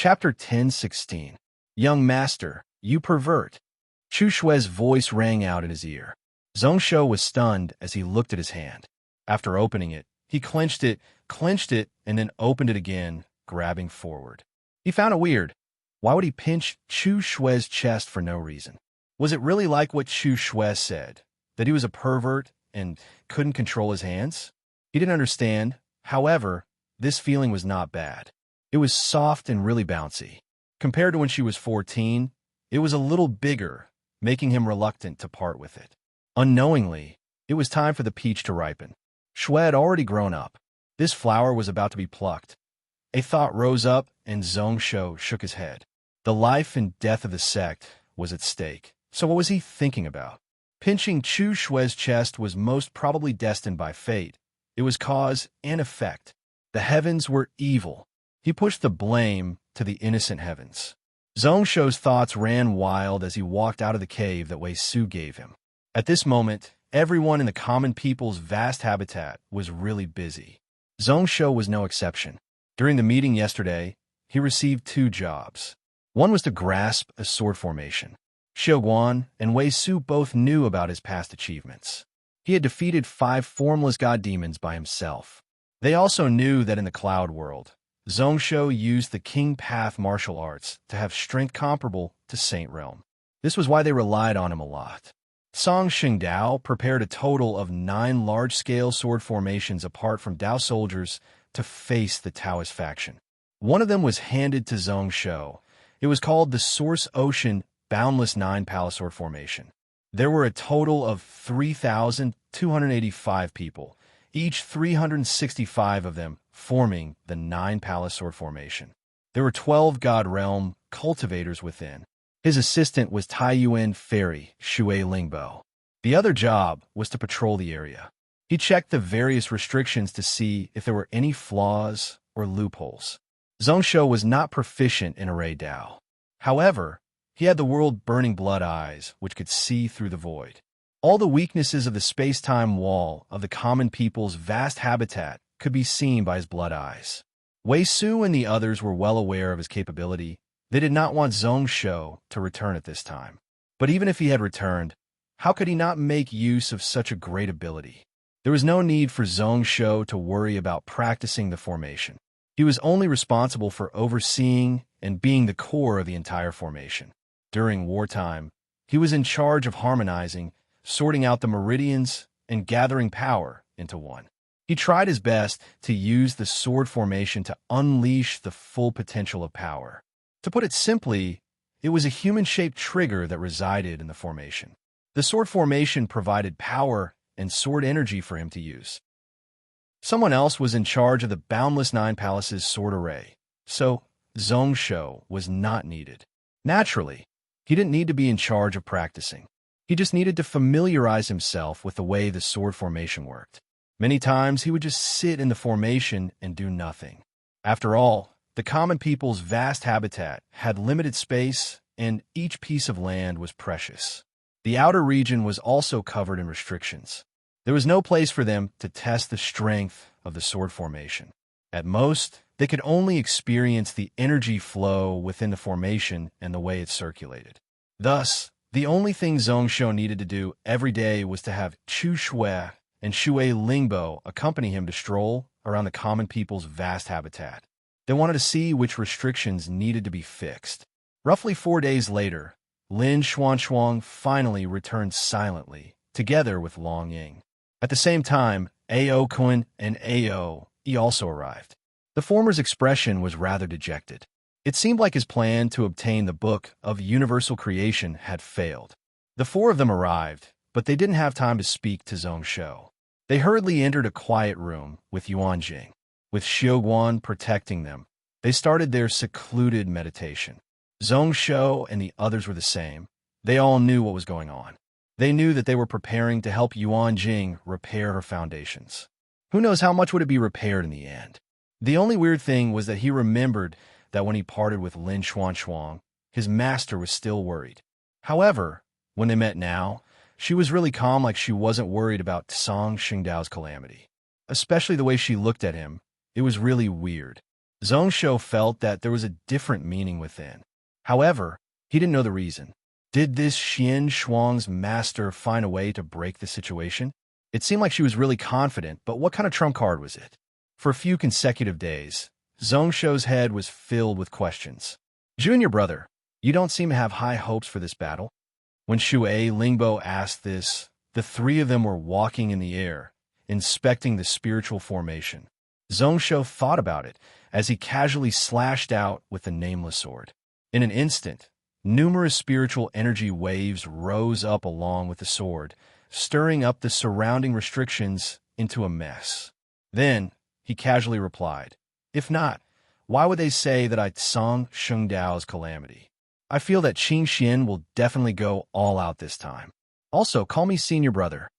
Chapter 10:16. Young Master, you pervert. Chu Shui's voice rang out in his ear. Zhongshou was stunned as he looked at his hand. After opening it, he clenched it, and then opened it again, grabbing forward. He found it weird. Why would he pinch Chu Shui's chest for no reason? Was it really like what Chu Shui said, that he was a pervert and couldn't control his hands? He didn't understand. However, this feeling was not bad. It was soft and really bouncy. Compared to when she was 14, it was a little bigger, making him reluctant to part with it. Unknowingly, it was time for the peach to ripen. Shui had already grown up. This flower was about to be plucked. A thought rose up, and Zhongshou shook his head. The life and death of the sect was at stake. So what was he thinking about? Pinching Chu Shui's chest was most probably destined by fate. It was cause and effect. The heavens were evil. He pushed the blame to the innocent heavens. Zhongshou's thoughts ran wild as he walked out of the cave that Wei Su gave him. At this moment, everyone in the common people's vast habitat was really busy. Zhongshou was no exception. During the meeting yesterday, he received 2 jobs. One was to grasp a sword formation. Xiaoguan and Wei Su both knew about his past achievements. He had defeated 5 formless god demons by himself. They also knew that in the cloud world, Zhongshou used the King Path martial arts to have strength comparable to Saint Realm. This was why they relied on him a lot. Song Xingdao prepared a total of 9 large-scale sword formations apart from Dao soldiers to face the Taoist faction. One of them was handed to Zhongshou. It was called the Source Ocean Boundless 9 Palace Sword Formation. There were a total of 3,285 people, each 365 of them forming the 9 Palace Sword Formation. There were 12 God Realm cultivators within. His assistant was Taiyuan Fairy Shui Lingbo. The other job was to patrol the area. He checked the various restrictions to see if there were any flaws or loopholes. Zhongshou was not proficient in Array Dao. However, he had the world-burning blood eyes, which could see through the void. All the weaknesses of the space-time wall of the common people's vast habitat could be seen by his blood eyes. Wei Su and the others were well aware of his capability. They did not want Zhongshou to return at this time. But even if he had returned, how could he not make use of such a great ability? There was no need for Zhongshou to worry about practicing the formation. He was only responsible for overseeing and being the core of the entire formation. During wartime, he was in charge of harmonizing, sorting out the meridians, and gathering power into one. He tried his best to use the sword formation to unleash the full potential of power. To put it simply, it was a human-shaped trigger that resided in the formation. The sword formation provided power and sword energy for him to use. Someone else was in charge of the Boundless 9 Palaces sword array, so Zhongshou was not needed. Naturally, he didn't need to be in charge of practicing. He just needed to familiarize himself with the way the sword formation worked. Many times, he would just sit in the formation and do nothing. After all, the common people's vast habitat had limited space, and each piece of land was precious. The outer region was also covered in restrictions. There was no place for them to test the strength of the sword formation. At most, they could only experience the energy flow within the formation and the way it circulated. Thus, the only thing Zhongshou needed to do every day was to have Chu Shui and Shui Lingbo accompany him to stroll around the common people's vast habitat. They wanted to see which restrictions needed to be fixed. Roughly 4 days later, Lin Xuanshuang finally returned silently, together with Long Ying. At the same time, Ao Kun and Ao Yi also arrived. The former's expression was rather dejected. It seemed like his plan to obtain the Book of Universal Creation had failed. The 4 of them arrived, but they didn't have time to speak to Zhongshou. They hurriedly entered a quiet room with Yuanjing. With Xiaoguan protecting them, they started their secluded meditation. Zhongshou and the others were the same. They all knew what was going on. They knew that they were preparing to help Yuanjing repair her foundations. Who knows how much would it be repaired in the end? The only weird thing was that he remembered that when he parted with Lin Xuanshuang, his master was still worried. However, when they met now, she was really calm, like she wasn't worried about Song Xingdao's calamity. Especially the way she looked at him, it was really weird. Zhongsho felt that there was a different meaning within. However, he didn't know the reason. Did this Xian Shuang's master find a way to break the situation? It seemed like she was really confident, but what kind of trump card was it? For a few consecutive days, Zhongsho's head was filled with questions. Junior brother, you don't seem to have high hopes for this battle? When Shui Lingbo asked this, the three of them were walking in the air, inspecting the spiritual formation. Zhongsho thought about it as he casually slashed out with the nameless sword. In an instant, numerous spiritual energy waves rose up along with the sword, stirring up the surrounding restrictions into a mess. Then, he casually replied, "If not, why would they say that I sung Sheng Dao's calamity? I feel that Qing Xian will definitely go all out this time. Also, call me senior brother."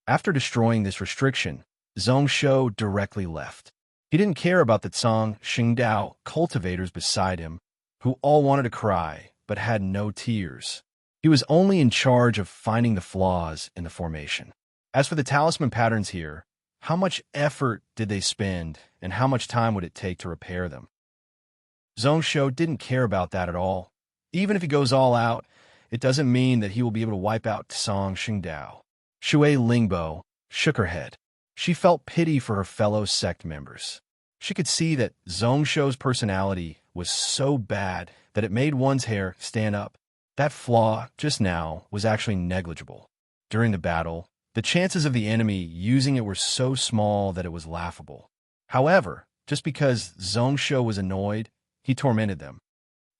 After destroying this restriction, Zhongsho directly left. He didn't care about the Tsang Sheng Dao cultivators beside him, who all wanted to cry but had no tears. He was only in charge of finding the flaws in the formation. As for the talisman patterns here, how much effort did they spend, and how much time would it take to repair them? Zhongsho didn't care about that at all. Even if he goes all out, it doesn't mean that he will be able to wipe out Tsang Xingdao. Shui Lingbo shook her head. She felt pity for her fellow sect members. She could see that Zhongsho's personality was so bad that it made one's hair stand up. That flaw, just now, was actually negligible. During the battle, the chances of the enemy using it were so small that it was laughable. However, just because Zhongsho was annoyed, he tormented them.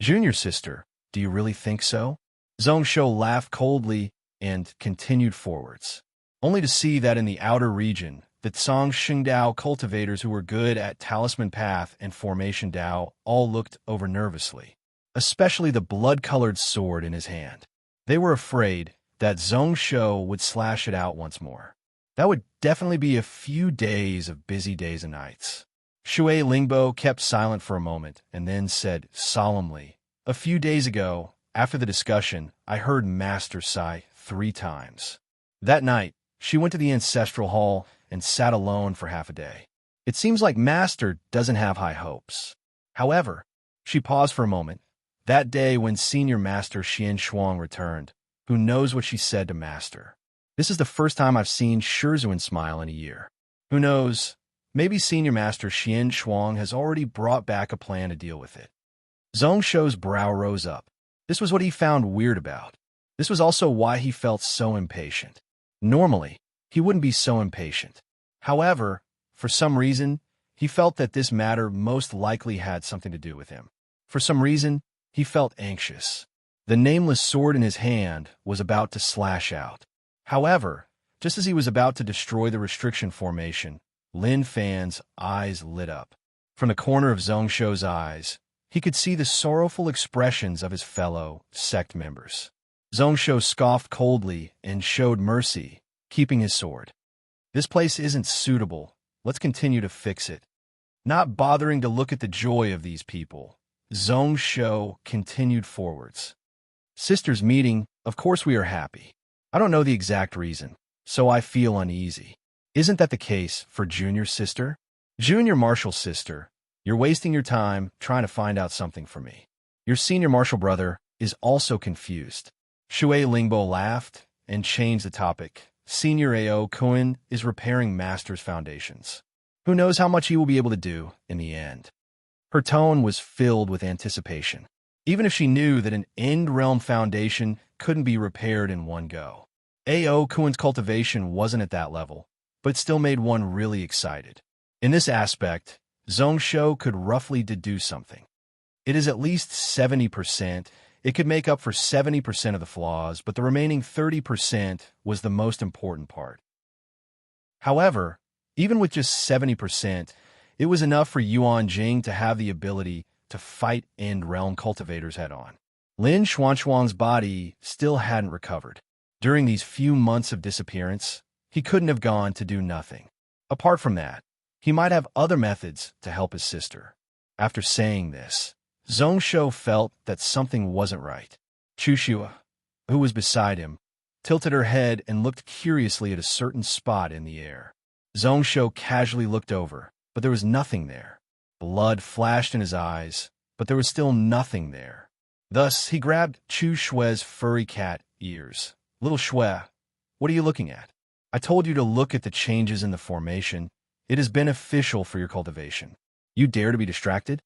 "Junior sister, do you really think so?" Zhongsho laughed coldly and continued forwards, only to see that in the outer region, the Tsang Xingdao cultivators who were good at Talisman Path and Formation Dao all looked over nervously, especially the blood-colored sword in his hand. They were afraid that Zhongsho would slash it out once more. That would definitely be a few days of busy days and nights. Shui Lingbo kept silent for a moment and then said solemnly, "A few days ago, after the discussion, I heard Master sigh 3 times. That night, she went to the ancestral hall and sat alone for half a day. It seems like Master doesn't have high hopes. However," she paused for a moment, "that day when Senior Master Xian Shuang returned, who knows what she said to Master? This is the first time I've seen Shizuan smile in a year. Who knows, maybe Senior Master Xian Shuang has already brought back a plan to deal with it." Zhongsho's brow rose up. This was what he found weird about. This was also why he felt so impatient. Normally, he wouldn't be so impatient. However, for some reason, he felt that this matter most likely had something to do with him. For some reason, he felt anxious. The nameless sword in his hand was about to slash out. However, just as he was about to destroy the restriction formation, Lin Fan's eyes lit up. From the corner of Zhongsho's eyes, he could see the sorrowful expressions of his fellow sect members. Zhongsho scoffed coldly and showed mercy, keeping his sword. "This place isn't suitable. Let's continue to fix it." Not bothering to look at the joy of these people, Zhongsho continued forwards. "Sisters meeting, of course we are happy. I don't know the exact reason, so I feel uneasy. Isn't that the case for Junior sister? Junior Marshal sister, you're wasting your time trying to find out something for me. Your senior martial brother is also confused." Shui Lingbo laughed and changed the topic. "Senior Ao Kuan is repairing Master's foundations. Who knows how much he will be able to do in the end." Her tone was filled with anticipation, even if she knew that an end realm foundation couldn't be repaired in one go. Ao Kuan's cultivation wasn't at that level, but still made one really excited. In this aspect, Zhongsho could roughly deduce something. It is at least 70%. It could make up for 70% of the flaws, but the remaining 30% was the most important part. However, even with just 70%, it was enough for Yuan Jing to have the ability to fight end realm cultivators head-on. Lin Xuanchuang's body still hadn't recovered. During these few months of disappearance, he couldn't have gone to do nothing. Apart from that, he might have other methods to help his sister. After saying this, Zhongsho felt that something wasn't right. Chushua, who was beside him, tilted her head and looked curiously at a certain spot in the air. Zhongsho casually looked over, but there was nothing there. Blood flashed in his eyes, but there was still nothing there. Thus, he grabbed Chu Shue's furry cat ears. "Little Shue, what are you looking at? I told you to look at the changes in the formation. It is beneficial for your cultivation. You dare to be distracted?"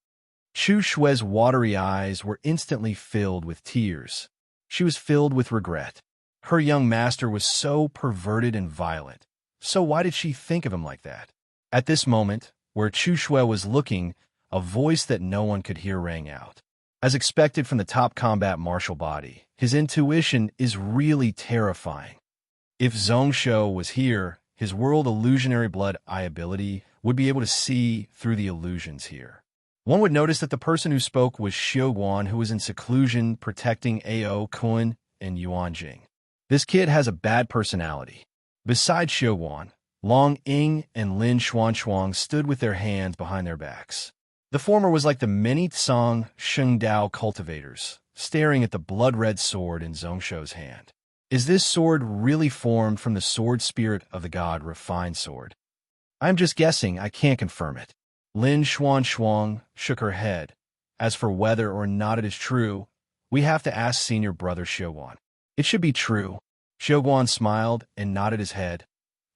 Chu Shue's watery eyes were instantly filled with tears. She was filled with regret. Her young master was so perverted and violent. So why did she think of him like that? At this moment, where Chu Shue was looking, a voice that no one could hear rang out. As expected from the top combat martial body, his intuition is really terrifying. If Zhongshou was here, his world illusionary blood eye ability would be able to see through the illusions here. One would notice that the person who spoke was Xiuguan, who was in seclusion protecting Ao Kun and Yuanjing. This kid has a bad personality. Besides Xiuguan, Long Ying and Lin Xuanchuang stood with their hands behind their backs. The former was like the many Tsang Shengdao cultivators, staring at the blood-red sword in Zhongshou's hand. Is this sword really formed from the sword spirit of the god Refined Sword? I'm just guessing, I can't confirm it. Lin Xuanchuang shook her head. As for whether or not it is true, we have to ask senior brother Xiuguan. It should be true. Xiuguan smiled and nodded his head.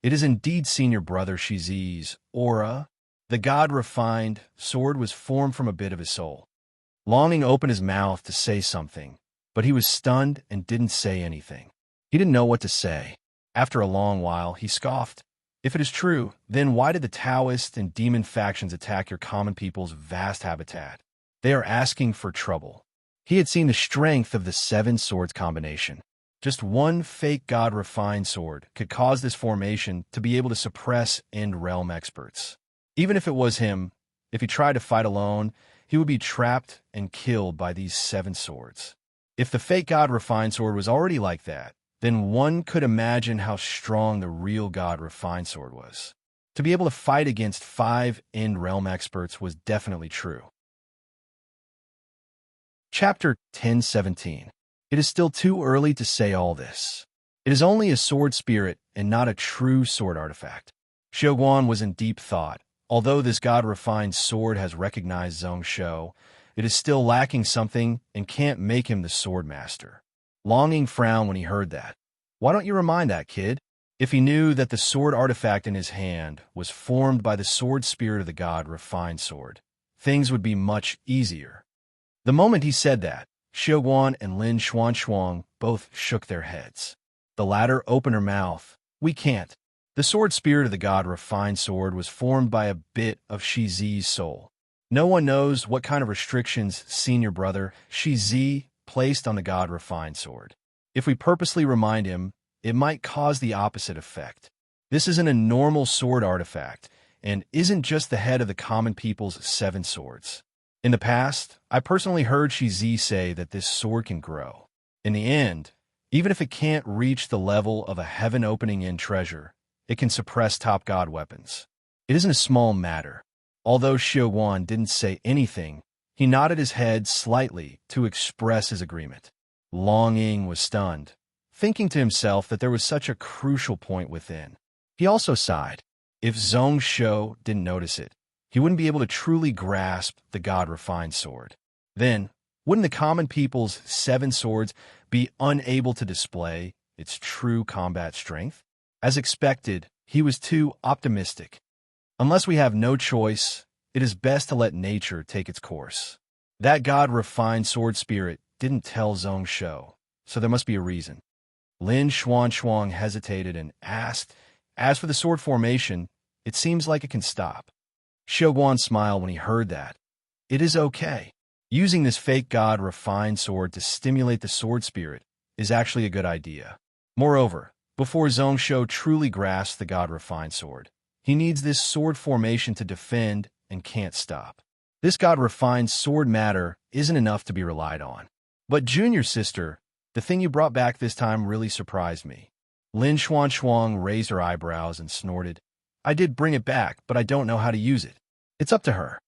It is indeed senior brother Shizi's aura. The god Refined Sword was formed from a bit of his soul. Longing opened his mouth to say something, but he was stunned and didn't say anything. He didn't know what to say. After a long while, he scoffed. If it is true, then why did the Taoist and demon factions attack your common people's vast habitat? They are asking for trouble. He had seen the strength of the 7 swords combination. Just one fake god Refined Sword could cause this formation to be able to suppress end realm experts. Even if it was him, if he tried to fight alone, he would be trapped and killed by these 7 swords. If the fake god Refined Sword was already like that, then one could imagine how strong the real god Refined Sword was. To be able to fight against 5 end realm experts was definitely true. Chapter 1017. It is still too early to say all this. It is only a sword spirit and not a true sword artifact. Xiuguan was in deep thought. Although this god Refined Sword has recognized Zhongshou, it is still lacking something and can't make him the sword master. Longing frowned when he heard that. Why don't you remind that kid? If he knew that the sword artifact in his hand was formed by the sword spirit of the god Refined Sword, things would be much easier. The moment he said that, Xiuguan and Lin Xuanchuang both shook their heads. The latter opened her mouth. We can't. The sword spirit of the god Refined Sword was formed by a bit of Shizi's soul. No one knows what kind of restrictions senior brother Shizi placed on the god Refined Sword. If we purposely remind him, it might cause the opposite effect. This isn't a normal sword artifact, and isn't just the head of the common people's 7 swords. In the past, I personally heard Shizi say that this sword can grow. In the end, even if it can't reach the level of a heaven-opening end treasure, it can suppress top god weapons. It isn't a small matter. Although Xiuguan didn't say anything, he nodded his head slightly to express his agreement. Longing was stunned, thinking to himself that there was such a crucial point within. He also sighed. If Zhongshou didn't notice it, he wouldn't be able to truly grasp the god Refined Sword. Then, wouldn't the common people's 7 swords be unable to display its true combat strength? As expected, he was too optimistic. Unless we have no choice, it is best to let nature take its course. That god Refined Sword spirit didn't tell Zhongshou, so there must be a reason. Lin Xuanchuang hesitated and asked, as for the sword formation, it seems like it can stop. Xiuguan smiled when he heard that. It is okay. Using this fake god Refined Sword to stimulate the sword spirit is actually a good idea. Moreover, before Zhongshou truly grasps the god Refined Sword, he needs this sword formation to defend and can't stop. This god Refined Sword matter isn't enough to be relied on. But junior sister, the thing you brought back this time really surprised me. Lin Xuanchuang raised her eyebrows and snorted. I did bring it back, but I don't know how to use it. It's up to her.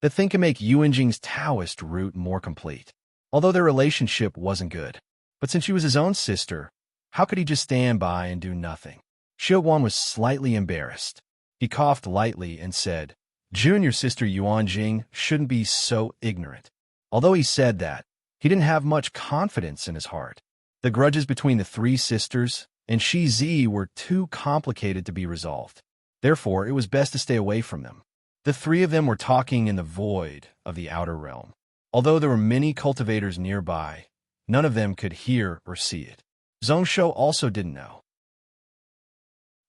The thing can make Yuanjing's Taoist route more complete. Although their relationship wasn't good. But since she was his own sister, how could he just stand by and do nothing? Xiuguan was slightly embarrassed. He coughed lightly and said, Junior sister Yuanjing shouldn't be so ignorant. Although he said that, he didn't have much confidence in his heart. The grudges between the three sisters and Shi Zi were too complicated to be resolved. Therefore, it was best to stay away from them. The three of them were talking in the void of the outer realm. Although there were many cultivators nearby, none of them could hear or see it. Zhongshou also didn't know.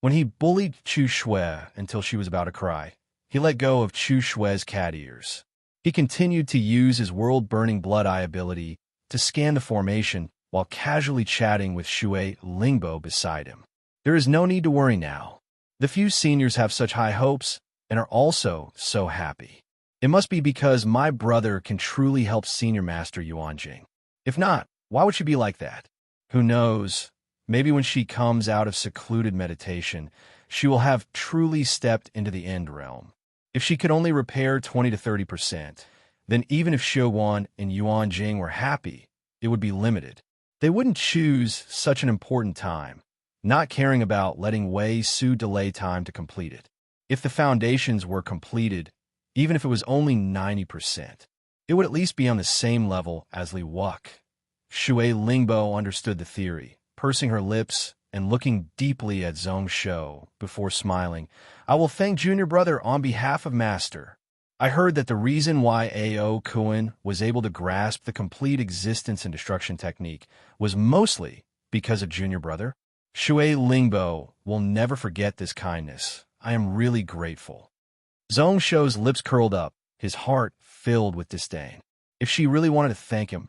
When he bullied Chu Shui until she was about to cry, he let go of Chu Shui's cat ears. He continued to use his world-burning blood eye ability to scan the formation while casually chatting with Shui Lingbo beside him. There is no need to worry now. The few seniors have such high hopes and are also so happy. It must be because my brother can truly help Senior Master Yuanjing. If not, why would she be like that? Who knows? Maybe when she comes out of secluded meditation, she will have truly stepped into the end realm. If she could only repair 20 to 30%, then even if Xiuguan and Yuanjing were happy, it would be limited. They wouldn't choose such an important time, not caring about letting Wei Su delay time to complete it. If the foundations were completed, even if it was only 90%, it would at least be on the same level as Li Wuke. Shui Lingbo understood the theory, pursing her lips and looking deeply at Zhongshou before smiling. I will thank Junior Brother on behalf of Master. I heard that the reason why A.O. Kuan was able to grasp the complete existence and destruction technique was mostly because of Junior Brother. Shui Lingbo will never forget this kindness. I am really grateful. Zhongshou's lips curled up, his heart filled with disdain. If she really wanted to thank him,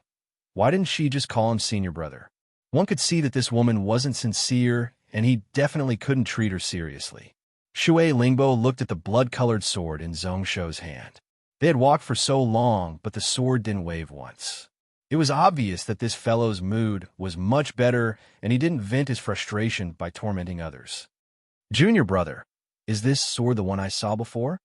why didn't she just call him Senior Brother? One could see that this woman wasn't sincere, and he definitely couldn't treat her seriously. Shui Lingbo looked at the blood-colored sword in Zhongshou's hand. They had walked for so long, but the sword didn't wave once. It was obvious that this fellow's mood was much better, and he didn't vent his frustration by tormenting others. Junior Brother, is this sword the one I saw before?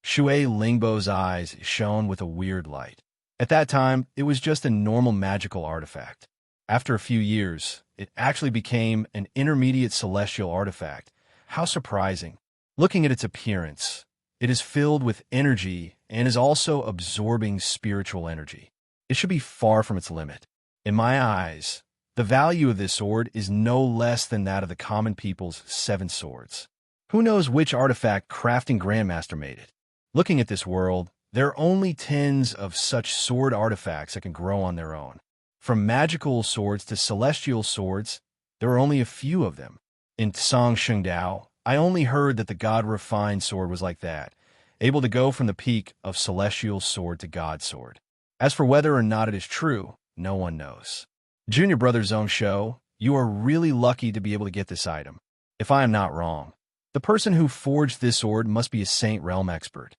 Shui Lingbo's eyes shone with a weird light. At that time, it was just a normal magical artifact. After a few years, it actually became an intermediate celestial artifact. How surprising. Looking at its appearance, it is filled with energy and is also absorbing spiritual energy. It should be far from its limit. In my eyes, the value of this sword is no less than that of the common people's 7 swords. Who knows which artifact crafting grandmaster made it? Looking at this world, there are only tens of such sword artifacts that can grow on their own. From magical swords to celestial swords, there are only a few of them. In Tsang Shengdao, I only heard that the God-refined sword was like that, able to go from the peak of celestial sword to God sword. As for whether or not it is true, no one knows. Junior Brother Zhongshou, you are really lucky to be able to get this item. If I am not wrong, the person who forged this sword must be a Saint Realm expert.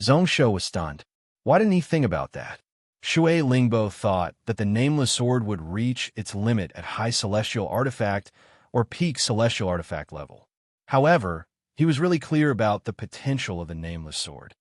Zhongshou was stunned. Why didn't he think about that? Shui Lingbo thought that the nameless sword would reach its limit at high celestial artifact or peak celestial artifact level. However, he was really clear about the potential of the nameless sword.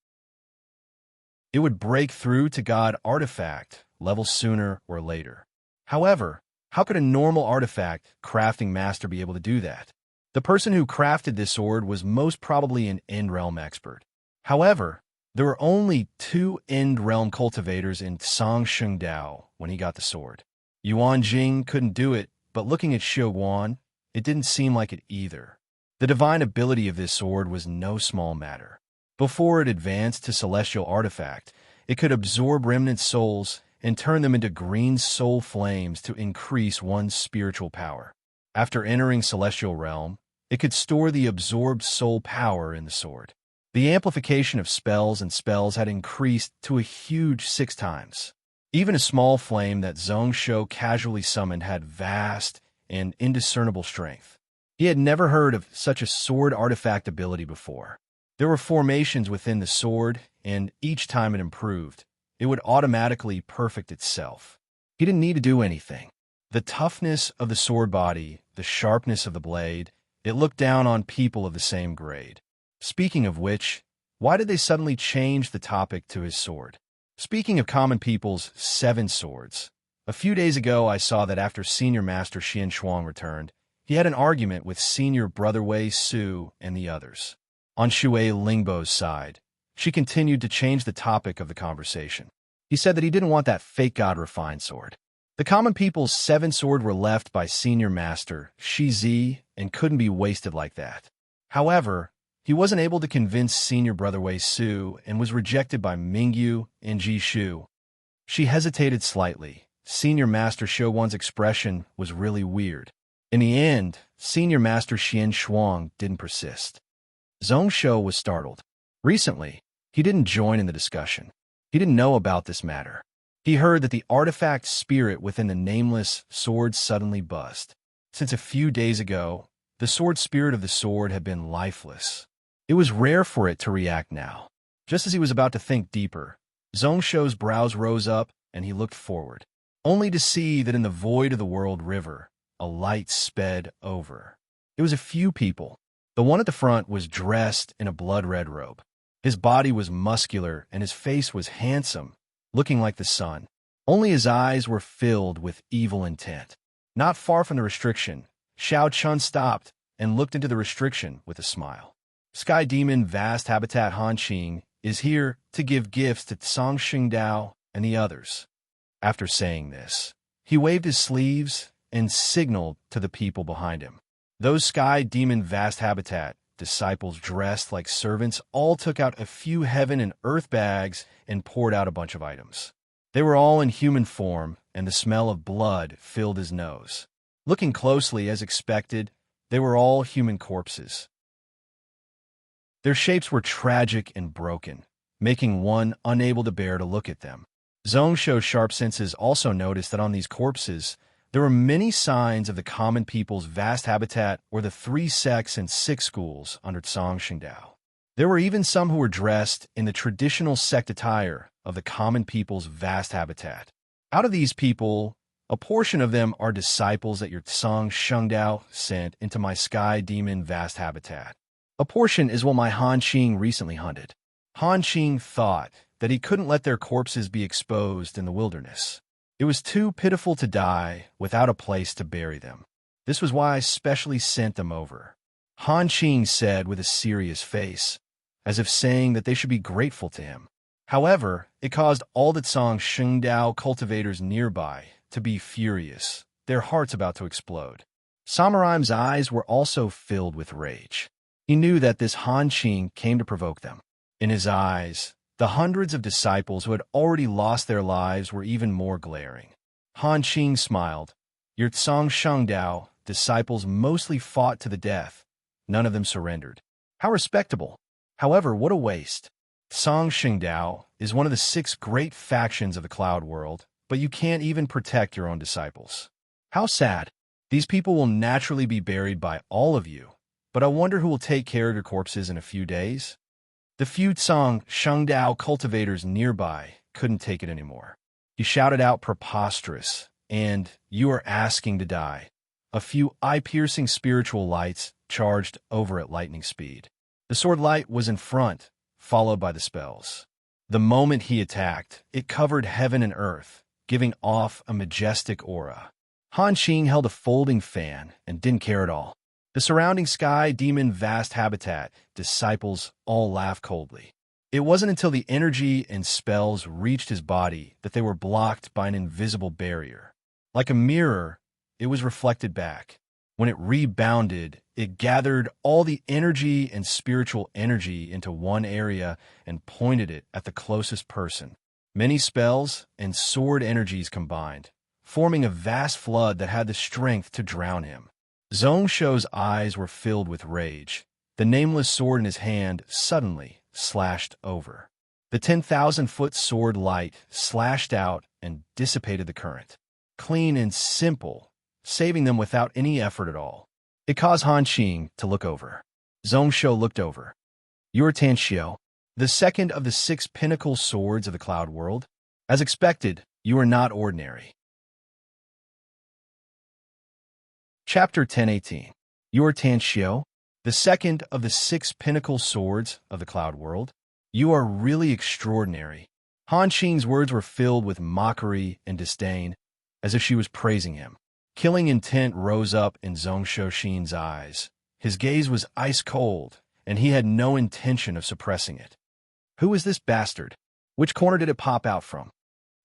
It would break through to God artifact level sooner or later. However, how could a normal artifact crafting master be able to do that? The person who crafted this sword was most probably an End Realm expert. However, there were only 2 End Realm cultivators in Tsang Shengdao when he got the sword. Yuanjing couldn't do it, but looking at Xiuguan, it didn't seem like it either. The divine ability of this sword was no small matter. Before it advanced to celestial artifact, it could absorb remnant souls and turn them into green soul flames to increase one's spiritual power. After entering celestial realm, it could store the absorbed soul power in the sword. The amplification of spells and spells had increased to a huge 6 times. Even a small flame that Zhongshou casually summoned had vast and indiscernible strength. He had never heard of such a sword artifact ability before. There were formations within the sword, and each time it improved, it would automatically perfect itself. He didn't need to do anything. The toughness of the sword body, the sharpness of the blade, it looked down on people of the same grade. Speaking of which, why did they suddenly change the topic to his sword? Speaking of common people's 7 swords, a few days ago I saw that after Senior Master Xian Shuang returned, he had an argument with Senior Brother Wei Su and the others. On Shui Lingbo's side, She continued to change the topic of the conversation. He said that he didn't want that fake god refined sword. The common people's 7 sword were left by Senior Master Shi Zi and couldn't be wasted like that. However, he wasn't able to convince Senior Brother Wei Su and was rejected by Mingyu and Ji Shu. She hesitated slightly. Senior Master Shouwan's expression was really weird. In the end, Senior Master Xian Shuang didn't persist. Zhong Shou was startled. Recently, he didn't join in the discussion. He didn't know about this matter. He heard that the artifact spirit within the nameless sword suddenly buzzed. Since a few days ago, the sword spirit of the sword had been lifeless. It was rare for it to react now. Just as he was about to think deeper, Zhong Shou's brows rose up and he looked forward, only to see that in the void of the world river, a light sped over. It was a few people. The one at the front was dressed in a blood-red robe. His body was muscular and his face was handsome, looking like the sun. Only his eyes were filled with evil intent. Not far from the restriction, Xiao Chun stopped and looked into the restriction with a smile. Sky Demon Vast Habitat Han Qing is here to give gifts to Song Xingdao and the others. After saying this, he waved his sleeves and signaled to the people behind him. Those Sky Demon Vast Habitat disciples dressed like servants all took out a few heaven and earth bags and poured out a bunch of items. They were all in human form, and the smell of blood filled his nose. Looking closely, as expected, they were all human corpses. Their shapes were tragic and broken, making one unable to bear to look at them. Zhong Shou's sharp senses also noticed that on these corpses, there were many signs of the common people's vast habitat or the 3 sects and 6 schools under Song Xingdao. There were even some who were dressed in the traditional sect attire of the common people's vast habitat. Out of these people, a portion of them are disciples that your Song Xingdao sent into my Sky Demon vast habitat. A portion is what my Han Qing recently hunted. Han Qing thought that he couldn't let their corpses be exposed in the wilderness. It was too pitiful to die without a place to bury them. This was why I specially sent them over. Han Qing said with a serious face, as if saying that they should be grateful to him. However, it caused all the Song Xingdao cultivators nearby to be furious, their hearts about to explode. Samuraim's eyes were also filled with rage. He knew that this Han Qing came to provoke them. In his eyes, the hundreds of disciples who had already lost their lives were even more glaring. Han Qing smiled. Your Song Xingdao disciples mostly fought to the death. None of them surrendered. How respectable. However, what a waste. Song Xingdao is one of the 6 great factions of the Cloud World, but you can't even protect your own disciples. How sad. These people will naturally be buried by all of you, but I wonder who will take care of your corpses in a few days? The few Song Xingdao cultivators nearby couldn't take it anymore. He shouted out preposterous, and you are asking to die. A few eye-piercing spiritual lights charged over at lightning speed. The sword light was in front, followed by the spells. The moment he attacked, it covered heaven and earth, giving off a majestic aura. Han Qing held a folding fan and didn't care at all. The surrounding Sky Demon vast habitat disciples all laughed coldly. It wasn't until the energy and spells reached his body that they were blocked by an invisible barrier. Like a mirror, it was reflected back. When it rebounded, it gathered all the energy and spiritual energy into one area and pointed it at the closest person. Many spells and sword energies combined, forming a vast flood that had the strength to drown him. Zhong Shou's eyes were filled with rage. The nameless sword in his hand suddenly slashed over. The 10,000-foot sword light slashed out and dissipated the current. Clean and simple, saving them without any effort at all. It caused Han Qing to look over. Zhong Shou looked over. You are Tanxiu, the second of the 6 pinnacle swords of the Cloud World. As expected, you are not ordinary. Chapter 1018. You are Tanxiu, the second of the 6 pinnacle swords of the Cloud World. You are really extraordinary. Han Qing's words were filled with mockery and disdain, as if she was praising him. Killing intent rose up in Zhong Shouxin's eyes. His gaze was ice cold, and he had no intention of suppressing it. Who is this bastard? Which corner did it pop out from?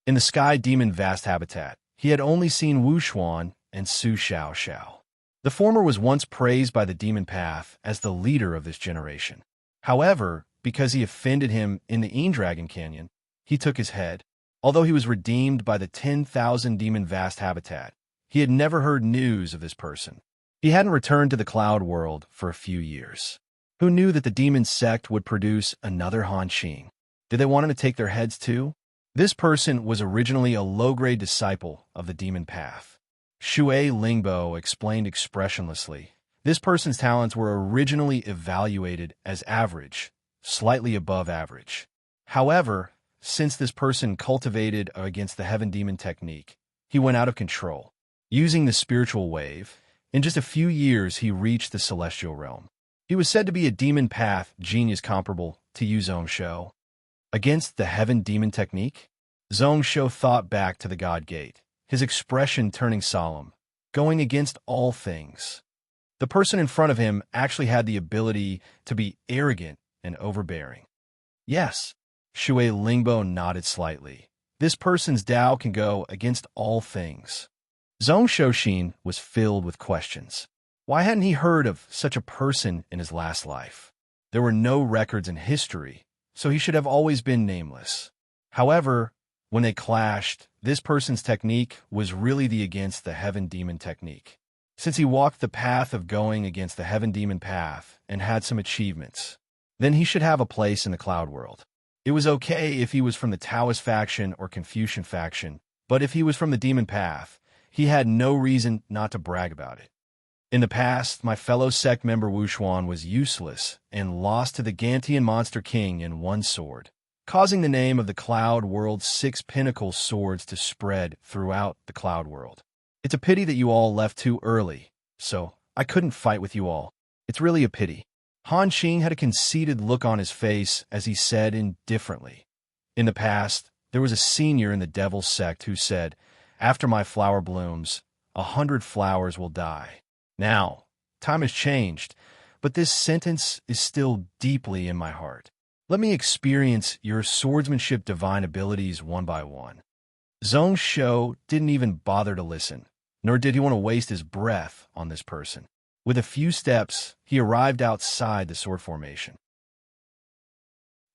In the sky demon vast habitat, he had only seen Wu Xuan and Su Xiao Xiao. The former was once praised by the demon path as the leader of this generation. However, because he offended him in the Dragon Canyon, he took his head. Although he was redeemed by the 10,000 demon vast habitat, he had never heard news of this person. He hadn't returned to the cloud world for a few years. Who knew that the demon sect would produce another Han Qing? Did they want him to take their heads too? This person was originally a low-grade disciple of the demon path. Shui Lingbo explained expressionlessly. This person's talents were originally evaluated as average, slightly above average. However, since this person cultivated against the heaven demon technique, he went out of control. Using the spiritual wave, in just a few years he reached the celestial realm. He was said to be a demon path genius comparable to Yu Zhongshu. Against the heaven demon technique, Zhongshu thought back to the God Gate, his expression turning solemn, going against all things. The person in front of him actually had the ability to be arrogant and overbearing. Yes, Shui Lingbo nodded slightly. This person's Tao can go against all things. Zhongshu was filled with questions. Why hadn't he heard of such a person in his last life? There were no records in history, so he should have always been nameless. However, when they clashed, this person's technique was really the against the heaven demon technique. Since he walked the path of going against the heaven demon path and had some achievements, then he should have a place in the cloud world. It was okay if he was from the Taoist faction or Confucian faction, but if he was from the demon path, he had no reason not to brag about it. In the past, my fellow sect member Wu Xuan was useless and lost to the Gantian Monster King in one sword, causing the name of the Cloud World's 6 pinnacle swords to spread throughout the Cloud World. It's a pity that you all left too early, so I couldn't fight with you all. It's really a pity. Han Qing had a conceited look on his face as he said indifferently. In the past, there was a senior in the Devil's sect who said, "After my flower blooms, 100 flowers will die." Now, time has changed, but this sentence is still deeply in my heart. Let me experience your swordsmanship divine abilities one by one. Zhongshu didn't even bother to listen, nor did he want to waste his breath on this person. With a few steps, he arrived outside the sword formation.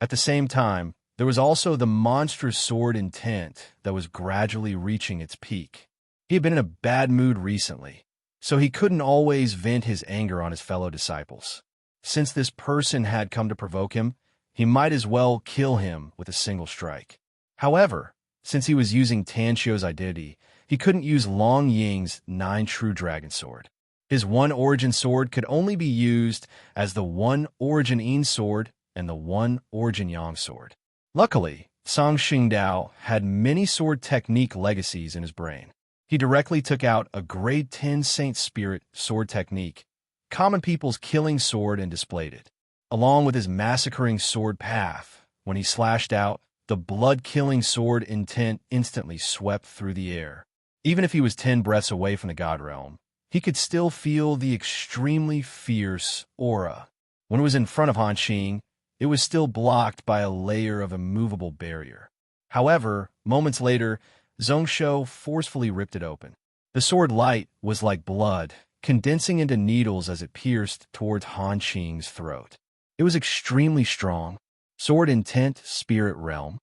At the same time, there was also the monstrous sword intent that was gradually reaching its peak. He had been in a bad mood recently, so he couldn't always vent his anger on his fellow disciples. Since this person had come to provoke him, he might as well kill him with a single strike. However, since he was using Tan Xiu's identity, he couldn't use Long Ying's 9 True Dragon Sword. His 1 Origin Sword could only be used as the 1 Origin Yin Sword and the 1 Origin Yang Sword. Luckily, Song Xingdao had many sword technique legacies in his brain. He directly took out a grade 10 Saint Spirit sword technique, common people's killing sword, and displayed it. Along with his massacring sword path, when he slashed out, the blood-killing sword intent instantly swept through the air. Even if he was 10 breaths away from the God Realm, he could still feel the extremely fierce aura. When it was in front of Han Qing, it was still blocked by a layer of immovable barrier. However, moments later, Zhongshu forcefully ripped it open. The sword light was like blood, condensing into needles as it pierced towards Han Qing's throat. It was extremely strong. Sword intent, spirit realm.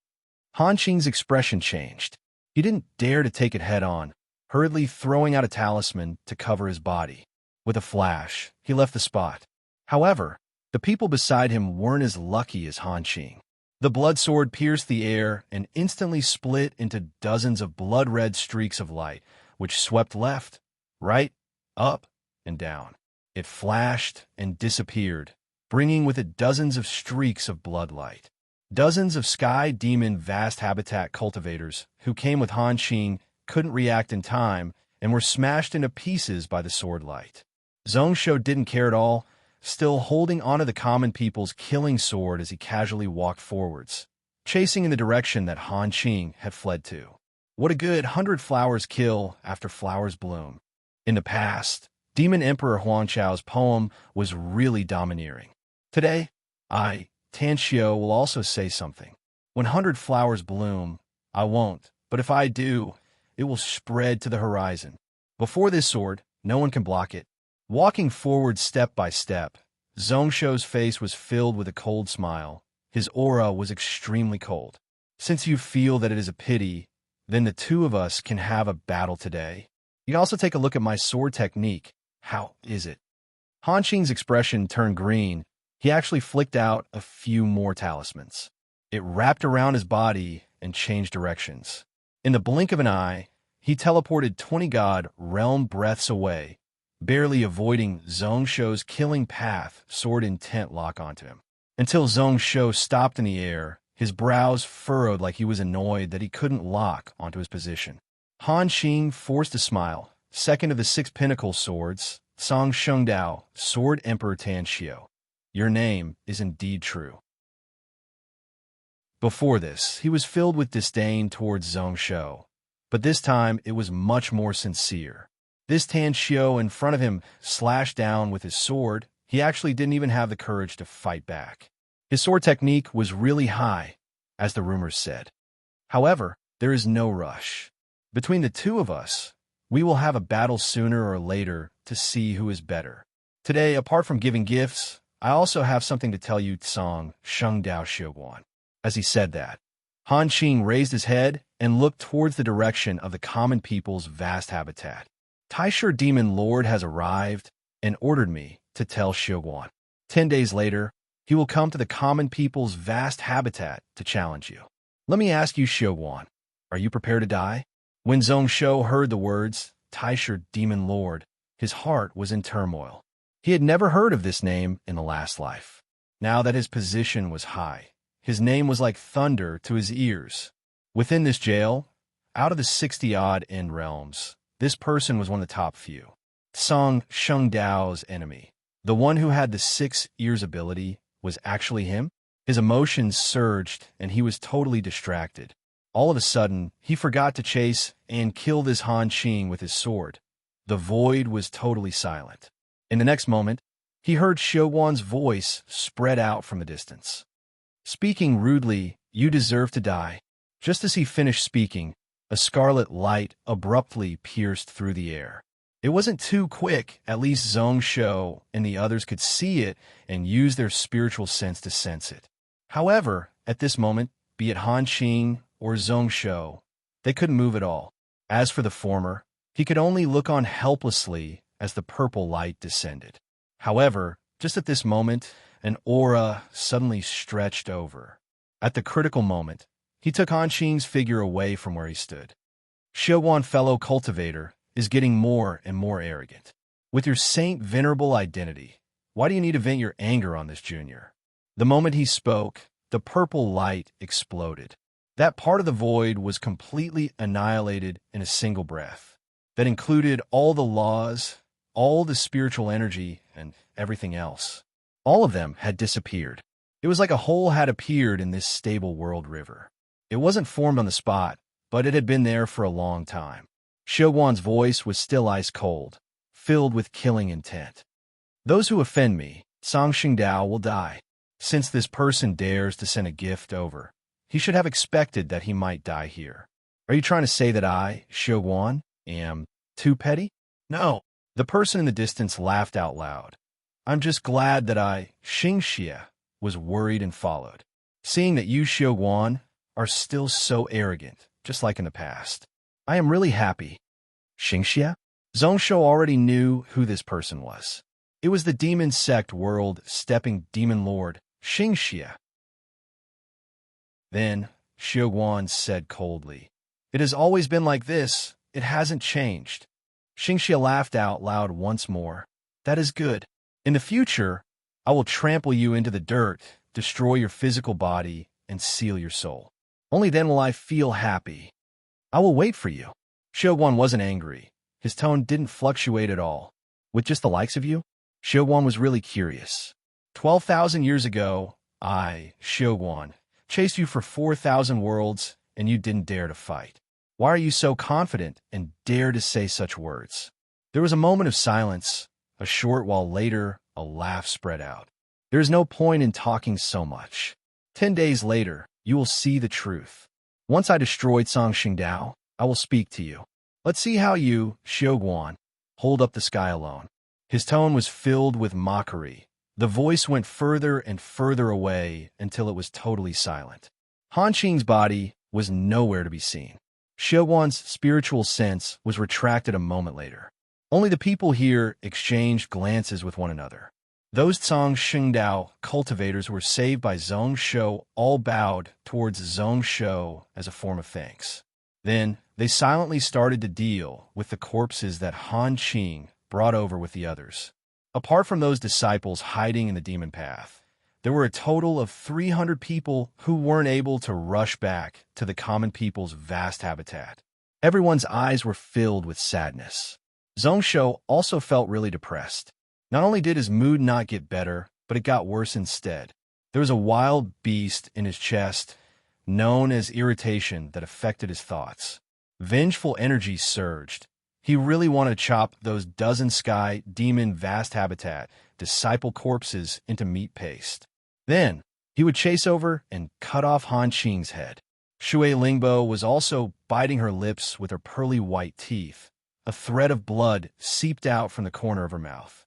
Han Qing's expression changed. He didn't dare to take it head-on, hurriedly throwing out a talisman to cover his body. With a flash, he left the spot. However, the people beside him weren't as lucky as Han Qing. The blood sword pierced the air and instantly split into dozens of blood-red streaks of light, which swept left, right, up, and down. It flashed and disappeared, bringing with it dozens of streaks of blood light. Dozens of sky demon vast habitat cultivators who came with Han Qing couldn't react in time and were smashed into pieces by the sword light. Zhongshu didn't care at all, still holding onto the common people's killing sword as he casually walked forwards, chasing in the direction that Han Qing had fled to. What a good 100 flowers kill after flowers bloom. In the past, Demon Emperor Huangchao's poem was really domineering. Today, I Tanxio will also say something. When 100 flowers bloom, I won't, but if I do, it will spread to the horizon. Before this sword, no one can block it. Walking forward step by step, Zhongsho's face was filled with a cold smile. His aura was extremely cold. Since you feel that it is a pity, then the two of us can have a battle today. You can also take a look at my sword technique. How is it? Han Qing's expression turned green. He actually flicked out a few more talismans. It wrapped around his body and changed directions. In the blink of an eye, he teleported 20 god realm breaths away, barely avoiding Zhongsho's killing path sword intent lock onto him. Until Zhongsho stopped in the air, his brows furrowed like he was annoyed that he couldn't lock onto his position. Han Qing forced a smile. Second of the 6 pinnacle swords, Song Shengdao, Sword Emperor Tanxio. Your name is indeed true. Before this, he was filled with disdain towards Zhongsho, but this time it was much more sincere. This Tanxio in front of him slashed down with his sword. He actually didn't even have the courage to fight back. His sword technique was really high, as the rumors said. However, there is no rush. Between the two of us, we will have a battle sooner or later to see who is better. Today, apart from giving gifts, I also have something to tell you, Song Shengdao Xiuguan. As he said that, Han Qing raised his head and looked towards the direction of the common people's vast habitat. Taisher Demon Lord has arrived and ordered me to tell Xiuguan. 10 days later, he will come to the common people's vast habitat to challenge you. Let me ask you, Xiuguan, are you prepared to die? When Zhongsho heard the words, Taisher Demon Lord, his heart was in turmoil. He had never heard of this name in the last life. Now that his position was high, his name was like thunder to his ears. Within this jail, out of the 60-odd end realms, this person was one of the top few. Song Shengdao's enemy, the one who had the 6 ears ability, was actually him? His emotions surged, and he was totally distracted. All of a sudden, he forgot to chase and kill this Han Qing with his sword. The void was totally silent. In the next moment, he heard Xiuguan's voice spread out from a distance. Speaking rudely, you deserve to die. Just as he finished speaking, a scarlet light abruptly pierced through the air. It wasn't too quick, at least Zhongsho and the others could see it and use their spiritual sense to sense it. However, at this moment, be it Han Qing or Zhongsho, they couldn't move at all. As for the former, he could only look on helplessly as the purple light descended. However, just at this moment, an aura suddenly stretched over. At the critical moment, he took Han Qing's figure away from where he stood. Xiuguan, fellow cultivator, is getting more and more arrogant. With your saint venerable identity, why do you need to vent your anger on this junior? The moment he spoke, the purple light exploded. That part of the void was completely annihilated in a single breath. That included all the laws, all the spiritual energy, and everything else. All of them had disappeared. It was like a hole had appeared in this stable world river. It wasn't formed on the spot, but it had been there for a long time. Xiuguan's voice was still ice cold, filled with killing intent. Those who offend me, Song Shengdao, will die. Since this person dares to send a gift over, he should have expected that he might die here. Are you trying to say that I, Xiuguan, am too petty? No. The person in the distance laughed out loud. I'm just glad that I, Xingxia, was worried and followed. Seeing that you, Xiuguan, are still so arrogant, just like in the past. I am really happy. Xingxia? Zhongsho already knew who this person was. It was the demon sect world stepping demon lord, Xingxia. Then, Xiuguan said coldly, "It has always been like this. It hasn't changed." Xingxia laughed out loud once more. "That is good. In the future, I will trample you into the dirt, destroy your physical body, and seal your soul. Only then will I feel happy. I will wait for you." Xiuguan wasn't angry. His tone didn't fluctuate at all. With just the likes of you? Xiuguan was really curious. 12,000 years ago, I, Xiuguan, chased you for 4,000 worlds, and you didn't dare to fight. Why are you so confident and dare to say such words? There was a moment of silence, a short while later, a laugh spread out. There is no point in talking so much. 10 days later, you will see the truth. Once I destroyed Song Xingdao, I will speak to you. Let's see how you, Xiaoguan, hold up the sky alone." His tone was filled with mockery. The voice went further and further away until it was totally silent. Han Qing's body was nowhere to be seen. Xiaoguan's spiritual sense was retracted a moment later. Only the people here exchanged glances with one another. Those Song Xingdao cultivators who were saved by Zhong Shou all bowed towards Zhong Shou as a form of thanks. Then they silently started to deal with the corpses that Han Qing brought over with the others. Apart from those disciples hiding in the demon path, there were a total of 300 people who weren't able to rush back to the common people's vast habitat. Everyone's eyes were filled with sadness. Zhong Shou also felt really depressed. Not only did his mood not get better, but it got worse instead. There was a wild beast in his chest, known as irritation, that affected his thoughts. Vengeful energy surged. He really wanted to chop those dozen sky demon vast habitat disciple corpses into meat paste. Then he would chase over and cut off Han Qing's head. Shui Lingbo was also biting her lips with her pearly white teeth. A thread of blood seeped out from the corner of her mouth.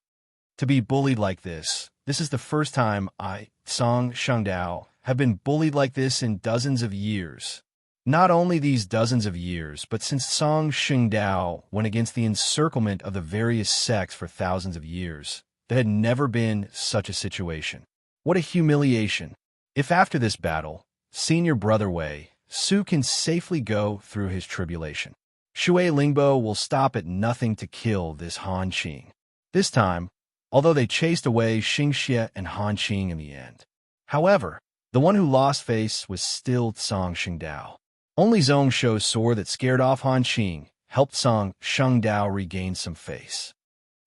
To be bullied like this is the first time I, Song Shangdao, have been bullied like this in dozens of years. Not only these dozens of years, but since Song Shangdao went against the encirclement of the various sects for thousands of years, there had never been such a situation. What a humiliation. If after this battle, Senior Brother Wei, Su can safely go through his tribulation, Shui Lingbo will stop at nothing to kill this Han Qing. This time, although they chased away Xingxie and Han Qing in the end. However, the one who lost face was still Song Xingdao. Only Zhong Shou's sword that scared off Han Qing helped Song Shangdao regain some face.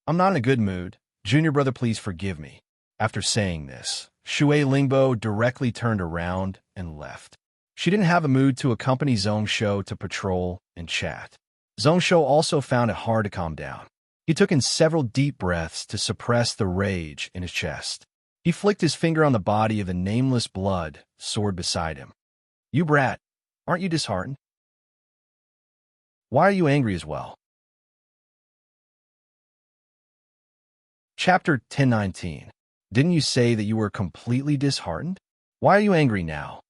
"I'm not in a good mood. Junior brother, please forgive me." After saying this, Shui Lingbo directly turned around and left. She didn't have a mood to accompany Zhong Shou to patrol and chat. Zhong Shou also found it hard to calm down. He took in several deep breaths to suppress the rage in his chest. He flicked his finger on the body of the nameless blood sword beside him. "You brat, aren't you disheartened? Why are you angry as well?" Chapter 1019. Didn't you say that you were completely disheartened? Why are you angry now?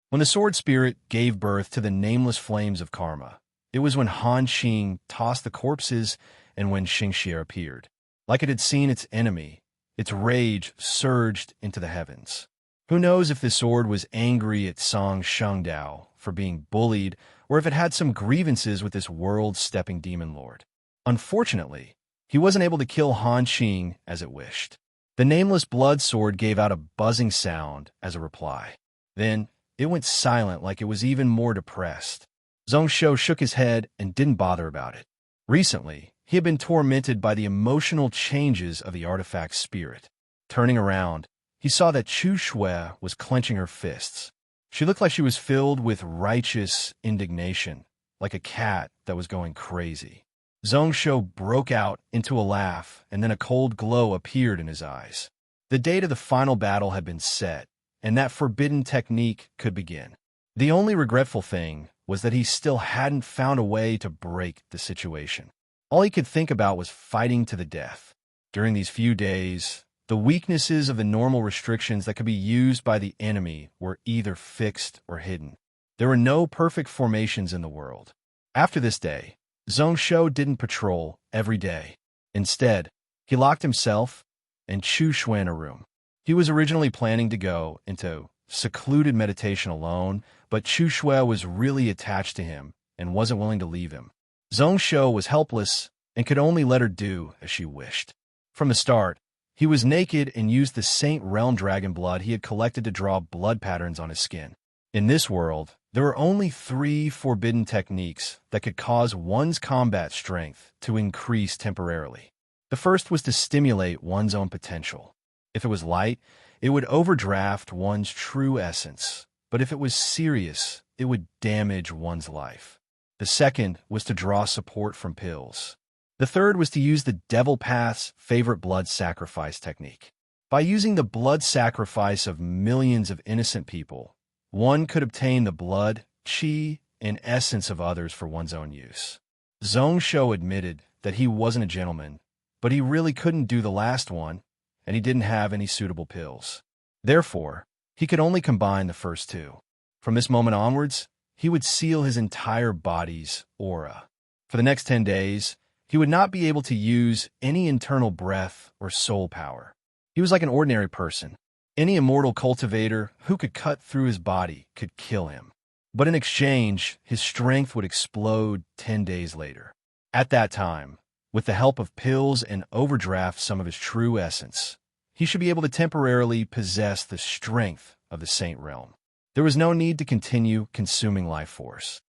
When the sword spirit gave birth to the nameless flames of karma, it was when Han Qing tossed the corpses and when Xingxie appeared. Like it had seen its enemy, its rage surged into the heavens. Who knows if the sword was angry at Song Shangdao for being bullied, or if it had some grievances with this world-stepping demon lord. Unfortunately, he wasn't able to kill Han Qing as it wished. The nameless blood sword gave out a buzzing sound as a reply. Then it went silent, like it was even more depressed. Zhong Shou shook his head and didn't bother about it. Recently, he had been tormented by the emotional changes of the artifact spirit. Turning around, he saw that Chu Shui was clenching her fists. She looked like she was filled with righteous indignation, like a cat that was going crazy. Zhong Shou broke out into a laugh, and then a cold glow appeared in his eyes. The date of the final battle had been set, and that forbidden technique could begin. The only regretful thing was that he still hadn't found a way to break the situation. All he could think about was fighting to the death. During these few days, the weaknesses of the normal restrictions that could be used by the enemy were either fixed or hidden. There were no perfect formations in the world. After this day, Zhong Shou didn't patrol every day. Instead, he locked himself and Chu Shui in a room. He was originally planning to go into secluded meditation alone, but Chu Shui was really attached to him and wasn't willing to leave him. Zhong Shou was helpless and could only let her do as she wished. From the start, he was naked and used the Saint Realm dragon blood he had collected to draw blood patterns on his skin. In this world, there were only 3 forbidden techniques that could cause one's combat strength to increase temporarily. The first was to stimulate one's own potential. If it was light, it would overdraft one's true essence, but if it was serious, it would damage one's life. The second was to draw support from pills. The third was to use the Devil Path's favorite blood sacrifice technique. By using the blood sacrifice of millions of innocent people, one could obtain the blood, qi, and essence of others for one's own use. Zhongsho admitted that he wasn't a gentleman, but he really couldn't do the last one, and he didn't have any suitable pills. Therefore, he could only combine the first two. From this moment onwards, he would seal his entire body's aura. For the next 10 days, he would not be able to use any internal breath or soul power. He was like an ordinary person. Any immortal cultivator who could cut through his body could kill him. But in exchange, his strength would explode 10 days later. At that time, with the help of pills and overdraft some of his true essence, he should be able to temporarily possess the strength of the Saint Realm. There was no need to continue consuming life force.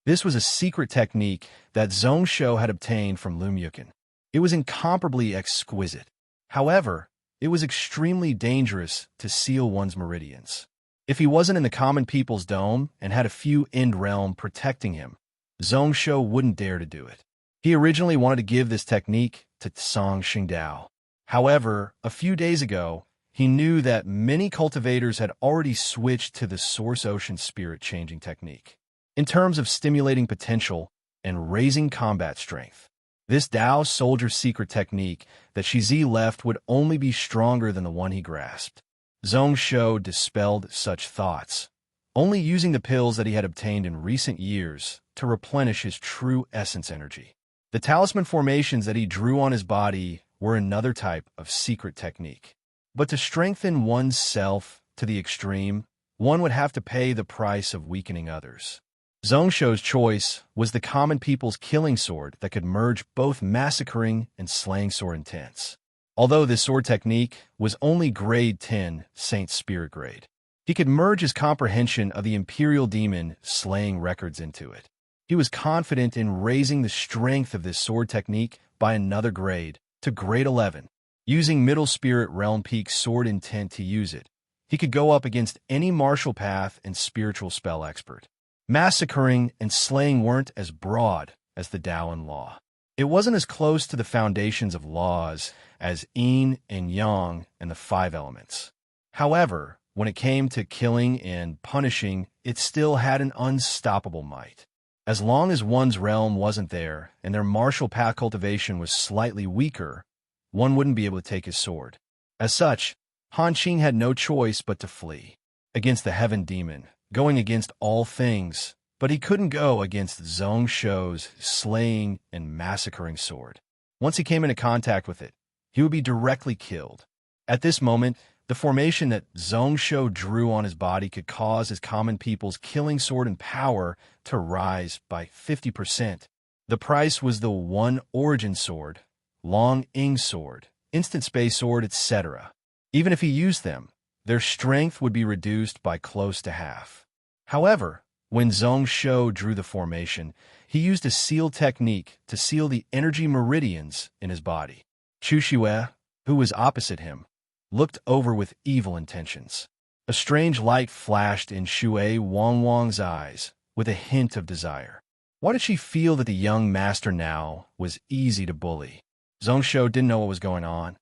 This was a secret technique that Zhongsho had obtained from Lumyukin. It was incomparably exquisite. However, it was extremely dangerous to seal one's meridians. If he wasn't in the common people's dome and had a few end realm protecting him, Zhongsho wouldn't dare to do it. He originally wanted to give this technique to Tsang Xingdao. However, a few days ago, he knew that many cultivators had already switched to the Source Ocean Spirit Changing technique. In terms of stimulating potential and raising combat strength, this Dao soldier's secret technique that Shizi left would only be stronger than the one he grasped. Zhongsho dispelled such thoughts, only using the pills that he had obtained in recent years to replenish his true essence energy. The talisman formations that he drew on his body were another type of secret technique. But to strengthen one's self to the extreme, one would have to pay the price of weakening others. Zhongsho's choice was the common people's killing sword that could merge both massacring and slaying sword intents. Although this sword technique was only grade 10 Saint Spirit grade, he could merge his comprehension of the Imperial Demon slaying records into it. He was confident in raising the strength of this sword technique by another grade to grade 11. Using Middle Spirit Realm Peak sword intent to use it, he could go up against any martial path and spiritual spell expert. Massacring and slaying weren't as broad as the Tao and Law. It wasn't as close to the foundations of laws as Yin and Yang and the 5 elements. However, when it came to killing and punishing, it still had an unstoppable might. As long as one's realm wasn't there and their martial path cultivation was slightly weaker, one wouldn't be able to take his sword. As such, Han Qing had no choice but to flee against the Heaven Demon, going against all things, but he couldn't go against Zhongsho's slaying and massacring sword. Once he came into contact with it, he would be directly killed. At this moment, the formation that Zhongsho drew on his body could cause his common people's killing sword and power to rise by 50%. The price was the One Origin Sword, Long Ing Sword, Instant Space Sword, etc. Even if he used them, their strength would be reduced by close to half. However, when Zhongsho drew the formation, he used a seal technique to seal the energy meridians in his body. Chu Shue, who was opposite him, looked over with evil intentions. A strange light flashed in Shui Wang's eyes with a hint of desire. Why did she feel that the young master now was easy to bully? Zhongsho didn't know what was going on,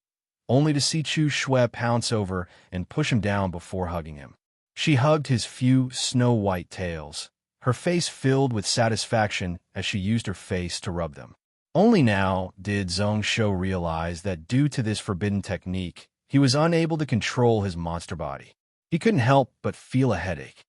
only to see Chu Shui pounce over and push him down before hugging him. She hugged his few snow-white tails, her face filled with satisfaction as she used her face to rub them. Only now did Zhongsho realize that due to this forbidden technique, he was unable to control his monster body. He couldn't help but feel a headache.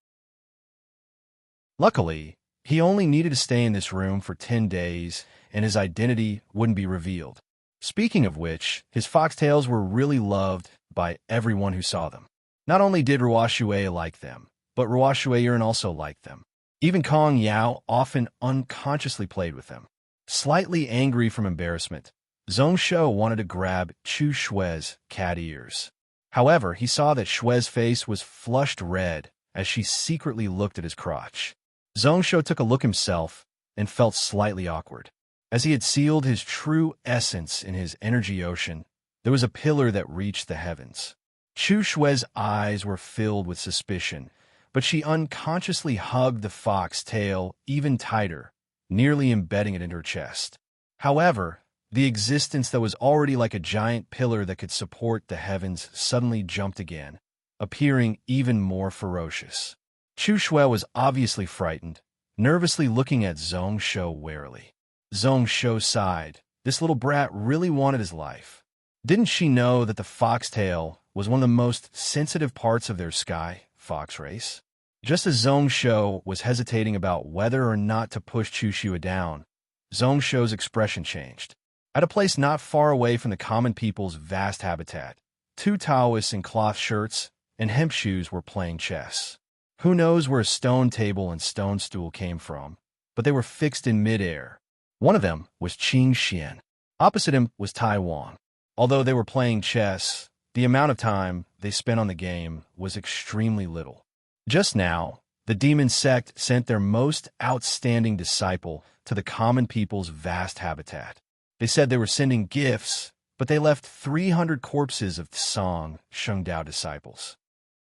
Luckily, he only needed to stay in this room for 10 days, and his identity wouldn't be revealed. Speaking of which, his foxtails were really loved by everyone who saw them. Not only did Ruoxue like them, but Ruoxue also liked them. Even Kong Yao often unconsciously played with them. Slightly angry from embarrassment, Zhongsho wanted to grab Chu Shui's cat ears. However, he saw that Shui's face was flushed red as she secretly looked at his crotch. Zhongsho took a look himself and felt slightly awkward. As he had sealed his true essence in his energy ocean, there was a pillar that reached the heavens. Chu Shui's eyes were filled with suspicion, but she unconsciously hugged the fox tail even tighter, nearly embedding it in her chest. However, The existence that was already like a giant pillar that could support the heavens suddenly jumped again, appearing even more ferocious. Chu Shui was obviously frightened, nervously looking at Zhong Shou warily. Zhong Shou sighed. This little brat really wanted his life. Didn't she know that the foxtail was one of the most sensitive parts of their sky fox race? Just as Zhong Shou was hesitating about whether or not to push Chu Shui down, Zhong Shou's expression changed. At a place not far away from the common people's vast habitat, two Taoists in cloth shirts and hemp shoes were playing chess. Who knows where a stone table and stone stool came from, but they were fixed in midair. One of them was Qing Xian. Opposite him was Tai Wang. Although they were playing chess, the amount of time they spent on the game was extremely little. Just now, the demon sect sent their most outstanding disciple to the common people's vast habitat. They said they were sending gifts, but they left 300 corpses of Song Shengdao disciples.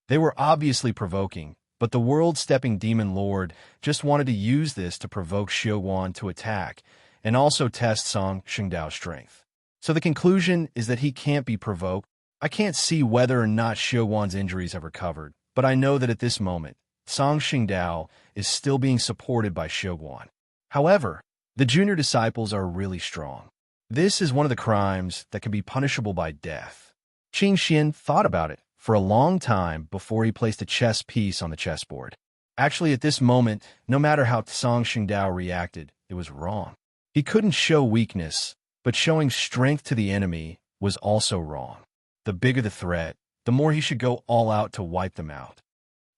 They were obviously provoking, but the world-stepping demon lord just wanted to use this to provoke Xiuguan to attack and also test Song Shengdao's strength. So the conclusion is that he can't be provoked. I can't see whether or not Xiuguan's injuries have recovered, but I know that at this moment, Song Shengdao is still being supported by Xiuguan. However, the junior disciples are really strong. This is one of the crimes that can be punishable by death. Qing Xian thought about it for a long time before he placed a chess piece on the chessboard. Actually, at this moment, no matter how Song Shengdao reacted, it was wrong. He couldn't show weakness, but showing strength to the enemy was also wrong. The bigger the threat, the more he should go all out to wipe them out.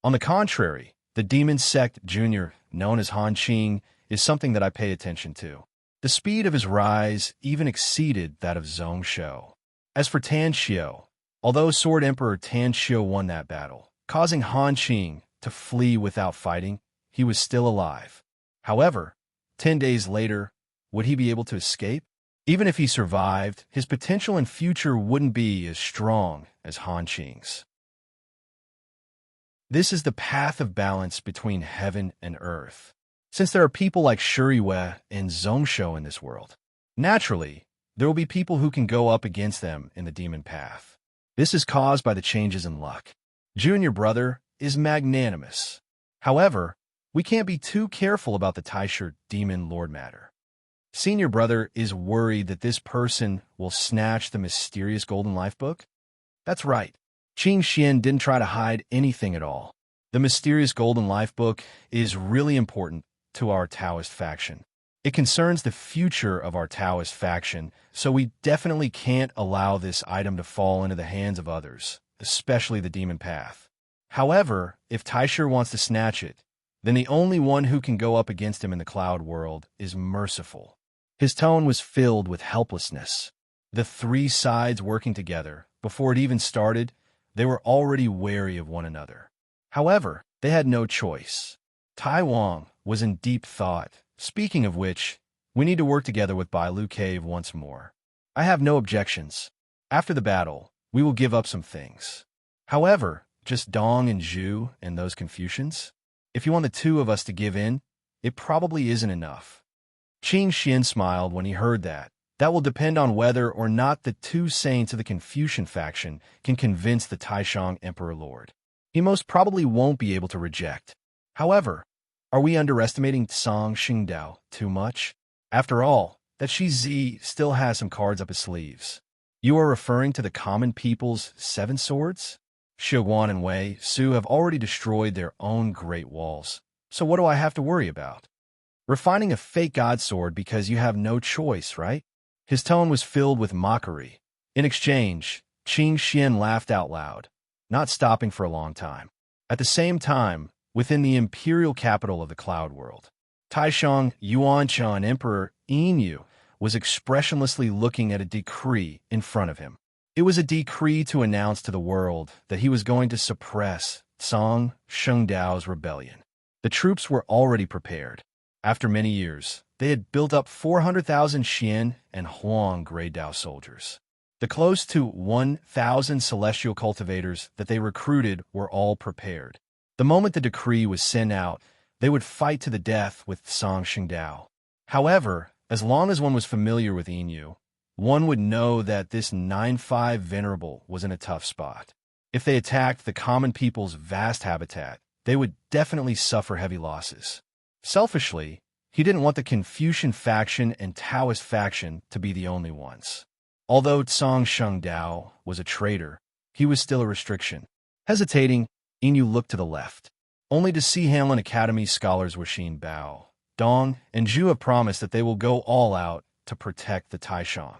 On the contrary, the demon sect junior, known as Han Qing, is something that I pay attention to. The speed of his rise even exceeded that of Zhong Shou. As for Tan Xiu, although Sword Emperor Tan Xiu won that battle, causing Han Qing to flee without fighting, he was still alive. However, 10 days later, would he be able to escape? Even if he survived, his potential and future wouldn't be as strong as Han Qing's. This is the path of balance between heaven and earth. Since there are people like Shuriwei and Zhong Shou in this world, naturally, there will be people who can go up against them in the demon path. This is caused by the changes in luck. Junior brother is magnanimous. However, we can't be too careful about the Taisher demon lord matter. Senior brother is worried that this person will snatch the mysterious golden life book? That's right. Qing Xian didn't try to hide anything at all. The mysterious golden life book is really important to our Taoist faction. It concerns the future of our Taoist faction, so we definitely can't allow this item to fall into the hands of others, especially the demon path. However, if Taisher wants to snatch it, then the only one who can go up against him in the cloud world is Merciful. His tone was filled with helplessness. The three sides working together, before it even started, they were already wary of one another. However, they had no choice. Tai Wang was in deep thought. Speaking of which, we need to work together with Bailu Cave once more. I have no objections. After the battle, we will give up some things. However, just Dong and Zhu and those Confucians? If you want the two of us to give in, it probably isn't enough. Qing Xian smiled when he heard that. That will depend on whether or not the two saints of the Confucian faction can convince the Taishang Emperor Lord. He most probably won't be able to reject. However, are we underestimating Song Shengdao too much? After all, that Shi Zi still has some cards up his sleeves. You are referring to the common people's 7 swords? Xiuguan and Wei Su have already destroyed their own great walls, so what do I have to worry about? Refining a fake god sword because you have no choice, right? His tone was filled with mockery. In exchange, Qing Xian laughed out loud, not stopping for a long time. At the same time, within the imperial capital of the cloud world, Taishang Yuanshan Emperor Yinyu was expressionlessly looking at a decree in front of him. It was a decree to announce to the world that he was going to suppress Song Shengdao's rebellion. The troops were already prepared. After many years, they had built up 400,000 Xian and Huang Grey Dao soldiers. The close to 1,000 celestial cultivators that they recruited were all prepared. The moment the decree was sent out, they would fight to the death with Song Shengdao. However, as long as one was familiar with Yinyu, one would know that this 9-5 venerable was in a tough spot. If they attacked the common people's vast habitat, they would definitely suffer heavy losses. Selfishly, he didn't want the Confucian faction and Taoist faction to be the only ones. Although Tsang Shengdao was a traitor, he was still a restriction. Hesitating, Inyu looked to the left, only to see Hanlin Academy scholars Weixin Bao, Dong, and Zhu have promised that they will go all out to protect the Taishan.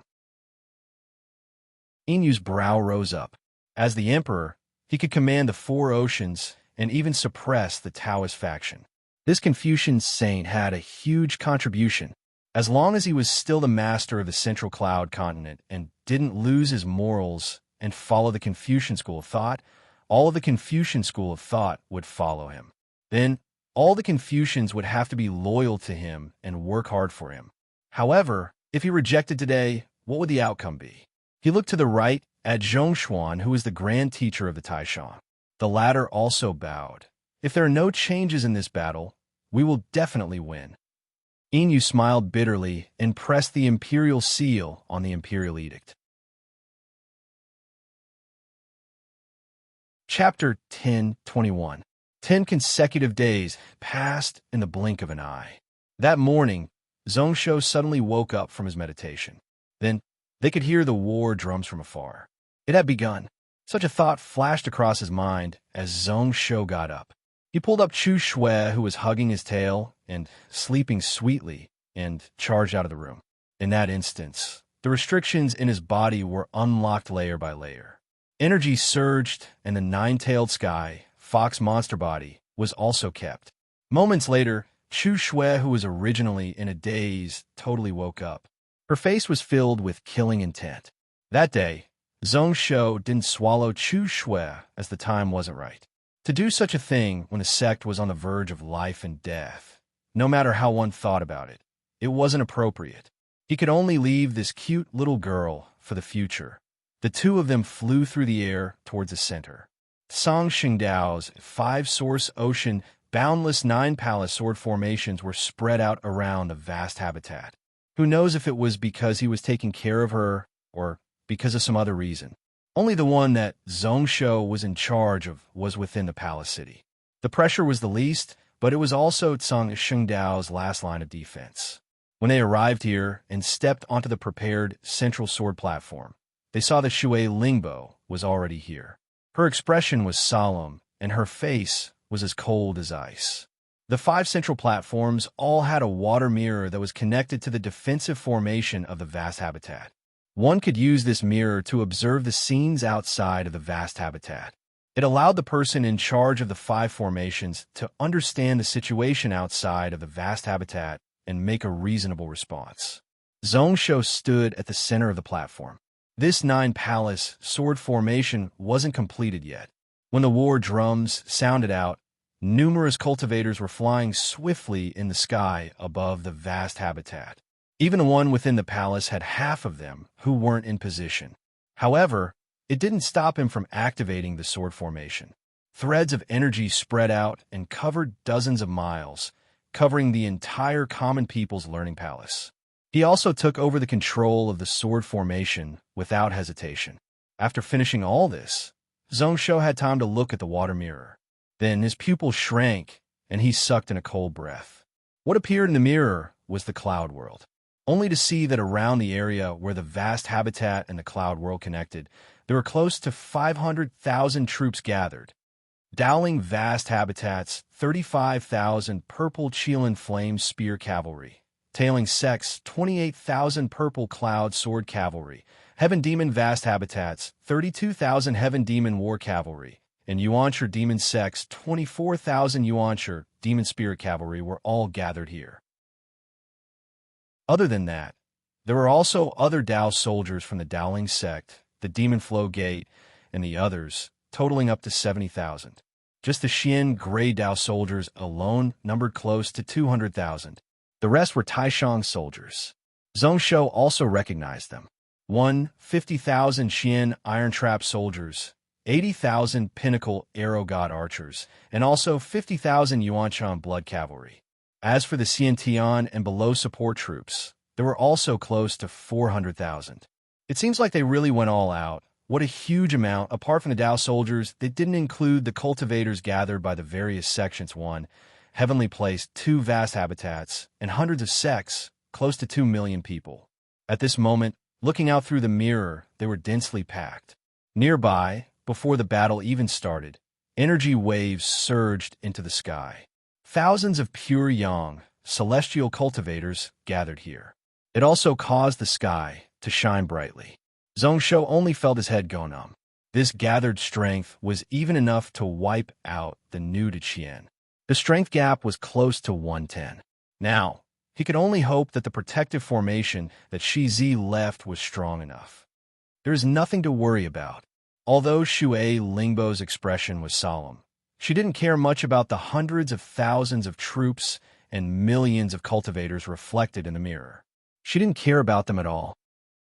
Inyu's brow rose up. As the emperor, he could command the 4 oceans and even suppress the Taoist faction. This Confucian saint had a huge contribution. As long as he was still the master of the Central Cloud continent and didn't lose his morals and follow the Confucian school of thought, all of the Confucian school of thought would follow him. Then, all the Confucians would have to be loyal to him and work hard for him. However, if he rejected today, what would the outcome be? He looked to the right at Zhongshuan, who was the grand teacher of the Taishan. The latter also bowed. If there are no changes in this battle, we will definitely win. Inyu smiled bitterly and pressed the imperial seal on the imperial edict. Chapter 10:21. 10 consecutive days passed in the blink of an eye. That morning, Zhongshu suddenly woke up from his meditation. Then, they could hear the war drums from afar. It had begun. Such a thought flashed across his mind as Zhongshu got up. He pulled up Chu Shui, who was hugging his tail and sleeping sweetly, and charged out of the room. In that instance, the restrictions in his body were unlocked layer by layer. Energy surged, and the 9-tailed sky, fox monster body, was also kept. Moments later, Chu Shui, who was originally in a daze, totally woke up. Her face was filled with killing intent. That day, Zhongshu didn't swallow Chu Shui as the time wasn't right. To do such a thing when a sect was on the verge of life and death, no matter how one thought about it, it wasn't appropriate. He could only leave this cute little girl for the future. The two of them flew through the air towards the center. Tsang Shengdao's 5-source ocean, boundless 9-palace sword formations were spread out around the vast habitat. Who knows if it was because he was taking care of her or because of some other reason. Only the one that Zhongshu was in charge of was within the palace city. The pressure was the least, but it was also Tsang Shengdao's last line of defense. When they arrived here and stepped onto the prepared central sword platform, they saw that Shui Lingbo was already here. Her expression was solemn, and her face was as cold as ice. The 5 central platforms all had a water mirror that was connected to the defensive formation of the vast habitat. One could use this mirror to observe the scenes outside of the vast habitat. It allowed the person in charge of the 5 formations to understand the situation outside of the vast habitat and make a reasonable response. Zhongshu stood at the center of the platform. This 9-palace sword formation wasn't completed yet. When the war drums sounded out, numerous cultivators were flying swiftly in the sky above the vast habitat. Even the one within the palace had half of them who weren't in position. However, it didn't stop him from activating the sword formation. Threads of energy spread out and covered dozens of miles, covering the entire common people's learning palace. He also took over the control of the sword formation without hesitation. After finishing all this, Zhongshu had time to look at the water mirror. Then his pupil shrank, and he sucked in a cold breath. What appeared in the mirror was the cloud world, only to see that around the area where the vast habitat and the cloud world connected, there were close to 500,000 troops gathered. Dowling vast habitats, 35,000 purple Qilin flame spear cavalry, tailing sects, 28,000 purple cloud sword cavalry, heaven demon vast habitats, 32,000 heaven demon war cavalry, and Yuancher demon sects, 24,000 Yuancher demon spirit cavalry were all gathered here. Other than that, there were also other Dao soldiers from the Dowling sect, the Demon Flow Gate, and the others, totaling up to 70,000. Just the Xian Gray Dao soldiers alone numbered close to 200,000. The rest were Taishan soldiers. Zhongshu also recognized them. 50,000 Xian Iron Trap soldiers, 80,000 Pinnacle Arrow God archers, and also 50,000 Yuanchan Blood Cavalry. As for the Xiantian and below support troops, there were also close to 400,000. It seems like they really went all out. What a huge amount, apart from the Tao soldiers, that didn't include the cultivators gathered by the various sections. 1. Heavenly place, 2 vast habitats, and hundreds of sects, close to 2 million people. At this moment, looking out through the mirror, they were densely packed. Nearby, before the battle even started, energy waves surged into the sky. Thousands of pure yang, celestial cultivators gathered here. It also caused the sky to shine brightly. Zhongshu only felt his head go numb. This gathered strength was even enough to wipe out the new Qian. The strength gap was close to 110. Now, he could only hope that the protective formation that Shi left was strong enough. There is nothing to worry about. Although Shui Lingbo's expression was solemn, she didn't care much about the hundreds of thousands of troops and millions of cultivators reflected in the mirror. She didn't care about them at all.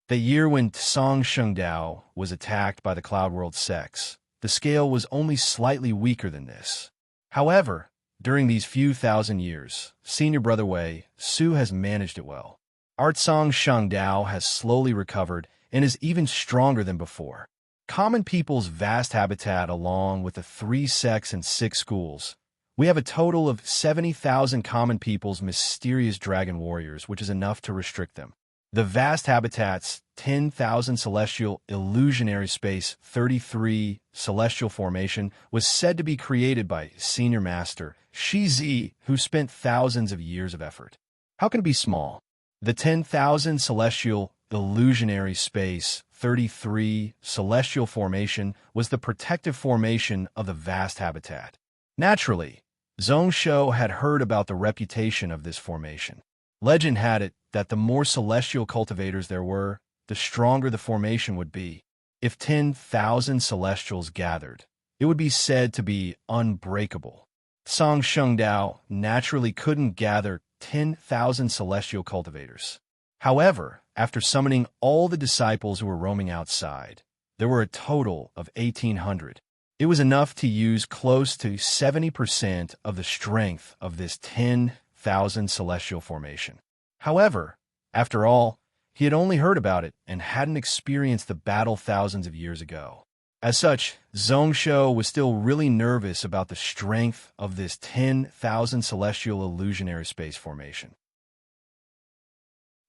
The year when Tsang Shengdao was attacked by the Cloud World sects, the scale was only slightly weaker than this. However, during these few thousand years, Senior Brother Wei Su has managed it well. Our Tsang Shengdao has slowly recovered and is even stronger than before. Common people's vast habitat along with the 3 sects and 6 schools. We have a total of 70,000 common people's mysterious dragon warriors, which is enough to restrict them. The vast habitats, 10,000 celestial illusionary space, 33 celestial formation, was said to be created by Senior Master Shi, who spent thousands of years of effort. How can it be small? The 10,000 celestial illusionary space, 33 celestial formation, was the protective formation of the vast habitat. Naturally, Zhongshu had heard about the reputation of this formation. Legend had it that the more celestial cultivators there were, the stronger the formation would be. If 10,000 celestials gathered, it would be said to be unbreakable. Tsang Shengdao naturally couldn't gather 10,000 celestial cultivators. However, after summoning all the disciples who were roaming outside, there were a total of 1,800. It was enough to use close to 70% of the strength of this 10,000 celestial formation. However, after all, he had only heard about it and hadn't experienced the battle thousands of years ago. As such, Zhongshu was still really nervous about the strength of this 10,000 celestial illusionary space formation.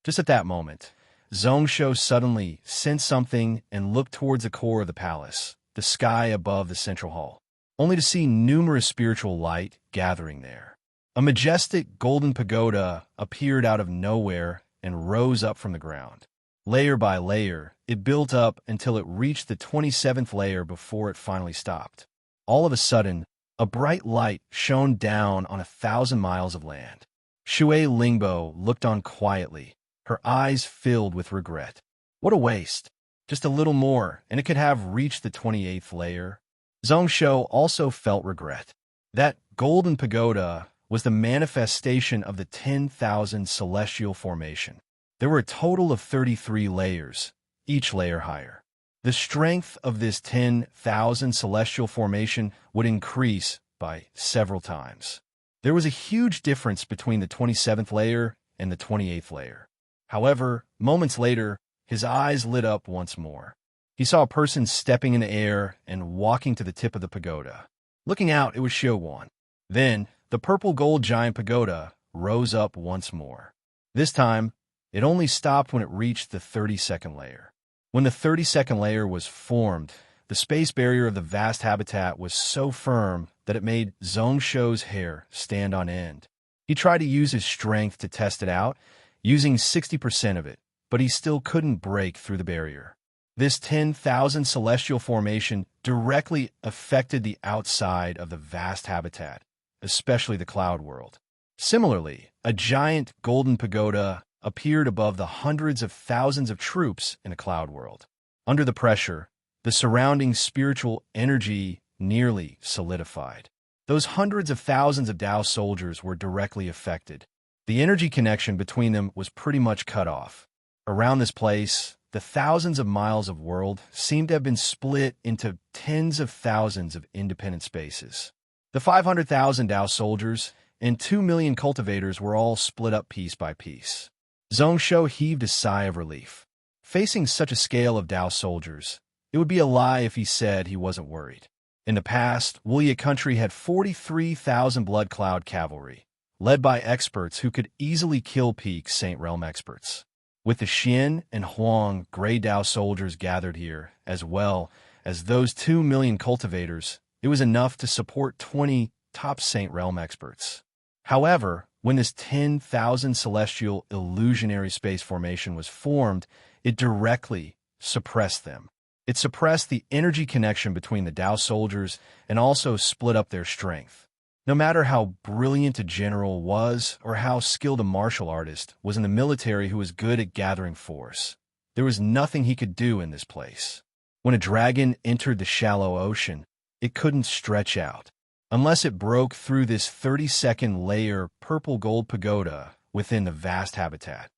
Just at that moment, Zhongshu suddenly sensed something and looked towards the core of the palace, the sky above the central hall, only to see numerous spiritual light gathering there. A majestic golden pagoda appeared out of nowhere and rose up from the ground. Layer by layer, it built up until it reached the 27th layer before it finally stopped. All of a sudden, a bright light shone down on 1,000 miles of land. Shui Lingbo looked on quietly, her eyes filled with regret. What a waste! Just a little more, and it could have reached the 28th layer. Zhongshu also felt regret. That golden pagoda was the manifestation of the 10,000 celestial formation. There were a total of 33 layers, each layer higher. The strength of this 10,000 celestial formation would increase by several times. There was a huge difference between the 27th layer and the 28th layer. However, moments later, his eyes lit up once more. He saw a person stepping in the air and walking to the tip of the pagoda. Looking out, it was Showan. Then, the purple gold giant pagoda rose up once more. This time, it only stopped when it reached the 32nd layer. When the 32nd layer was formed, the space barrier of the vast habitat was so firm that it made Zhongshu's hair stand on end. He tried to use his strength to test it out, using 60% of it, but he still couldn't break through the barrier. This 10,000 celestial formation directly affected the outside of the vast habitat, especially the cloud world. Similarly, a giant golden pagoda appeared above the hundreds of thousands of troops in the cloud world. Under the pressure, the surrounding spiritual energy nearly solidified. Those hundreds of thousands of Tao soldiers were directly affected. The energy connection between them was pretty much cut off. Around this place, the thousands of miles of world seemed to have been split into tens of thousands of independent spaces. The 500,000 Tao soldiers and 2 million cultivators were all split up piece by piece. Zhongsho heaved a sigh of relief. Facing such a scale of Tao soldiers, it would be a lie if he said he wasn't worried. In the past, Wuya country had 43,000 Blood Cloud cavalry, led by experts who could easily kill peak Saint Realm experts. With the Xian and Huang Grey Dao soldiers gathered here, as well as those 2 million cultivators, it was enough to support 20 top Saint Realm experts. However, when this 10,000 celestial illusionary space formation was formed, it directly suppressed them. It suppressed the energy connection between the Dao soldiers and also split up their strength. No matter how brilliant a general was or how skilled a martial artist was in the military who was good at gathering force, there was nothing he could do in this place. When a dragon entered the shallow ocean, it couldn't stretch out, unless it broke through this 30-second layer purple-gold pagoda within the vast habitat.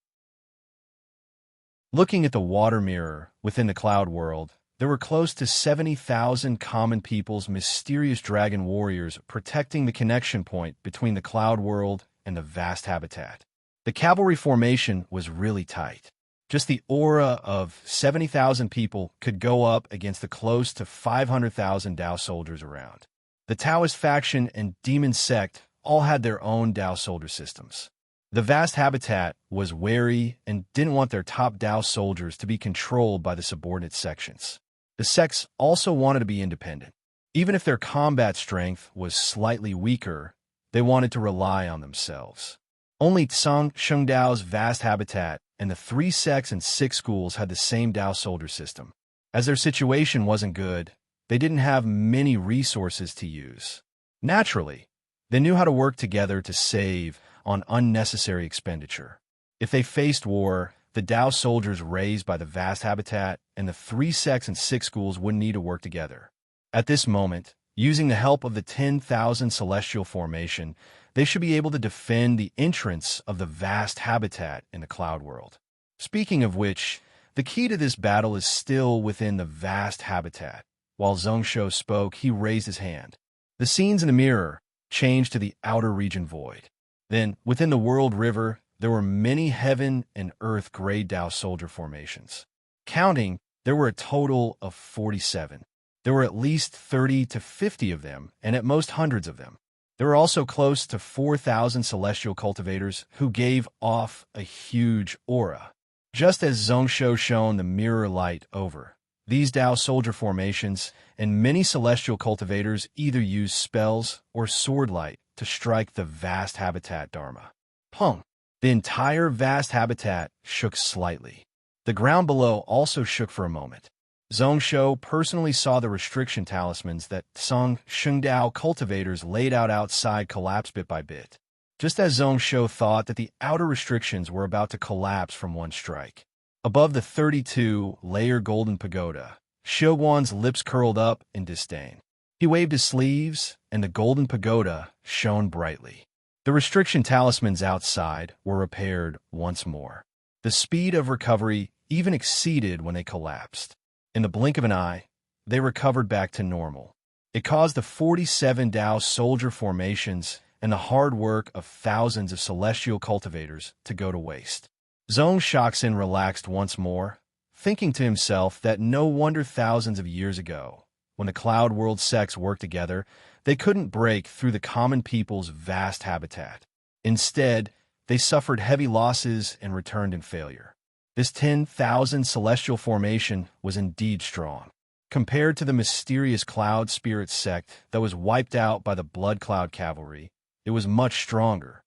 Looking at the water mirror within the cloud world, there were close to 70,000 common people's mysterious dragon warriors protecting the connection point between the cloud world and the vast habitat. The cavalry formation was really tight. Just the aura of 70,000 people could go up against the close to 500,000 Dao soldiers around. The Taoist faction and demon sect all had their own Dao soldier systems. The vast habitat was wary and didn't want their top Dao soldiers to be controlled by the subordinate sections. The sects also wanted to be independent. Even if their combat strength was slightly weaker, they wanted to rely on themselves. Only Tsang Shengdao's vast habitat and the 3 sects and 6 schools had the same Dao soldier system. As their situation wasn't good, they didn't have many resources to use. Naturally, they knew how to work together to save on unnecessary expenditure. If they faced war, the Dao soldiers raised by the vast habitat and the 3 sects and 6 schools wouldn't need to work together. At this moment, using the help of the 10,000 celestial formation, they should be able to defend the entrance of the vast habitat in the cloud world. Speaking of which, the key to this battle is still within the vast habitat. While Zhongsho spoke, he raised his hand. The scenes in the mirror changed to the outer region void. Then, within the world river, there were many heaven and earth Grey Dao soldier formations. Counting, there were a total of 47. There were at least 30 to 50 of them, and at most hundreds of them. There were also close to 4,000 celestial cultivators who gave off a huge aura. Just as Zhongsho shone the mirror light over these Dao soldier formations, and many celestial cultivators either used spells or sword light to strike the vast habitat Dharma. Pung! The entire vast habitat shook slightly. The ground below also shook for a moment. Zhongsho personally saw the restriction talismans that Tsang Shengdao cultivators laid out outside collapse bit by bit, just as Zhongsho thought that the outer restrictions were about to collapse from one strike. Above the 32-layer golden pagoda, Xiuguan's lips curled up in disdain. He waved his sleeves, and the golden pagoda shone brightly. The restriction talismans outside were repaired once more. The speed of recovery even exceeded when they collapsed. In the blink of an eye, they recovered back to normal. It caused the 47 Dao soldier formations and the hard work of thousands of celestial cultivators to go to waste. Zhong Shaxin relaxed once more, thinking to himself that no wonder thousands of years ago, when the Cloud World sects worked together, they couldn't break through the common people's vast habitat. Instead, they suffered heavy losses and returned in failure. This 10,000 celestial formation was indeed strong. Compared to the mysterious Cloud Spirit sect that was wiped out by the Blood Cloud cavalry, it was much stronger.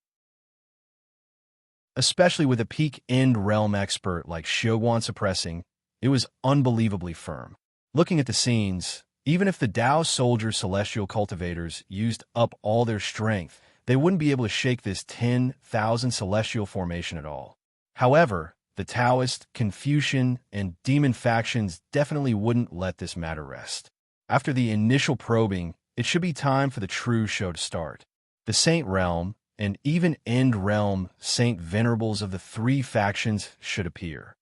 Especially with a peak end realm expert like Xiuguan suppressing, it was unbelievably firm. Looking at the scenes, even if the Dao soldier celestial cultivators used up all their strength, they wouldn't be able to shake this 10,000 celestial formation at all. However, the Taoist, Confucian, and demon factions definitely wouldn't let this matter rest. After the initial probing, it should be time for the true show to start. The Saint Realm, and even End Realm Saint Venerables of the 3 factions should appear.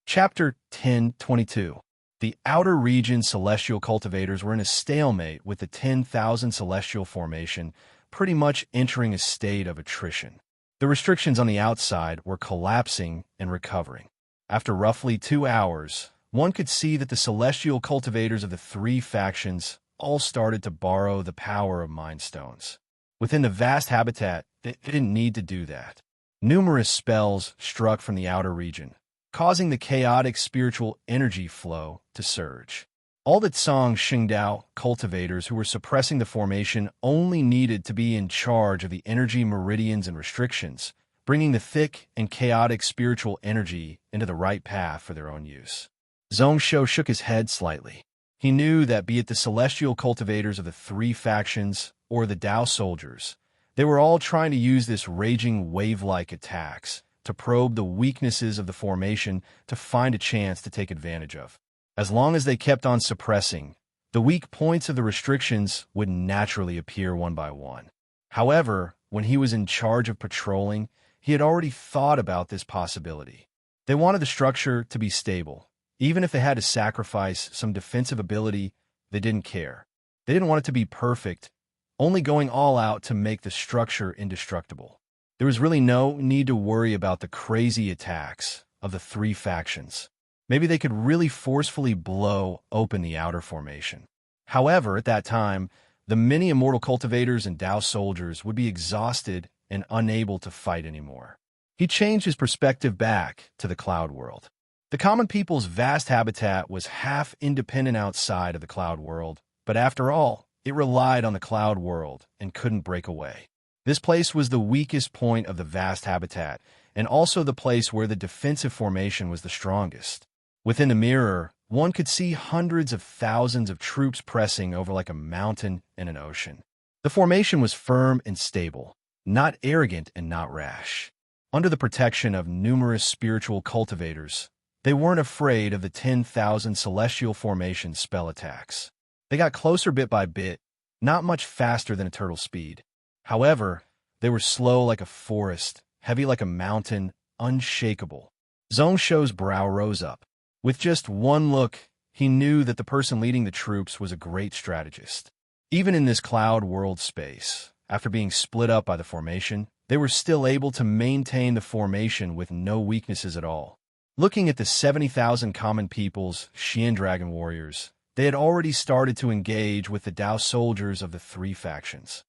Chapter 10:22. The outer region celestial cultivators were in a stalemate with the 10,000 celestial formation, pretty much entering a state of attrition. The restrictions on the outside were collapsing and recovering. After roughly 2 hours, one could see that the celestial cultivators of the three factions all started to borrow the power of Mind Stones. Within the vast habitat, they didn't need to do that. Numerous spells struck from the outer region, causing the chaotic spiritual energy flow to surge. All the Tsang Xingdao cultivators who were suppressing the formation only needed to be in charge of the energy meridians and restrictions, bringing the thick and chaotic spiritual energy into the right path for their own use. Zhongshu shook his head slightly. He knew that be it the celestial cultivators of the three factions or the Dao soldiers, they were all trying to use this raging wave-like attacks to probe the weaknesses of the formation to find a chance to take advantage of. As long as they kept on suppressing, the weak points of the restrictions would naturally appear one by one. However, when he was in charge of patrolling, he had already thought about this possibility. They wanted the structure to be stable. Even if they had to sacrifice some defensive ability, they didn't care. They didn't want it to be perfect, only going all out to make the structure indestructible. There was really no need to worry about the crazy attacks of the three factions. Maybe they could really forcefully blow open the outer formation. However, at that time, the many immortal cultivators and Dao soldiers would be exhausted and unable to fight anymore. He changed his perspective back to the cloud world. The common people's vast habitat was half independent outside of the cloud world, but after all, it relied on the cloud world and couldn't break away. This place was the weakest point of the vast habitat, and also the place where the defensive formation was the strongest. Within the mirror, one could see hundreds of thousands of troops pressing over like a mountain and an ocean. The formation was firm and stable, not arrogant and not rash. Under the protection of numerous spiritual cultivators, they weren't afraid of the 10,000 celestial formation spell attacks. They got closer bit by bit, not much faster than a turtle's speed. However, they were slow like a forest, heavy like a mountain, unshakable. Zhongshu's brow rose up. With just one look, he knew that the person leading the troops was a great strategist. Even in this cloud world space, after being split up by the formation, they were still able to maintain the formation with no weaknesses at all. Looking at the 70,000 common people's Xian Dragon warriors, they had already started to engage with the Dao soldiers of the three factions.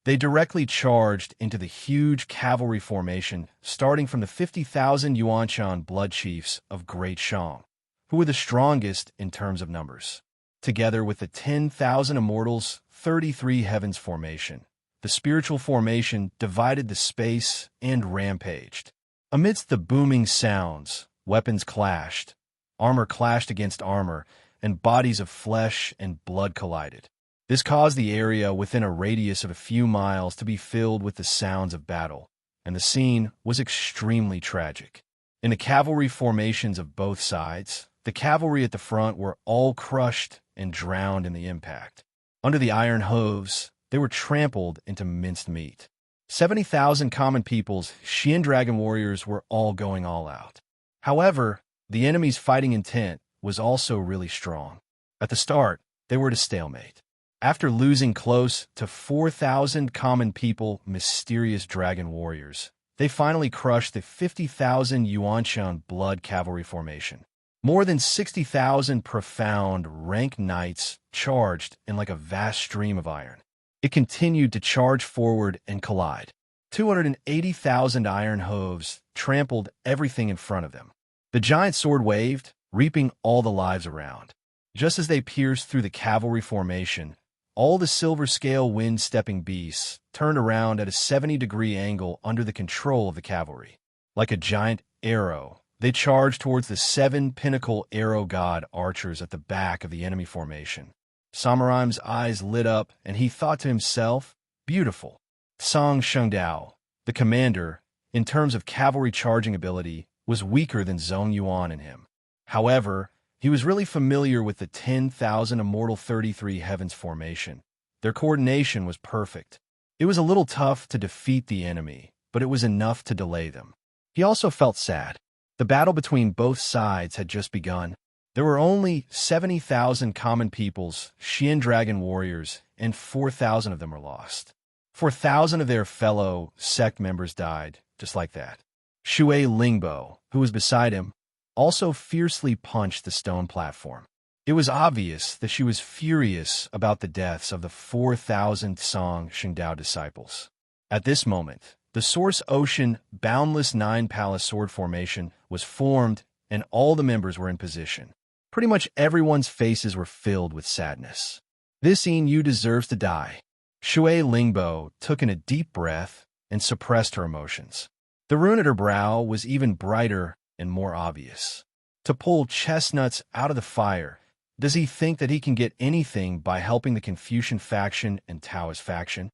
They directly charged into the huge cavalry formation, starting from the 50,000 Yuanshan blood chiefs of Great Shang, who were the strongest in terms of numbers. Together with the 10,000 immortals, 33 heavens formation, the spiritual formation divided the space and rampaged. Amidst the booming sounds, weapons clashed, armor clashed against armor, and bodies of flesh and blood collided. This caused the area within a radius of a few miles to be filled with the sounds of battle, and the scene was extremely tragic. In the cavalry formations of both sides, the cavalry at the front were all crushed and drowned in the impact. Under the iron hooves, they were trampled into minced meat. 70,000 common people's Xian Dragon warriors were all going all out. However, the enemy's fighting intent was also really strong. At the start, they were at a stalemate. After losing close to 4,000 common people, mysterious dragon warriors, they finally crushed the 50,000 Yuanshan blood cavalry formation. More than 60,000 profound rank knights charged in like a vast stream of iron. It continued to charge forward and collide. 280,000 iron hooves trampled everything in front of them. The giant sword waved, reaping all the lives around. Just as they pierced through the cavalry formation, all the silver-scale wind-stepping beasts turned around at a 70-degree angle under the control of the cavalry. Like a giant arrow, they charged towards the 7 pinnacle arrow god archers at the back of the enemy formation. Samuraim's eyes lit up, and he thought to himself, beautiful. Tsang Xingdao, the commander, in terms of cavalry charging ability, was weaker than Zhong Yuan in him. However, he was really familiar with the 10,000 Immortal 33 Heavens formation. Their coordination was perfect. It was a little tough to defeat the enemy, but it was enough to delay them. He also felt sad. The battle between both sides had just begun. There were only 70,000 common peoples, Xian dragon warriors, and 4,000 of them were lost. 4,000 of their fellow sect members died, just like that. Shui Lingbo, who was beside him, also fiercely punched the stone platform. It was obvious that she was furious about the deaths of the 4,000 Song Xingdao disciples. At this moment, the Source Ocean Boundless Nine-Palace Sword Formation was formed and all the members were in position. Pretty much everyone's faces were filled with sadness. This Yin deserves to die. Shui Lingbo took in a deep breath and suppressed her emotions. The rune at her brow was even brighter and more obvious. To pull chestnuts out of the fire, does he think that he can get anything by helping the Confucian faction and Taoist faction?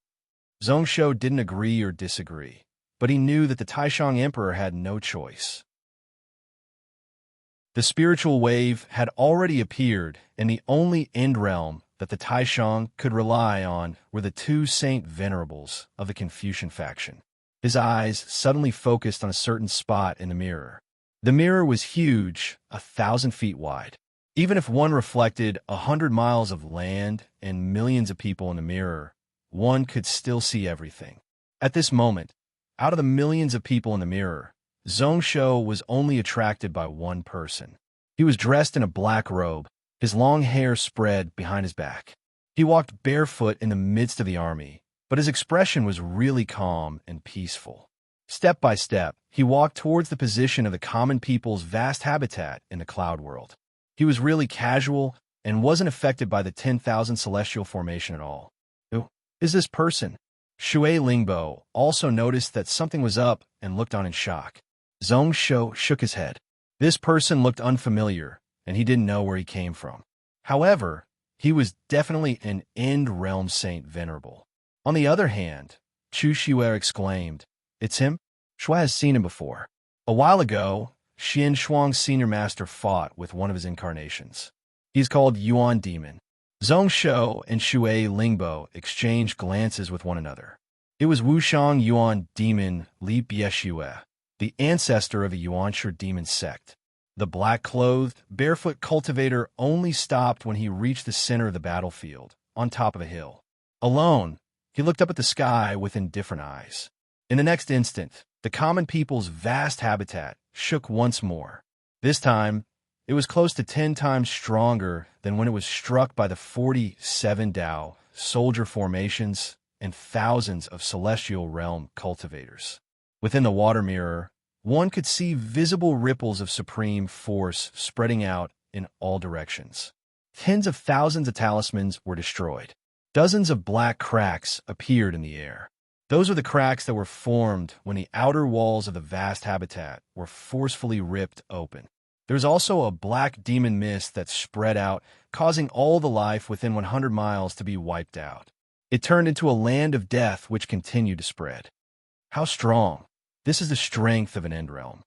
Zhongshou didn't agree or disagree, but he knew that the Taishang Emperor had no choice. The spiritual wave had already appeared, and the only end realm that the Taishang could rely on were the two Saint Venerables of the Confucian faction. His eyes suddenly focused on a certain spot in the mirror. The mirror was huge, 1,000 feet wide. Even if one reflected 100 miles of land and millions of people in the mirror, one could still see everything. At this moment, out of the millions of people in the mirror, Zhongshou was only attracted by one person. He was dressed in a black robe, his long hair spread behind his back. He walked barefoot in the midst of the army, but his expression was really calm and peaceful. Step by step, he walked towards the position of the common people's vast habitat in the cloud world. He was really casual and wasn't affected by the 10,000 celestial formation at all. Who is this person? Shui Lingbo also noticed that something was up and looked on in shock. Zhongshou shook his head. This person looked unfamiliar, and he didn't know where he came from. However, he was definitely an End Realm Saint Venerable. On the other hand, Chu Xue exclaimed, "It's him? Shui has seen him before." A while ago, Xian Shuang's senior master fought with one of his incarnations. He's called Yuan Demon. Zhongshou and Shui Lingbo exchanged glances with one another. It was Wushang Yuan Demon Li Bieshue, the ancestor of the Yuanshu demon sect. The black-clothed, barefoot cultivator only stopped when he reached the center of the battlefield, on top of a hill. Alone, he looked up at the sky with indifferent eyes. In the next instant, the common people's vast habitat shook once more. This time, it was close to 10 times stronger than when it was struck by the 47 Dao soldier formations and thousands of celestial realm cultivators. Within the water mirror, one could see visible ripples of supreme force spreading out in all directions. Tens of thousands of talismans were destroyed. Dozens of black cracks appeared in the air. Those were the cracks that were formed when the outer walls of the vast habitat were forcefully ripped open. There was also a black demon mist that spread out, causing all the life within 100 miles to be wiped out. It turned into a land of death which continued to spread. How strong! This is the strength of an end realm.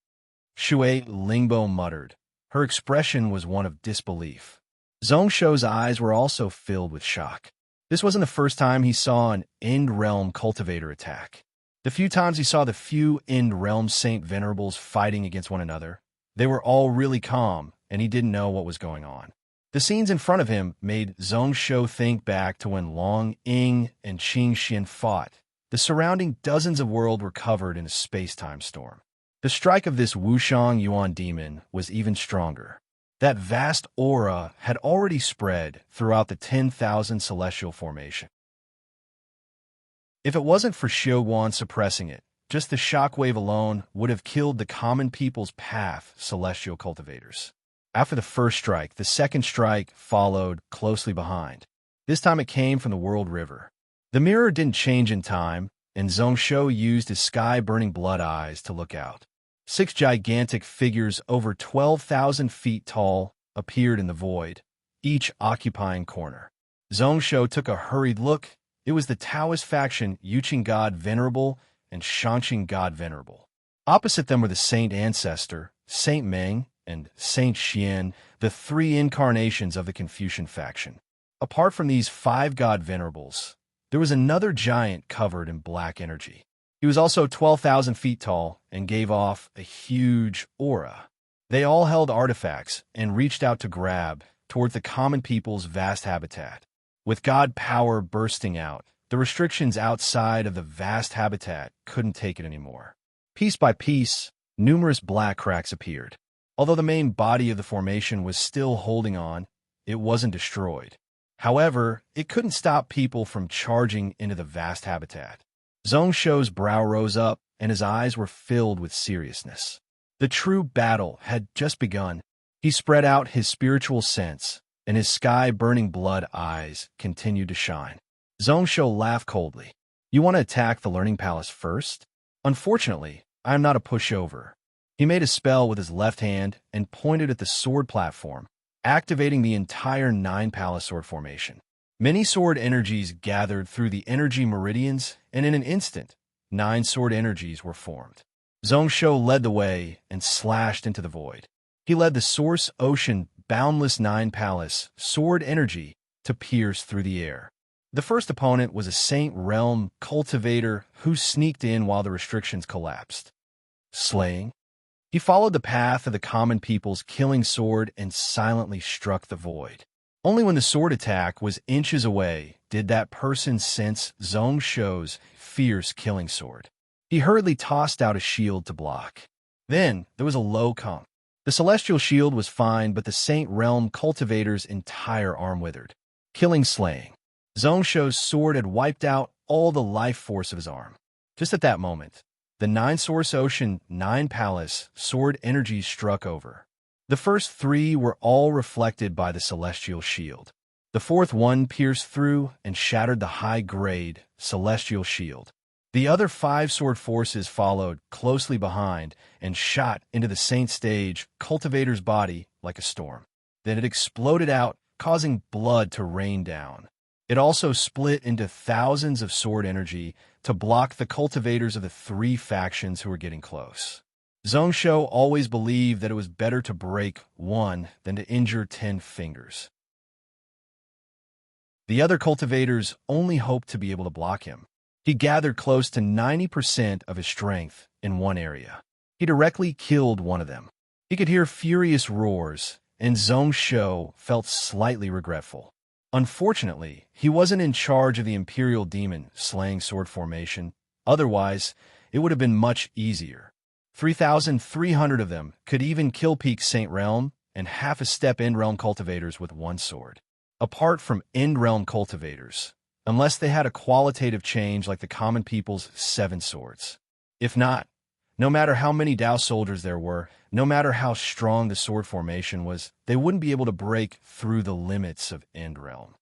Shui Lingbo muttered. Her expression was one of disbelief. Zhongshou's eyes were also filled with shock. This wasn't the first time he saw an End Realm cultivator attack. The few times he saw the few End Realm Saint Venerables fighting against one another, they were all really calm, and he didn't know what was going on. The scenes in front of him made Zhongshou think back to when Long Ying and Qing Xian fought. The surrounding dozens of worlds were covered in a space-time storm. The strike of this Wushang Yuan demon was even stronger. That vast aura had already spread throughout the 10,000 celestial formation. If it wasn't for Xiuguan suppressing it, just the shockwave alone would have killed the common people's path celestial cultivators. After the first strike, the second strike followed closely behind. This time it came from the World River. The mirror didn't change in time, and Zhongshou used his sky-burning blood eyes to look out. 6 gigantic figures over 12,000 feet tall appeared in the void, each occupying corner. Zhongshou took a hurried look. It was the Taoist faction Yuqing God Venerable and Shangqing God Venerable. Opposite them were the Saint Ancestor, Saint Meng, and Saint Xian, the 3 incarnations of the Confucian faction. Apart from these 5 God Venerables, there was another giant covered in black energy. He was also 12,000 feet tall and gave off a huge aura. They all held artifacts and reached out to grab towards the common people's vast habitat. With God power bursting out, the restrictions outside of the vast habitat couldn't take it anymore. Piece by piece, numerous black cracks appeared. Although the main body of the formation was still holding on, it wasn't destroyed. However, it couldn't stop people from charging into the vast habitat. Zhongsho's brow rose up, and his eyes were filled with seriousness. The true battle had just begun. He spread out his spiritual sense, and his sky-burning blood eyes continued to shine. Zhongsho laughed coldly. You want to attack the Learning Palace first? Unfortunately, I am not a pushover. He made a spell with his left hand and pointed at the sword platform, activating the entire 9-palace sword formation. Many sword energies gathered through the energy meridians, and in an instant, 9 sword energies were formed. Zhongsho led the way and slashed into the void. He led the Source Ocean boundless 9-palace sword energy to pierce through the air. The first opponent was a Saint Realm cultivator who sneaked in while the restrictions collapsed. Slaying. He followed the path of the common people's killing sword and silently struck the void. Only when the sword attack was inches away did that person sense Zhongsho's fierce killing sword. He hurriedly tossed out a shield to block. Then there was a low comp. The celestial shield was fine, but the Saint Realm cultivator's entire arm withered. Killing slaying. Zhongsho's sword had wiped out all the life force of his arm. Just at that moment, the 9-Source Ocean 9-palace sword energies struck over. The first 3 were all reflected by the celestial shield. The fourth one pierced through and shattered the high-grade celestial shield. The other 5 sword forces followed closely behind and shot into the Saint Stage cultivator's body like a storm. Then it exploded out, causing blood to rain down. It also split into thousands of sword energy to block the cultivators of the 3 factions who were getting close. Zhongsho always believed that it was better to break 1 than to injure 10 fingers. The other cultivators only hoped to be able to block him. He gathered close to 90% of his strength in one area. He directly killed one of them. He could hear furious roars, and Zhongsho felt slightly regretful. Unfortunately, he wasn't in charge of the Imperial Demon slaying sword formation. Otherwise, it would have been much easier. 3,300 of them could even kill Peak Saint Realm and half a step End Realm cultivators with 1 sword. Apart from End Realm cultivators, unless they had a qualitative change like the common people's 7 swords. If not, no matter how many Dao soldiers there were, no matter how strong the sword formation was, they wouldn't be able to break through the limits of End Realm.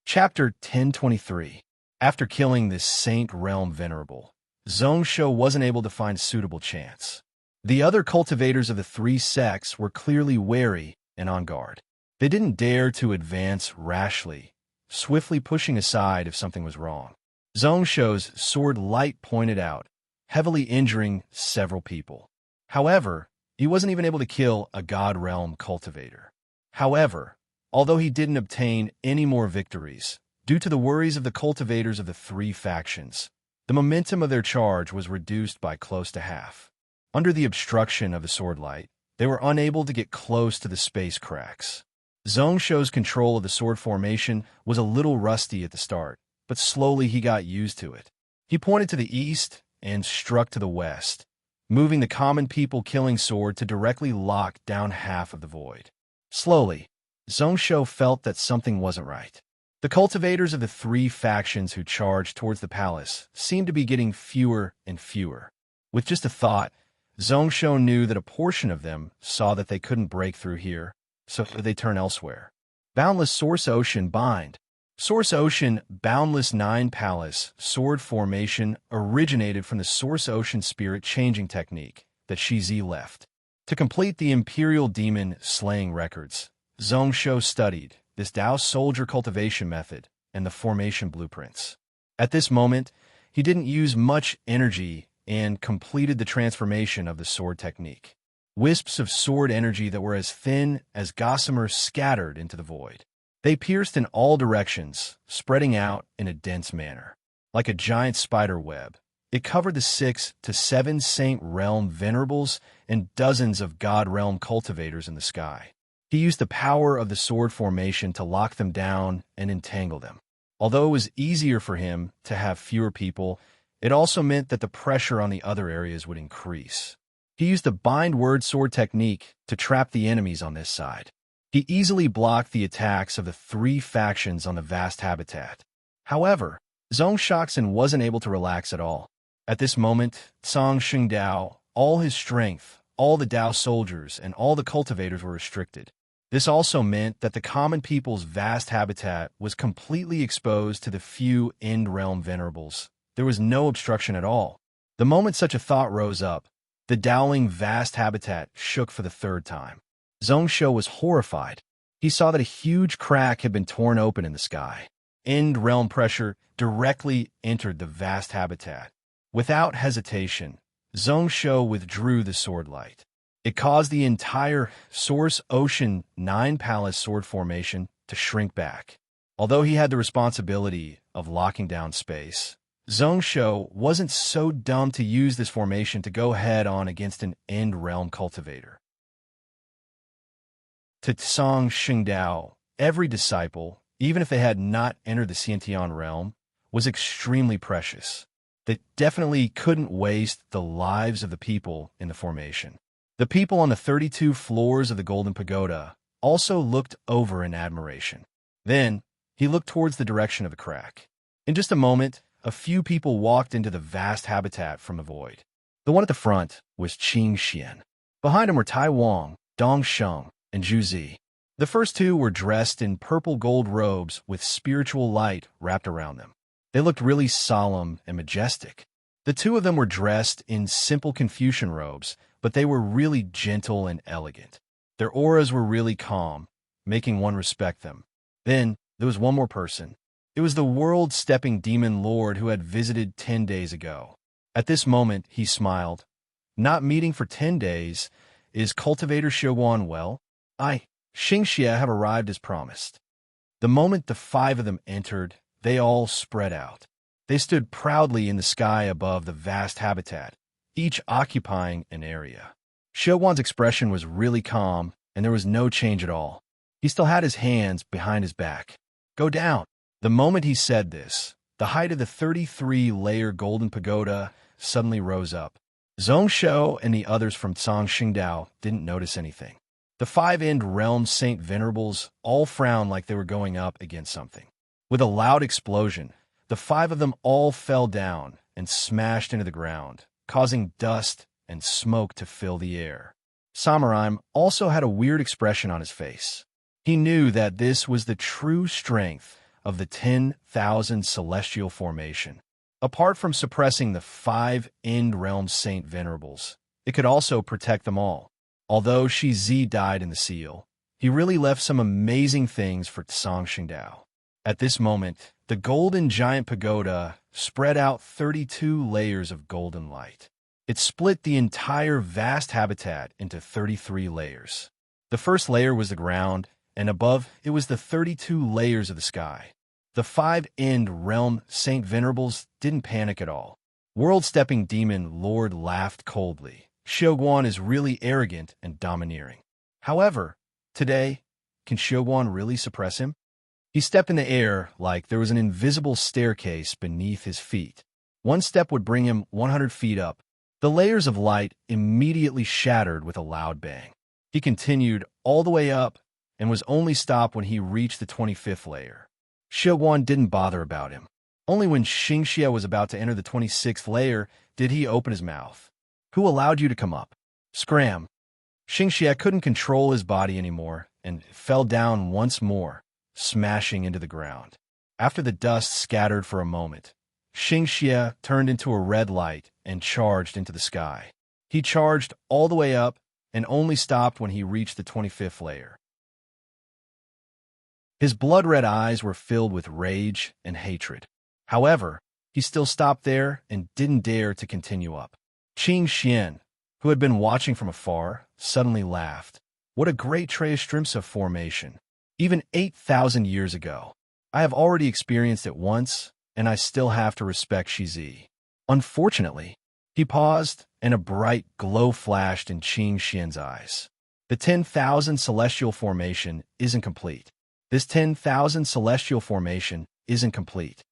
Chapter 1023. After killing this Saint Realm Venerable, Zhongsho wasn't able to find suitable chance. The other cultivators of the 3 sects were clearly wary and on guard. They didn't dare to advance rashly, swiftly pushing aside if something was wrong. Zhongsho's sword light pointed out, heavily injuring several people. However, he wasn't even able to kill a God Realm cultivator. However, although he didn't obtain any more victories, due to the worries of the cultivators of the 3 factions, the momentum of their charge was reduced by close to half. Under the obstruction of the sword light, they were unable to get close to the space cracks. Zhongsho's control of the sword formation was a little rusty at the start, but slowly he got used to it. He pointed to the east and struck to the west, moving the common people killing sword to directly lock down half of the void. Slowly, Zhongsho felt that something wasn't right. The cultivators of the 3 factions who charged towards the palace seemed to be getting fewer and fewer. With just a thought, Zhongsho knew that a portion of them saw that they couldn't break through here, so they turned elsewhere. Boundless Source Ocean Bind. Source Ocean Boundless 9-palace sword formation originated from the Source Ocean spirit changing technique that Shizi left. To complete the Imperial Demon slaying records, Zhongsho studied this Dao soldier cultivation method and the formation blueprints. At this moment, he didn't use much energy and completed the transformation of the sword technique. Wisps of sword energy that were as thin as gossamer scattered into the void. They pierced in all directions, spreading out in a dense manner. Like a giant spider web, It covered the 6 to 7 Saint Realm Venerables and dozens of God Realm cultivators in the sky. He used the power of the sword formation to lock them down and entangle them. Although it was easier for him to have fewer people, it also meant that the pressure on the other areas would increase. He used the bind word sword technique to trap the enemies on this side. He easily blocked the attacks of the 3 factions on the vast habitat. However, Zhong Shaxin wasn't able to relax at all. At this moment, Tsang Xingdao, all his strength, all the Dao soldiers, and all the cultivators were restricted. This also meant that the common people's vast habitat was completely exposed to the few End Realm Venerables. There was no obstruction at all. The moment such a thought rose up, the Dowling vast habitat shook for the 3rd time. Zhongsho was horrified. He saw that a huge crack had been torn open in the sky. End Realm pressure directly entered the vast habitat. Without hesitation, Zhongsho withdrew the sword light. It caused the entire Source Ocean 9 Palace sword formation to shrink back. Although he had the responsibility of locking down space, Zhongsho wasn't so dumb to use this formation to go head-on against an End Realm cultivator. To Tsang Xingdao, every disciple, even if they had not entered the Xiantian realm, was extremely precious. They definitely couldn't waste the lives of the people in the formation. The people on the 32 floors of the Golden Pagoda also looked over in admiration. Then, he looked towards the direction of the crack. In just a moment, a few people walked into the vast habitat from the void. The one at the front was Qing Xian. Behind him were Tai Wang, Dong Sheng, and Zhu Zi. The first 2 were dressed in purple gold robes with spiritual light wrapped around them. They looked really solemn and majestic. The 2 of them were dressed in simple Confucian robes, but they were really gentle and elegant. Their auras were really calm, making one respect them. Then, there was one more person. It was the world-stepping demon lord who had visited 10 days ago. At this moment, he smiled. Not meeting for 10 days. Is Cultivator Shoguan well? Xingxia have arrived as promised. The moment the 5 of them entered, they all spread out. They stood proudly in the sky above the vast habitat, each occupying an area. Shoguan's expression was really calm, and there was no change at all. He still had his hands behind his back. Go down. The moment he said this, the height of the 33-layer Golden Pagoda suddenly rose up. Zhongsho and the others from Tsang Xingdao didn't notice anything. The 5 End Realm Saint Venerables all frowned like they were going up against something. With a loud explosion, the 5 of them all fell down and smashed into the ground, causing dust and smoke to fill the air. Samurai also had a weird expression on his face. He knew that this was the true strength of the 10,000 Celestial Formation. Apart from suppressing the 5 End Realm Saint Venerables, it could also protect them all. Although Shi Zi died in the seal, he really left some amazing things for Tsang Xingdao. At this moment, the Golden Giant Pagoda spread out 32 layers of golden light. It split the entire vast habitat into 33 layers. The first layer was the ground, and above it was the 32 layers of the sky. The 5 End Realm Saint Venerables didn't panic at all. World-stepping demon Lord laughed coldly. Shoguan is really arrogant and domineering. However, today, can Shoguan really suppress him? He stepped in the air like there was an invisible staircase beneath his feet. One step would bring him 100 feet up. The layers of light immediately shattered with a loud bang. He continued all the way up and was only stopped when he reached the 25th layer. Shoguan didn't bother about him. Only when Xingxia was about to enter the 26th layer did he open his mouth. Who allowed you to come up? Scram. Xingxia couldn't control his body anymore and fell down once more, smashing into the ground. After the dust scattered for a moment, Xingxia turned into a red light and charged into the sky. He charged all the way up and only stopped when he reached the 25th layer. His blood-red eyes were filled with rage and hatred. However, he still stopped there and didn't dare to continue up. Qing Xian, who had been watching from afar, suddenly laughed. What a great Trayastrimsa formation. Even 8,000 years ago. I have already experienced it once, and I still have to respect Shizi. Unfortunately, he paused, and a bright glow flashed in Qing Xian's eyes. The 10,000 celestial formation isn't complete. This 10,000 celestial formation isn't complete.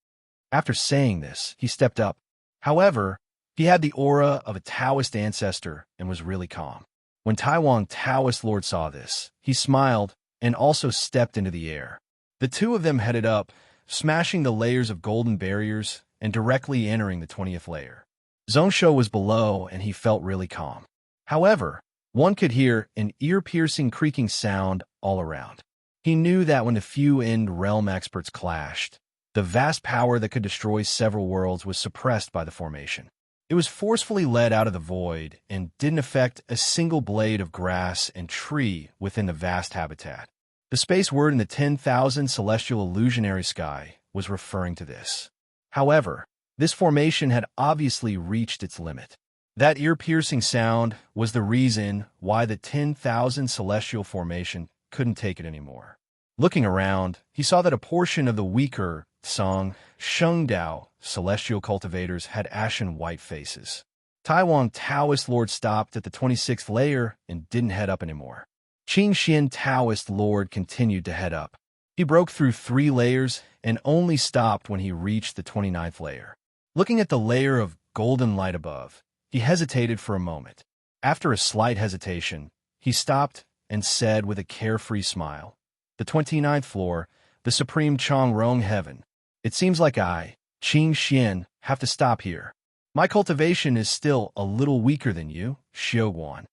After saying this, he stepped up. However, he had the aura of a Taoist ancestor and was really calm. When Taiwan Taoist Lord saw this, he smiled and also stepped into the air. The two of them headed up, smashing the layers of golden barriers and directly entering the 20th layer. Zhongshu was below and he felt really calm. However, one could hear an ear-piercing creaking sound all around. He knew that when the few end realm experts clashed, the vast power that could destroy several worlds was suppressed by the formation. It was forcefully led out of the void and didn't affect a single blade of grass and tree within the vast habitat. The space word in the 10,000 celestial illusionary sky was referring to this. However, this formation had obviously reached its limit. That ear-piercing sound was the reason why the 10,000 celestial formation couldn't take it anymore. Looking around, he saw that a portion of the weaker Song Shengdao celestial cultivators had ashen white faces. Taiwan Taoist Lord stopped at the 26th layer and didn't head up anymore. Qing Xian Taoist Lord continued to head up. He broke through 3 layers and only stopped when he reached the 29th layer. Looking at the layer of golden light above, he hesitated for a moment. After a slight hesitation, he stopped and said with a carefree smile, "The 29th floor, the supreme Changrong heaven. It seems like I, Qing Xian, have to stop here. My cultivation is still a little weaker than you, Xiuguan."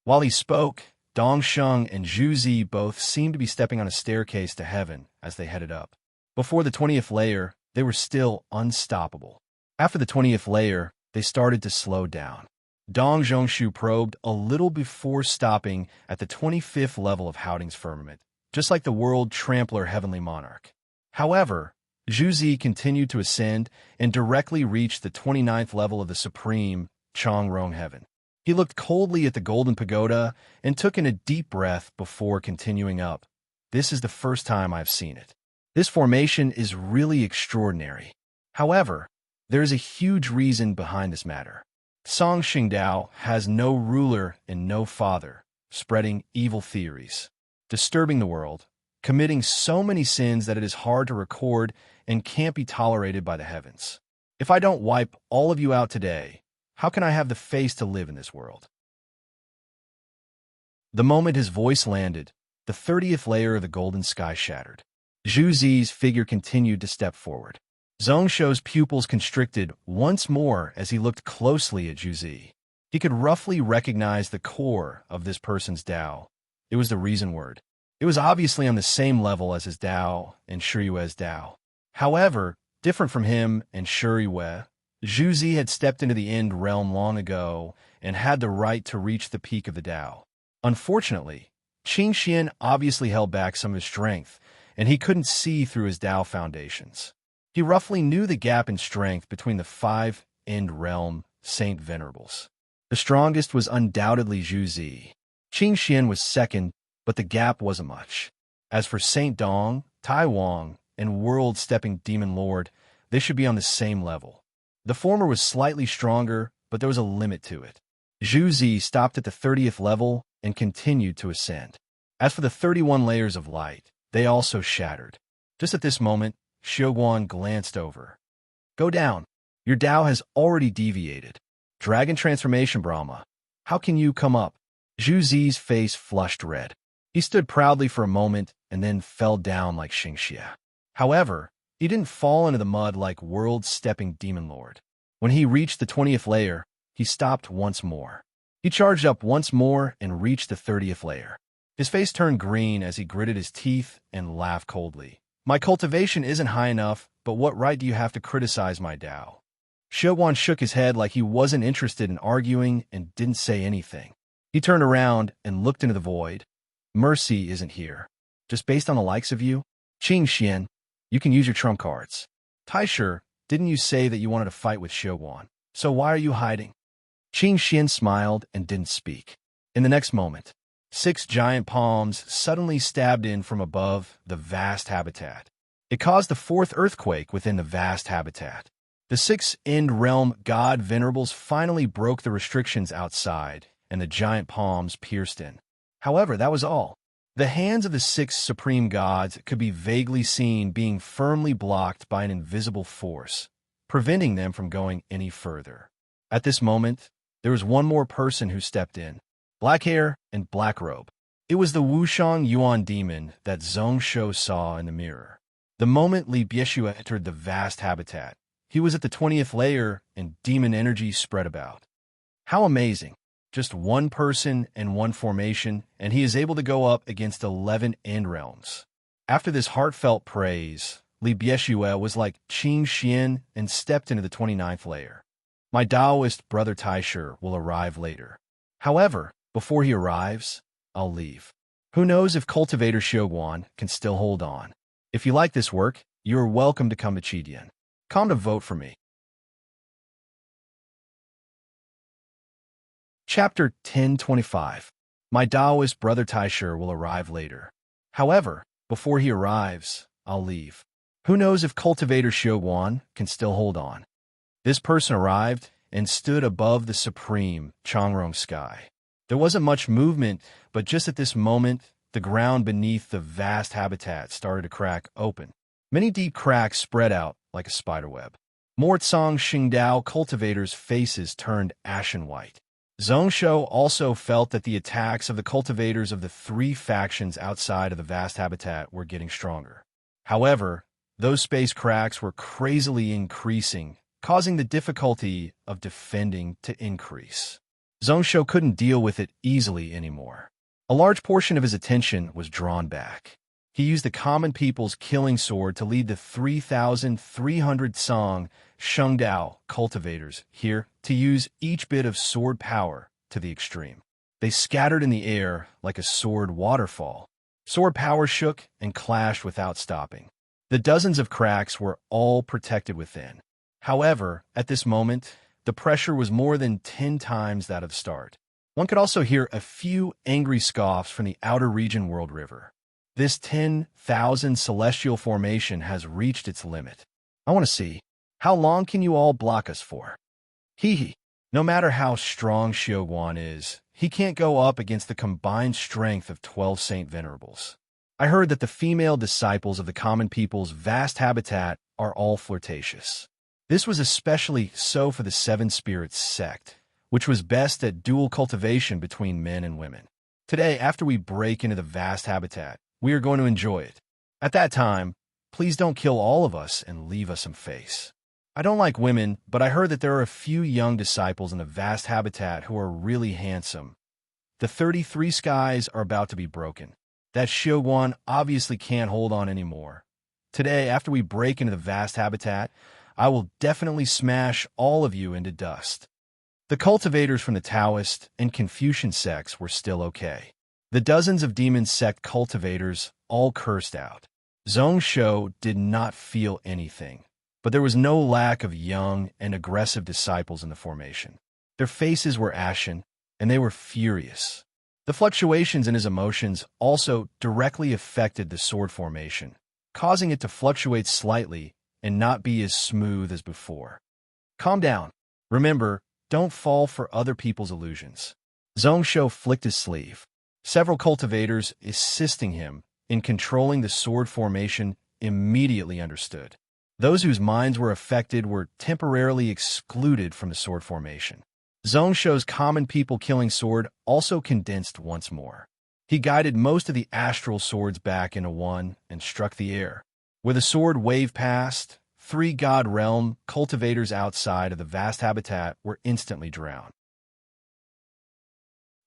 While he spoke, Dongsheng and Zhu Zi both seemed to be stepping on a staircase to heaven as they headed up. Before the 20th layer, they were still unstoppable. After the 20th layer, they started to slow down. Dong Zhongshu probed a little before stopping at the 25th level of Howding's firmament, just like the world trampler heavenly monarch. However, Zhu Zi continued to ascend and directly reached the 29th level of the supreme Changrong heaven. He looked coldly at the golden pagoda and took in a deep breath before continuing up. "This is the first time I've seen it. This formation is really extraordinary. However, there is a huge reason behind this matter. Song Xingdao has no ruler and no father, spreading evil theories, disturbing the world, committing so many sins that it is hard to record and can't be tolerated by the heavens. If I don't wipe all of you out today, how can I have the face to live in this world?" The moment his voice landed, the 30th layer of the golden sky shattered. Zhu Zi's figure continued to step forward. Zhongshu's pupils constricted once more as he looked closely at Zhu Zi. He could roughly recognize the core of this person's Tao. It was the reason word. It was obviously on the same level as his Tao and Shiyue's Tao. However, different from him and Shiyue, Zhu Zi had stepped into the end realm long ago and had the right to reach the peak of the Tao. Unfortunately, Qing Xian obviously held back some of his strength, and he couldn't see through his Tao foundations. He roughly knew the gap in strength between the 5 end realm Saint Venerables. The strongest was undoubtedly Zhu Zi. Qing Xian was second, but the gap wasn't much. As for Saint Dong, Tai Wang, and world-stepping Demon Lord, they should be on the same level. The former was slightly stronger, but there was a limit to it. Zhu Zi stopped at the 30th level and continued to ascend. As for the 31 layers of light, they also shattered. Just at this moment, Xiuguan glanced over. "Go down. Your Tao has already deviated. Dragon transformation Brahma. How can you come up?" Zhu Zi's face flushed red. He stood proudly for a moment and then fell down like Xingxia. However, he didn't fall into the mud like world-stepping Demon Lord. When he reached the 20th layer, he stopped once more. He charged up once more and reached the 30th layer. His face turned green as he gritted his teeth and laughed coldly. "My cultivation isn't high enough, but what right do you have to criticize my Tao?" Xiuguan shook his head like he wasn't interested in arguing and didn't say anything. He turned around and looked into the void. "Mercy isn't here. Just based on the likes of you? Qing Xian, you can use your trump cards. Taisher, didn't you say that you wanted to fight with Xiuguan? So why are you hiding?" Qing Xian smiled and didn't speak. In the next moment, 6 giant palms suddenly stabbed in from above the vast habitat. It caused the 4th earthquake within the vast habitat. The six-end realm god venerables finally broke the restrictions outside, and the giant palms pierced in. However, that was all. The hands of the six supreme gods could be vaguely seen being firmly blocked by an invisible force, preventing them from going any further. At this moment, there was one more person who stepped in. Black hair and black robe. It was the Wushang Yuan demon that Zhongsho saw in the mirror. The moment Li Bieshua entered the vast habitat, he was at the 20th layer and demon energy spread about. How amazing! Just one person and one formation, and he is able to go up against 11 end realms. After this heartfelt praise, Li Bieshua was like Qing Xian and stepped into the 29th layer. My Taoist brother Taisher will arrive later. However, before he arrives, I'll leave. Who knows if Cultivator Xiaoguan can still hold on. If you like this work, you are welcome to come to Qidian. Come to vote for me. Chapter 1025. My Taoist brother Taisher will arrive later. However, before he arrives, I'll leave. Who knows if Cultivator Xiaoguan can still hold on. This person arrived and stood above the supreme Changrong sky. There wasn't much movement, but just at this moment, the ground beneath the vast habitat started to crack open. Many deep cracks spread out like a spiderweb. Mortsong Xingdao cultivators' faces turned ashen white. Zhongsho also felt that the attacks of the cultivators of the three factions outside of the vast habitat were getting stronger. However, those space cracks were crazily increasing, causing the difficulty of defending to increase. Zhongsho couldn't deal with it easily anymore. A large portion of his attention was drawn back. He used the common people's killing sword to lead the 3,300 Song Shengdao cultivators here to use each bit of sword power to the extreme. They scattered in the air like a sword waterfall. Sword power shook and clashed without stopping. The dozens of cracks were all protected within. However, at this moment, the pressure was more than 10 times that of the start. One could also hear a few angry scoffs from the outer region World River. This 10,000 celestial formation has reached its limit. I want to see. How long can you all block us for? Hee. No matter how strong Xiaoguan is, he can't go up against the combined strength of 12 Saint Venerables. I heard that the female disciples of the common people's vast habitat are all flirtatious. This was especially so for the Seven Spirits sect, which was best at dual cultivation between men and women. Today, after we break into the vast habitat, we are going to enjoy it. At that time, please don't kill all of us and leave us some face. I don't like women, but I heard that there are a few young disciples in the vast habitat who are really handsome. The 33 skies are about to be broken. That Xiaoguan obviously can't hold on anymore. Today, after we break into the vast habitat, I will definitely smash all of you into dust. The cultivators from the Taoist and Confucian sects were still okay. The dozens of demon sect cultivators all cursed out. Zhongsho did not feel anything, but there was no lack of young and aggressive disciples in the formation. Their faces were ashen, and they were furious. The fluctuations in his emotions also directly affected the sword formation, causing it to fluctuate slightly and not be as smooth as before. Calm down. Remember, don't fall for other people's illusions. Zhongsho flicked his sleeve. Several cultivators assisting him in controlling the sword formation immediately understood. Those whose minds were affected were temporarily excluded from the sword formation. Zhongsho's common people killing sword also condensed once more. He guided most of the astral swords back into one and struck the air. Where the sword waved past, 3 god realm cultivators outside of the vast habitat were instantly drowned.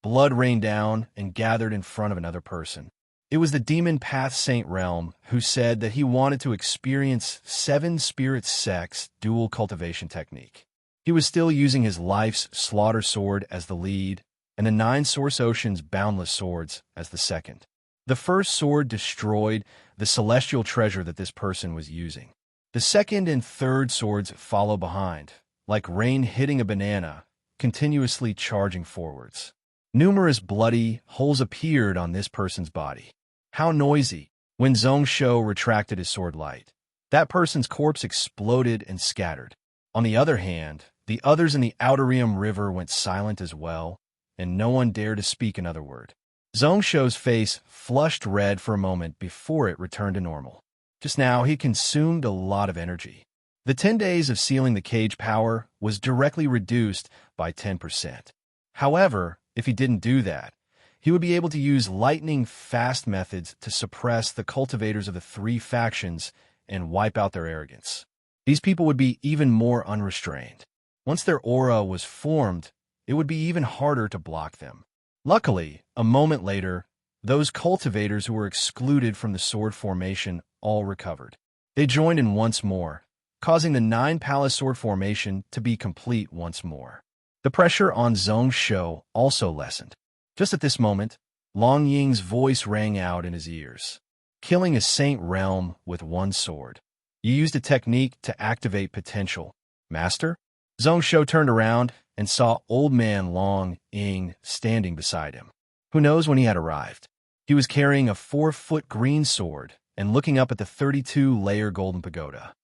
Blood rained down and gathered in front of another person. It was the demon Path Saint Realm who said that he wanted to experience 7 spirit sects dual cultivation technique. He was still using his life's slaughter sword as the lead, and the 9 Source Ocean's boundless swords as the second. The first sword destroyed the celestial treasure that this person was using. The second and third swords follow behind, like rain hitting a banana, continuously charging forwards. Numerous bloody holes appeared on this person's body. How noisy! When Zhongsho retracted his sword light, that person's corpse exploded and scattered. On the other hand, the others in the Outerium River went silent as well, and no one dared to speak another word. Zhongsho's face flushed red for a moment before it returned to normal. Just now, he consumed a lot of energy. The 10 days of sealing the cage power was directly reduced by 10%. However, if he didn't do that, he would be able to use lightning-fast methods to suppress the cultivators of the three factions and wipe out their arrogance. These people would be even more unrestrained. Once their aura was formed, it would be even harder to block them. Luckily, a moment later, those cultivators who were excluded from the sword formation all recovered. They joined in once more, causing the 9 palace sword formation to be complete once more. The pressure on Zhongsho also lessened. Just at this moment, Long Ying's voice rang out in his ears. Killing a Saint Realm with one sword. You used a technique to activate potential. Master? Zhongsho turned around and saw Old Man Long Ying standing beside him. Who knows when he had arrived? He was carrying a 4-foot green sword and looking up at the 32-layer golden pagoda.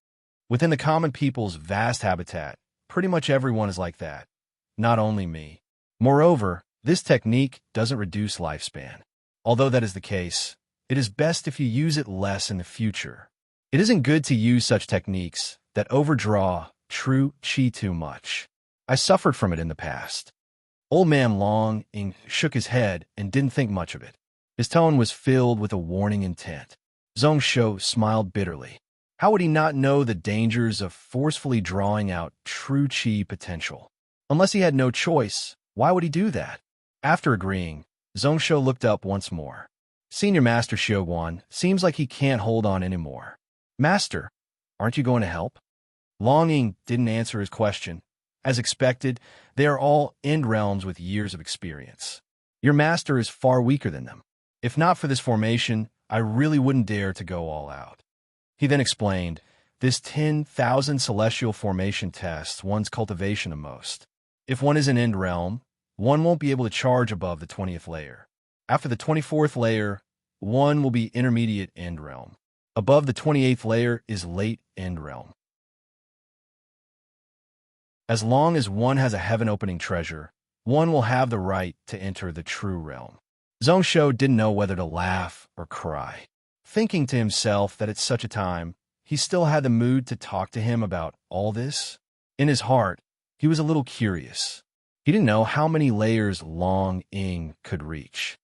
Within the common people's vast habitat, pretty much everyone is like that. Not only me. Moreover, this technique doesn't reduce lifespan. Although that is the case, it is best if you use it less in the future. It isn't good to use such techniques that overdraw true qi too much. I suffered from it in the past. Old Man Long Ying shook his head and didn't think much of it. His tone was filled with a warning intent. Zhongsho smiled bitterly. How would he not know the dangers of forcefully drawing out true qi potential? Unless he had no choice, why would he do that? After agreeing, Zhongsho looked up once more. Senior Master Xiaoguan seems like he can't hold on anymore. Master, aren't you going to help? Long Ying didn't answer his question. As expected, they are all end realms with years of experience. Your master is far weaker than them. If not for this formation, I really wouldn't dare to go all out. He then explained, this 10,000 celestial formation tests one's cultivation the most. If one is an end realm, one won't be able to charge above the 20th layer. After the 24th layer, one will be intermediate end realm. Above the 28th layer is late end realm. As long as one has a heaven-opening treasure, one will have the right to enter the true realm. Zhongsho didn't know whether to laugh or cry. Thinking to himself that at such a time, he still had the mood to talk to him about all this. In his heart, he was a little curious. He didn't know how many layers Long Ying could reach.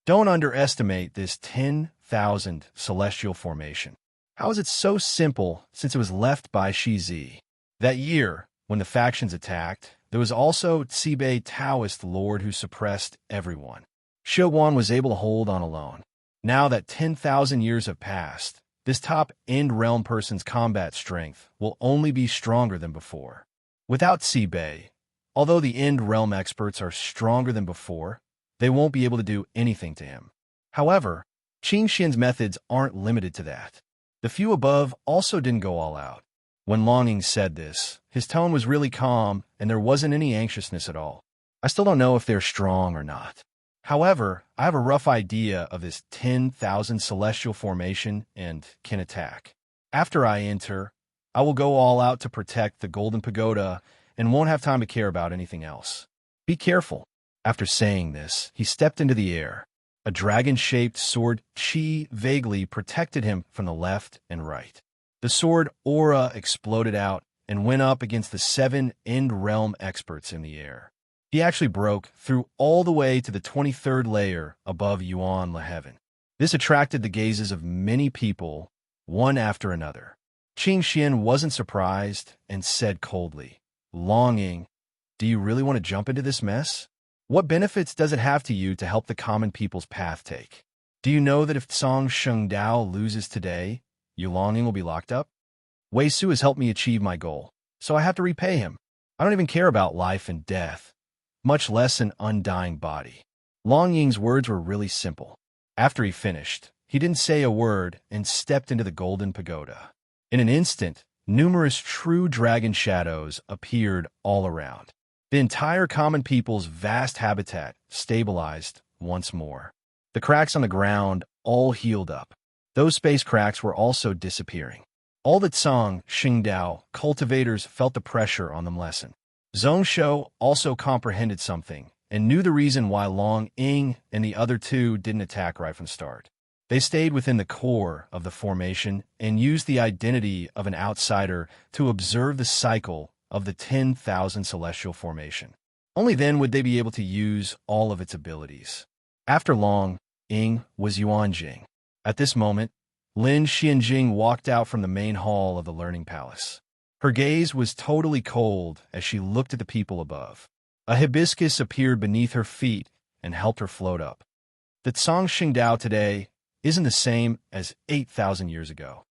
Don't underestimate this 10,000 celestial formation. How is it so simple since it was left by Shizi? That year, when the factions attacked, there was also Tsibei Taoist lord who suppressed everyone. Xiaoguan was able to hold on alone. Now that 10,000 years have passed, this top-end realm person's combat strength will only be stronger than before. Without Tsibei, although the end realm experts are stronger than before, they won't be able to do anything to him. However, Qin Xin's methods aren't limited to that. The few above also didn't go all out. When Long Ying said this, his tone was really calm and there wasn't any anxiousness at all. I still don't know if they're strong or not. However, I have a rough idea of this 10,000 celestial formation and can attack. After I enter, I will go all out to protect the Golden Pagoda and won't have time to care about anything else. Be careful. After saying this, he stepped into the air. A dragon-shaped sword qi vaguely protected him from the left and right. The sword aura exploded out and went up against the 7 end realm experts in the air. He actually broke through all the way to the 23rd layer above Yuan La Heaven. This attracted the gazes of many people, one after another. Qin Xin wasn't surprised and said coldly, Long Ying, do you really want to jump into this mess? What benefits does it have to you to help the common people's path take? Do you know that if Song Shengdao loses today, Yu Long Ying will be locked up? Wei Su has helped me achieve my goal, so I have to repay him. I don't even care about life and death, much less an undying body. Long Ying's words were really simple. After he finished, he didn't say a word and stepped into the Golden Pagoda. In an instant, numerous true dragon shadows appeared all around. The entire common people's vast habitat stabilized once more. The cracks on the ground all healed up. Those space cracks were also disappearing. All the Tsang Xingdao cultivators felt the pressure on them lessen. Zhongshou also comprehended something and knew the reason why Long Ying and the other two didn't attack right from the start. They stayed within the core of the formation and used the identity of an outsider to observe the cycle of the 10,000 celestial formation. Only then would they be able to use all of its abilities. After Long Ying was Yuan Jing. At this moment, Lin Xianjing walked out from the main hall of the Learning Palace. Her gaze was totally cold as she looked at the people above. A hibiscus appeared beneath her feet and helped her float up. The Tsang Xingdao today isn't the same as 8,000 years ago.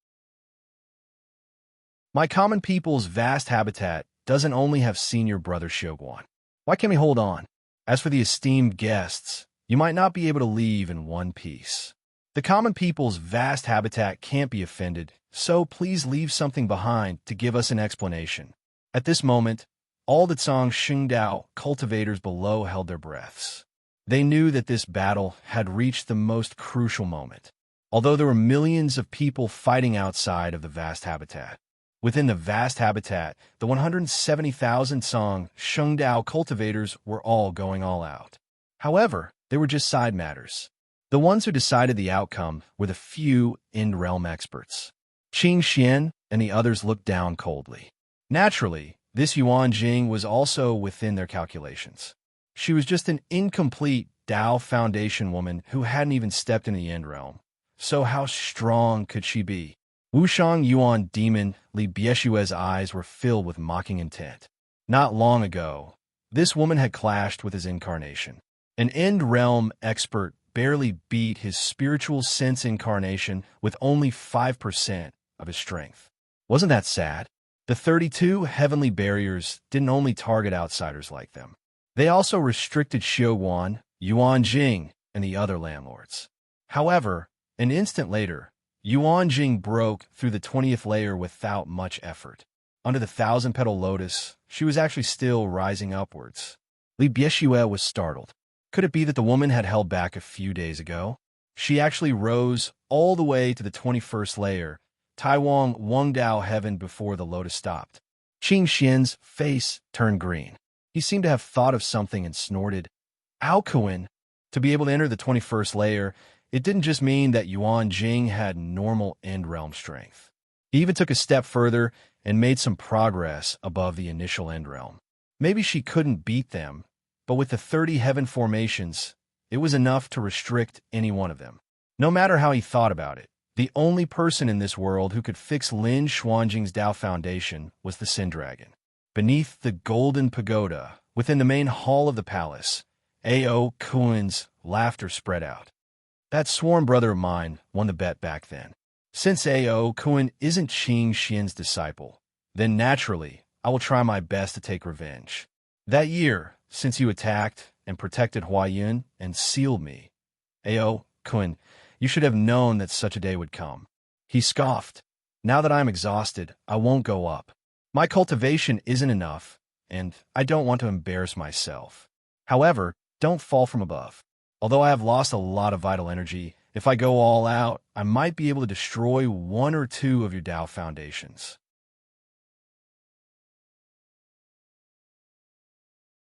My common people's vast habitat doesn't only have senior brother Shoguan. Why can't we hold on? As for the esteemed guests, you might not be able to leave in one piece. The common people's vast habitat can't be offended, so please leave something behind to give us an explanation. At this moment, all the Tsang Xingdao cultivators below held their breaths. They knew that this battle had reached the most crucial moment. Although there were millions of people fighting outside of the vast habitat. Within the vast habitat, the 170,000 Tsang Xingdao cultivators were all going all out. However, they were just side matters. The ones who decided the outcome were the few end-realm experts. Qing Xian and the others looked down coldly. Naturally, this Yuan Jing was also within their calculations. She was just an incomplete Dao Foundation woman who hadn't even stepped into the end realm. So how strong could she be? Wushang Yuan demon Li Bieshue's eyes were filled with mocking intent. Not long ago, this woman had clashed with his incarnation. An end realm expert barely beat his spiritual sense incarnation with only 5% of his strength. Wasn't that sad? The 32 heavenly barriers didn't only target outsiders like them. They also restricted Xiuguan, Yuan Jing, and the other landlords. However, an instant later, Yuan Jing broke through the 20th layer without much effort. Under the 1,000-petal lotus, she was actually still rising upwards. Li Bieshue was startled. Could it be that the woman had held back a few days ago? She actually rose all the way to the 21st layer, Taiwang Wengdao heaven before the lotus stopped. Qing Xian's face turned green. He seemed to have thought of something and snorted, Aokuin. To be able to enter the 21st layer, it didn't just mean that Yuan Jing had normal end-realm strength. He even took a step further and made some progress above the initial end realm. Maybe she couldn't beat them, but with the 30 heaven formations, it was enough to restrict any one of them. No matter how he thought about it, the only person in this world who could fix Lin Xuanjing's Dao Foundation was the Sin Dragon. Beneath the golden pagoda, within the main hall of the palace, A.O. Kuin's laughter spread out. That sworn brother of mine won the bet back then. Since A.O. Kuin isn't Qing Xian's disciple, then naturally, I will try my best to take revenge. That year, since you attacked and protected Huayun and sealed me, A.O. Kuin, you should have known that such a day would come. He scoffed. Now that I'm exhausted, I won't go up. My cultivation isn't enough, and I don't want to embarrass myself. However, don't fall from above. Although I have lost a lot of vital energy, if I go all out, I might be able to destroy one or two of your Dao foundations.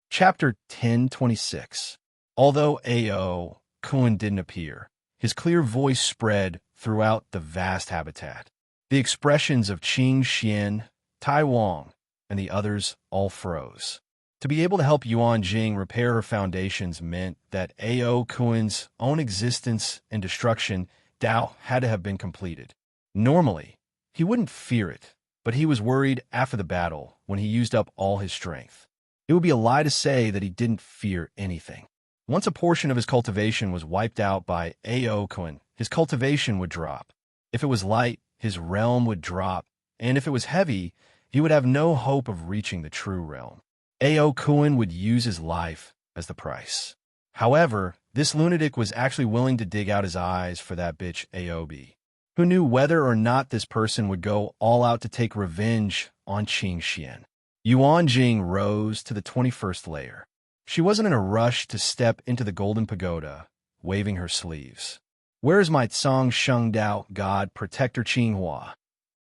Chapter 1026. Although A.O. Kuin didn't appear, his clear voice spread throughout the vast habitat. The expressions of Qing Xian, Tai Wang, and the others all froze. To be able to help Yuan Jing repair her foundations meant that A.O. Kuin's own existence and destruction Dao had to have been completed. Normally, he wouldn't fear it, but he was worried after the battle when he used up all his strength. It would be a lie to say that he didn't fear anything. Once a portion of his cultivation was wiped out by A.O. Kuin, his cultivation would drop. If it was light, his realm would drop, and if it was heavy, he would have no hope of reaching the true realm. A.O. Kuin would use his life as the price. However, this lunatic was actually willing to dig out his eyes for that bitch Aobi. Who knew whether or not this person would go all out to take revenge on Qing Xian? Yuan Jing rose to the 21st layer. She wasn't in a rush to step into the golden pagoda, waving her sleeves. Where is my Tsang Shengdao God Protector Qinghua?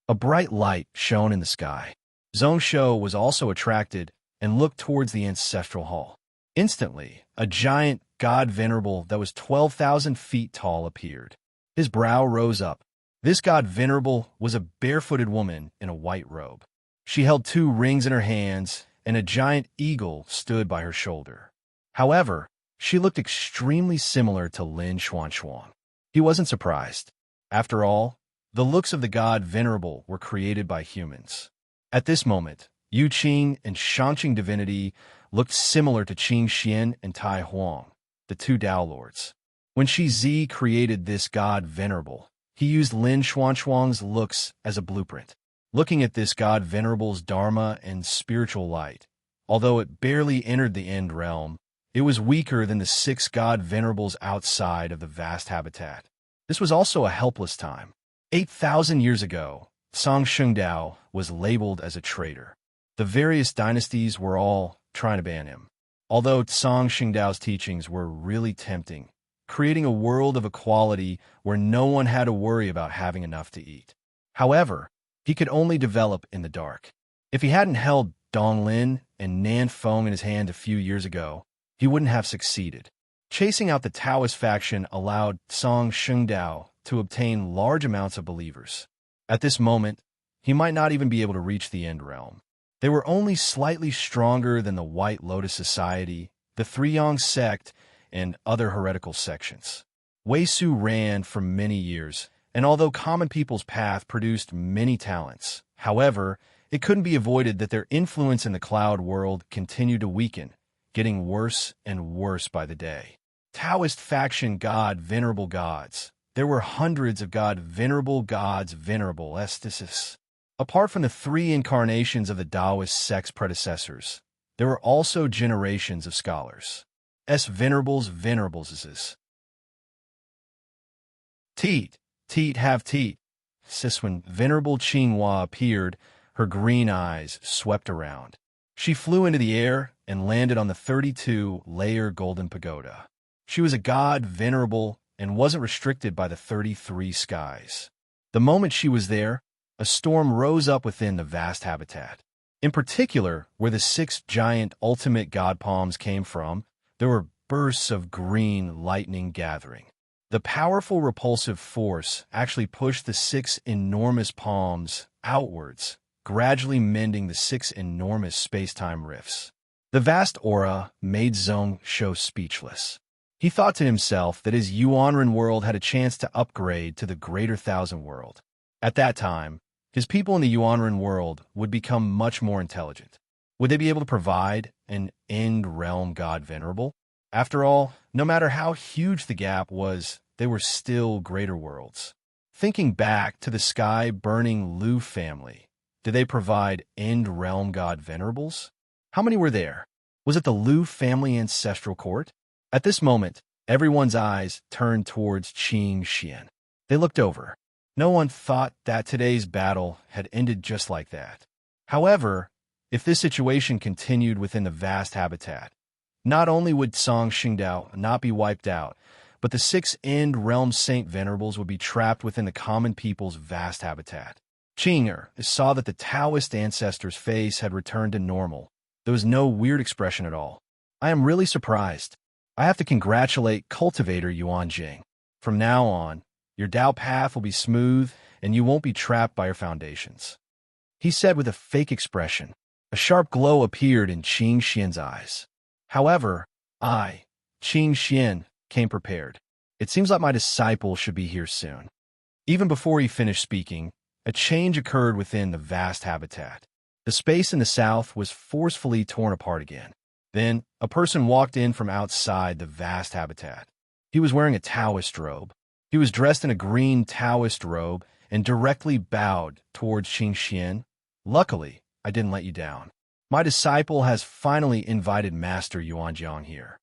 A bright light shone in the sky. Zhongshu was also attracted and looked towards the ancestral hall. Instantly, a giant god venerable that was 12,000 feet tall appeared. His brow rose up. This god venerable was a barefooted woman in a white robe. She held 2 rings in her hands, and a giant eagle stood by her shoulder. However, she looked extremely similar to Lin Xuanxuang. He wasn't surprised. After all, the looks of the god venerable were created by humans. At this moment, Yu Qing and Shangqing divinity looked similar to Qing Xian and Tai Huang, the 2 Dao lords. When Shi Zi created this god venerable, he used Lin Xuanxuang's looks as a blueprint. Looking at this god venerable's dharma and spiritual light, although it barely entered the end realm, it was weaker than the 6 god venerables outside of the vast habitat. This was also a helpless time. 8,000 years ago, Song Shengdao was labeled as a traitor. The various dynasties were all trying to ban him. Although Song Shengdao's teachings were really tempting, creating a world of equality where no one had to worry about having enough to eat. However, he could only develop in the dark. If he hadn't held Donglin and Nanfeng in his hand a few years ago, he wouldn't have succeeded. Chasing out the Taoist faction allowed Song Shengdao to obtain large amounts of believers. At this moment, he might not even be able to reach the end realm. They were only slightly stronger than the White Lotus Society, the Three Yang sect, and other heretical sections. Wei Su ran for many years, and although common people's path produced many talents, however, it couldn't be avoided that their influence in the cloud world continued to weaken, getting worse and worse by the day. Taoist faction god venerable gods. There were hundreds of god venerable gods venerable estices. Apart from the 3 incarnations of the Taoist sect's predecessors, there were also generations of scholars. Venerables venerables. Teat have teat. Sis when Venerable Qinghua appeared, her green eyes swept around. She flew into the air and landed on the 32-layer golden pagoda. She was a god venerable and wasn't restricted by the 33 skies. The moment she was there, a storm rose up within the vast habitat. In particular, where the 6 giant ultimate god palms came from, there were bursts of green lightning gathering. The powerful repulsive force actually pushed the 6 enormous palms outwards, gradually mending the 6 enormous space-time rifts. The vast aura made Zhongshu speechless. He thought to himself that his Yuanren world had a chance to upgrade to the Greater Thousand World. At that time, his people in the Yuanren world would become much more intelligent. Would they be able to provide an end realm god venerable? After all, no matter how huge the gap was, they were still greater worlds. Thinking back to the sky-burning Lu family, did they provide end realm god venerables? How many were there? Was it the Lu family ancestral court? At this moment, everyone's eyes turned towards Qing Xian. They looked over. No one thought that today's battle had ended just like that. However, if this situation continued within the vast habitat, not only would Song Shengdao not be wiped out, but the 6 end realm saint venerables would be trapped within the common people's vast habitat. Qinger saw that the Taoist ancestor's face had returned to normal. There was no weird expression at all. I am really surprised. I have to congratulate cultivator Yuan Jing. From now on, your Dao path will be smooth and you won't be trapped by your foundations. He said with a fake expression. A sharp glow appeared in Qing Xian's eyes. However, I, Qing Xian, came prepared. It seems like my disciple should be here soon. Even before he finished speaking, a change occurred within the vast habitat. The space in the south was forcefully torn apart again. Then, a person walked in from outside the vast habitat. He was wearing a Taoist robe. He was dressed in a green Taoist robe and directly bowed towards Qing Xian. Luckily, I didn't let you down. My disciple has finally invited Master Yuanjiang here.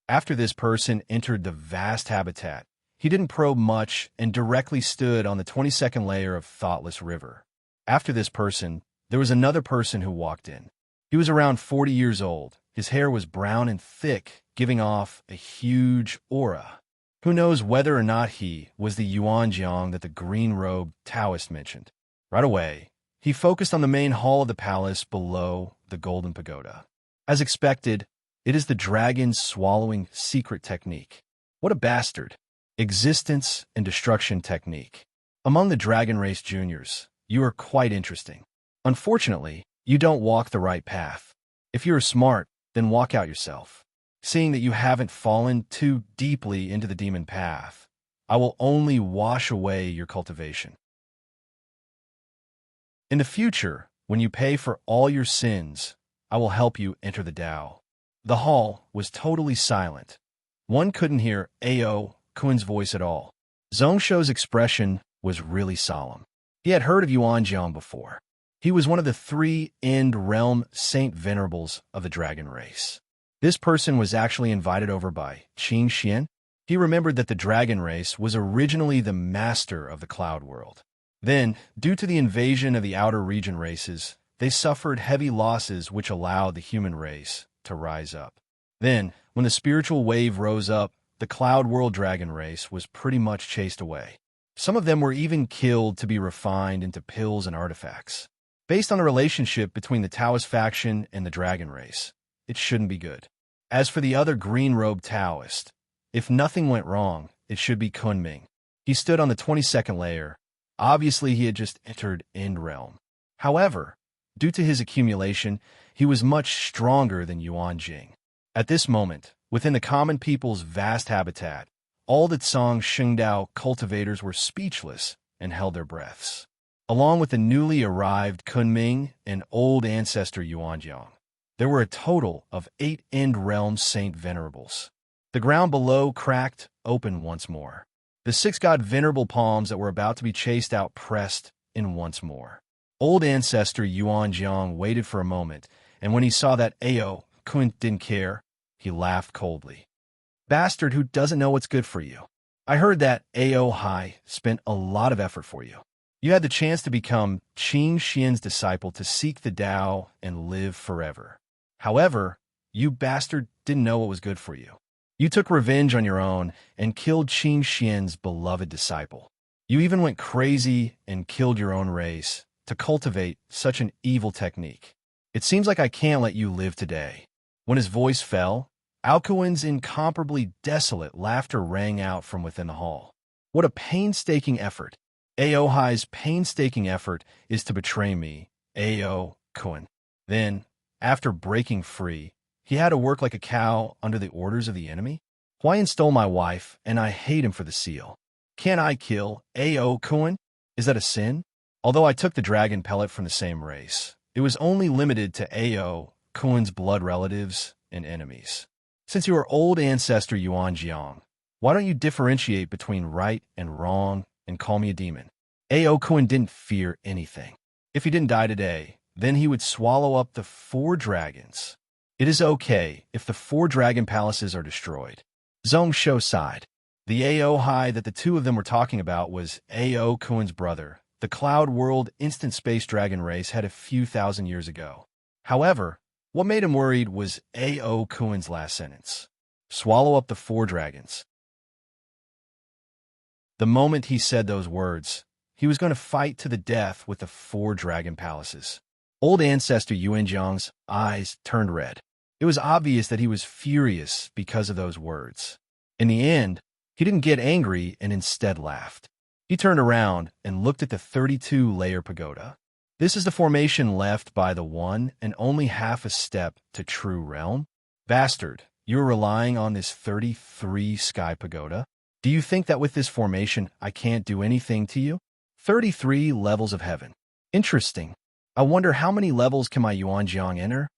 After this person entered the vast habitat, he didn't probe much and directly stood on the 22nd layer of Thoughtless River. After this person, there was another person who walked in. He was around 40 years old. His hair was brown and thick, giving off a huge aura. Who knows whether or not he was the Yuanjiang that the green-robed Taoist mentioned. Right away, he focused on the main hall of the palace below the golden pagoda. As expected, it is the dragon's swallowing secret technique. What a bastard! Existence and destruction technique. Among the dragon race juniors, you are quite interesting. Unfortunately, you don't walk the right path. If you're smart, then walk out yourself. Seeing that you haven't fallen too deeply into the demon path, I will only wash away your cultivation. In the future, when you pay for all your sins, I will help you enter the Tao. The hall was totally silent. One couldn't hear Ao Kun's voice at all. Zhongshu's expression was really solemn. He had heard of Yuanjiang before. He was one of the 3 End Realm Saint Venerables of the dragon race. This person was actually invited over by Qin Xian. He remembered that the dragon race was originally the master of the cloud world. Then, due to the invasion of the outer region races, they suffered heavy losses which allowed the human race to rise up. Then, when the spiritual wave rose up, the cloud world dragon race was pretty much chased away. Some of them were even killed to be refined into pills and artifacts. Based on the relationship between the Taoist faction and the dragon race, it shouldn't be good. As for the other green-robed Taoist, if nothing went wrong, it should be Kunming. He stood on the 22nd layer. Obviously, he had just entered End Realm. However, due to his accumulation, he was much stronger than Yuanjing. At this moment, within the common people's vast habitat, all the Tsang Xingdao cultivators were speechless and held their breaths. Along with the newly arrived Kunming and old ancestor Yuanjiang, there were a total of 8 End Realm Saint Venerables. The ground below cracked open once more. The 6 god venerable palms that were about to be chased out pressed in once more. Old ancestor Yuanjiang waited for a moment, and when he saw that Ao Kun didn't care, he laughed coldly. Bastard who doesn't know what's good for you. I heard that Ao Hai spent a lot of effort for you. You had the chance to become Qin Xian's disciple to seek the Tao and live forever. However, you bastard didn't know what was good for you. You took revenge on your own and killed Qin Xian's beloved disciple. You even went crazy and killed your own race to cultivate such an evil technique. It seems like I can't let you live today. When his voice fell, Alcuin's incomparably desolate laughter rang out from within the hall. What a painstaking effort. Ao Hai's painstaking effort is to betray me, Ao Kun. Then, after breaking free, he had to work like a cow under the orders of the enemy? Huayan stole my wife, and I hate him for the seal. Can't I kill Ao Kun? Is that a sin? Although I took the dragon pellet from the same race, it was only limited to Ao Kun's blood relatives and enemies. Since you are old ancestor Yuanjiang, why don't you differentiate between right and wrong and call me a demon? Ao Kun didn't fear anything. If he didn't die today, then he would swallow up the 4 dragons. It is okay if the 4 dragon palaces are destroyed. Zhongshu sighed. The Ao Hai that the 2 of them were talking about was Ao Kun's brother. The Cloud World instant space dragon race had a few thousand years ago. However, what made him worried was Ao Kun's last sentence. Swallow up the 4 dragons. The moment he said those words, he was going to fight to the death with the 4 dragon palaces. Old ancestor Yuanjiang's eyes turned red. It was obvious that he was furious because of those words. In the end, he didn't get angry and instead laughed. He turned around and looked at the 32-layer pagoda. This is the formation left by the one and only half a step to true realm. Bastard, you're relying on this 33 sky pagoda? Do you think that with this formation I can't do anything to you? 33 levels of heaven. Interesting. I wonder how many levels can my Yuanjiang enter?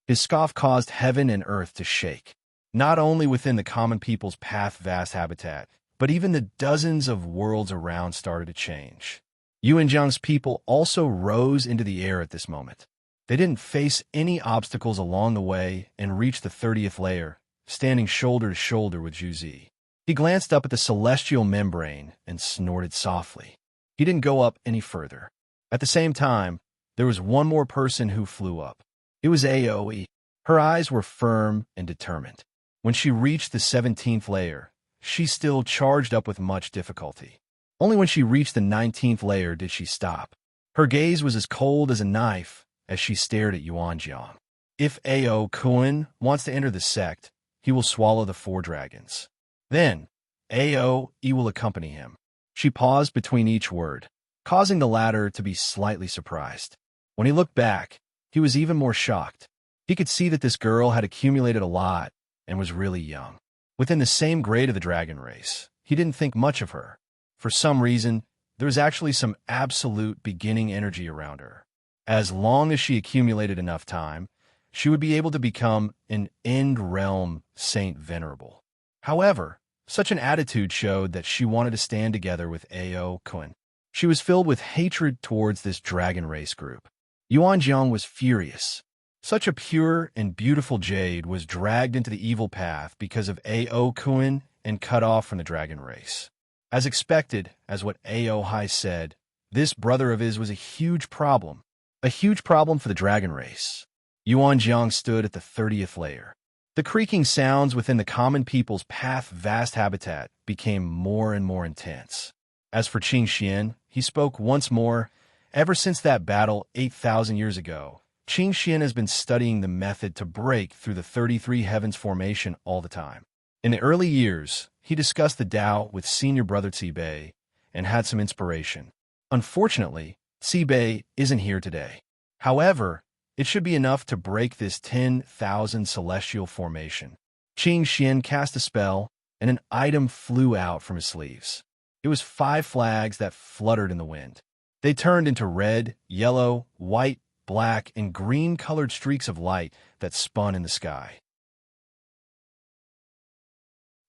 His scoff caused heaven and earth to shake, not only within the common people's path vast habitat, but even the dozens of worlds around started to change. Yuanjiang's people also rose into the air at this moment. They didn't face any obstacles along the way and reached the 30th layer, standing shoulder to shoulder with Zhuzi. He glanced up at the celestial membrane and snorted softly. He didn't go up any further. At the same time, there was one more person who flew up. It was Aoi. Her eyes were firm and determined. When she reached the 17th layer, she still charged up with much difficulty. Only when she reached the 19th layer did she stop. Her gaze was as cold as a knife as she stared at Yuanjiang. If Ao Kun wants to enter the sect, he will swallow the 4 dragons. Then, Ao E will accompany him. She paused between each word, causing the latter to be slightly surprised. When he looked back, he was even more shocked. He could see that this girl had accumulated a lot and was really young. Within the same grade of the dragon race, he didn't think much of her. For some reason, there was actually some absolute beginning energy around her. As long as she accumulated enough time, she would be able to become an end realm Saint Venerable. However, such an attitude showed that she wanted to stand together with Ao Kun. She was filled with hatred towards this dragon race group. Yuanjiang was furious. Such a pure and beautiful jade was dragged into the evil path because of Ao Kun and cut off from the dragon race. As expected, as what Ao Hai said, this brother of his was a huge problem for the dragon race. Yuanjiang stood at the 30th layer. The creaking sounds within the common people's path vast habitat became more and more intense. As for Qing Xian, he spoke once more. Ever since that battle 8,000 years ago, Qing Xian has been studying the method to break through the 33 heavens formation all the time. In the early years, he discussed the Tao with senior brother Bei and had some inspiration. Unfortunately, Bei isn't here today. However, it should be enough to break this 10,000 celestial formation. Qing Xian cast a spell, and an item flew out from his sleeves. It was 5 flags that fluttered in the wind. They turned into red, yellow, white, black, and green-colored streaks of light that spun in the sky.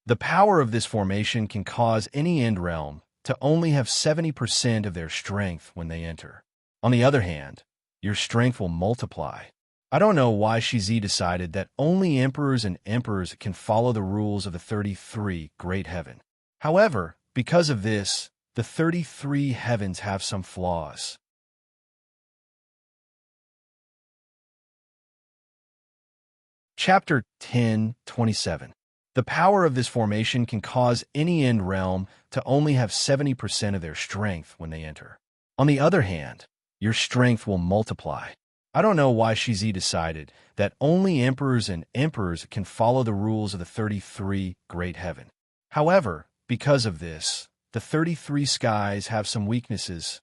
The power of this formation can cause any end realm to only have 70% of their strength when they enter. On the other hand, your strength will multiply. I don't know why Shizi decided that only emperors and emperors can follow the rules of the 33 great heaven. However, because of this, the 33 heavens have some flaws. Chapter 10:27. The power of this formation can cause any end realm to only have 70% of their strength when they enter. On the other hand, your strength will multiply. I don't know why Shizi decided that only emperors and emperors can follow the rules of the 33 great heaven. However, because of this, the 33 skies have some weaknesses.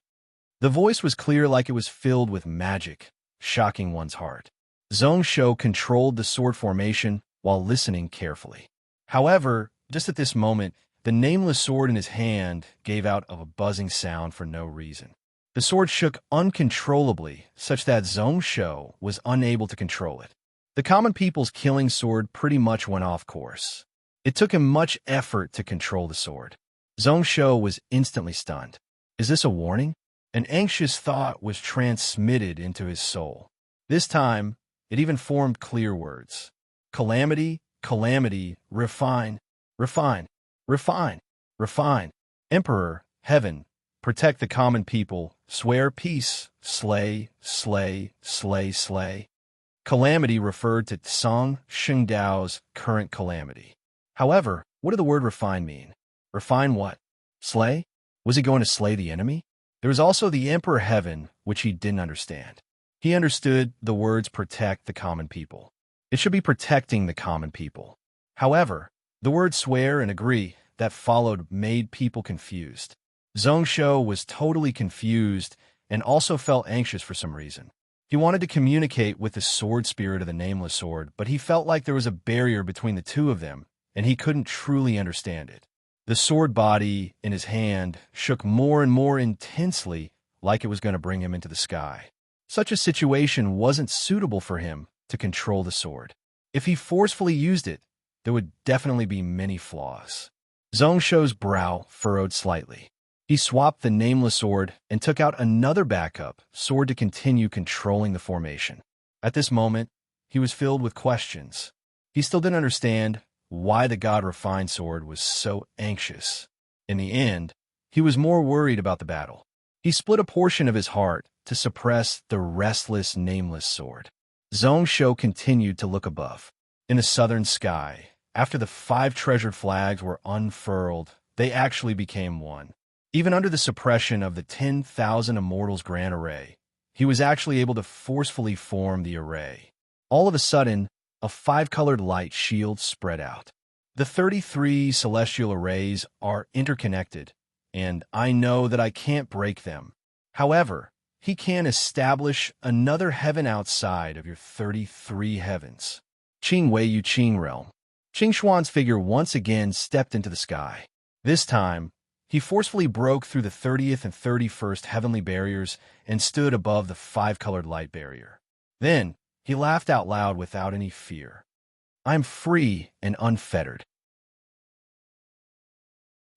The voice was clear, like it was filled with magic, shocking one's heart. Zhongshou controlled the sword formation while listening carefully. However, just at this moment, the nameless sword in his hand gave out a buzzing sound for no reason. The sword shook uncontrollably, such that Zhongshou was unable to control it. The common people's killing sword pretty much went off course. It took him much effort to control the sword. Zhongshou was instantly stunned. Is this a warning? An anxious thought was transmitted into his soul. This time, it even formed clear words. Calamity, calamity, refine, refine, refine, refine. Emperor, heaven, protect the common people, swear peace, slay, slay, slay, slay. Calamity referred to Tsang Shengdao's current calamity. However, what did the word refine mean? Refine what? Slay? Was he going to slay the enemy? There was also the Emperor Heaven, which he didn't understand. He understood the words protect the common people. It should be protecting the common people. However, the words swear and agree that followed made people confused. Zhongshou was totally confused and also felt anxious for some reason. He wanted to communicate with the sword spirit of the nameless sword, but he felt like there was a barrier between the two of them, and he couldn't truly understand it. The sword body in his hand shook more and more intensely, like it was going to bring him into the sky. Such a situation wasn't suitable for him to control the sword. If he forcefully used it, there would definitely be many flaws. Zhongshou's brow furrowed slightly. He swapped the nameless sword and took out another backup sword to continue controlling the formation. At this moment, he was filled with questions. He still didn't understand why the God Refined sword was so anxious. In the end, he was more worried about the battle. He split a portion of his heart to suppress the restless, nameless sword. Zhongshou continued to look above. In the southern sky, after the 5 treasured flags were unfurled, they actually became one. Even under the suppression of the 10,000 Immortals Grand Array, he was actually able to forcefully form the array. All of a sudden, a five-colored light shield spread out. The 33 celestial arrays are interconnected, and I know that I can't break them. However, he can establish another heaven outside of your 33 heavens. Qing Wei Yu Qing Realm. Qing Xuan's figure once again stepped into the sky. This time, he forcefully broke through the 30th and 31st heavenly barriers and stood above the five-colored light barrier. Then, he laughed out loud without any fear. I am free and unfettered.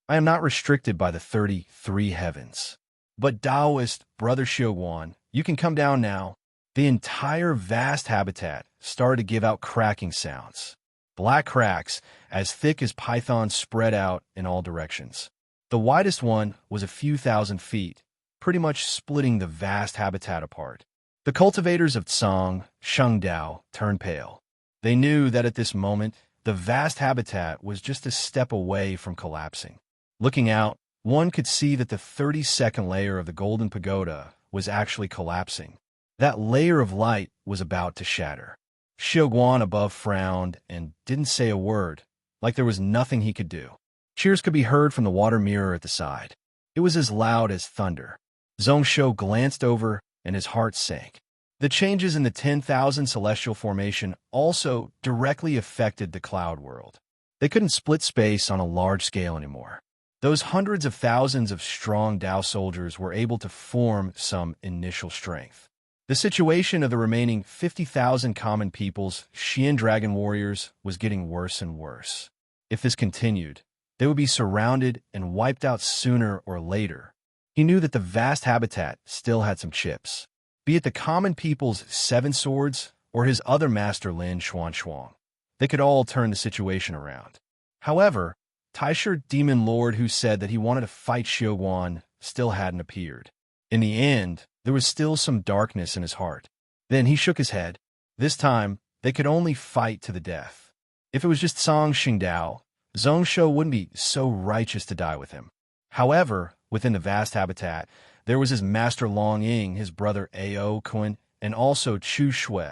I am not restricted by the 33 heavens. But Taoist Brother Xiaoguan, you can come down now. The entire vast habitat started to give out cracking sounds. Black cracks, as thick as pythons, spread out in all directions. The widest one was a few thousand feet, pretty much splitting the vast habitat apart. The cultivators of Tsang, Shengdao, turned pale. They knew that at this moment, the vast habitat was just a step away from collapsing. Looking out, one could see that the 32nd layer of the Golden Pagoda was actually collapsing. That layer of light was about to shatter. Xiaoguan above frowned and didn't say a word, like there was nothing he could do. Cheers could be heard from the water mirror at the side. It was as loud as thunder. Zhongshou glanced over and his heart sank. The changes in the 10,000 celestial formation also directly affected the cloud world. They couldn't split space on a large scale anymore. Those hundreds of thousands of strong Dao soldiers were able to form some initial strength. The situation of the remaining 50,000 common people's Xian Dragon warriors was getting worse and worse. If this continued, they would be surrounded and wiped out sooner or later. He knew that the vast habitat still had some chips, be it the common people's 7 swords or his other master Lin Xuan. They could all turn the situation around. However, Taisher Demon Lord, who said that he wanted to fight Xiaoguan, still hadn't appeared. In the end, there was still some darkness in his heart. Then he shook his head. This time, they could only fight to the death. If it was just Song Xingdao, Zhongshou wouldn't be so righteous to die with him. However, within the vast habitat, there was his master Long Ying, his brother Ao Kun, and also Chu Shui.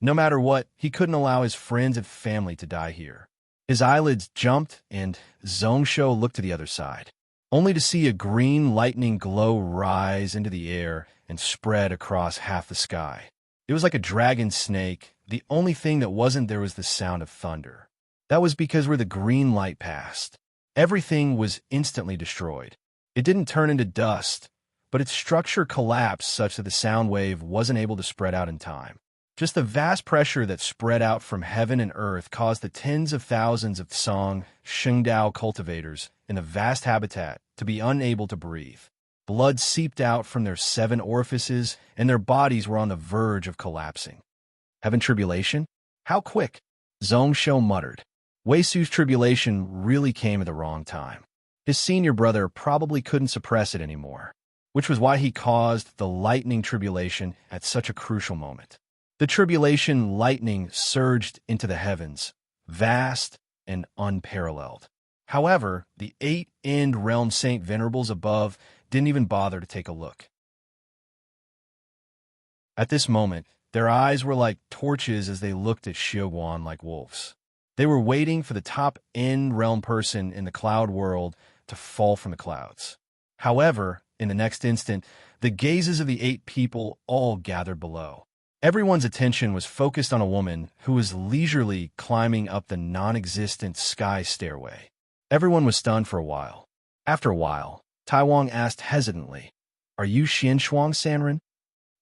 No matter what, he couldn't allow his friends and family to die here. His eyelids jumped, and Zhongshou looked to the other side, only to see a green lightning glow rise into the air and spread across half the sky. It was like a dragon snake. The only thing that wasn't there was the sound of thunder. That was because where the green light passed, everything was instantly destroyed. It didn't turn into dust, but its structure collapsed such that the sound wave wasn't able to spread out in time. Just the vast pressure that spread out from heaven and earth caused the tens of thousands of Song Shengdao cultivators in the vast habitat to be unable to breathe. Blood seeped out from their 7 orifices, and their bodies were on the verge of collapsing. Heaven tribulation? How quick? Zhongshou muttered. Wei Su's tribulation really came at the wrong time. His senior brother probably couldn't suppress it anymore, which was why he caused the lightning tribulation at such a crucial moment. The tribulation lightning surged into the heavens, vast and unparalleled. However, the 8-end realm Saint Venerables above didn't even bother to take a look. At this moment, their eyes were like torches as they looked at Xiaoguan like wolves. They were waiting for the top-end realm person in the cloud world to fall from the clouds. However, in the next instant, the gazes of the 8 people all gathered below. Everyone's attention was focused on a woman who was leisurely climbing up the non-existent sky stairway. Everyone was stunned for a while. After a while, Taiwan asked hesitantly, "Are you Xian Shuang Sanren?"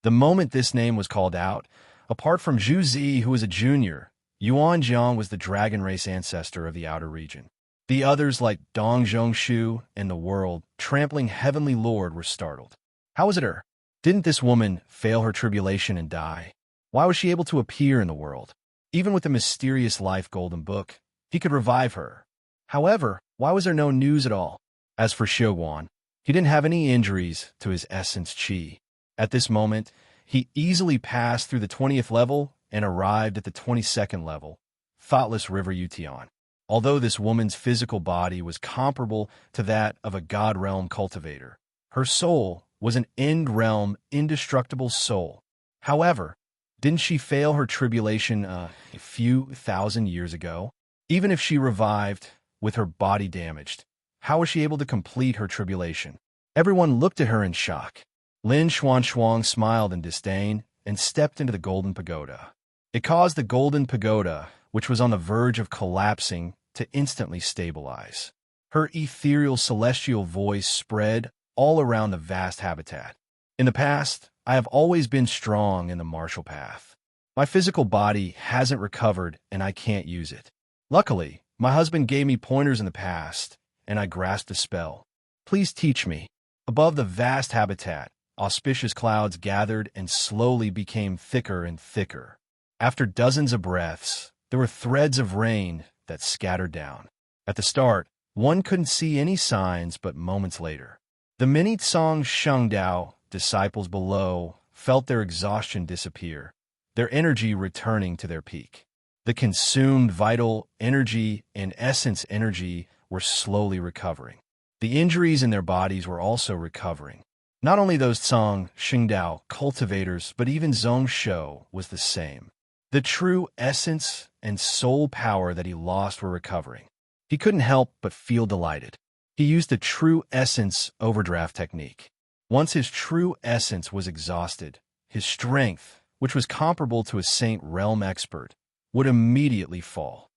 The moment this name was called out, apart from Zhu Zi, who was a junior, Yuan Jiang was the dragon race ancestor of the outer region. The others, like Dong Zhongshu and the world, trampling heavenly lord, were startled. How was it her? Didn't this woman fail her tribulation and die? Why was she able to appear in the world? Even with the mysterious life golden book, he could revive her. However, why was there no news at all? As for Xiaoguan, he didn't have any injuries to his essence qi. At this moment, he easily passed through the 20th level and arrived at the 22nd level, Thoughtless River Yutian. Although this woman's physical body was comparable to that of a god realm cultivator, her soul was an end realm, indestructible soul. However, didn't she fail her tribulation a few thousand years ago? Even if she revived with her body damaged, how was she able to complete her tribulation? Everyone looked at her in shock. Lin Xuanxuang smiled in disdain and stepped into the golden pagoda. It caused the golden pagoda, which was on the verge of collapsing, to instantly stabilize. Her ethereal celestial voice spread all around the vast habitat. In the past, I have always been strong in the martial path. My physical body hasn't recovered and I can't use it. Luckily, my husband gave me pointers in the past, and I grasped a spell. Please teach me. Above the vast habitat, auspicious clouds gathered and slowly became thicker and thicker. After dozens of breaths, there were threads of rain that scattered down. At the start, one couldn't see any signs, but moments later, the many Tsang Shengdao disciples below felt their exhaustion disappear, their energy returning to their peak. The consumed vital energy and essence energy were slowly recovering. The injuries in their bodies were also recovering. Not only those Tsang Shengdao cultivators, but even Zhong Shou was the same. The true essence and soul power that he lost were recovering. He couldn't help but feel delighted. He used the true essence overdraft technique. Once his true essence was exhausted, his strength, which was comparable to a Saint Realm expert, would immediately fall.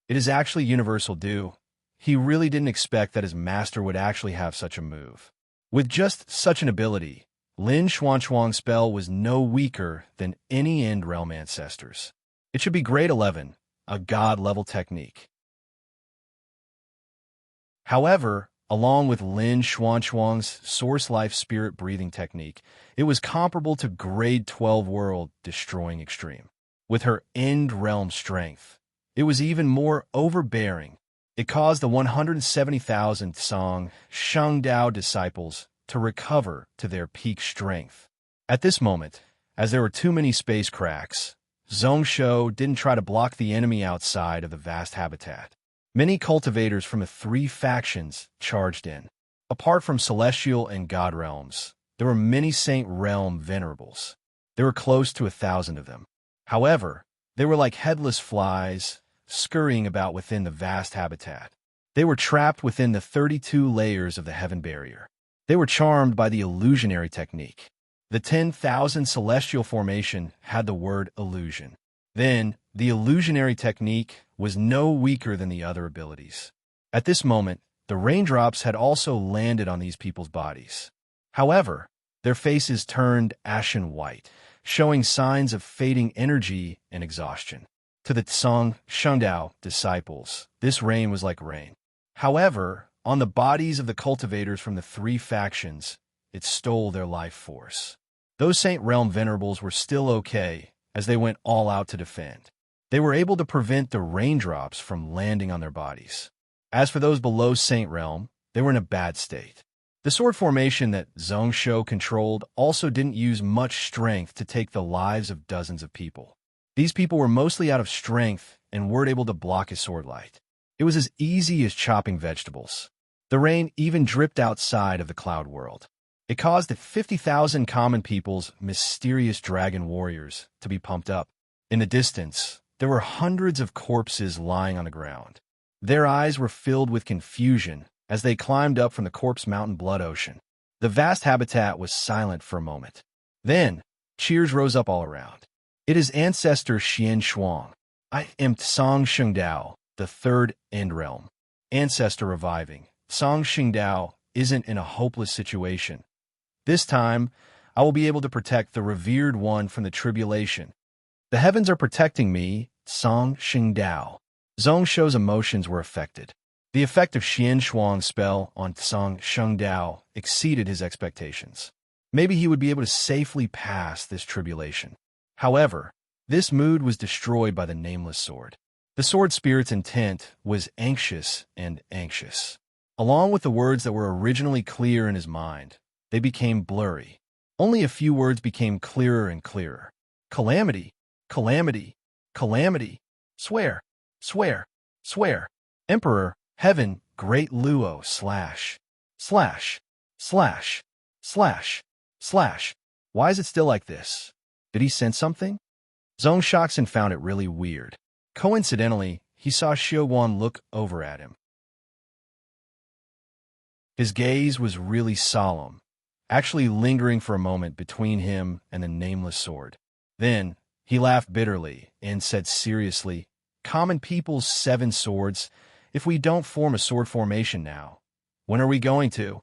It is actually universal due. He really didn't expect that his master would actually have such a move. With just such an ability, Lin Xuanxuang's spell was no weaker than any End Realm ancestors. It should be grade 11, a god-level technique. However, along with Lin Xuanxuang's Source Life Spirit Breathing technique, it was comparable to grade 12 World Destroying Extreme. With her End Realm strength, it was even more overbearing. It caused the 170,000 Tsang Shengdao disciples to recover to their peak strength. At this moment, as there were too many space cracks, Zhong Shou didn't try to block the enemy outside of the vast habitat. Many cultivators from the three factions charged in. Apart from celestial and god realms, there were many Saint Realm venerables. There were close to 1,000 of them. However, they were like headless flies, scurrying about within the vast habitat. They were trapped within the 32 layers of the heaven barrier. They were charmed by the illusionary technique. The 10,000 celestial formation had the word illusion. Then, the illusionary technique was no weaker than the other abilities. At this moment, the raindrops had also landed on these people's bodies. However, their faces turned ashen white, showing signs of fading energy and exhaustion. To the Tsang Shengdao disciples, this rain was like rain. However, on the bodies of the cultivators from the three factions, it stole their life force. Those Saint Realm venerables were still okay, as they went all out to defend. They were able to prevent the raindrops from landing on their bodies. As for those below Saint Realm, they were in a bad state. The sword formation that Zhong Shou controlled also didn't use much strength to take the lives of dozens of people. These people were mostly out of strength and weren't able to block his sword light. It was as easy as chopping vegetables. The rain even dripped outside of the cloud world. It caused the 50,000 common people's mysterious dragon warriors to be pumped up. In the distance, there were hundreds of corpses lying on the ground. Their eyes were filled with confusion as they climbed up from the corpse mountain blood ocean. The vast habitat was silent for a moment. Then, cheers rose up all around. It is ancestor Xian Shuang. I am Tsang Shengdao, the third End Realm. Ancestor reviving. Tsang Shengdao isn't in a hopeless situation. This time, I will be able to protect the revered one from the tribulation. The heavens are protecting me, Tsang Shengdao. Zhong Shou's emotions were affected. The effect of Xian Shuang's spell on Tsang Shengdao exceeded his expectations. Maybe he would be able to safely pass this tribulation. However, this mood was destroyed by the nameless sword. The sword spirit's intent was anxious and anxious. Along with the words that were originally clear in his mind, they became blurry. Only a few words became clearer and clearer. Calamity, calamity, calamity, swear, swear, swear. Emperor, Heaven, Great Luo, slash, slash, slash, slash, slash. Why is it still like this? Did he sense something? Zhong Shaoxin found it really weird. Coincidentally, he saw Xiuguan look over at him. His gaze was really solemn, actually lingering for a moment between him and the nameless sword. Then, he laughed bitterly and said seriously, "Common people's 7 swords, if we don't form a sword formation now, when are we going to?"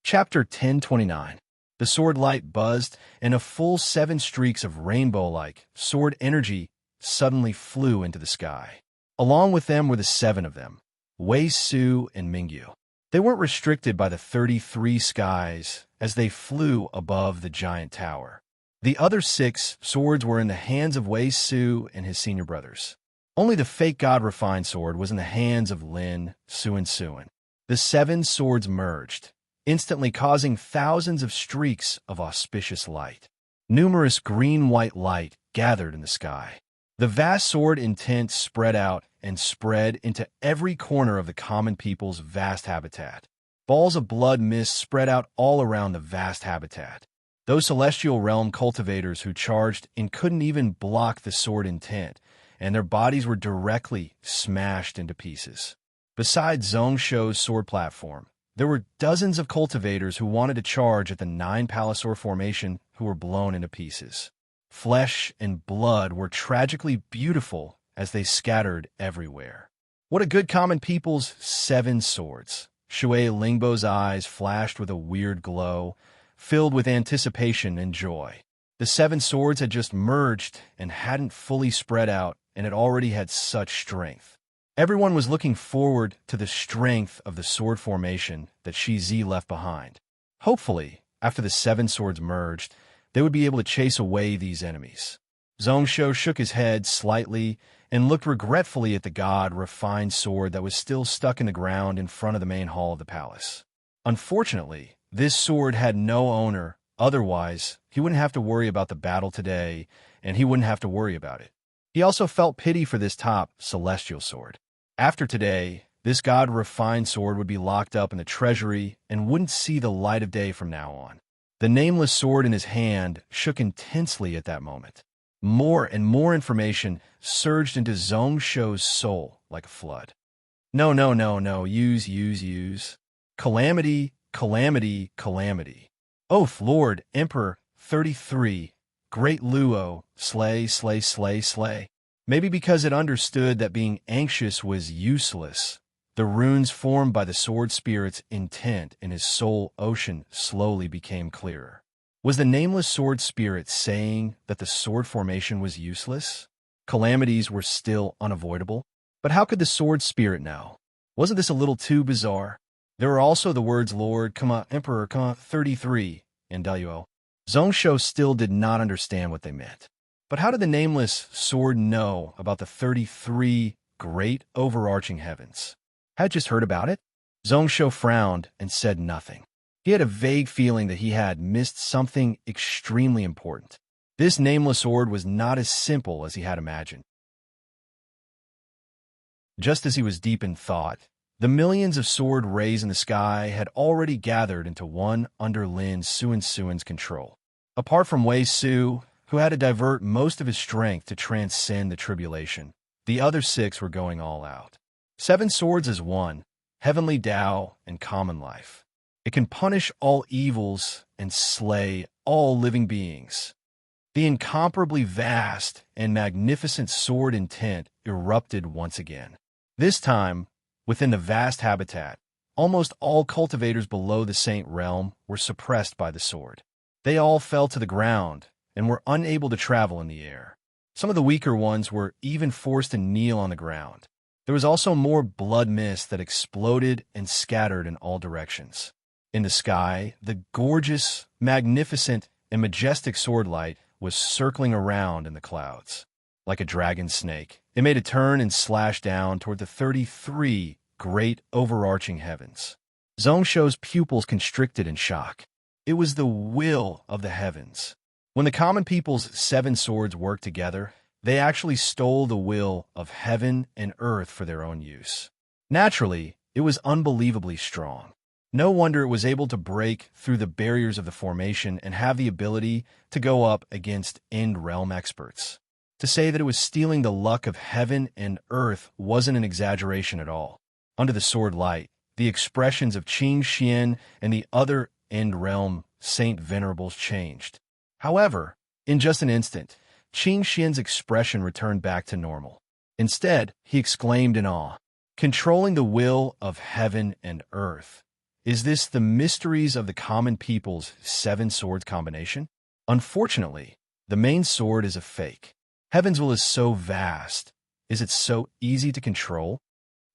Chapter 1029. The sword light buzzed, and a full 7 streaks of rainbow-like sword energy suddenly flew into the sky. Along with them were the 7 of them, Wei Su and Mingyu. They weren't restricted by the 33 skies as they flew above the giant tower. The other 6 swords were in the hands of Wei Su and his senior brothers. Only the fake god refined sword was in the hands of Lin, Su, and Suan. The 7 swords merged, instantly causing thousands of streaks of auspicious light. Numerous green-white light gathered in the sky. The vast sword intent spread out and spread into every corner of the common people's vast habitat. Balls of blood mist spread out all around the vast habitat. Those celestial realm cultivators who charged and couldn't even block the sword intent, and their bodies were directly smashed into pieces. Besides Zhongsho's sword platform, there were dozens of cultivators who wanted to charge at the 9 palasaur formation who were blown into pieces. Flesh and blood were tragically beautiful as they scattered everywhere. What a good common people's 7 swords. Shui Lingbo's eyes flashed with a weird glow, filled with anticipation and joy. The 7 swords had just merged and hadn't fully spread out, and it already had such strength. Everyone was looking forward to the strength of the sword formation that Shi Zi left behind. Hopefully, after the 7 swords merged, they would be able to chase away these enemies. Zhongsho shook his head slightly and looked regretfully at the god-refined sword that was still stuck in the ground in front of the main hall of the palace. Unfortunately, this sword had no owner, otherwise he wouldn't have to worry about the battle today, and he wouldn't have to worry about it. He also felt pity for this top celestial sword. After today, this god-refined sword would be locked up in the treasury and wouldn't see the light of day from now on. The nameless sword in his hand shook intensely at that moment. More and more information surged into Zhongsho's soul like a flood. No, use. Calamity, calamity, calamity. Oath, Lord, Emperor, 33, Great Luo, slay. Maybe because it understood that being anxious was useless, the runes formed by the sword spirit's intent in his soul ocean slowly became clearer. Was the nameless sword spirit saying that the sword formation was useless? Calamities were still unavoidable? But how could the sword spirit know? Wasn't this a little too bizarre? There were also the words Lord, Emperor, 33, and Daluo. Zhongsho still did not understand what they meant. But how did the nameless sword know about the 33 great overarching heavens? Had just heard about it? Zhongsho frowned and said nothing. He had a vague feeling that he had missed something extremely important. This nameless sword was not as simple as he had imagined. Just as he was deep in thought, the millions of sword rays in the sky had already gathered into one under Lin Suan's control. Apart from Wei Su, who had to divert most of his strength to transcend the tribulation, the other 6 were going all out. 7 swords is one, heavenly Tao and common life. It can punish all evils and slay all living beings. The incomparably vast and magnificent sword intent erupted once again. This time, within the vast habitat, almost all cultivators below the Saint Realm were suppressed by the sword. They all fell to the ground and were unable to travel in the air. Some of the weaker ones were even forced to kneel on the ground. There was also more blood mist that exploded and scattered in all directions. In the sky, the gorgeous, magnificent, and majestic sword light was circling around in the clouds. Like a dragon snake, it made a turn and slashed down toward the 33 great overarching heavens. Zhongsho's pupils constricted in shock. It was the will of the heavens. When the common people's 7 swords worked together, they actually stole the will of heaven and earth for their own use. Naturally, it was unbelievably strong. No wonder it was able to break through the barriers of the formation and have the ability to go up against end realm experts. To say that it was stealing the luck of heaven and earth wasn't an exaggeration at all. Under the sword light, the expressions of Qing Xian and the other end realm Saint Venerables changed. However, in just an instant, Qing Xian's expression returned back to normal. Instead, he exclaimed in awe, "Controlling the will of heaven and earth. Is this the mysteries of the common people's 7 swords combination?" Unfortunately, the main sword is a fake. Heaven's will is so vast. Is it so easy to control?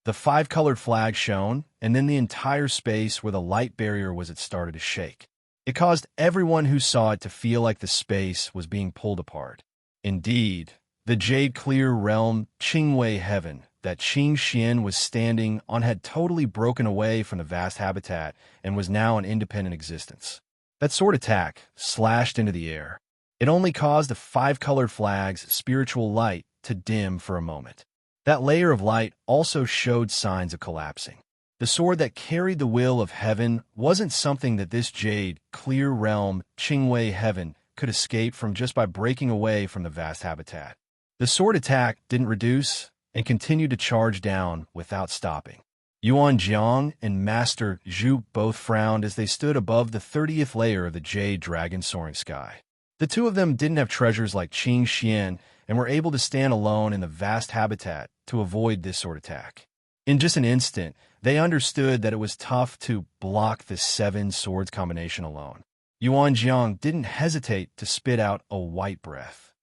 The 5 colored flag shone, and then the entire space where the light barrier was, it started to shake. It caused everyone who saw it to feel like the space was being pulled apart. Indeed, the jade clear realm Qingwei heaven that Qing Xian was standing on had totally broken away from the vast habitat and was now an independent existence. That sword attack slashed into the air. It only caused the 5 colored flag's spiritual light to dim for a moment. That layer of light also showed signs of collapsing. The sword that carried the will of heaven wasn't something that this jade, clear realm, Qingwei heaven, could escape from just by breaking away from the vast habitat. The sword attack didn't reduce and continued to charge down without stopping. Yuan Jiang and Master Zhu both frowned as they stood above the 30th layer of the jade dragon soaring sky. The two of them didn't have treasures like Qing Xian and were able to stand alone in the vast habitat to avoid this sword attack. In just an instant, they understood that it was tough to block the 7 swords combination alone. Yuan Jiang didn't hesitate to spit out a white breath.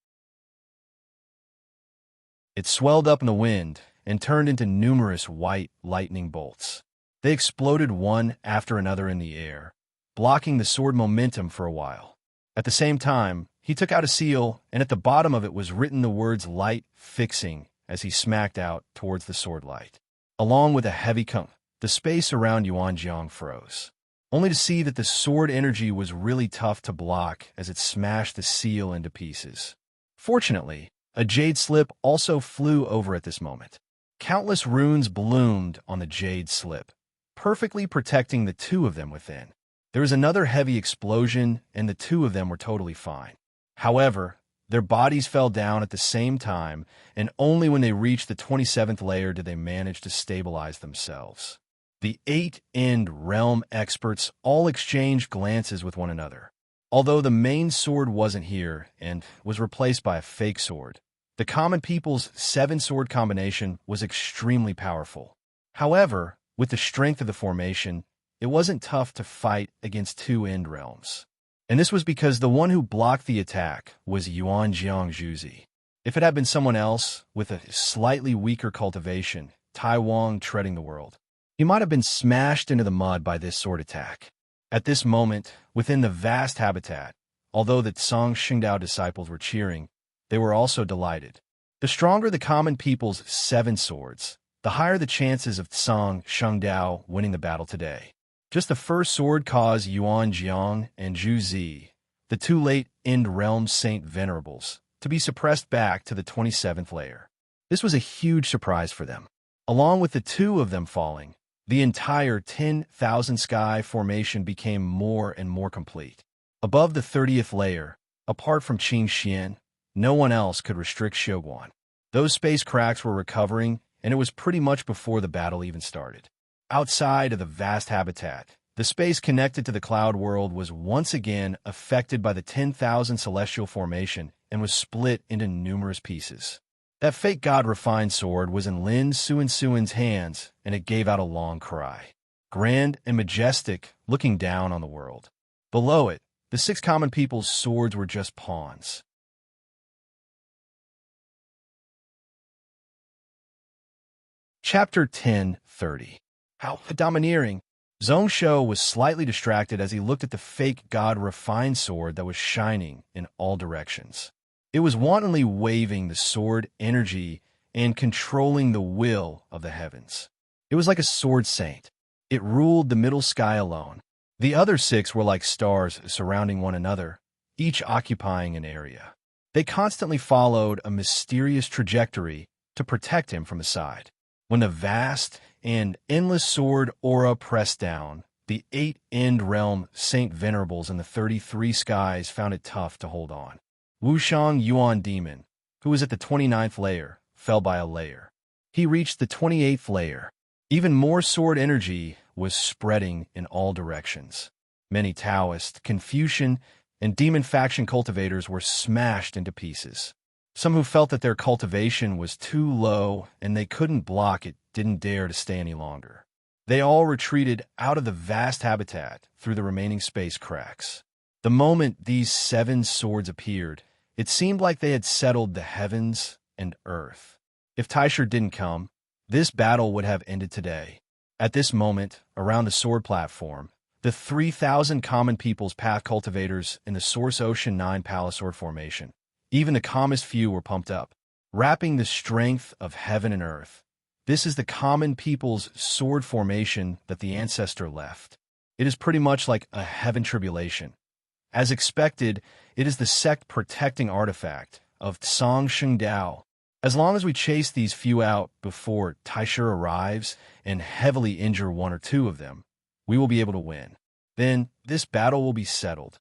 It swelled up in the wind and turned into numerous white lightning bolts. They exploded one after another in the air, blocking the sword momentum for a while. At the same time, he took out a seal, and at the bottom of it was written the words "light fixing" as he smacked out towards the sword light. Along with a heavy cunk, the space around Yuan Jiang froze, only to see that the sword energy was really tough to block as it smashed the seal into pieces. Fortunately, a jade slip also flew over at this moment. Countless runes bloomed on the jade slip, perfectly protecting the two of them within. There was another heavy explosion, and the two of them were totally fine. However, their bodies fell down at the same time, and only when they reached the 27th layer did they manage to stabilize themselves. The 8 end realm experts all exchanged glances with one another. Although the main sword wasn't here and was replaced by a fake sword, the common people's 7 sword combination was extremely powerful. However, with the strength of the formation, it wasn't tough to fight against 2 end realms. And this was because the one who blocked the attack was Yuan Jiang Zhuzi. If it had been someone else with a slightly weaker cultivation, Tai Wang treading the world, he might have been smashed into the mud by this sword attack. At this moment, within the vast habitat, although the Tsang Xingdao disciples were cheering, they were also delighted. The stronger the common people's 7 swords, the higher the chances of Tsang Xingdao winning the battle today. Just the first sword caused Yuan Jiang and Zhu Zi, the 2 late end realm Saint Venerables, to be suppressed back to the 27th layer. This was a huge surprise for them. Along with the 2 of them falling, the entire 10,000 sky formation became more and more complete. Above the 30th layer, apart from Qing Xian, no one else could restrict Shoguan. Those space cracks were recovering, and it was pretty much before the battle even started. Outside of the vast habitat, the space connected to the cloud world was once again affected by the 10,000 celestial formation and was split into numerous pieces. That fake god-refined sword was in Lin Suin's hands, and it gave out a long cry. Grand and majestic, looking down on the world. Below it, the 6 common people's swords were just pawns. Chapter 10:30. How domineering. Zhongshou was slightly distracted as he looked at the fake god-refined sword that was shining in all directions. It was wantonly waving the sword energy and controlling the will of the heavens. It was like a sword saint. It ruled the middle sky alone. The other 6 were like stars surrounding one another, each occupying an area. They constantly followed a mysterious trajectory to protect him from the side. When the vast and endless sword aura pressed down, the 8-end realm Saint Venerables in the 33 skies found it tough to hold on. Wushang Yuan Demon, who was at the 29th layer, fell by a layer. He reached the 28th layer. Even more sword energy was spreading in all directions. Many Taoist, Confucian, and demon faction cultivators were smashed into pieces. Some who felt that their cultivation was too low and they couldn't block it didn't dare to stay any longer. They all retreated out of the vast habitat through the remaining space cracks. The moment these 7 swords appeared, it seemed like they had settled the heavens and earth. If Taisher didn't come, this battle would have ended today. At this moment, around the sword platform, the 3,000 common people's path cultivators in the Source Ocean 9 Palace Sword Formation, even the calmest few were pumped up, wrapping the strength of heaven and earth. This is the common people's sword formation that the ancestor left. It is pretty much like a heaven tribulation. As expected, it is the sect protecting artifact of Tsang Sheng Dao. As long as we chase these few out before Taisher arrives and heavily injure 1 or 2 of them, we will be able to win. Then this battle will be settled.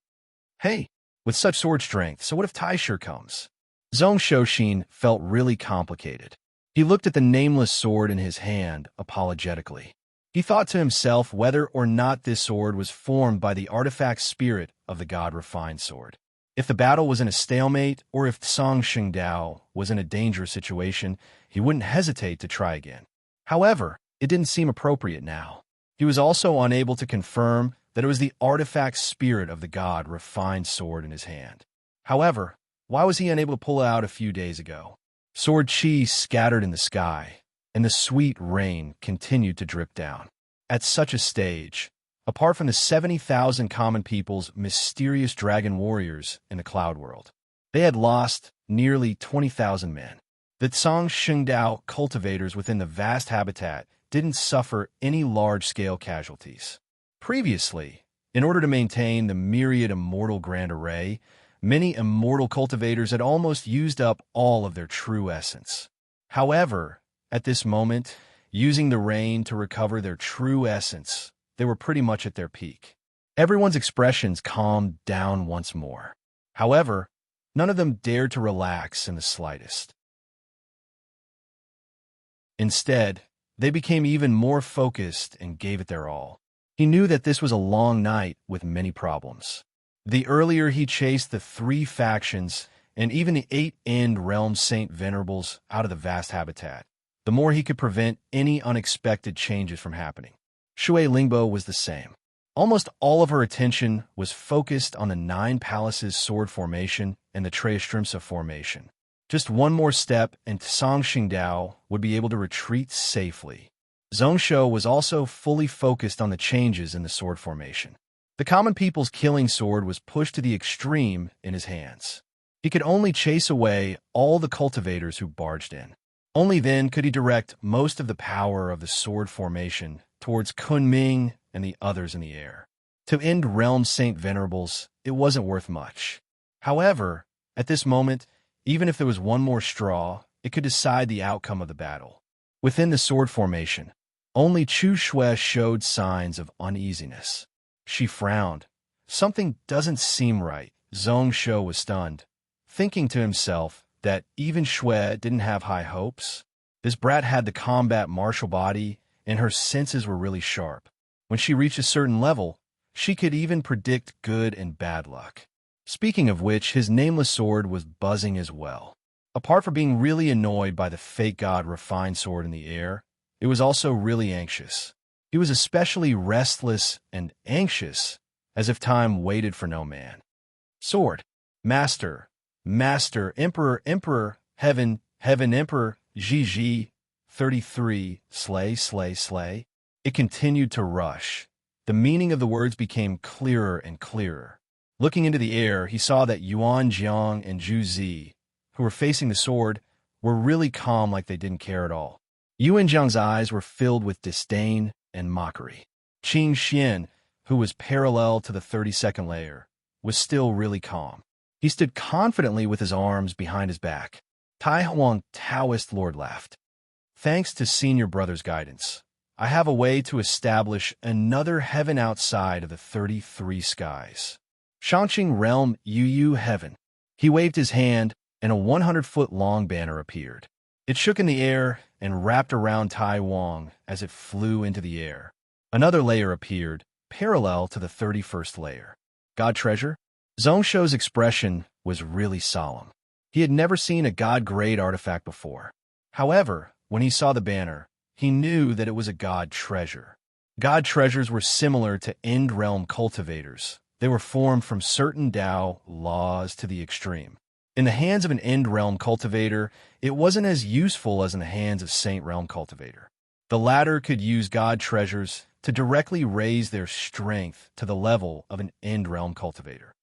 Hey, with such sword strength, so what if Taisher comes? Zhong Shouxin felt really complicated. He looked at the nameless sword in his hand apologetically. He thought to himself whether or not this sword was formed by the artifact spirit of the god Refined Sword. If the battle was in a stalemate, or if Tsang Sheng Dao was in a dangerous situation, he wouldn't hesitate to try again. However, it didn't seem appropriate now. He was also unable to confirm that it was the artifact spirit of the god Refined Sword in his hand. However, why was he unable to pull it out a few days ago? Sword chi scattered in the sky, and the sweet rain continued to drip down. At such a stage, apart from the 70,000 common people's mysterious dragon warriors in the cloud world, they had lost nearly 20,000 men. The Tsang Sheng Dao cultivators within the vast habitat didn't suffer any large-scale casualties. Previously, in order to maintain the myriad immortal grand array, many immortal cultivators had almost used up all of their true essence. However, at this moment, using the rain to recover their true essence, they were pretty much at their peak. Everyone's expressions calmed down once more. However, none of them dared to relax in the slightest. Instead, they became even more focused and gave it their all. He knew that this was a long night with many problems. The earlier he chased the 3 factions and even the 8-end realm Saint Venerables out of the vast habitat, the more he could prevent any unexpected changes from happening. Shui Lingbo was the same. Almost all of her attention was focused on the 9 Palaces sword formation and the Treistrimsa formation. Just one more step and Tsang Sheng Dao would be able to retreat safely. Zhongsho was also fully focused on the changes in the sword formation. The common people's killing sword was pushed to the extreme in his hands. He could only chase away all the cultivators who barged in. Only then could he direct most of the power of the sword formation towards Kunming and the others in the air. To end Realm Saint Venerables, it wasn't worth much. However, at this moment, even if there was one more straw, it could decide the outcome of the battle. Within the sword formation, only Chu Shui showed signs of uneasiness. She frowned. Something doesn't seem right. Zhong Shou was stunned, thinking to himself that even Shui didn't have high hopes. This brat had the combat martial body, and her senses were really sharp. When she reached a certain level, she could even predict good and bad luck. Speaking of which, his nameless sword was buzzing as well. Apart from being really annoyed by the fake god Refined Sword in the air, it was also really anxious. He was especially restless and anxious, as if time waited for no man. Sword. Master. Master. Emperor. Emperor. Heaven. Heaven. Emperor. Ji. 33. Slay. Slay. Slay. It continued to rush. The meaning of the words became clearer and clearer. Looking into the air, he saw that Yuan Jiang and Zhu Zi, who were facing the sword, were really calm like they didn't care at all. Yuan Jiang's eyes were filled with disdain and mockery. Qing Xian, who was parallel to the 32nd layer, was still really calm. He stood confidently with his arms behind his back. Tai Huang, Taoist Lord, laughed. Thanks to Senior Brother's guidance, I have a way to establish another heaven outside of the 33 skies. Shangqing Realm Yu Heaven. He waved his hand, and a 100-foot-long banner appeared. It shook in the air and wrapped around Tai Wang as it flew into the air. Another layer appeared, parallel to the 31st layer. God treasure? Zhongshu's expression was really solemn. He had never seen a god-grade artifact before. However, when he saw the banner, he knew that it was a god treasure. God treasures were similar to end-realm cultivators. They were formed from certain Tao laws to the extreme. In the hands of an end-realm cultivator, it wasn't as useful as in the hands of Saint-realm cultivator. The latter could use god treasures to directly raise their strength to the level of an end-realm cultivator.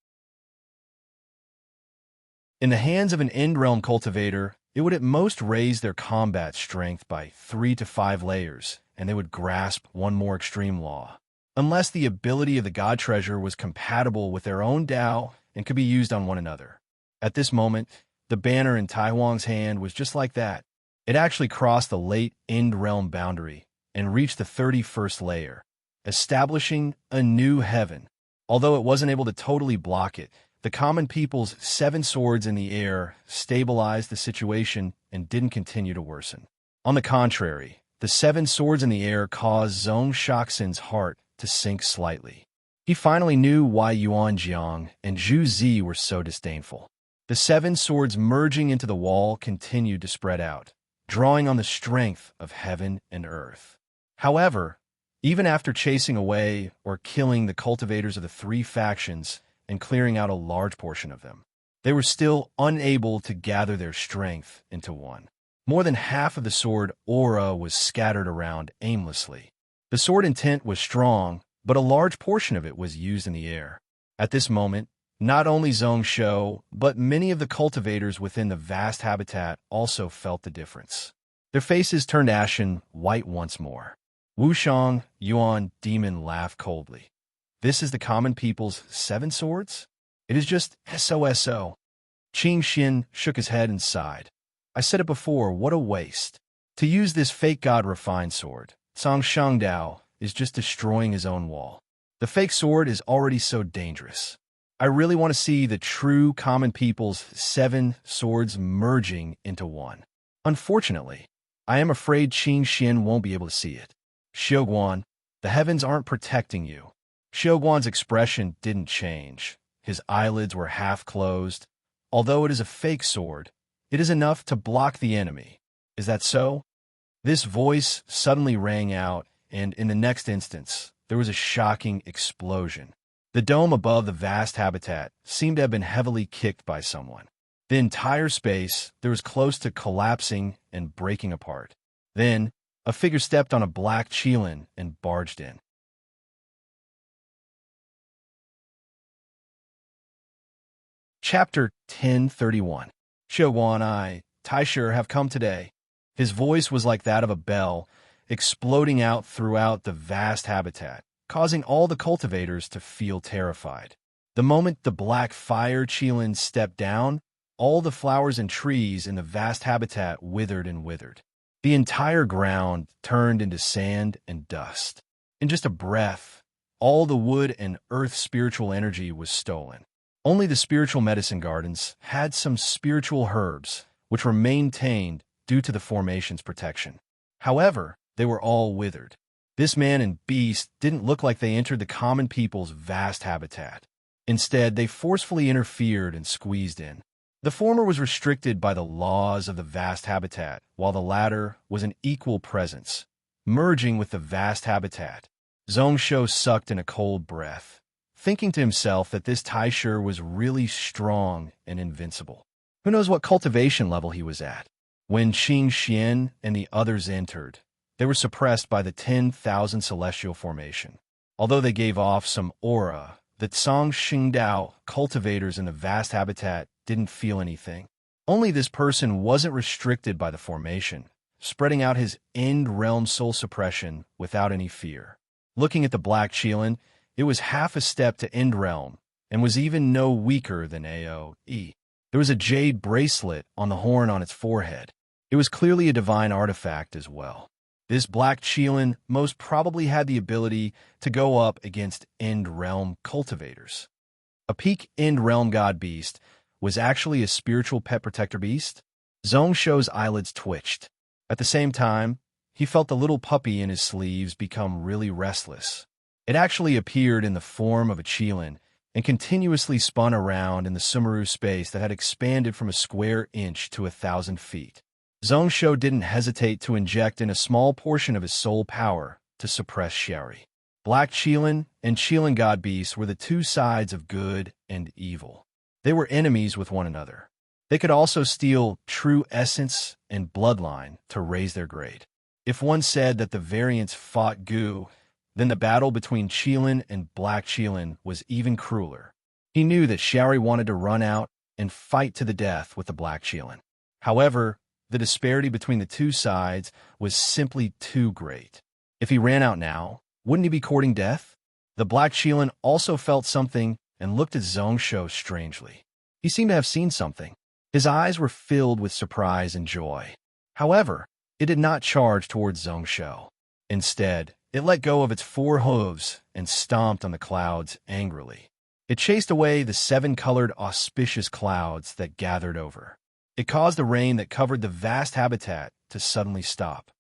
In the hands of an end-realm cultivator, it would at most raise their combat strength by 3 to 5 layers, and they would grasp one more extreme law. Unless the ability of the god treasure was compatible with their own Tao and could be used on one another. At this moment, the banner in Tai Huang's hand was just like that. It actually crossed the late end-realm boundary and reached the 31st layer, establishing a new heaven. Although it wasn't able to totally block it, the common people's 7 swords in the air stabilized the situation and didn't continue to worsen. On the contrary, the 7 swords in the air caused Zhong Shaxin's heart to sink slightly. He finally knew why Yuan Jiang and Zhu Zi were so disdainful. The 7 swords merging into the wall continued to spread out, drawing on the strength of heaven and earth. However, even after chasing away or killing the cultivators of the 3 factions and clearing out a large portion of them, they were still unable to gather their strength into one. More than half of the sword aura was scattered around aimlessly. The sword intent was strong, but a large portion of it was used in the air. At this moment, not only Zhongshu, but many of the cultivators within the vast habitat also felt the difference. Their faces turned ashen white once more. Wushang, Yuan, Demon laughed coldly. This is the common people's 7 swords? It is just SOSO. Qing Xin shook his head and sighed. I said it before, what a waste. To use this fake god-refined sword, Song Shangdao is just destroying his own wall. The fake sword is already so dangerous. I really want to see the true common people's 7 swords merging into one. Unfortunately, I am afraid Qing Xin won't be able to see it. Xiuguan, the heavens aren't protecting you. Xiuguan's expression didn't change. His eyelids were half closed. Although it is a fake sword, it is enough to block the enemy. Is that so? This voice suddenly rang out, and in the next instance, there was a shocking explosion. The dome above the vast habitat seemed to have been heavily kicked by someone. The entire space there was close to collapsing and breaking apart. Then, a figure stepped on a black qilin and barged in. Chapter 1031. Xiuguan, I, Taisher, have come today. His voice was like that of a bell, exploding out throughout the vast habitat, causing all the cultivators to feel terrified. The moment the black fire qilin stepped down, all the flowers and trees in the vast habitat withered and withered. The entire ground turned into sand and dust. In just a breath, all the wood and earth spiritual energy was stolen. Only the spiritual medicine gardens had some spiritual herbs, which were maintained due to the formation's protection. However, they were all withered. This man and beast didn't look like they entered the common people's vast habitat. Instead, they forcefully interfered and squeezed in. The former was restricted by the laws of the vast habitat, while the latter was an equal presence, merging with the vast habitat. Zhongshu sucked in a cold breath, thinking to himself that this Taisher was really strong and invincible. Who knows what cultivation level he was at? When Qing Xian and the others entered, they were suppressed by the 10,000 celestial formation. Although they gave off some aura, the Song Xingdao cultivators in the vast habitat didn't feel anything. Only this person wasn't restricted by the formation, spreading out his end-realm soul suppression without any fear. Looking at the black qilin, it was half a step to end realm, and was even no weaker than Aoe. There was a jade bracelet on the horn on its forehead. It was clearly a divine artifact as well. This black Cheelin most probably had the ability to go up against End Realm cultivators. A peak End Realm god beast was actually a spiritual pet protector beast. Zhongsho's eyelids twitched. At the same time, he felt the little puppy in his sleeves become really restless. It actually appeared in the form of a Cheelin and continuously spun around in the Sumeru space that had expanded from a square inch to 1,000 feet. Zhongsho didn't hesitate to inject in a small portion of his soul power to suppress Sherry. Black Cheelin and Cheelin God Beast were the two sides of good and evil. They were enemies with one another. They could also steal true essence and bloodline to raise their grade. If one said that the variants fought goo, then the battle between Cheelin and Black Cheelin was even crueler. He knew that Sherry wanted to run out and fight to the death with the Black Cheelin. However, the disparity between the two sides was simply too great. If he ran out now, wouldn't he be courting death? The Black Cheelin also felt something and looked at Zhongsho strangely. He seemed to have seen something. His eyes were filled with surprise and joy. However, it did not charge towards Zhongsho. Instead, it let go of its 4 hooves and stomped on the clouds angrily. It chased away the 7-colored auspicious clouds that gathered over. It caused the rain that covered the vast habitat to suddenly stop.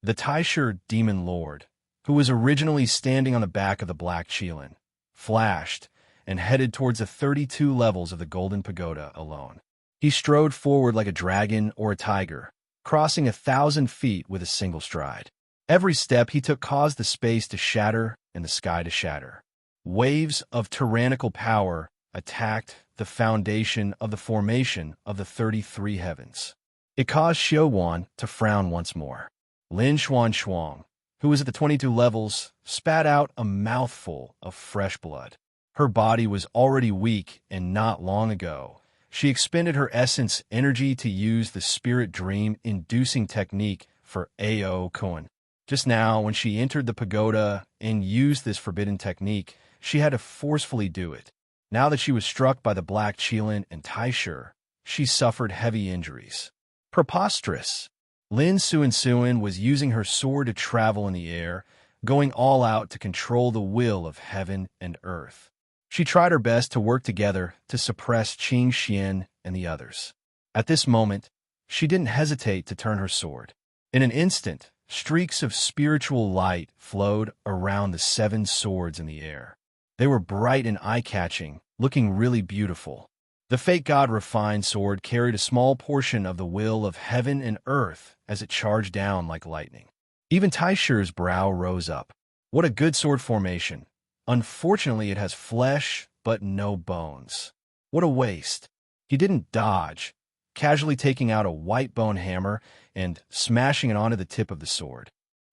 The Taishur Demon Lord, who was originally standing on the back of the Black Cheelin, flashed and headed towards the 32 levels of the Golden Pagoda alone. He strode forward like a dragon or a tiger, crossing 1,000 feet with a single stride. Every step he took caused the space to shatter and the sky to shatter. Waves of tyrannical power attacked the foundation of the formation of the 33 heavens. It caused Xiuwan to frown once more. Lin Xuan, who was at the 22 levels, spat out a mouthful of fresh blood. Her body was already weak, and not long ago, she expended her essence energy to use the spirit dream-inducing technique for Ao Kuan. Just now, when she entered the pagoda and used this forbidden technique, she had to forcefully do it. Now that she was struck by the Black Cheelin and Taishur, she suffered heavy injuries. Preposterous! Lin Xuan was using her sword to travel in the air, going all out to control the will of heaven and earth. She tried her best to work together to suppress Qing Xian and the others. At this moment, she didn't hesitate to turn her sword. In an instant, streaks of spiritual light flowed around the 7 swords in the air. They were bright and eye-catching, looking really beautiful. The fake god refined sword carried a small portion of the will of heaven and earth as it charged down like lightning. Even Taishur's brow rose up. What a good sword formation. Unfortunately, it has flesh, but no bones. What a waste. He didn't dodge, casually taking out a white bone hammer and smashing it onto the tip of the sword.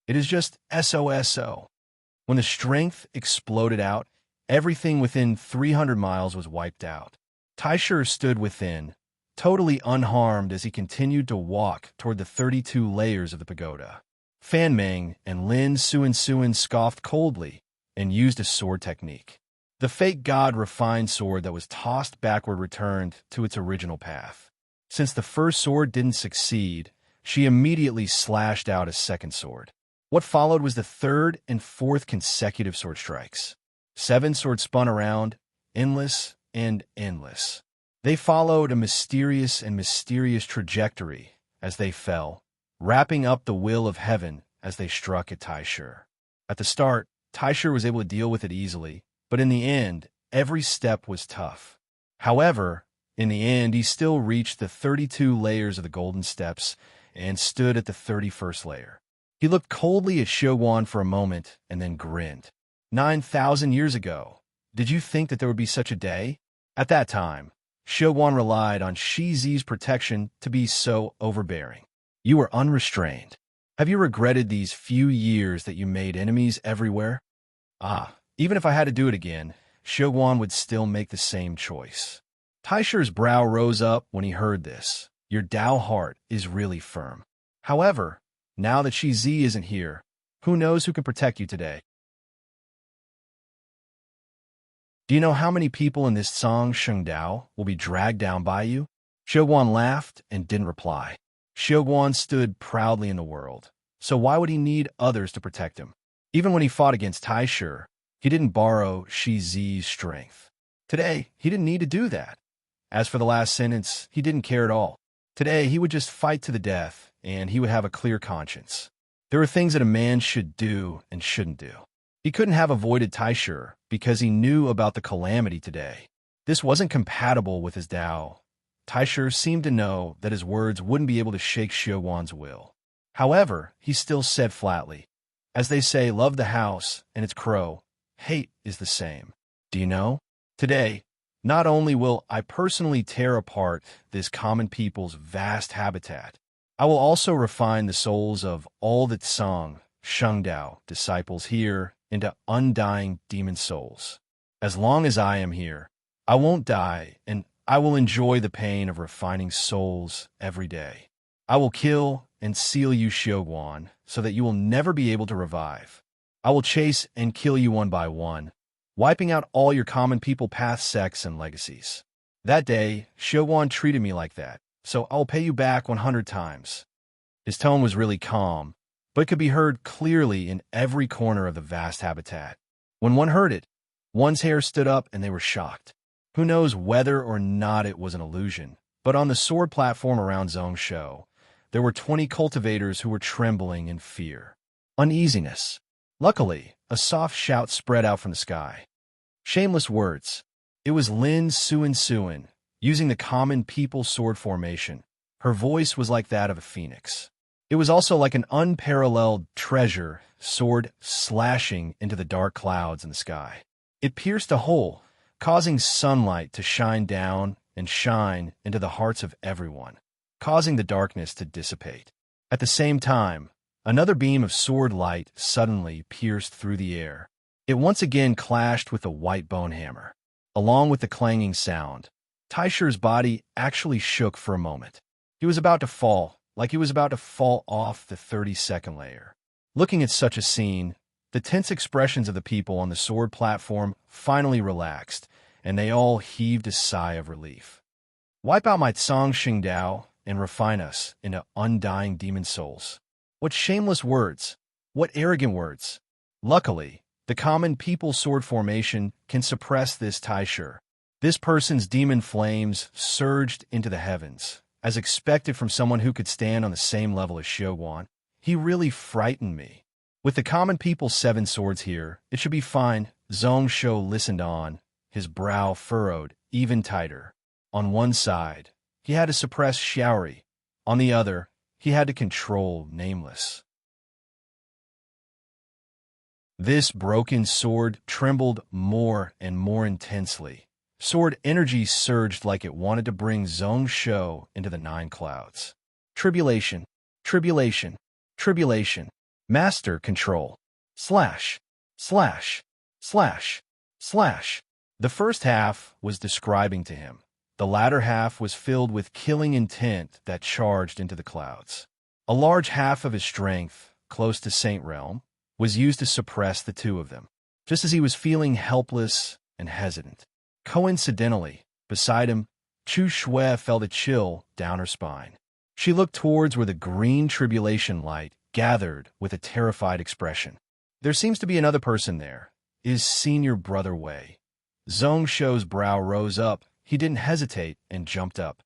It is just SOSO. When the strength exploded out, everything within 300 miles was wiped out. Taishur stood within, totally unharmed as he continued to walk toward the 32 layers of the pagoda. Fan Meng and Lin Xuan scoffed coldly and used a sword technique. The fake god refined sword that was tossed backward returned to its original path. Since the first sword didn't succeed, she immediately slashed out a second sword. What followed was the 3rd and 4th consecutive sword strikes. 7 swords spun around, endless and endless. They followed a mysterious trajectory as they fell, wrapping up the will of heaven as they struck at Taishur. At the start, Taishur was able to deal with it easily, but in the end, every step was tough. However, in the end, he still reached the 32 layers of the golden steps and stood at the 31st layer. He looked coldly at Xiuwan for a moment and then grinned. 9,000 years ago, did you think that there would be such a day? At that time, Xiuwan relied on Shi Zi's protection to be so overbearing. You were unrestrained. Have you regretted these few years that you made enemies everywhere? Even if I had to do it again, Xiuwan would still make the same choice. Taishur's brow rose up when he heard this. Your Dao heart is really firm. However, now that Shi Zi isn't here, who knows who can protect you today? Do you know how many people in this song Shengdao will be dragged down by you? Xiaoguan laughed and didn't reply. Xiaoguan stood proudly in the world, so why would he need others to protect him? Even when he fought against Taishu, he didn't borrow Shi Zi's strength. Today, he didn't need to do that. As for the last sentence, he didn't care at all. Today, he would just fight to the death, and he would have a clear conscience. There were things that a man should do and shouldn't do. He couldn't have avoided Taishu because he knew about the calamity today. This wasn't compatible with his Tao. Taishu seemed to know that his words wouldn't be able to shake Xiaoguan's will. However, he still said flatly, "As they say, love the house and its crow. Hate is the same. Do you know? Today, not only will I personally tear apart this common people's vast habitat, I will also refine the souls of all the Tsang, Shengdao disciples here into undying demon souls. As long as I am here, I won't die, and I will enjoy the pain of refining souls every day. I will kill and seal you, Xiaoguan, so that you will never be able to revive. I will chase and kill you one by one, wiping out all your common people paths, sects, and legacies. That day, Xiaoguan treated me like that, so I'll pay you back 100 times. His tone was really calm, but could be heard clearly in every corner of the vast habitat. When one heard it, one's hair stood up and they were shocked. Who knows whether or not it was an illusion, but on the sword platform around Zhongshu, there were 20 cultivators who were trembling in fear. Uneasiness. Luckily, a soft shout spread out from the sky. Shameless words. It was Lin Suin, using the common people sword formation. Her voice was like that of a phoenix. It was also like an unparalleled treasure sword slashing into the dark clouds in the sky. It pierced a hole, causing sunlight to shine down and shine into the hearts of everyone, causing the darkness to dissipate. At the same time, another beam of sword light suddenly pierced through the air. It once again clashed with the white bone hammer. Along with the clanging sound, Taishu's body actually shook for a moment. He was about to fall, like he was about to fall off the 32nd layer. Looking at such a scene, the tense expressions of the people on the sword platform finally relaxed, and they all heaved a sigh of relief. Wipe out my Tsang Shengdao and refine us into undying demon souls. What shameless words! What arrogant words! Luckily, the common people sword formation can suppress this Taishu. This person's demon flames surged into the heavens, as expected from someone who could stand on the same level as Xiaoguan. He really frightened me. With the common people's 7 swords here, it should be fine. Zhongshu listened on, his brow furrowed even tighter. On one side, he had to suppress Xiaori. On the other, he had to control Nameless. This broken sword trembled more and more intensely. Sword energy surged like it wanted to bring Zhongshu into the 9 clouds. Tribulation, tribulation, tribulation. Master control. Slash, slash, slash, slash. The first half was describing to him. The latter half was filled with killing intent that charged into the clouds. A large half of his strength, close to Saint Realm, was used to suppress the 2 of them, just as he was feeling helpless and hesitant. Coincidentally, beside him, Chu Shui felt a chill down her spine. She looked towards where the green tribulation light gathered with a terrified expression. There seems to be another person there. Is Senior Brother Wei? Zhongshu's brow rose up. He didn't hesitate and jumped up.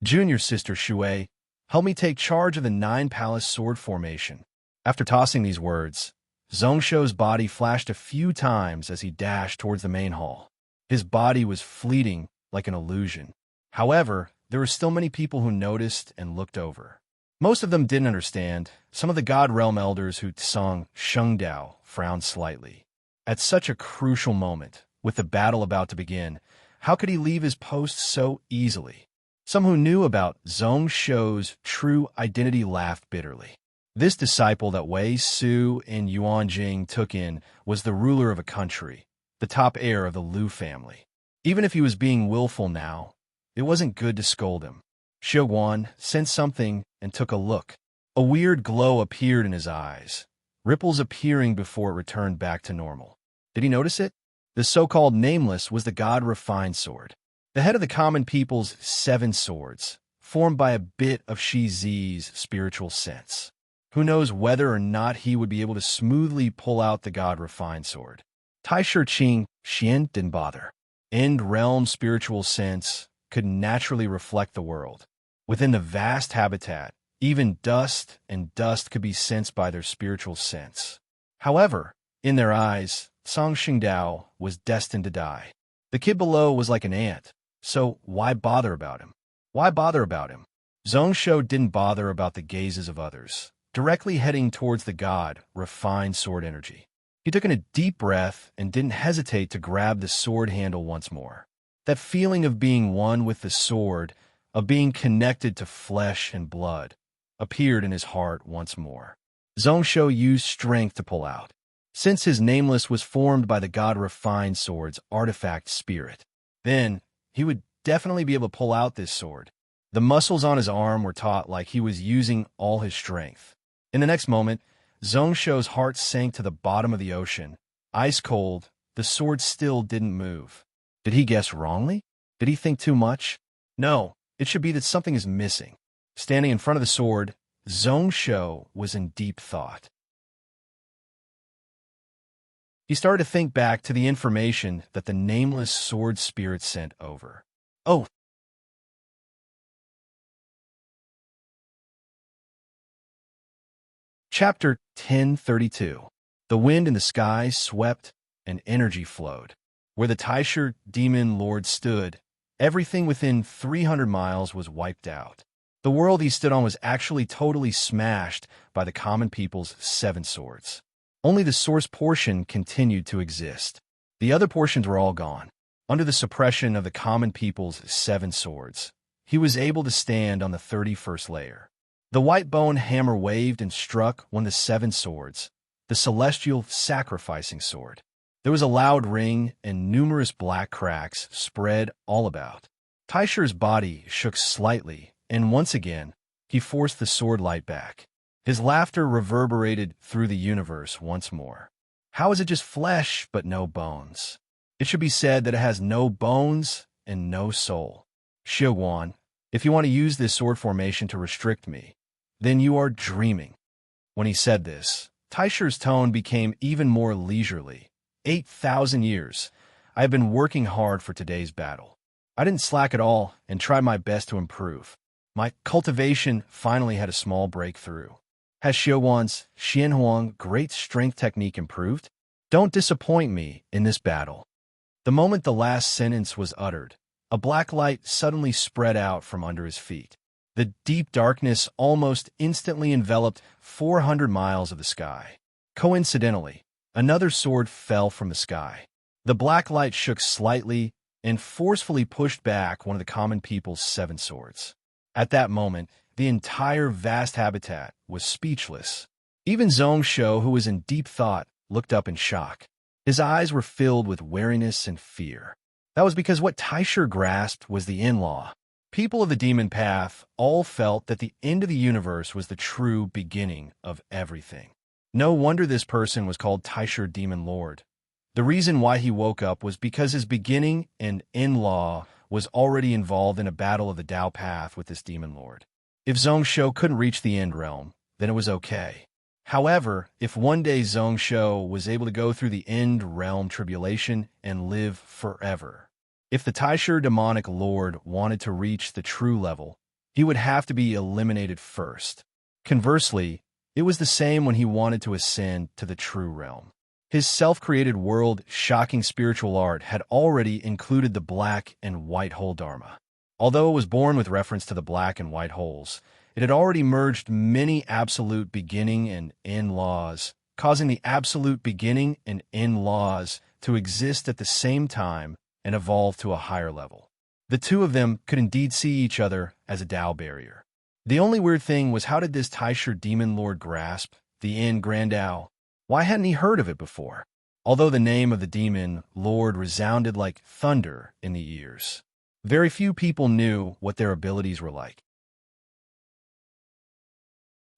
Junior Sister Shui, help me take charge of the 9 palace sword formation. After tossing these words, Zhongshu's body flashed a few times as he dashed towards the main hall. His body was fleeting like an illusion. However, there were still many people who noticed and looked over. Most of them didn't understand. Some of the God Realm elders who sung Shengdao frowned slightly. At such a crucial moment, with the battle about to begin, how could he leave his post so easily? Some who knew about Zhongshu's true identity laughed bitterly. This disciple that Wei Su and Yuanjing took in was the ruler of a country, the top heir of the Liu family. Even if he was being willful now, it wasn't good to scold him. Xiaoguan sensed something and took a look. A weird glow appeared in his eyes, ripples appearing before it returned back to normal. Did he notice it? The so-called Nameless was the god-refined sword, the head of the common people's 7 swords, formed by a bit of Shizi's spiritual sense. Who knows whether or not he would be able to smoothly pull out the god-refined sword. Taisher Qing Xian didn't bother. End realm spiritual sense could naturally reflect the world. Within the vast habitat, even dust and dust could be sensed by their spiritual sense. However, in their eyes, Song Xingdao was destined to die. The kid below was like an ant, so why bother about him? Why bother about him? Zhongshu didn't bother about the gazes of others, directly heading towards the god, refined sword energy. He took in a deep breath and didn't hesitate to grab the sword handle once more. That feeling of being one with the sword, of being connected to flesh and blood, appeared in his heart once more. Zhongshu used strength to pull out. Since his Nameless was formed by the god-refined sword's artifact spirit, then he would definitely be able to pull out this sword. The muscles on his arm were taut like he was using all his strength. In the next moment, Zhongshu's heart sank to the bottom of the ocean. Ice cold, the sword still didn't move. Did he guess wrongly? Did he think too much? No, it should be that something is missing. Standing in front of the sword, Zhongshu was in deep thought. He started to think back to the information that the Nameless sword spirit sent over. Oh! Chapter 1032. The wind in the sky swept, and energy flowed. Where the Taisher demon lord stood, everything within 300 miles was wiped out. The world he stood on was actually totally smashed by the common people's 7 swords. Only the source portion continued to exist. The other portions were all gone. Under the suppression of the common people's 7 swords, he was able to stand on the 31st layer. The white bone hammer waved and struck one of the 7 swords, the celestial sacrificing sword. There was a loud ring, and numerous black cracks spread all about. Taisher's body shook slightly, and once again, he forced the sword light back. His laughter reverberated through the universe once more. How is it just flesh but no bones? It should be said that it has no bones and no soul. Xiuguan, if you want to use this sword formation to restrict me, then you are dreaming. When he said this, Taisher's tone became even more leisurely. 8,000 years. I have been working hard for today's battle. I didn't slack at all and tried my best to improve. My cultivation finally had a small breakthrough. Has Xiuguan's Xianhuang great strength technique improved? Don't disappoint me in this battle. The moment the last sentence was uttered, a black light suddenly spread out from under his feet. The deep darkness almost instantly enveloped 400 miles of the sky. Coincidentally, another sword fell from the sky. The black light shook slightly and forcefully pushed back one of the common people's 7 swords. At that moment, the entire vast habitat was speechless. Even Zhongshu, who was in deep thought, looked up in shock. His eyes were filled with wariness and fear. That was because what Taisher grasped was the in-law. People of the demon path all felt that the end of the universe was the true beginning of everything. No wonder this person was called Taisher Demon Lord. The reason why he woke up was because his beginning and in-law was already involved in a battle of the Tao path with this demon lord. If Zhongshu couldn't reach the end realm, then it was okay. However, if one day Zhongshu was able to go through the end realm tribulation and live forever, if the Taisher demonic lord wanted to reach the true level, he would have to be eliminated first. Conversely, it was the same when he wanted to ascend to the true realm. His self-created world, shocking spiritual art, had already included the black and white hole dharma. Although it was born with reference to the black and white holes, it had already merged many absolute beginning and end laws, causing the absolute beginning and end laws to exist at the same time and evolve to a higher level. The two of them could indeed see each other as a Tao barrier. The only weird thing was, how did this Taisher demon lord grasp the end Grand Tao? Why hadn't he heard of it before? Although the name of the demon lord resounded like thunder in the ears, very few people knew what their abilities were like.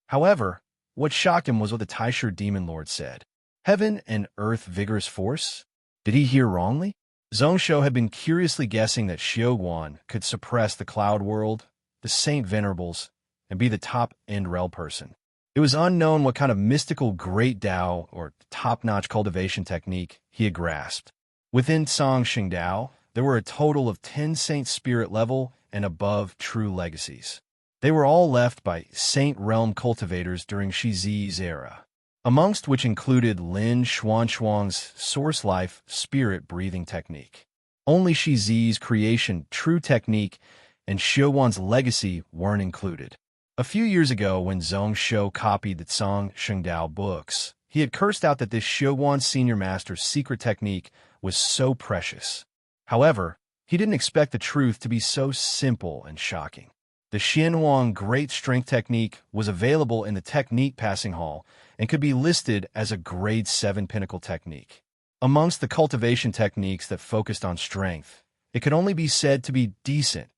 However, what shocked him was what the Taisher demon lord said. Heaven and earth vigorous force? Did he hear wrongly? Zhongsho had been curiously guessing that Xiuguan could suppress the Cloud World, the Saint Venerables, and be the top enrel person. It was unknown what kind of mystical great Dao or top-notch cultivation technique he had grasped. Within Song Xingdao, there were a total of 10 Saint Spirit level and above true legacies. They were all left by Saint Realm cultivators during Shizi's era, amongst which included Lin Xuanshuang's Source Life Spirit Breathing technique. Only Shizi's Creation True technique and Xiuguan's Legacy weren't included. A few years ago, when Zhongsho copied the Song Xingdao books, he had cursed out that this Xiuguan Senior Master's secret technique was so precious. However, he didn't expect the truth to be so simple and shocking. The Xianhuang Great Strength Technique was available in the Technique Passing Hall and could be listed as a Grade 7 Pinnacle Technique. Amongst the cultivation techniques that focused on strength, it could only be said to be decent.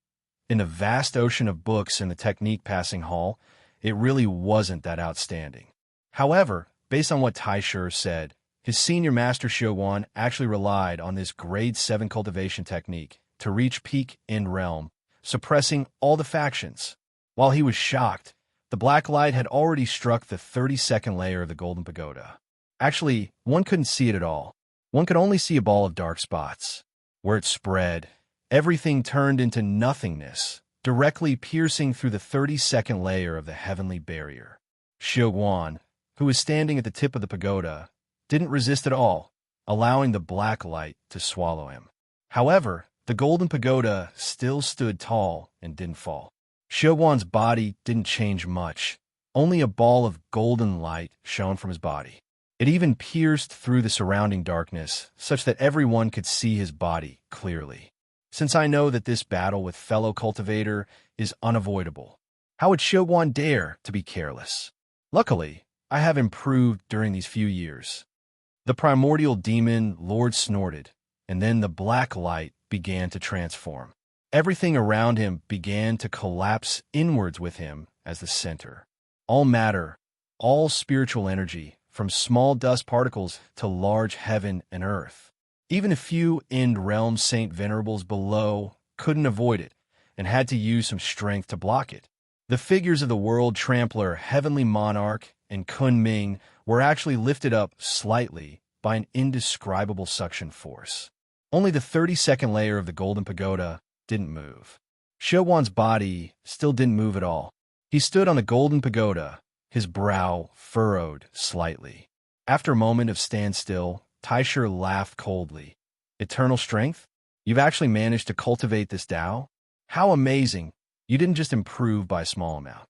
In the vast ocean of books in the Technique Passing Hall, it really wasn't that outstanding. However, based on what Taisher said, his senior master Xiuguan actually relied on this Grade 7 cultivation technique to reach peak End Realm, suppressing all the factions. While he was shocked, the black light had already struck the 32nd layer of the Golden Pagoda. Actually, one couldn't see it at all. One could only see a ball of dark spots. Where it spread, everything turned into nothingness, directly piercing through the 32nd layer of the heavenly barrier. Xiuguan, who was standing at the tip of the pagoda, didn't resist at all, allowing the black light to swallow him. However, the Golden Pagoda still stood tall and didn't fall. Xiuguan's body didn't change much. Only a ball of golden light shone from his body. It even pierced through the surrounding darkness, such that everyone could see his body clearly. Since I know that this battle with fellow cultivator is unavoidable, how would Xiuguan dare to be careless? Luckily, I have improved during these few years. The primordial demon Lord snorted, and then the black light began to transform. Everything around him began to collapse inwards with him as the center. All matter, all spiritual energy, from small dust particles to large heaven and earth. Even a few End Realm Saint Venerables below couldn't avoid it and had to use some strength to block it. The figures of the World Trampler, Heavenly Monarch, and Kunming were actually lifted up slightly by an indescribable suction force. Only the 32nd layer of the Golden Pagoda didn't move. Xiuguan's body still didn't move at all. He stood on the Golden Pagoda, his brow furrowed slightly. After a moment of standstill, Taisher laughed coldly. Eternal strength? You've actually managed to cultivate this Tao? How amazing! You didn't just improve by a small amount.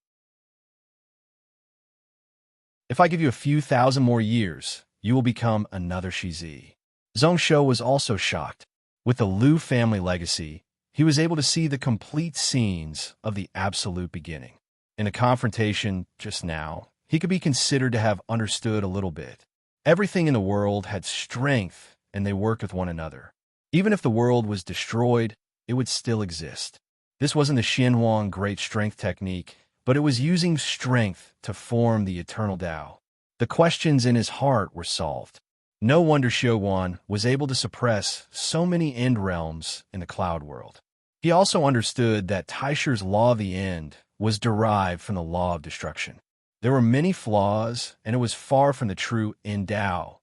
If I give you a few thousand more years, you will become another Shizi. Zhongsho was also shocked. With the Liu family legacy, he was able to see the complete scenes of the absolute beginning. In a confrontation just now, he could be considered to have understood a little bit. Everything in the world had strength, and they worked with one another. Even if the world was destroyed, it would still exist. This wasn't the Xianhuang Great Strength technique, but it was using strength to form the eternal Tao. The questions in his heart were solved. No wonder Xiuguan was able to suppress so many end realms in the cloud world. He also understood that Taisher's law of the end was derived from the law of destruction. There were many flaws, and it was far from the true end Tao.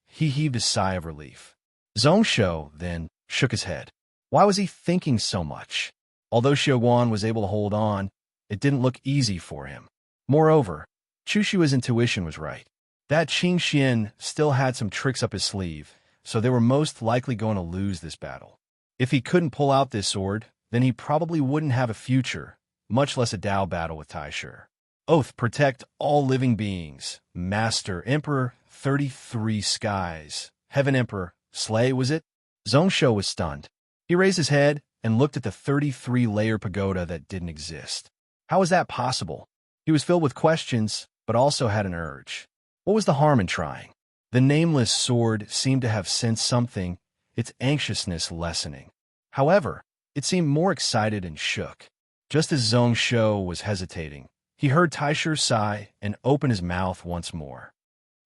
He heaved a sigh of relief. Zhongsho, then, shook his head. Why was he thinking so much? Although Xiuguan was able to hold on, it didn't look easy for him. Moreover, Chushua's intuition was right. That Qing Xian still had some tricks up his sleeve, so they were most likely going to lose this battle. If he couldn't pull out this sword, then he probably wouldn't have a future, much less a Tao battle with Taisher. Oath, protect all living beings. Master, Emperor, 33 skies. Heaven Emperor, slay, was it? Zhongsho was stunned. He raised his head and looked at the 33-layer pagoda that didn't exist. How was that possible? He was filled with questions, but also had an urge. What was the harm in trying? The nameless sword seemed to have sensed something, its anxiousness lessening. However, it seemed more excited and shook. Just as Zhongsho was hesitating, he heard Taisher sigh and open his mouth once more.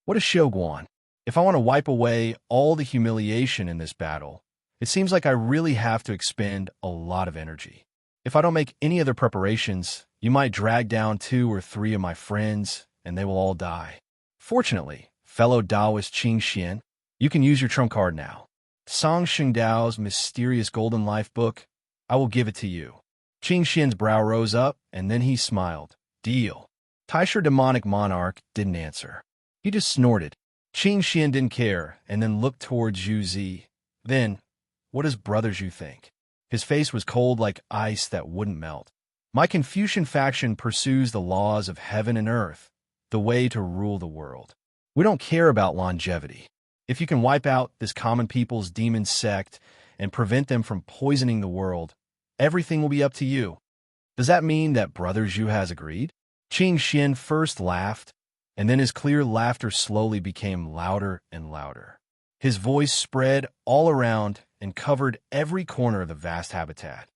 What is Xiuguan? If I want to wipe away all the humiliation in this battle, it seems like I really have to expend a lot of energy. If I don't make any other preparations, you might drag down 2 or 3 of my friends, and they will all die. Fortunately, fellow Taoist Qing Xian, you can use your trump card now. Song Shengdao's mysterious golden life book, I will give it to you. Qing Xian's brow rose up, and then he smiled. Deal. Taisher demonic monarch didn't answer. He just snorted. Qing Xian didn't care, and then looked towards Zhu Zi. Then, what does Brother Zhu think? His face was cold like ice that wouldn't melt. My Confucian faction pursues the laws of heaven and earth, the way to rule the world. We don't care about longevity. If you can wipe out this common people's demon sect and prevent them from poisoning the world, everything will be up to you. Does that mean that Brother Zhu has agreed? Qing Xian first laughed, and then his clear laughter slowly became louder and louder. His voice spread all around and covered every corner of the vast habitat.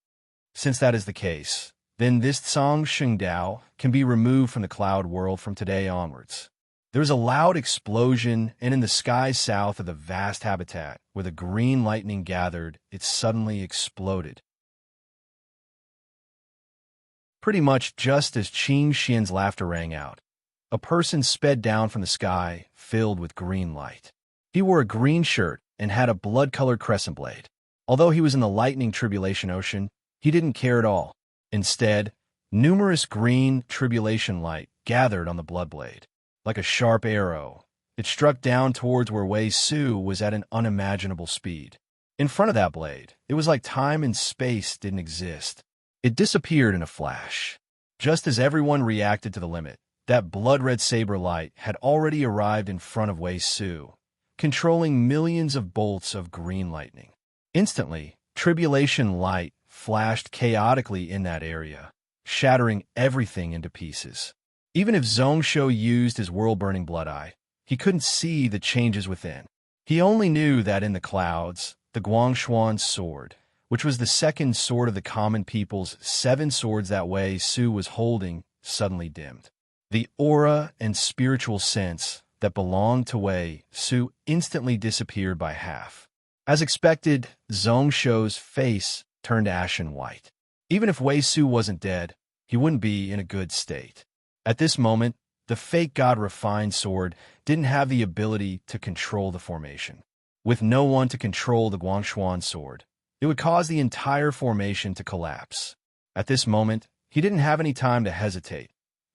Since that is the case, then this Song Shengdao can be removed from the cloud world from today onwards. There was a loud explosion, and in the sky south of the vast habitat, where the green lightning gathered, it suddenly exploded. Pretty much just as Qing Xian's laughter rang out, a person sped down from the sky, filled with green light. He wore a green shirt and had a blood-colored crescent blade. Although he was in the lightning tribulation ocean, he didn't care at all. Instead, numerous green tribulation light gathered on the blood blade. Like a sharp arrow, it struck down towards where Wei Su was at an unimaginable speed. In front of that blade, it was like time and space didn't exist. It disappeared in a flash. Just as everyone reacted to the limit, that blood-red saber light had already arrived in front of Wei Su, controlling millions of bolts of green lightning. Instantly, tribulation light flashed chaotically in that area, shattering everything into pieces. Even if Zhongshu used his world-burning blood eye, he couldn't see the changes within. He only knew that in the clouds, the Guangshuan's sword, which was the second sword of the common people's 7 swords that Wei Su was holding, suddenly dimmed. The aura and spiritual sense that belonged to Wei Su instantly disappeared by half. As expected, Zhongshu's face turned ashen white. Even if Wei Su wasn't dead, he wouldn't be in a good state. At this moment, the fake god-refined sword didn't have the ability to control the formation. With no one to control the Guangshuan sword, it would cause the entire formation to collapse. At this moment, he didn't have any time to hesitate.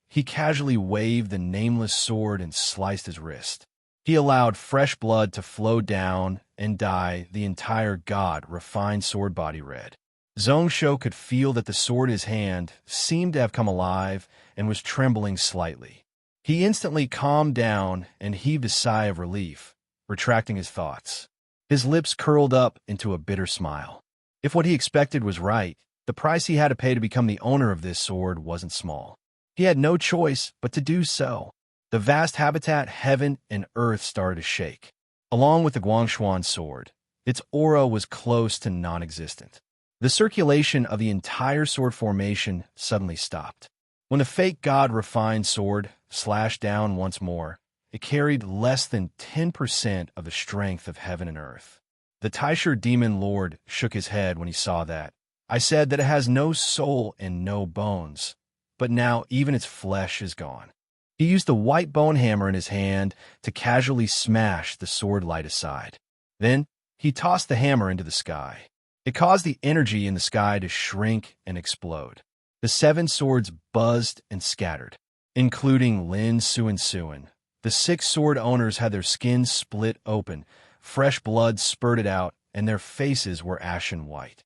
He casually waved the nameless sword and sliced his wrist. He allowed fresh blood to flow down and dye the entire god-refined sword body red. Zhongshu could feel that the sword in his hand seemed to have come alive and was trembling slightly. He instantly calmed down and heaved a sigh of relief, retracting his thoughts. His lips curled up into a bitter smile. If what he expected was right, the price he had to pay to become the owner of this sword wasn't small. He had no choice but to do so. The vast habitat, heaven and earth, started to shake. Along with the Guangshuan sword, its aura was close to non-existent. The circulation of the entire sword formation suddenly stopped. When the fake god-refined sword slashed down once more, it carried less than 10% of the strength of heaven and earth. The Taisher demon lord shook his head when he saw that. I said that it has no soul and no bones, but now even its flesh is gone. He used the white bone hammer in his hand to casually smash the sword light aside. Then, he tossed the hammer into the sky. It caused the energy in the sky to shrink and explode. The 7 swords buzzed and scattered, including Lin Suan Suan. The 6 sword owners had their skins split open, fresh blood spurted out, and their faces were ashen white.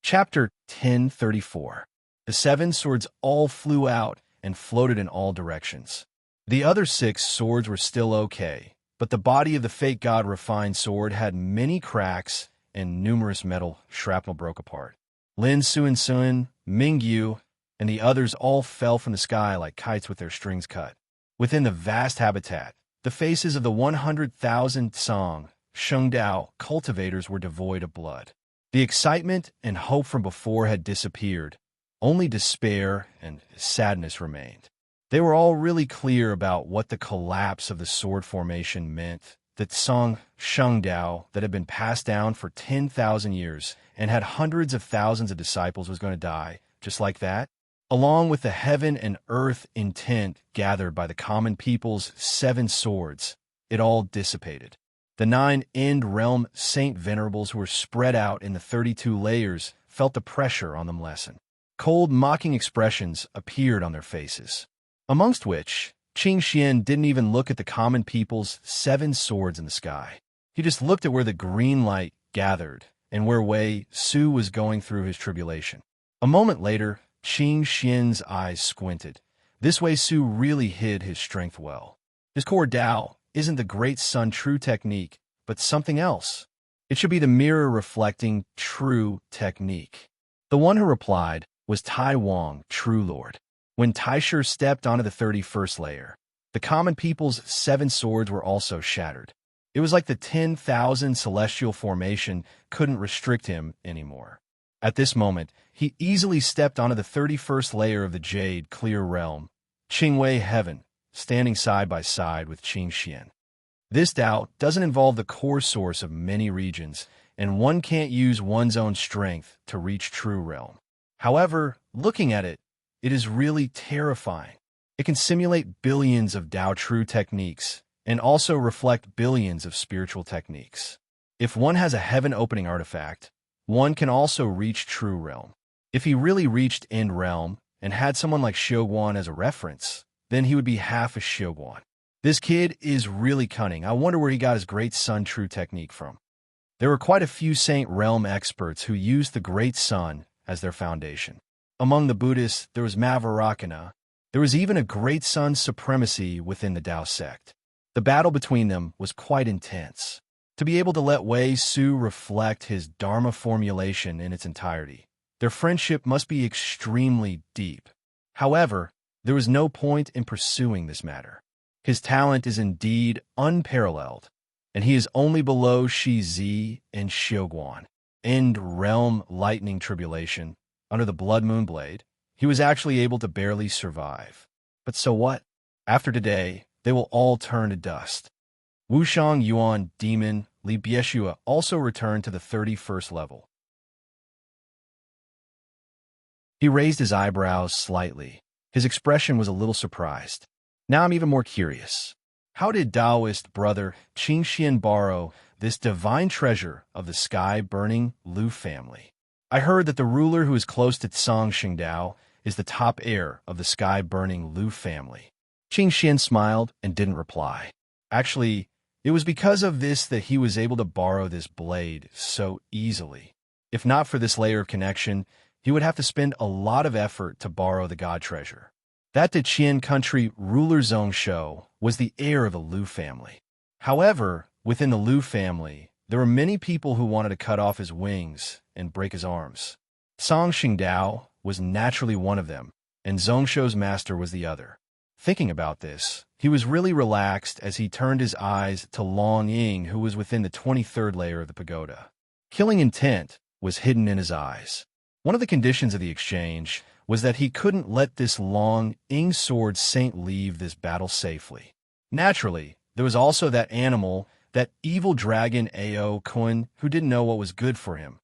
Chapter 1034. The 7 swords all flew out and floated in all directions. The other 6 swords were still okay, but the body of the fake god-refined sword had many cracks and numerous metal shrapnel broke apart. Lin Suan Suan, Ming Yu, and the others all fell from the sky like kites with their strings cut. Within the vast habitat, the faces of the 100,000 Song Shengdao cultivators were devoid of blood. The excitement and hope from before had disappeared, Only despair and sadness remained. They were all really clear about what the collapse of the sword formation meant, that Song Shengdao that had been passed down for 10,000 years and had hundreds of thousands of disciples was going to die, just like that. Along with the heaven and earth intent gathered by the common people's 7 swords, it all dissipated. The 9 end realm saint venerables who were spread out in the 32 layers felt the pressure on them lessen. Cold, mocking expressions appeared on their faces, amongst which Qing Xian didn't even look at the common people's 7 swords in the sky. He just looked at where the green light gathered and where Wei Su was going through his tribulation. A moment later, Qing Xian's eyes squinted. This Wei Su really hid his strength well. His core Dao isn't the great sun true technique, but something else. It should be the mirror-reflecting true technique. The one who replied was Tai Wang, True Lord. When Taisher stepped onto the 31st layer, the common people's 7 swords were also shattered. It was like the 10,000 celestial formation couldn't restrict him anymore. At this moment, he easily stepped onto the 31st layer of the Jade Clear Realm, Qingwei Heaven, standing side by side with Qing Xian. This Dao doesn't involve the core source of many regions, and one can't use one's own strength to reach true realm. However, looking at it, it is really terrifying. It can simulate billions of Dao True techniques and also reflect billions of spiritual techniques. If one has a heaven-opening artifact, one can also reach true realm. If he really reached end realm and had someone like Xiuguan as a reference, then he would be half a Xiuguan. This kid is really cunning. I wonder where he got his Great Sun True technique from. There were quite a few Saint Realm experts who used the Great Sun as their foundation. Among the Buddhists, there was Mavarakana. There was even a Great Sun supremacy within the Tao sect. The battle between them was quite intense. To be able to let Wei Su reflect his Dharma formulation in its entirety, their friendship must be extremely deep. However, there was no point in pursuing this matter. His talent is indeed unparalleled, and he is only below Shi Zi and Xiuguan. End realm lightning tribulation, under the Blood Moon Blade, he was actually able to barely survive. But so what? After today, they will all turn to dust. Wushang Yuan Demon Li Bieshua also returned to the 31st level. He raised his eyebrows slightly. His expression was a little surprised. Now I'm even more curious. How did Taoist brother Qing Xian borrow this divine treasure of the sky-burning Lu family? I heard that the ruler who is close to Song Shengdao is the top heir of the sky-burning Lu family. Qing Xian smiled and didn't reply. Actually, it was because of this that he was able to borrow this blade so easily. If not for this layer of connection, he would have to spend a lot of effort to borrow the god treasure. That Qian country ruler Zhongshou was the heir of the Lu family. However, within the Lu family, there were many people who wanted to cut off his wings and break his arms. Song Shengdao was naturally one of them, and Zhongshou's master was the other. Thinking about this, he was really relaxed as he turned his eyes to Long Ying, who was within the 23rd layer of the pagoda. Killing intent was hidden in his eyes. One of the conditions of the exchange was that he couldn't let this Long Ying sword saint leave this battle safely. Naturally, there was also that animal, that evil dragon Ao Kun, who didn't know what was good for him.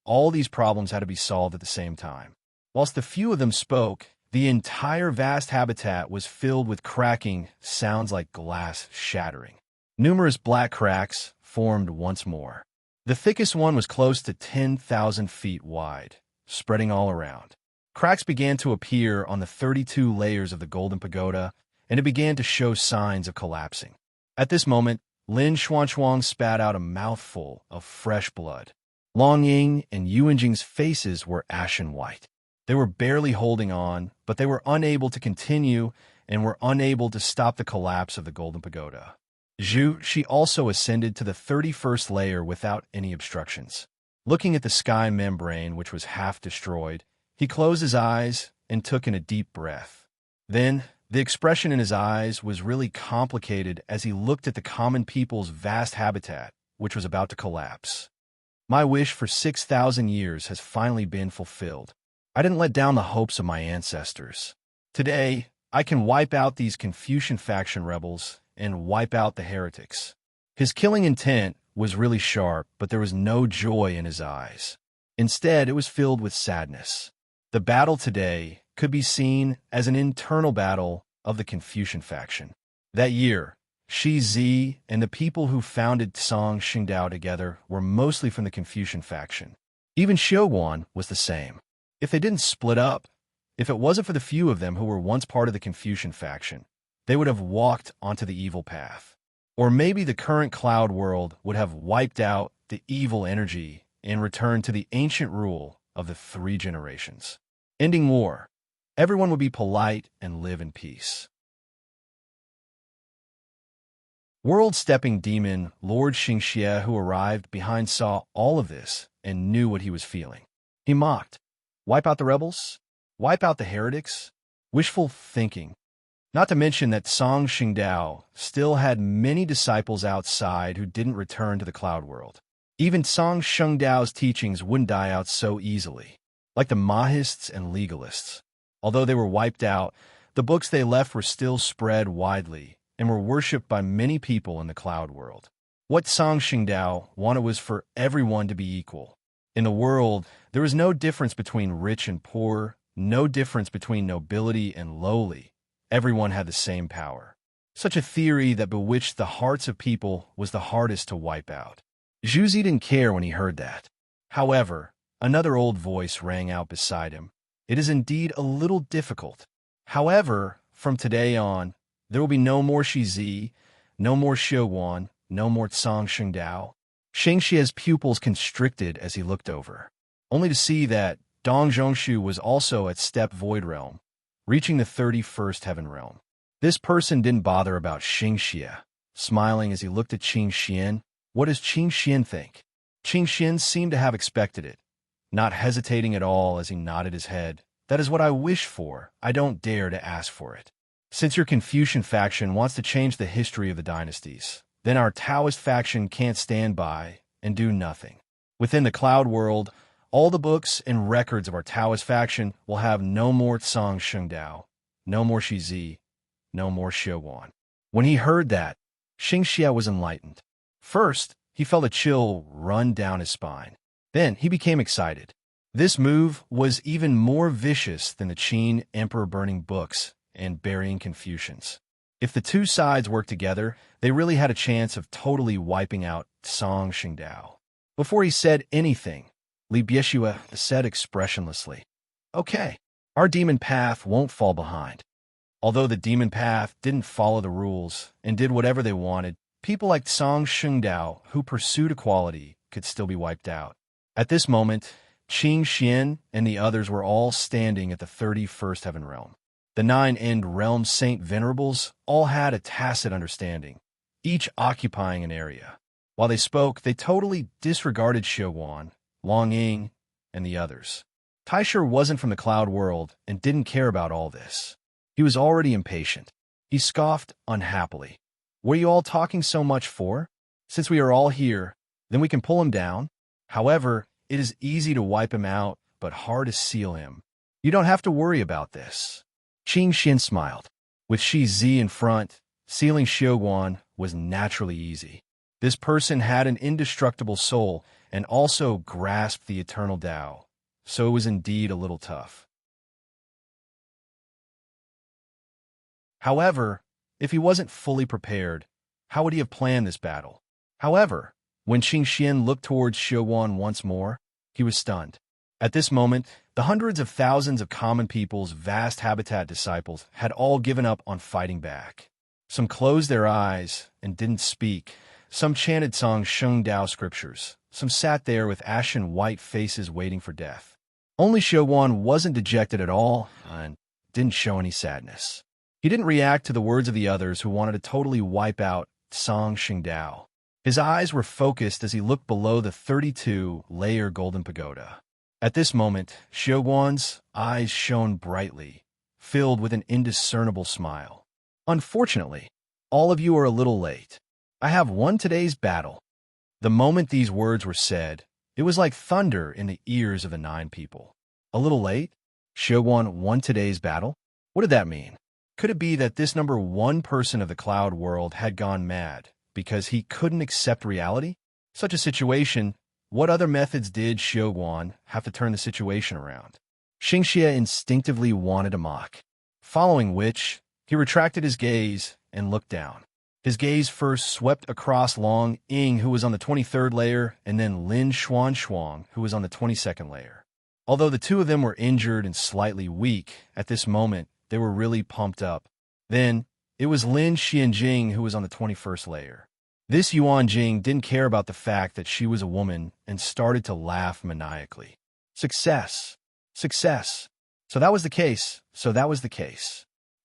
All these problems had to be solved at the same time. Whilst the few of them spoke, the entire vast habitat was filled with cracking sounds like glass shattering. Numerous black cracks formed once more. The thickest one was close to 10,000 feet wide, spreading all around. Cracks began to appear on the 32 layers of the Golden Pagoda, and it began to show signs of collapsing. At this moment, Lin Xuanchuang spat out a mouthful of fresh blood. Long Ying and Yuanjing's faces were ashen white. They were barely holding on, but they were unable to continue and were unable to stop the collapse of the Golden Pagoda. Zhu Shi also ascended to the 31st layer without any obstructions. Looking at the sky membrane, which was half destroyed, he closed his eyes and took in a deep breath. Then, the expression in his eyes was really complicated as he looked at the common people's vast habitat, which was about to collapse. My wish for 6,000 years has finally been fulfilled. I didn't let down the hopes of my ancestors. Today, I can wipe out these Confucian faction rebels and wipe out the heretics." His killing intent was really sharp, but there was no joy in his eyes. Instead, it was filled with sadness. The battle today could be seen as an internal battle of the Confucian faction. That year, Shi Zi and the people who founded Song Qingdao together were mostly from the Confucian faction. Even Xiuguan was the same. If they didn't split up, if it wasn't for the few of them who were once part of the Confucian faction, they would have walked onto the evil path. Or maybe the current cloud world would have wiped out the evil energy and returned to the ancient rule of the 3 generations. Ending war, everyone would be polite and live in peace. World-stepping demon Lord Xingxie, who arrived behind, saw all of this and knew what he was feeling. He mocked. Wipe out the rebels? Wipe out the heretics? Wishful thinking. Not to mention that Song Qingdao still had many disciples outside who didn't return to the cloud world. Even Song Qingdao's teachings wouldn't die out so easily. Like the Mahists and legalists. Although they were wiped out, the books they left were still spread widely and were worshipped by many people in the cloud world. What Song Qingdao wanted was for everyone to be equal. In the world, there was no difference between rich and poor, no difference between nobility and lowly. Everyone had the same power. Such a theory that bewitched the hearts of people was the hardest to wipe out. Zhu Zi didn't care when he heard that. However, another old voice rang out beside him. It is indeed a little difficult. However, from today on, there will be no more Shi Zi, no more Xiuguan, no more Song Qingdao. Xingxie's pupils constricted as he looked over, only to see that Dong Zhongshu was also at Step Void Realm, reaching the 31st Heaven Realm. This person didn't bother about Xingxie, smiling as he looked at Qing Xian. What does Qing Xian think? Qing Xian seemed to have expected it, not hesitating at all as he nodded his head. That is what I wish for. I don't dare to ask for it. Since your Confucian faction wants to change the history of the dynasties, then our Taoist faction can't stand by and do nothing. Within the cloud world, all the books and records of our Taoist faction will have no more Song Qingdao, no more Shi Zi, no more Xiuguan. When he heard that, Xingxie was enlightened. First, he felt a chill run down his spine. Then he became excited. This move was even more vicious than the Qin Emperor burning books and burying Confucians. If the two sides worked together, they really had a chance of totally wiping out Song Qingdao. Before he said anything, Li Bieshue said expressionlessly, "Okay, our demon path won't fall behind." Although the demon path didn't follow the rules and did whatever they wanted, people like Song Qingdao, who pursued equality, could still be wiped out. At this moment, Qing Xian and the others were all standing at the 31st Heaven Realm. The 9 End Realm Saint Venerables all had a tacit understanding, each occupying an area. While they spoke, they totally disregarded Xiuguan, Long Ying, and the others. Taisher wasn't from the cloud world and didn't care about all this. He was already impatient. He scoffed unhappily. "What are you all talking so much for? Since we are all here, then we can pull him down. However, it is easy to wipe him out, but hard to seal him. You don't have to worry about this." Qing Xian smiled. With Shi Zi in front, sealing Xiuguan was naturally easy. This person had an indestructible soul and also grasped the eternal Tao, so it was indeed a little tough. However, if he wasn't fully prepared, how would he have planned this battle? However, when Qing Xian looked towards Xiuguan once more, he was stunned. At this moment, the hundreds of thousands of common people's vast habitat disciples had all given up on fighting back. Some closed their eyes and didn't speak. Some chanted Song Qingdao scriptures. Some sat there with ashen white faces waiting for death. Only Xiuguan wasn't dejected at all and didn't show any sadness. He didn't react to the words of the others who wanted to totally wipe out Song Qingdao. His eyes were focused as he looked below the 32-layer golden pagoda. At this moment, Xiuguan's eyes shone brightly, filled with an indiscernible smile. "Unfortunately, all of you are a little late. I have won today's battle." The moment these words were said, it was like thunder in the ears of the 9 people. A little late? Shogun won today's battle? What did that mean? Could it be that this number one person of the cloud world had gone mad because he couldn't accept reality? Such a situation, what other methods did Shogun have to turn the situation around? Xingxia instinctively wanted to mock, following which, he retracted his gaze and looked down. His gaze first swept across Long Ying, who was on the 23rd layer, and then Lin Xuan, who was on the 22nd layer. Although the two of them were injured and slightly weak, at this moment, they were really pumped up. Then, it was Lin Xianjing who was on the 21st layer. This Yuan Jing didn't care about the fact that she was a woman and started to laugh maniacally. Success. Success. So that was the case.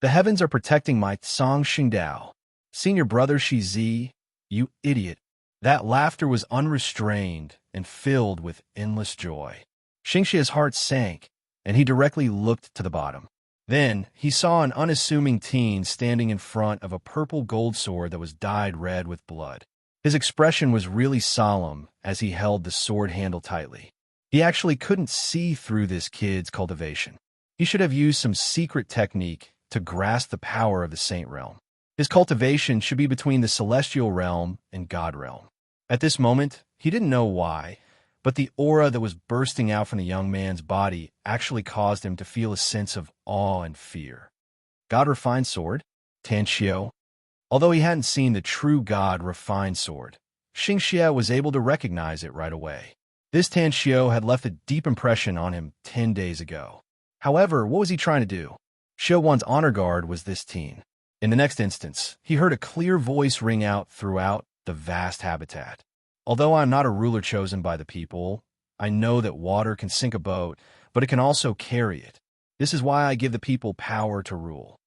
The heavens are protecting my Tsang Xingdao. Senior brother Shi Zi, you idiot. That laughter was unrestrained and filled with endless joy. Xingxia's heart sank, and he directly looked to the bottom. Then, he saw an unassuming teen standing in front of a purple gold sword that was dyed red with blood. His expression was really solemn as he held the sword handle tightly. He actually couldn't see through this kid's cultivation. He should have used some secret technique to grasp the power of the Saint Realm. His cultivation should be between the Celestial Realm and God Realm. At this moment, he didn't know why, but the aura that was bursting out from the young man's body actually caused him to feel a sense of awe and fear. God-refined sword? Tanqiu? Although he hadn't seen the true God-refined sword, Xingxia was able to recognize it right away. This Tanqiu had left a deep impression on him 10 days ago. However, what was he trying to do? Shogun's honor guard was this teen. In the next instance, he heard a clear voice ring out throughout the vast habitat. Although I'm not a ruler chosen by the people, I know that water can sink a boat, but it can also carry it. This is why I give the people power to rule.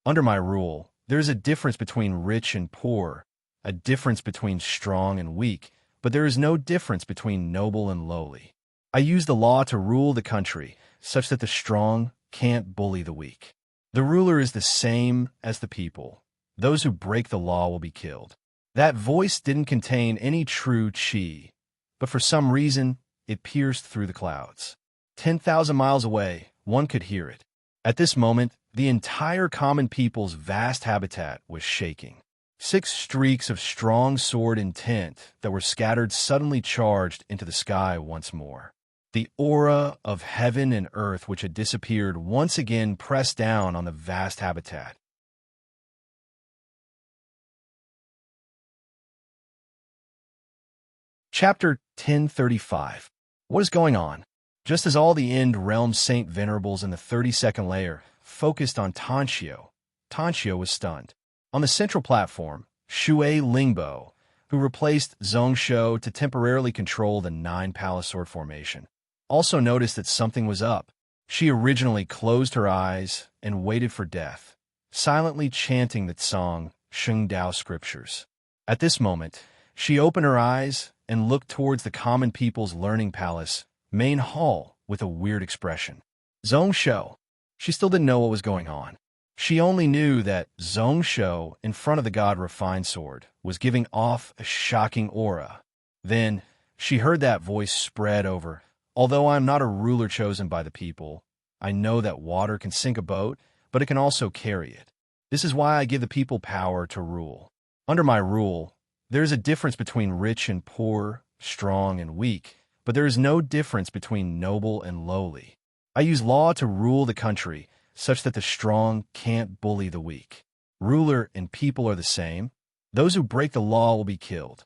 Under my rule, there is a difference between rich and poor, a difference between strong and weak, but there is no difference between noble and lowly. I use the law to rule the country, such that the strong can't bully the weak. The ruler is the same as the people. Those who break the law will be killed. That voice didn't contain any true qi, but for some reason, it pierced through the clouds. 10,000 miles away, one could hear it. At this moment, the entire common people's vast habitat was shaking. 6 streaks of strong sword intent that were scattered suddenly charged into the sky once more. The aura of heaven and earth which had disappeared once again pressed down on the vast habitat. Chapter 1035. What is going on? Just as all the End Realm Saint Venerables in the 32nd layer focused on Tanqiu, Tanqiu was stunned. On the central platform, Shui Lingbo, who replaced Zhongshou to temporarily control the 9 Palace Sword formation, also noticed that something was up. She originally closed her eyes and waited for death, silently chanting the Tsang Xingdao scriptures. At this moment, she opened her eyes and looked towards the common people's learning palace, main hall, with a weird expression. Zhongshou. She still didn't know what was going on. She only knew that Zhongshou, in front of the God-refined sword, was giving off a shocking aura. Then, she heard that voice spread over. Although I am not a ruler chosen by the people, I know that water can sink a boat, but it can also carry it. This is why I give the people power to rule. Under my rule, there is a difference between rich and poor, strong and weak, but there is no difference between noble and lowly. I use law to rule the country, such that the strong can't bully the weak. Ruler and people are the same. Those who break the law will be killed.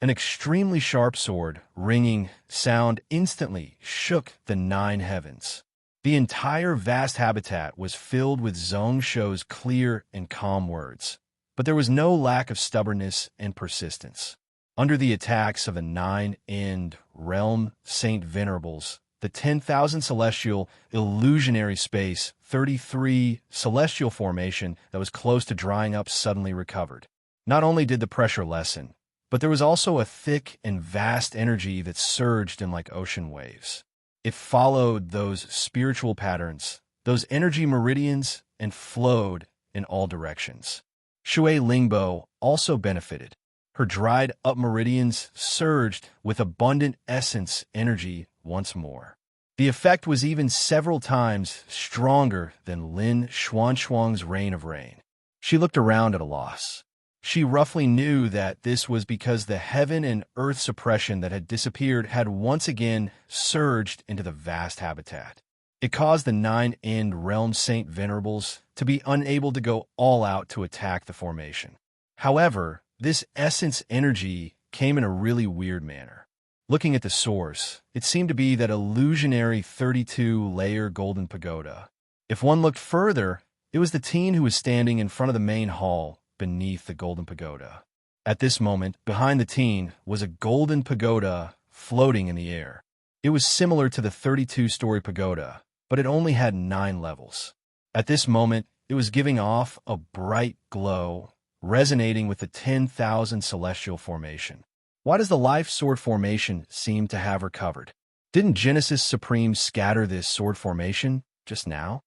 An extremely sharp sword, ringing sound instantly shook the 9 heavens. The entire vast habitat was filled with Zhongshou's clear and calm words, but there was no lack of stubbornness and persistence. Under the attacks of the 9 End Realm Saint Venerables, the 10,000 celestial illusionary space 33 celestial formation that was close to drying up suddenly recovered. Not only did the pressure lessen, but there was also a thick and vast energy that surged in like ocean waves. It followed those spiritual patterns, those energy meridians, and flowed in all directions. Shui Lingbo also benefited. Her dried-up meridians surged with abundant essence energy once more. The effect was even several times stronger than Lin Xuanxuang's Rain of Rain. She looked around at a loss. She roughly knew that this was because the heaven and earth suppression that had disappeared had once again surged into the vast habitat. It caused the nine-end realm Saint Venerables to be unable to go all out to attack the formation. However, this essence energy came in a really weird manner. Looking at the source, it seemed to be that illusionary 32-layer golden pagoda. If one looked further, it was the teen who was standing in front of the main hall beneath the golden pagoda. At this moment, behind the teen was a golden pagoda floating in the air. It was similar to the 32-story pagoda, but it only had 9 levels. At this moment, it was giving off a bright glow, resonating with the 10,000 celestial formation. Why does the life sword formation seem to have recovered? Didn't Genesis Supreme scatter this sword formation just now?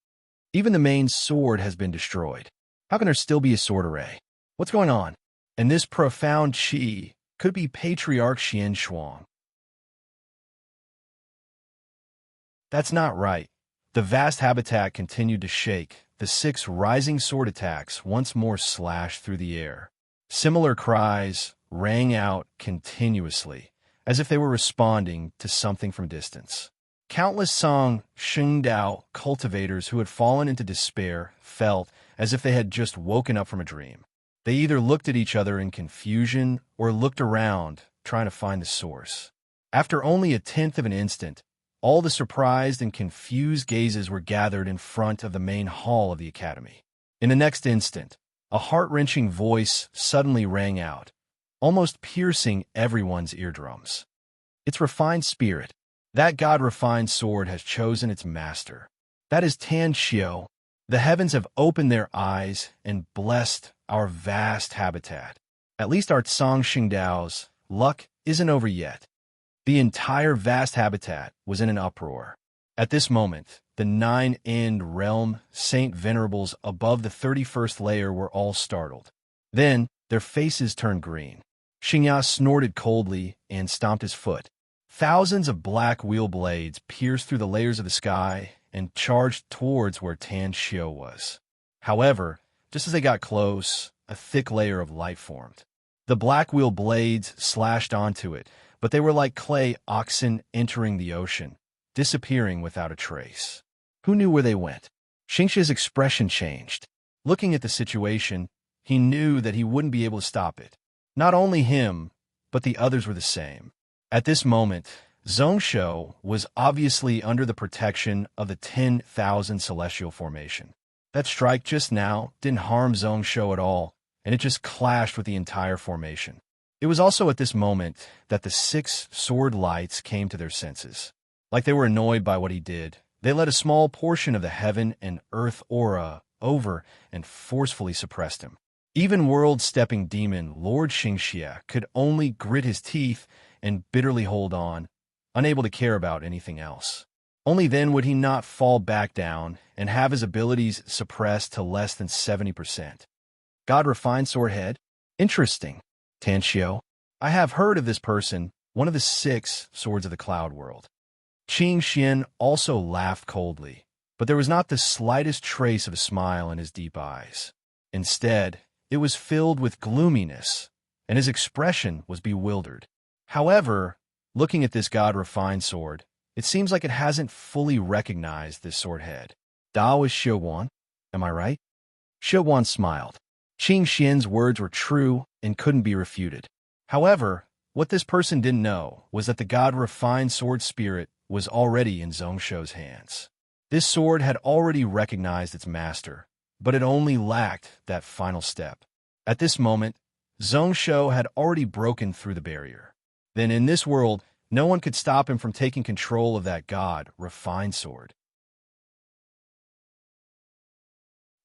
Even the main sword has been destroyed. How can there still be a sword array? What's going on? And this profound chi could be Patriarch Xian Shuang. That's not right. The vast habitat continued to shake. The 6 rising sword attacks once more slashed through the air. Similar cries rang out continuously, as if they were responding to something from distance. Countless Song Shengdao cultivators who had fallen into despair felt as if they had just woken up from a dream. They either looked at each other in confusion or looked around, trying to find the source. After only a tenth of an instant, all the surprised and confused gazes were gathered in front of the main hall of the academy. In the next instant, a heart-wrenching voice suddenly rang out, almost piercing everyone's eardrums. Its refined spirit, that God-refined sword has chosen its master. That is Tan Xiao. The heavens have opened their eyes and blessed our vast habitat. At least our Tsang Xingdao's luck isn't over yet. The entire vast habitat was in an uproar. At this moment, the 9-end realm Saint Venerables above the 31st layer were all startled. Then, their faces turned green. Xingya snorted coldly and stomped his foot. Thousands of black wheel blades pierced through the layers of the sky and charged towards where Tan Xiao was. However, just as they got close, a thick layer of light formed. The black wheel blades slashed onto it, but they were like clay oxen entering the ocean, disappearing without a trace. Who knew where they went? Xingxia's expression changed. Looking at the situation, he knew that he wouldn't be able to stop it. Not only him, but the others were the same. At this moment, Zhongshou was obviously under the protection of the 10,000 celestial formation. That strike just now didn't harm Zhongshou at all, and it just clashed with the entire formation. It was also at this moment that the 6 sword lights came to their senses. Like they were annoyed by what he did, they let a small portion of the heaven and earth aura over and forcefully suppressed him. Even world-stepping demon Lord Xingxia could only grit his teeth and bitterly hold on, unable to care about anything else. Only then would he not fall back down and have his abilities suppressed to less than 70%. God-refined sword head? Interesting. Tan Xiao, I have heard of this person, one of the 6 swords of the cloud world. Qing Xian also laughed coldly, but there was not the slightest trace of a smile in his deep eyes. Instead, it was filled with gloominess, and his expression was bewildered. However, looking at this God-refined sword, it seems like it hasn't fully recognized this sword head. Dao is Xiuwan, am I right? Xiuwan smiled. Qing Xian's words were true and couldn't be refuted. However, what this person didn't know was that the God-refined sword spirit was already in Zhongshou's hands. This sword had already recognized its master, but it only lacked that final step. At this moment, Zhongshou had already broken through the barrier. Then in this world, no one could stop him from taking control of that God-refined sword.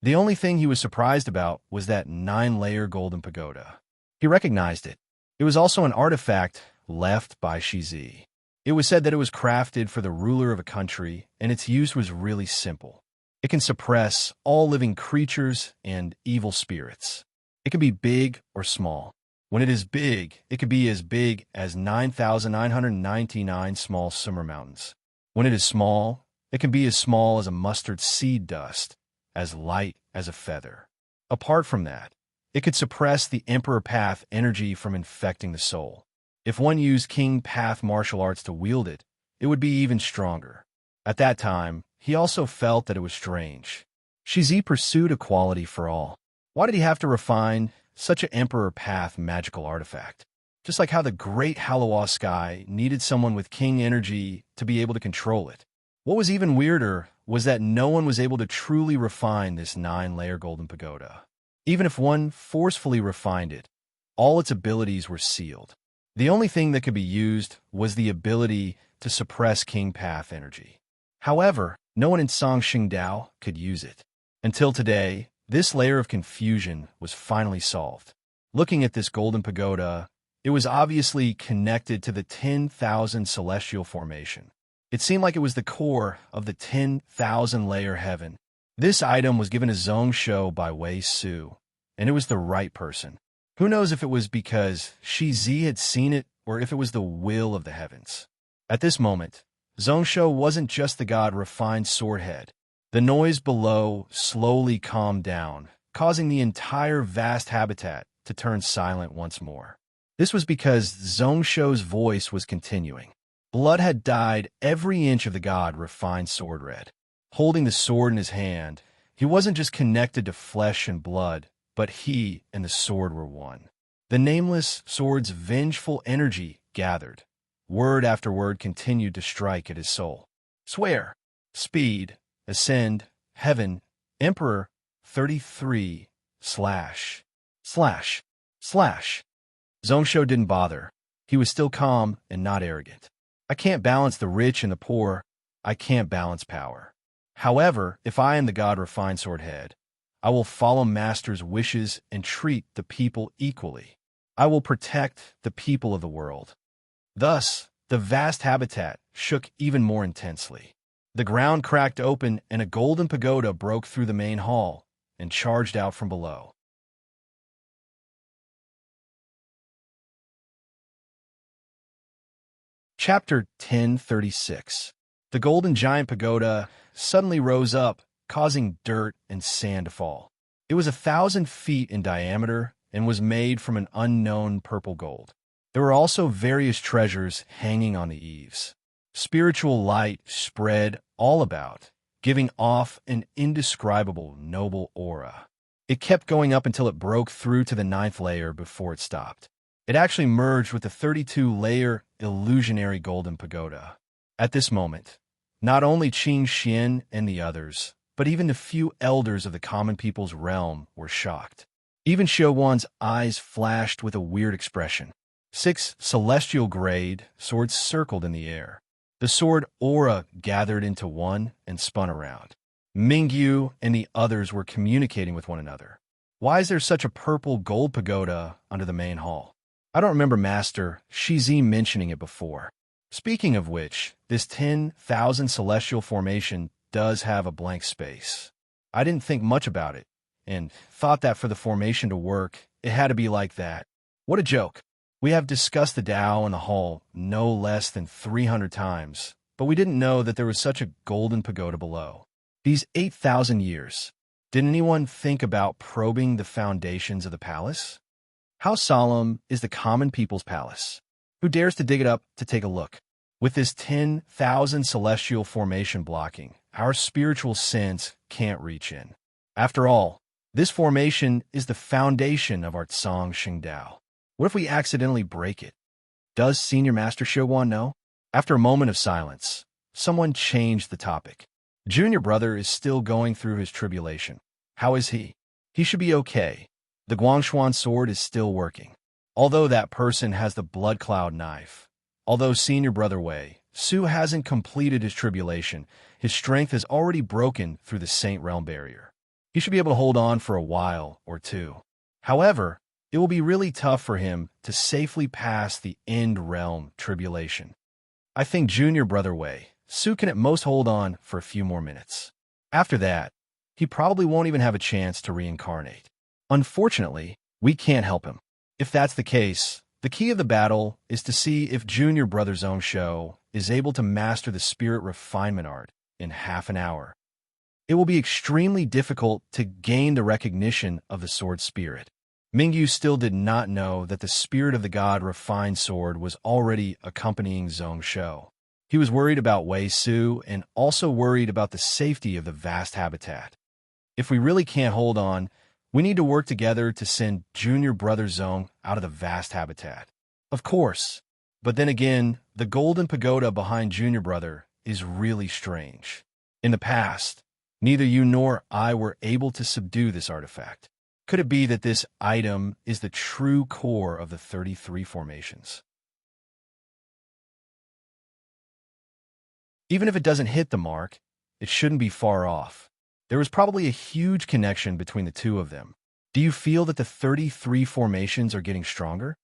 The only thing he was surprised about was that 9-layer golden pagoda. He recognized it. It was also an artifact left by Shizi. It was said that it was crafted for the ruler of a country, and its use was really simple. It can suppress all living creatures and evil spirits. It can be big or small. When it is big, it could be as big as 9,999 small summer mountains. When it is small, it can be as small as a mustard seed dust, as light as a feather. Apart from that, it could suppress the Emperor Path energy from infecting the soul. If one used King Path martial arts to wield it, it would be even stronger. At that time, he also felt that it was strange. Shizi pursued equality for all. Why did he have to refine such an Emperor Path magical artifact? Just like how the great Halawa sky needed someone with king energy to be able to control it. What was even weirder was that no one was able to truly refine this 9-layer golden pagoda. Even if one forcefully refined it, all its abilities were sealed. The only thing that could be used was the ability to suppress King Path energy. However, no one in Song Xingdao could use it. Until today, this layer of confusion was finally solved. Looking at this golden pagoda, it was obviously connected to the 10,000 celestial formation. It seemed like it was the core of the 10,000-layer heaven. This item was given to Zhongshu by Wei Su, and it was the right person. Who knows if it was because Shizi had seen it or if it was the will of the heavens. At this moment, Zhongshu wasn't just the god refined swordhead. The noise below slowly calmed down, causing the entire vast habitat to turn silent once more. This was because Zhongshu's voice was continuing. Blood had dyed every inch of the god refined sword red. Holding the sword in his hand, he wasn't just connected to flesh and blood, but he and the sword were one. The nameless sword's vengeful energy gathered. Word after word continued to strike at his soul. Swear, speed, ascend, heaven, emperor, 33, slash. Zhongshu didn't bother. He was still calm and not arrogant. I can't balance the rich and the poor. I can't balance power. However, if I am the god refined swordhead, I will follow Master's wishes and treat the people equally. I will protect the people of the world. Thus, the vast habitat shook even more intensely. The ground cracked open and a golden pagoda broke through the main hall and charged out from below. Chapter 1036. The golden giant pagoda suddenly rose up, causing dirt and sand to fall. It was 1,000 feet in diameter and was made from an unknown purple gold. There were also various treasures hanging on the eaves. Spiritual light spread all about, giving off an indescribable noble aura. It kept going up until it broke through to the 9th layer before it stopped. It actually merged with the 32-layer illusionary golden pagoda. At this moment, not only Qing Xian and the others, but even the few elders of the common people's realm were shocked. Even Xiuwan's eyes flashed with a weird expression. 6 celestial grade swords circled in the air. The sword aura gathered into one and spun around. Mingyu and the others were communicating with one another. Why is there such a purple gold pagoda under the main hall? I don't remember Master Shizi mentioning it before. Speaking of which, this 10,000 celestial formation does have a blank space. I didn't think much about it, and thought that for the formation to work, it had to be like that. What a joke. We have discussed the Tao in the hall no less than 300 times, but we didn't know that there was such a golden pagoda below. These 8,000 years, did anyone think about probing the foundations of the palace? How solemn is the common people's palace? Who dares to dig it up to take a look? With this 10,000 celestial formation blocking, our spiritual sense can't reach in. After all, this formation is the foundation of our Song Xingdao. What if we accidentally break it? Does Senior Master Xiuwan know? After a moment of silence, someone changed the topic. Junior brother is still going through his tribulation. How is he? He should be okay. The Guangshuan sword is still working. Although that person has the blood cloud knife. Although Senior Brother Wei Su hasn't completed his tribulation, his strength has already broken through the Saint Realm barrier. He should be able to hold on for a while or two. However, it will be really tough for him to safely pass the End Realm tribulation. I think Junior Brother Wei Su can at most hold on for a few more minutes. After that, he probably won't even have a chance to reincarnate. Unfortunately, we can't help him. If that's the case, the key of the battle is to see if Junior Brother Show is able to master the spirit refinement art in half an hour. It will be extremely difficult to gain the recognition of the sword spirit. Mingyu still did not know that the spirit of the god refined sword was already accompanying Shou. He was worried about Wei Su and also worried about the safety of the vast habitat. If we really can't hold on, we need to work together to send Junior Brother Zong out of the vast habitat. Of course, but then again, the golden pagoda behind Junior Brother is really strange. In the past, neither you nor I were able to subdue this artifact. Could it be that this item is the true core of the 33 formations? Even if it doesn't hit the mark, it shouldn't be far off. There was probably a huge connection between the two of them. Do you feel that the 33 formations are getting stronger?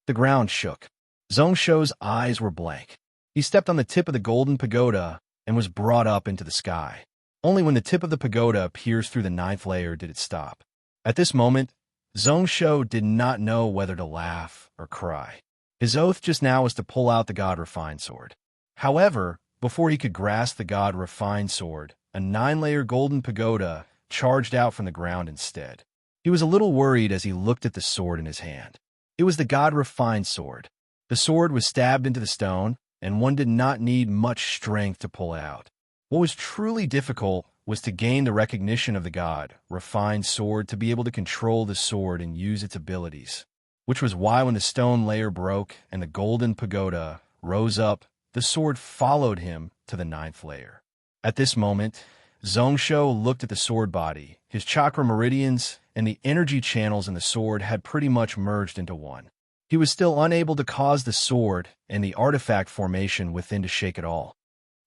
The ground shook. Shou's eyes were blank. He stepped on the tip of the golden pagoda and was brought up into the sky. Only when the tip of the pagoda pierced through the 9th layer did it stop. At this moment, Shou did not know whether to laugh or cry. His oath just now was to pull out the God Refined sword. However, before he could grasp the God Refined sword, a 9-layer golden pagoda charged out from the ground instead. He was a little worried as he looked at the sword in his hand. It was the God Refined sword. The sword was stabbed into the stone, and one did not need much strength to pull it out. What was truly difficult was to gain the recognition of the God Refined sword to be able to control the sword and use its abilities, which was why when the stone layer broke and the golden pagoda rose up, the sword followed him to the 9th layer. At this moment, Shou looked at the sword body. His chakra meridians and the energy channels in the sword had pretty much merged into one. He was still unable to cause the sword and the artifact formation within to shake at all.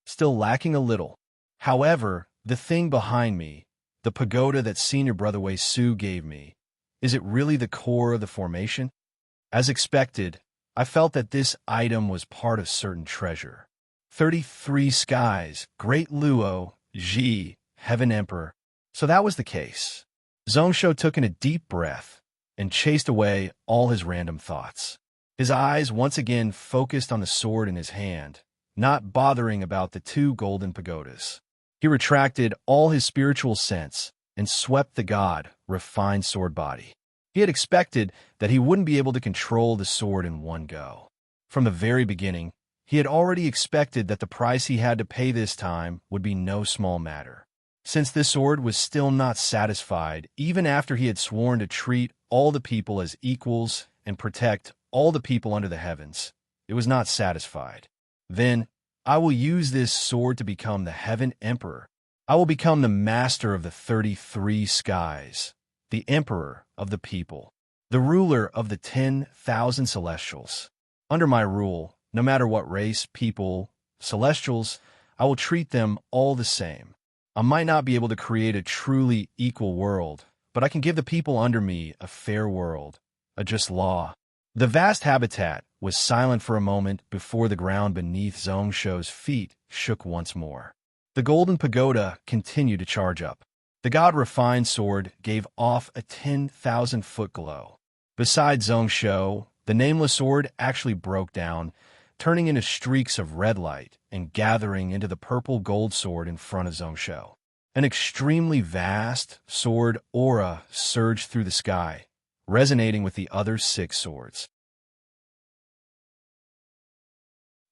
Still lacking a little. However, the thing behind me, the pagoda that Senior Brother Wei Su gave me, is it really the core of the formation? As expected, I felt that this item was part of certain treasure. 33 skies, Great Luo, Ji, Heaven Emperor. So that was the case. Shou took in a deep breath and chased away all his random thoughts. His eyes once again focused on the sword in his hand, not bothering about the 2 golden pagodas. He retracted all his spiritual sense and swept the God Refined sword body. He had expected that he wouldn't be able to control the sword in one go. From the very beginning, he had already expected that the price he had to pay this time would be no small matter. Since this sword was still not satisfied, even after he had sworn to treat all the people as equals and protect all the people under the heavens, it was not satisfied. Then, I will use this sword to become the Heaven Emperor. I will become the master of the 33 skies, the emperor of the people, the ruler of the 10,000 celestials. Under my rule, no matter what race, people, celestials, I will treat them all the same. I might not be able to create a truly equal world, but I can give the people under me a fair world, a just law. The vast habitat was silent for a moment before the ground beneath Shou's feet shook once more. The golden pagoda continued to charge up. The God Refined sword gave off a 10,000-foot glow. Besides Shou, the nameless sword actually broke down, turning into streaks of red light and gathering into the purple gold sword in front of Shou. An extremely vast sword aura surged through the sky, resonating with the other 6 swords.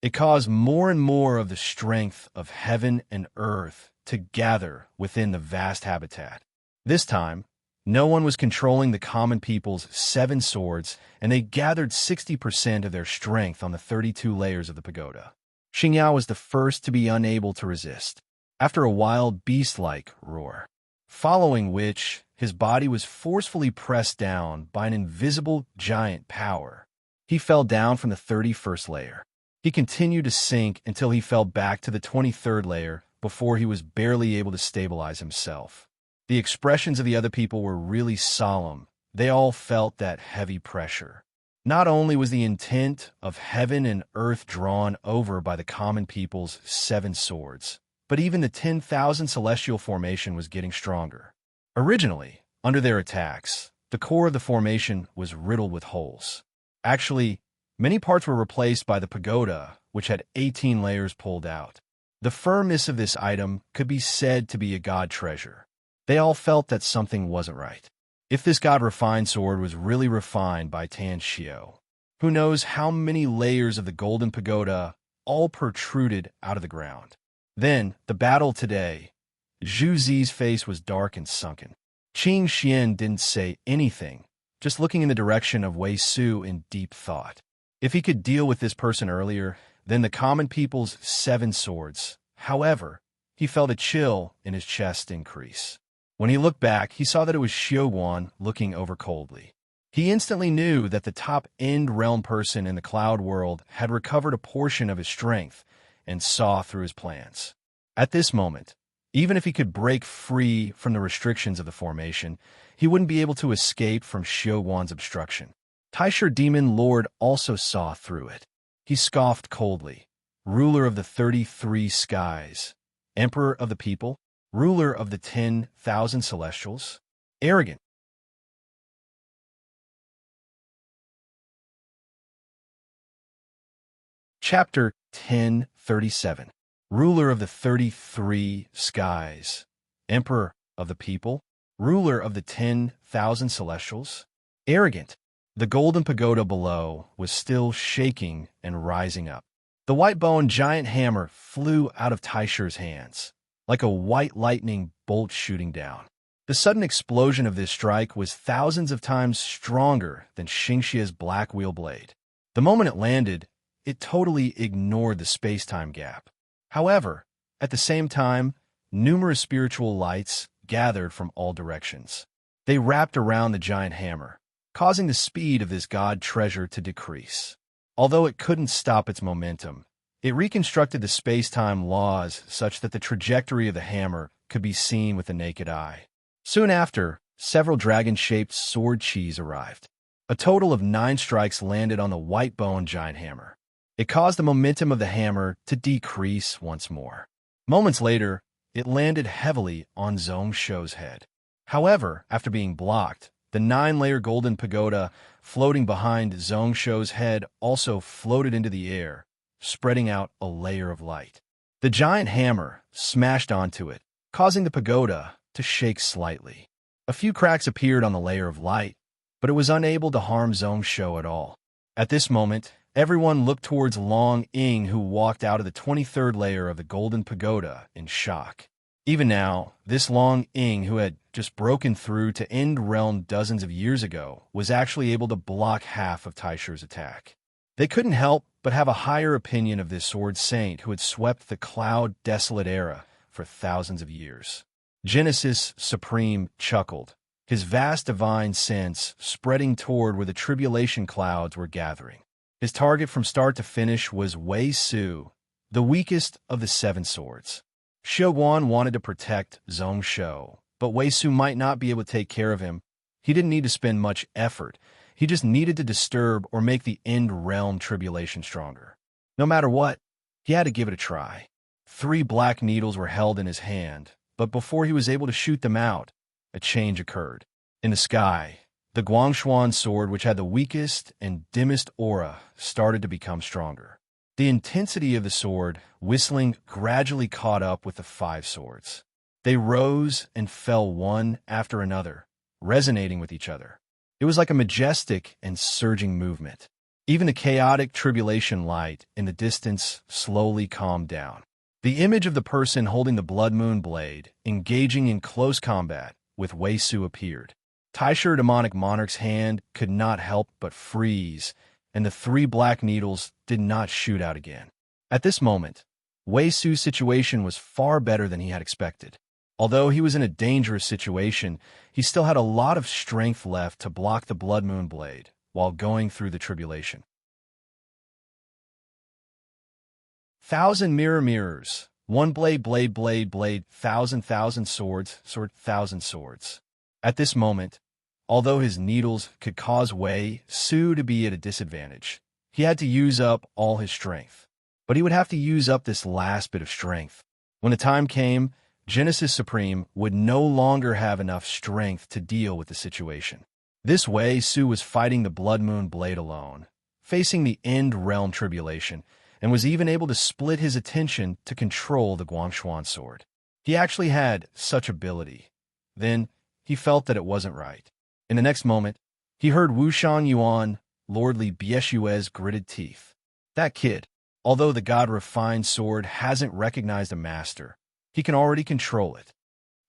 It caused more and more of the strength of heaven and earth to gather within the vast habitat. This time, no one was controlling the common people's 7 swords, and they gathered 60% of their strength on the 32 layers of the pagoda. Xingyao was the first to be unable to resist, after a wild beast-like roar, following which his body was forcefully pressed down by an invisible giant power. He fell down from the 31st layer. He continued to sink until he fell back to the 23rd layer before he was barely able to stabilize himself. The expressions of the other people were really solemn. They all felt that heavy pressure. Not only was the intent of heaven and earth drawn over by the common people's 7 swords, but even the 10,000 celestial formation was getting stronger. Originally, under their attacks, The core of the formation was riddled with holes. Actually, many parts were replaced by the pagoda, which had 18 layers pulled out. The firmness of this item could be said to be a god treasure. They all felt that something wasn't right. If this god-refined sword was really refined by Tan Xiao, who knows how many layers of the golden pagoda all protruded out of the ground. Then, the battle today. Zhu Zi's face was dark and sunken. Qing Xian didn't say anything, just looking in the direction of Wei Su in deep thought. If he could deal with this person earlier, then the common people's 7 swords. However, he felt a chill in his chest increase. When he looked back, he saw that it was Xiuguan looking over coldly. He instantly knew that the top-end realm person in the cloud world had recovered a portion of his strength and saw through his plans. At this moment, even if he could break free from the restrictions of the formation, he wouldn't be able to escape from Xiuguan's obstruction. Taisher Demon Lord also saw through it. He scoffed coldly. Ruler of the 33 skies, Emperor of the people, ruler of the 10,000 celestials, arrogant. Chapter 1037. Ruler of the 33 skies, Emperor of the people, ruler of the 10,000 celestials, arrogant. The golden pagoda below was still shaking and rising up. The white-boned giant hammer flew out of Taisher's hands, like a white lightning bolt shooting down. The sudden explosion of this strike was thousands of times stronger than Xingxia's black wheel blade. The moment it landed, it totally ignored the space-time gap. However, at the same time, numerous spiritual lights gathered from all directions. They wrapped around the giant hammer, causing the speed of this god treasure to decrease. Although it couldn't stop its momentum, it reconstructed the space-time laws such that the trajectory of the hammer could be seen with the naked eye. Soon after, several dragon-shaped sword chis arrived. A total of 9 strikes landed on the white-boned giant hammer. It caused the momentum of the hammer to decrease once more. Moments later, it landed heavily on Zhong Shou's head. However, after being blocked, the 9-layer golden pagoda floating behind Zhong Shou's head also floated into the air, spreading out a layer of light. The giant hammer smashed onto it, causing the pagoda to shake slightly. A few cracks appeared on the layer of light, but it was unable to harm Zhong Shou at all. At this moment, everyone looked towards Long Ying, who walked out of the 23rd layer of the golden pagoda in shock. Even now, this Long Ying, who had just broken through to End Realm dozens of years ago, was actually able to block half of Taisher's attack. They couldn't help but have a higher opinion of this sword saint who had swept the cloud desolate era for thousands of years. Genesis Supreme chuckled, his vast divine sense spreading toward where the tribulation clouds were gathering. His target from start to finish was Wei Su, the weakest of the 7 swords. Xiuguan wanted to protect Zhong Shou, but Wei Su might not be able to take care of him. He didn't need to spend much effort. He just needed to disturb or make the end realm tribulation stronger. No matter what, he had to give it a try. 3 black needles were held in his hand, but before he was able to shoot them out, a change occurred. In the sky, the Guangshuan sword, which had the weakest and dimmest aura, started to become stronger. The intensity of the sword, whistling, gradually caught up with the 5 swords. They rose and fell one after another, resonating with each other. It was like a majestic and surging movement. Even the chaotic tribulation light in the distance slowly calmed down. The image of the person holding the Blood Moon blade, engaging in close combat with Wei Su appeared. Taisher Demonic Monarch's hand could not help but freeze, and the 3 black needles did not shoot out again. At this moment, Wei Su's situation was far better than he had expected. Although he was in a dangerous situation, he still had a lot of strength left to block the Blood Moon blade while going through the tribulation. 1,000 mirrors, 1 blade, 1,000 swords, 1,000 swords. At this moment, although his needles could cause Wei Su to be at a disadvantage, he had to use up all his strength. But he would have to use up this last bit of strength. When the time came, Genesis Supreme would no longer have enough strength to deal with the situation. This way, Su was fighting the Blood Moon Blade alone, facing the End Realm Tribulation, and was even able to split his attention to control the Guangshuan sword. He actually had such ability. Then, he felt that it wasn't right. In the next moment, he heard Wuxian Yuan, lordly Bieshue's gritted teeth. That kid, although the god-refined sword hasn't recognized a master, he can already control it.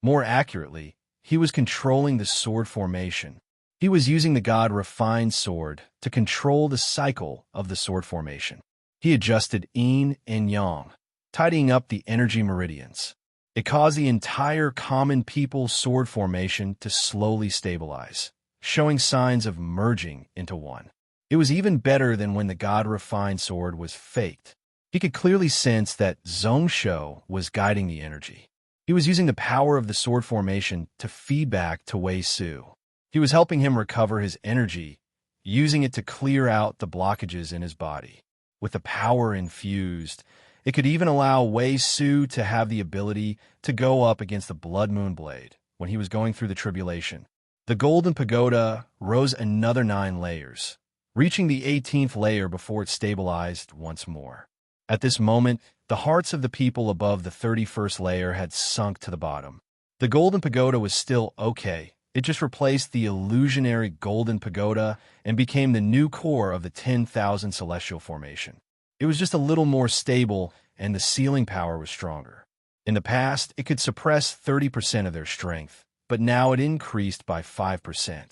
More accurately, he was controlling the sword formation. He was using the god-refined sword to control the cycle of the sword formation. He adjusted yin and yang, tidying up the energy meridians. It caused the entire common people sword formation to slowly stabilize, showing signs of merging into one. It was even better than when the god-refined sword was faked. He could clearly sense that Zhongshou was guiding the energy. He was using the power of the sword formation to feed back to Wei Su. He was helping him recover his energy, using it to clear out the blockages in his body. With the power infused, it could even allow Wei Su to have the ability to go up against the Blood Moon Blade when he was going through the tribulation. The Golden Pagoda rose another 9 layers, reaching the 18th layer before it stabilized once more. At this moment, the hearts of the people above the 31st layer had sunk to the bottom. The Golden Pagoda was still okay. It just replaced the illusionary Golden Pagoda and became the new core of the 10,000 Celestial Formation. It was just a little more stable, and the sealing power was stronger. In the past, it could suppress 30% of their strength, but now it increased by 5%.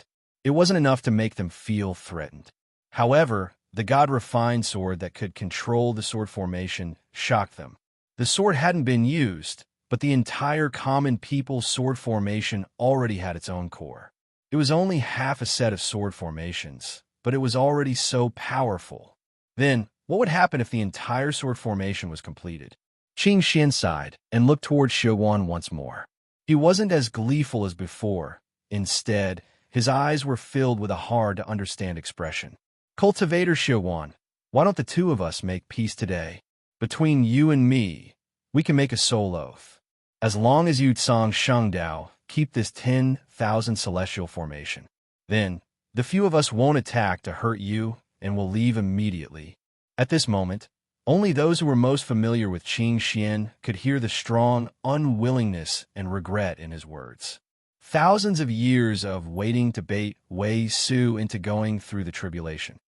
It wasn't enough to make them feel threatened. However, the god-refined sword that could control the sword formation shocked them. The sword hadn't been used, but the entire common people sword formation already had its own core. It was only half a set of sword formations, but it was already so powerful. Then, what would happen if the entire sword formation was completed? Qing Xian sighed and looked toward Xiuguan once more. He wasn't as gleeful as before. Instead, his eyes were filled with a hard-to-understand expression. Cultivator Xiuguan, why don't the two of us make peace today? Between you and me, we can make a soul oath. As long as you Tsang Shengdao keep this 10,000 celestial formation, then the few of us won't attack to hurt you and will leave immediately. At this moment, only those who were most familiar with Qing Xian could hear the strong unwillingness and regret in his words. Thousands of years of waiting to bait Wei Su into going through the tribulation.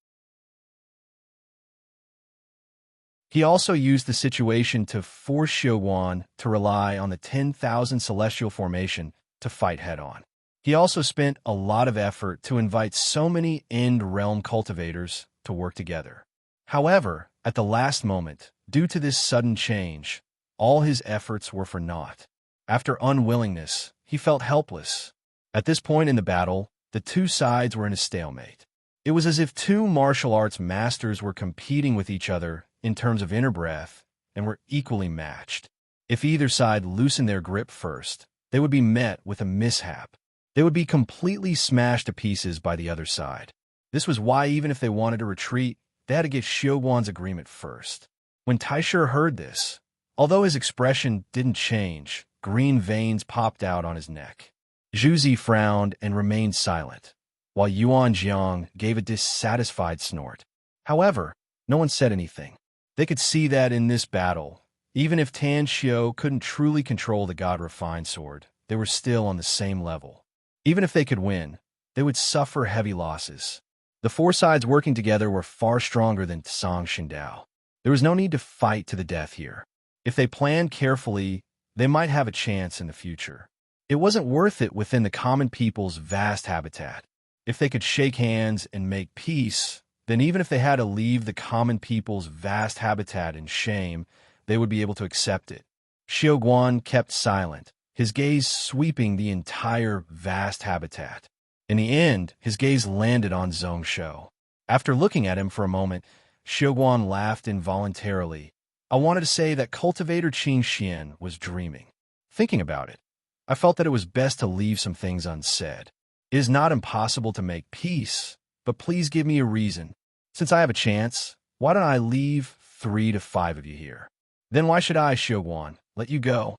He also used the situation to force Xiuguan to rely on the 10,000 celestial formation to fight head-on. He also spent a lot of effort to invite so many End Realm cultivators to work together. However, at the last moment, due to this sudden change, all his efforts were for naught. After unwillingness, he felt helpless. At this point in the battle, the two sides were in a stalemate. It was as if two martial arts masters were competing with each other in terms of inner breath and were equally matched. If either side loosened their grip first, they would be met with a mishap. They would be completely smashed to pieces by the other side. This was why even if they wanted to retreat, they had to get Xiuguan's agreement first. When Taisher heard this, although his expression didn't change, green veins popped out on his neck. Zhu Zi frowned and remained silent, while Yuan Jiang gave a dissatisfied snort. However, no one said anything. They could see that in this battle, even if Tan Xiu couldn't truly control the god-refined sword, they were still on the same level. Even if they could win, they would suffer heavy losses. The four sides working together were far stronger than Tsang Shengdao. There was no need to fight to the death here. If they planned carefully, they might have a chance in the future. It wasn't worth it within the common people's vast habitat. If they could shake hands and make peace, then even if they had to leave the common people's vast habitat in shame, they would be able to accept it. Xiuguan kept silent, his gaze sweeping the entire vast habitat. In the end, his gaze landed on Zhongshou. After looking at him for a moment, Xiuguan laughed involuntarily. I wanted to say that Cultivator Qing Xian was dreaming. Thinking about it, I felt that it was best to leave some things unsaid. It is not impossible to make peace, but please give me a reason. Since I have a chance, why don't I leave 3 to 5 of you here? Then why should I, Xiuguan, let you go?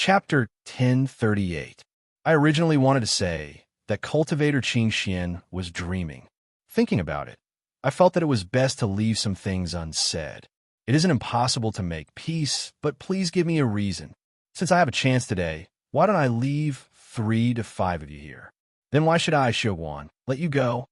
Chapter 1038. I originally wanted to say that cultivator Qing Xian was dreaming. Thinking about it, I felt that it was best to leave some things unsaid. It isn't impossible to make peace, but please give me a reason. Since I have a chance today, why don't I leave 3 to 5 of you here? Then why should I, Shoguan, let you go?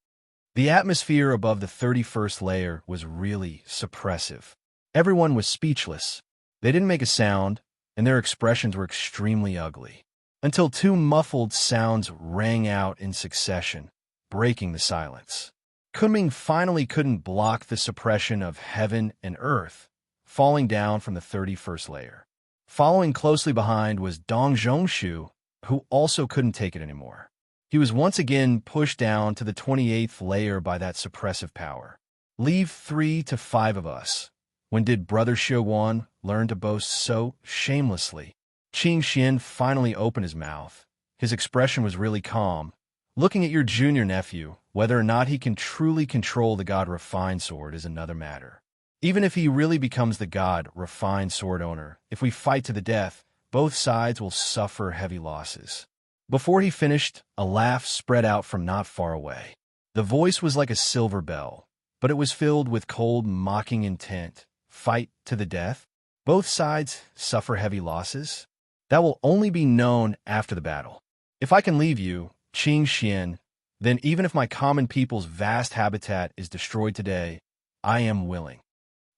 The atmosphere above the 31st layer was really suppressive. Everyone was speechless. They didn't make a sound, and their expressions were extremely ugly, until 2 muffled sounds rang out in succession, breaking the silence. Kunming finally couldn't block the suppression of heaven and earth, falling down from the 31st layer. Following closely behind was Dong Zhongshu, who also couldn't take it anymore. He was once again pushed down to the 28th layer by that suppressive power. Leave 3 to 5 of us. When did Brother Shoguan learn to boast so shamelessly? Qing Xian finally opened his mouth. His expression was really calm. Looking at your junior nephew, whether or not he can truly control the god Refined Sword is another matter. Even if he really becomes the god Refined Sword owner, if we fight to the death, both sides will suffer heavy losses. Before he finished, a laugh spread out from not far away. The voice was like a silver bell, but it was filled with cold, mocking intent. Fight to the death? Both sides suffer heavy losses? That will only be known after the battle. If I can leave you, Qing Xian, then even if my common people's vast habitat is destroyed today, I am willing.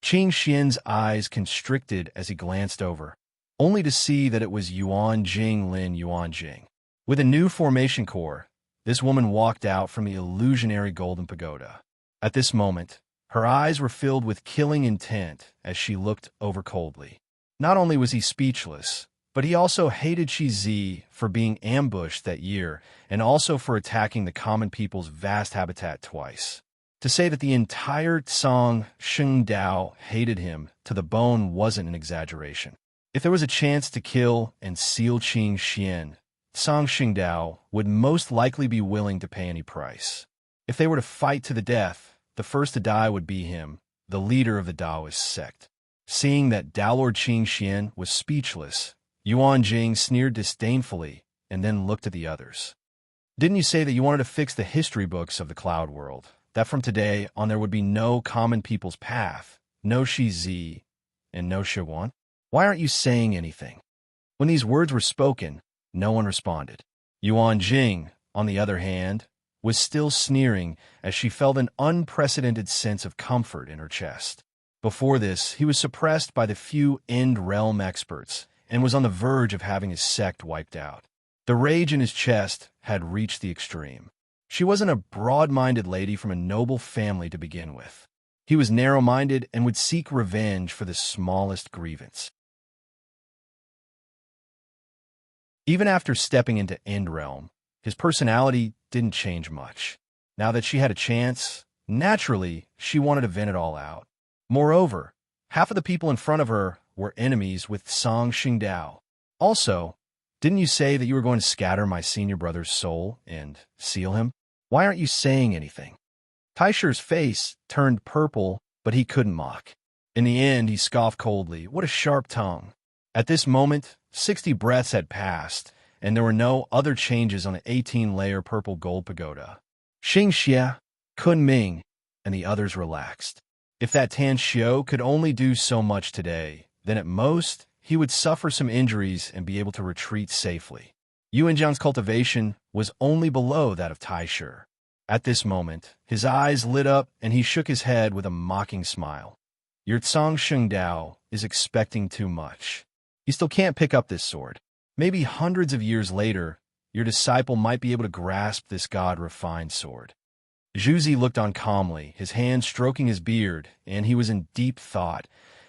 Qing Xian's eyes constricted as he glanced over, only to see that it was Yuan Jing Lin Yuan Jing. With a new formation core, this woman walked out from the illusionary golden pagoda. At this moment, her eyes were filled with killing intent as she looked over coldly. Not only was he speechless, but he also hated Shi Zi for being ambushed that year and also for attacking the common people's vast habitat twice. To say that the entire Tsang Shengdao hated him to the bone wasn't an exaggeration. If there was a chance to kill and seal Qing Xian, Tsang Shengdao would most likely be willing to pay any price. If they were to fight to the death, the first to die would be him, the leader of the Taoist sect. Seeing that Tao Lord Qing Xian was speechless, Yuan Jing sneered disdainfully and then looked at the others. Didn't you say that you wanted to fix the history books of the Cloud World, that from today on there would be no common people's path, no Shi Zi, and no Shoguan? Why aren't you saying anything? When these words were spoken, no one responded. Yuan Jing, on the other hand, was still sneering as she felt an unprecedented sense of comfort in her chest. Before this, he was suppressed by the few End Realm experts and was on the verge of having his sect wiped out. The rage in his chest had reached the extreme. She wasn't a broad-minded lady from a noble family to begin with. He was narrow-minded and would seek revenge for the smallest grievance. Even after stepping into End Realm, his personality didn't change much. Now that she had a chance, naturally, she wanted to vent it all out. Moreover, half of the people in front of her were enemies with Tsang Shengdao. Also, didn't you say that you were going to scatter my senior brother's soul and seal him? Why aren't you saying anything? Taisher's face turned purple, but he couldn't mock. In the end, he scoffed coldly. What a sharp tongue. At this moment, 60 breaths had passed, and there were no other changes on the 18-layer purple gold pagoda. Xing Xia, Kun Ming, and the others relaxed. If that Tan Xiao could only do so much today, then at most, he would suffer some injuries and be able to retreat safely. Yuan Jiang's cultivation was only below that of Taisher. At this moment, his eyes lit up and he shook his head with a mocking smile. Your Tsang Shengdao is expecting too much. You still can't pick up this sword. Maybe hundreds of years later, your disciple might be able to grasp this god-refined sword. Zhu Zi looked on calmly, his hand stroking his beard, and he was in deep thought.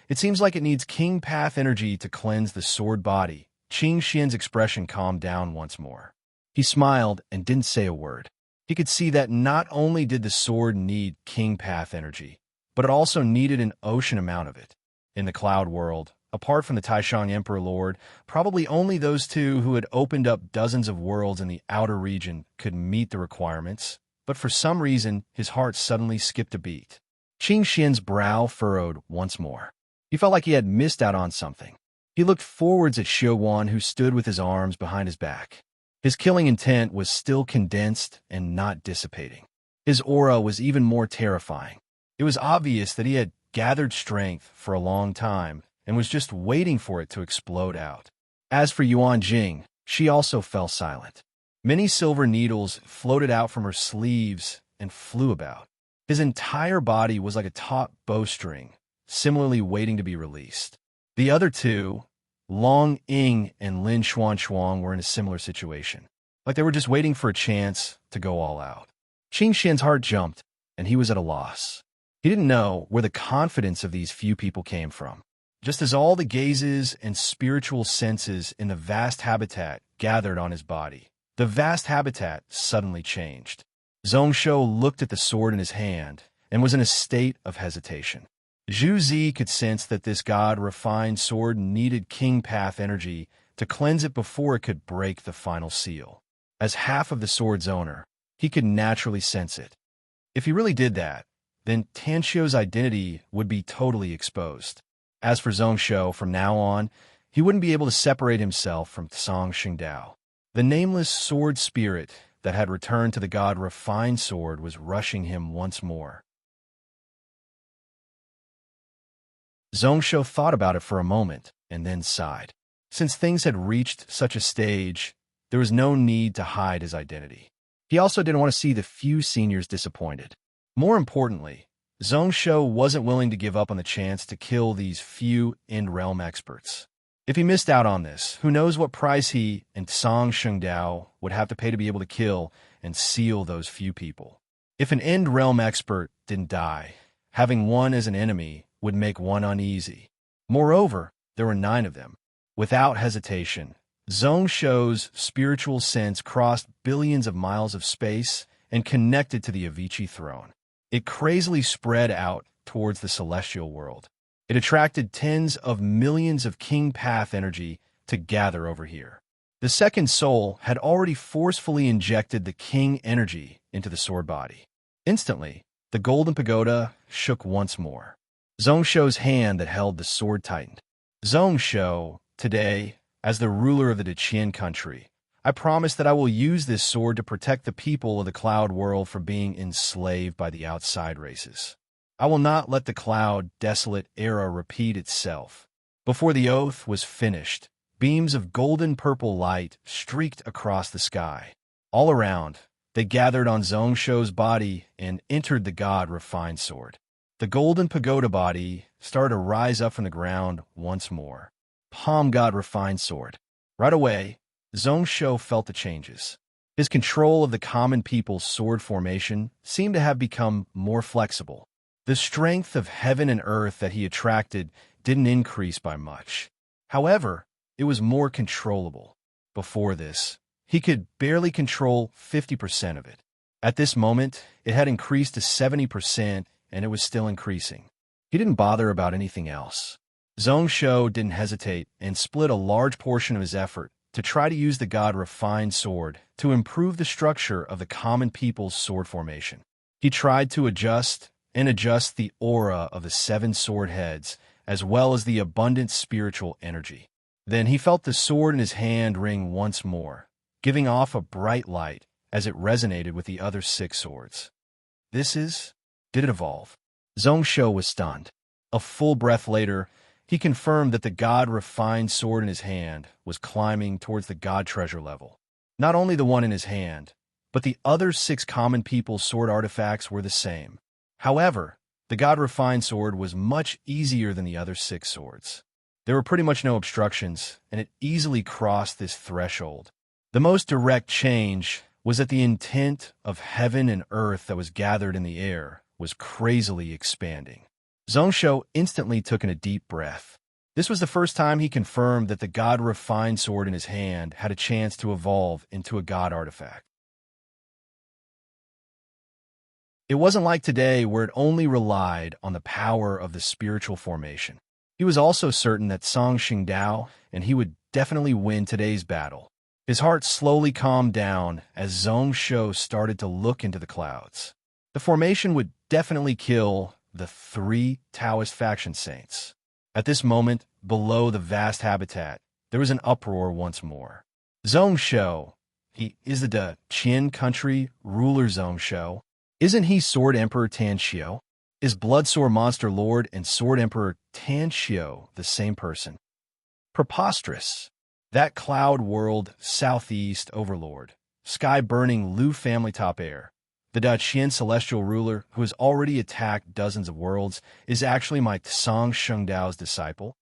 It seems like it needs King Path energy to cleanse the sword body. Qing Xian's expression calmed down once more. He smiled and didn't say a word. He could see that not only did the sword need King Path energy, but it also needed an ocean amount of it. In the Cloud World, apart from the Taishang Emperor Lord, probably only those two who had opened up dozens of worlds in the outer region could meet the requirements, but for some reason, his heart suddenly skipped a beat. Qing Xian's brow furrowed once more. He felt like he had missed out on something. He looked forwards at Xiuwan, who stood with his arms behind his back. His killing intent was still condensed and not dissipating. His aura was even more terrifying. It was obvious that he had gathered strength for a long time and was just waiting for it to explode out. As for Yuan Jing, she also fell silent. Many silver needles floated out from her sleeves and flew about. His entire body was like a taut bowstring, similarly waiting to be released. The other two, Long Ying and Lin Xuan, were in a similar situation, like they were just waiting for a chance to go all out. Qing Xian's heart jumped, and he was at a loss. He didn't know where the confidence of these few people came from. Just as all the gazes and spiritual senses in the vast habitat gathered on his body, the vast habitat suddenly changed. Zhongshou looked at the sword in his hand and was in a state of hesitation. Zhu Zi could sense that this god-refined sword needed King Path energy to cleanse it before it could break the final seal. As half of the sword's owner, he could naturally sense it. If he really did that, then Tanxiu's identity would be totally exposed. As for Zhongshou, from now on, he wouldn't be able to separate himself from Song Xingdao. The nameless sword spirit that had returned to the god-refined sword was rushing him once more. Zhongshou thought about it for a moment and then sighed. Since things had reached such a stage, there was no need to hide his identity. He also didn't want to see the few seniors disappointed. More importantly, Zhongshou wasn't willing to give up on the chance to kill these few end-realm experts. If he missed out on this, who knows what price he and Song Xingdao would have to pay to be able to kill and seal those few people. If an end-realm expert didn't die, having one as an enemy would make one uneasy. Moreover, there were 9 of them. Without hesitation, Zhongshou's spiritual sense crossed billions of miles of space and connected to the Avicii throne. It crazily spread out towards the celestial world. It attracted tens of millions of King Path energy to gather over here. The second soul had already forcefully injected the King energy into the sword body. Instantly, the golden pagoda shook once more. Zhongshou's hand that held the sword tightened. Zhongshou, today, as the ruler of the Deqian country, I promise that I will use this sword to protect the people of the cloud world from being enslaved by the outside races. I will not let the cloud desolate era repeat itself. Before the oath was finished, beams of golden purple light streaked across the sky. All around, they gathered on Zhongshou's body and entered the god-refined sword. The golden pagoda body started to rise up from the ground once more. Palm god-refined sword. Right away, Zhongshou felt the changes. His control of the common people's sword formation seemed to have become more flexible. The strength of heaven and earth that he attracted didn't increase by much. However, it was more controllable. Before this, he could barely control 50% of it. At this moment, it had increased to 70%, and it was still increasing. He didn't bother about anything else. Zhongshou didn't hesitate and split a large portion of his effort to try to use the god-refined sword to improve the structure of the common people's sword formation. He tried to adjust the aura of the 7 sword heads, as well as the abundant spiritual energy. Then he felt the sword in his hand ring once more, giving off a bright light as it resonated with the other 6 swords. Did it evolve? Zhongshou was stunned. A full breath later, he confirmed that the god-refined sword in his hand was climbing towards the god treasure level. Not only the one in his hand, but the other 6 common people's sword artifacts were the same. However, the god-refined sword was much easier than the other 6 swords. There were pretty much no obstructions, and it easily crossed this threshold. The most direct change was that the intent of heaven and earth that was gathered in the air was crazily expanding. Zhongshou instantly took in a deep breath. This was the first time he confirmed that the god-refined sword in his hand had a chance to evolve into a god artifact. It wasn't like today where it only relied on the power of the spiritual formation. He was also certain that Song Xingdao and he would definitely win today's battle. His heart slowly calmed down as Zhongshou started to look into the clouds. The formation would definitely kill the 3 Taoist faction saints. At this moment, below the vast habitat, there was an uproar once more. Zhongsho, he is the Qin country ruler Zhongsho. Isn't he Sword Emperor Tanxio? Is Bloodsword Monster Lord and Sword Emperor Tanxio the same person? Preposterous. That cloud world southeast overlord, sky-burning Lu family top heir, the Daqian celestial ruler who has already attacked dozens of worlds, is actually my Tsang Shengdao's disciple?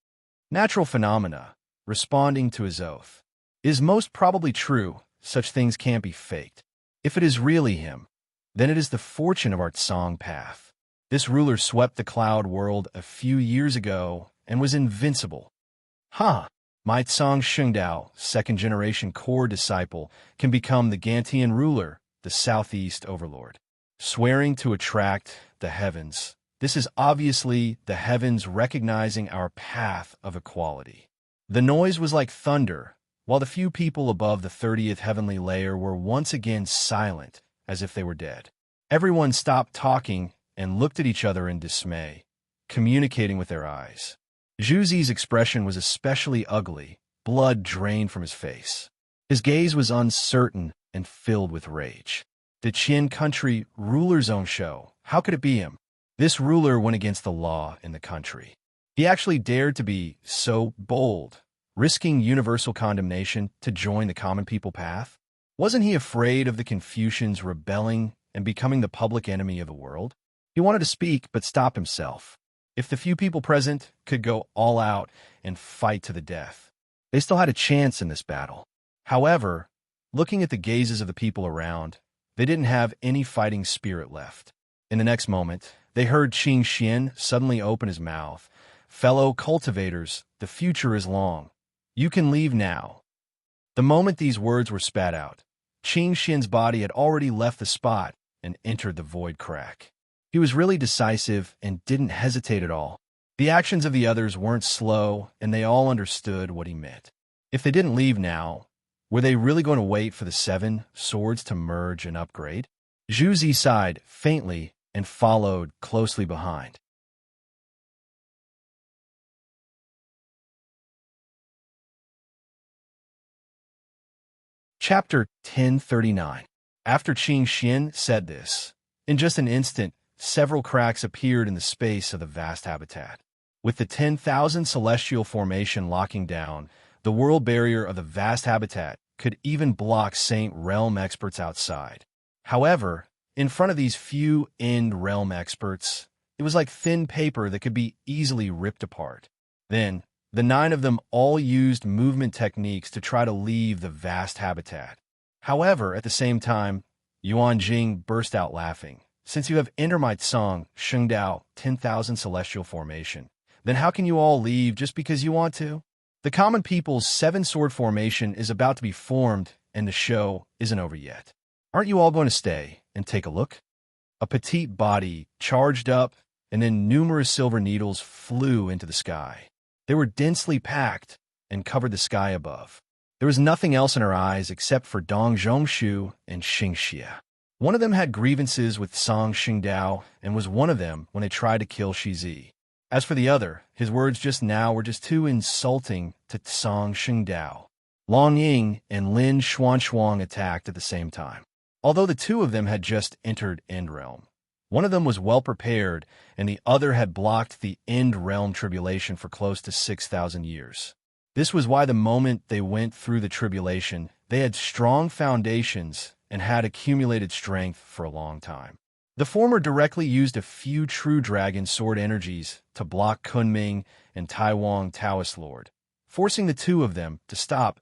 Natural phenomena, responding to his oath. Is most probably true, such things can't be faked. If it is really him, then it is the fortune of our Tsang path. This ruler swept the cloud world a few years ago and was invincible. My Tsang Shengdao, second-generation core disciple, can become the Gantian ruler, the southeast overlord. Swearing to attract the heavens. This is obviously the heavens recognizing our path of equality. The noise was like thunder, while the few people above the 30th heavenly layer were once again silent, as if they were dead. Everyone stopped talking and looked at each other in dismay, communicating with their eyes. Zhu Zi's expression was especially ugly, blood drained from his face. His gaze was uncertain and filled with rage. The Qin country ruler's own show. How could it be him? This ruler went against the law in the country. He actually dared to be so bold, risking universal condemnation to join the common people path? Wasn't he afraid of the Confucians rebelling and becoming the public enemy of the world? He wanted to speak but stop himself. If the few people present could go all out and fight to the death, they still had a chance in this battle. However, looking at the gazes of the people around, they didn't have any fighting spirit left. In the next moment, they heard Qing Xian suddenly open his mouth. Fellow cultivators, the future is long. You can leave now. The moment these words were spat out, Qing Xian's body had already left the spot and entered the void crack. He was really decisive and didn't hesitate at all. The actions of the others weren't slow, and they all understood what he meant. If they didn't leave now, were they really going to wait for the 7 swords to merge and upgrade? Zhu Zi sighed faintly and followed closely behind. Chapter 1039. After Qing Xian said this, in just an instant, several cracks appeared in the space of the vast habitat. With the 10,000 celestial formation locking down, the world barrier of the vast habitat could even block Saint Realm experts outside. However, in front of these few End Realm experts, it was like thin paper that could be easily ripped apart. Then, the 9 of them all used movement techniques to try to leave the vast habitat. However, at the same time, Yuan Jing burst out laughing. Since you have entered my Tsang, Shengdao, 10,000 celestial formation, then how can you all leave just because you want to? The common people's 7-sword formation is about to be formed, and the show isn't over yet. Aren't you all going to stay and take a look? A petite body charged up, and then numerous silver needles flew into the sky. They were densely packed and covered the sky above. There was nothing else in her eyes except for Dong Zhongshu and Xingxia. One of them had grievances with Tsang Shengdao and was one of them when they tried to kill Shizi. As for the other, his words just now were just too insulting to Tsang Shengdao. Long Ying and Lin Xuanshuang attacked at the same time. Although the 2 of them had just entered End Realm, one of them was well prepared, and the other had blocked the End Realm tribulation for close to 6,000 years. This was why the moment they went through the tribulation, they had strong foundations and had accumulated strength for a long time. The former directly used a few true dragon sword energies to block Kunming and Taiwan Taoist Lord, forcing the 2 of them to stop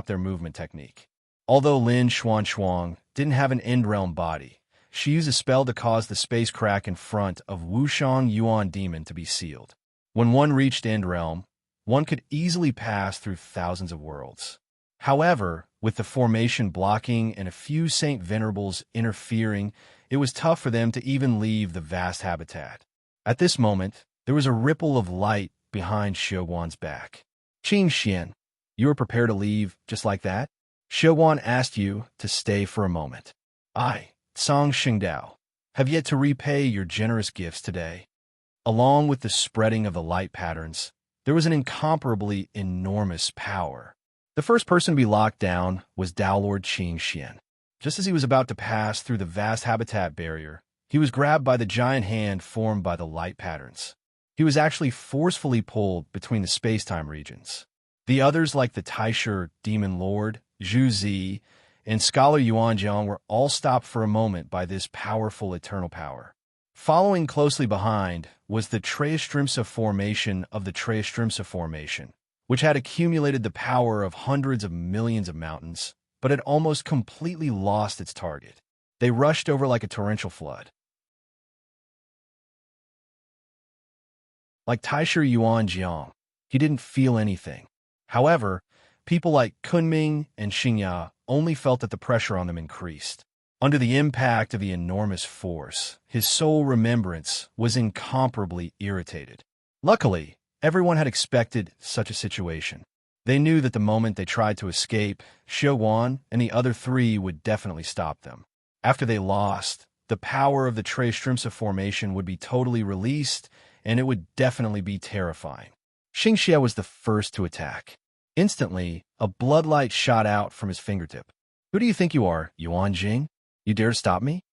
their movement technique. Although Lin Xuanshuang didn't have an End Realm body, she used a spell to cause the space crack in front of Wushang Yuan Demon to be sealed. When one reached End Realm, one could easily pass through thousands of worlds. However, with the formation blocking and a few Saint Venerables interfering, it was tough for them to even leave the vast habitat. At this moment, there was a ripple of light behind Xiuguan's back. Qing Xian, you are prepared to leave just like that? Xiuguan asked you to stay for a moment. I, Tsang Shengdao, have yet to repay your generous gifts today. Along with the spreading of the light patterns, there was an incomparably enormous power. The first person to be locked down was Tao Lord Qing Xian. Just as he was about to pass through the vast habitat barrier, he was grabbed by the giant hand formed by the light patterns. He was actually forcefully pulled between the space-time regions. The others, like the Taisher Demon Lord, Zhu Zi, and Scholar Yuan Jiang, were all stopped for a moment by this powerful eternal power. Following closely behind was the Trayastrimsa formation of the Trayastrimsa formation, which had accumulated the power of hundreds of millions of mountains, but had almost completely lost its target. They rushed over like a torrential flood. Like Taisher Yuan Jiang, he didn't feel anything. However, people like Kunming and Xingya only felt that the pressure on them increased. Under the impact of the enormous force, his sole remembrance was incomparably irritated. Luckily, everyone had expected such a situation. They knew that the moment they tried to escape, Xiaoguan and the other three would definitely stop them. After they lost, the power of the Trayastrimsa formation would be totally released, and it would definitely be terrifying. Xingxia was the first to attack. Instantly, a bloodlight shot out from his fingertip. "Who do you think you are, Yuan Jing? You dare stop me?"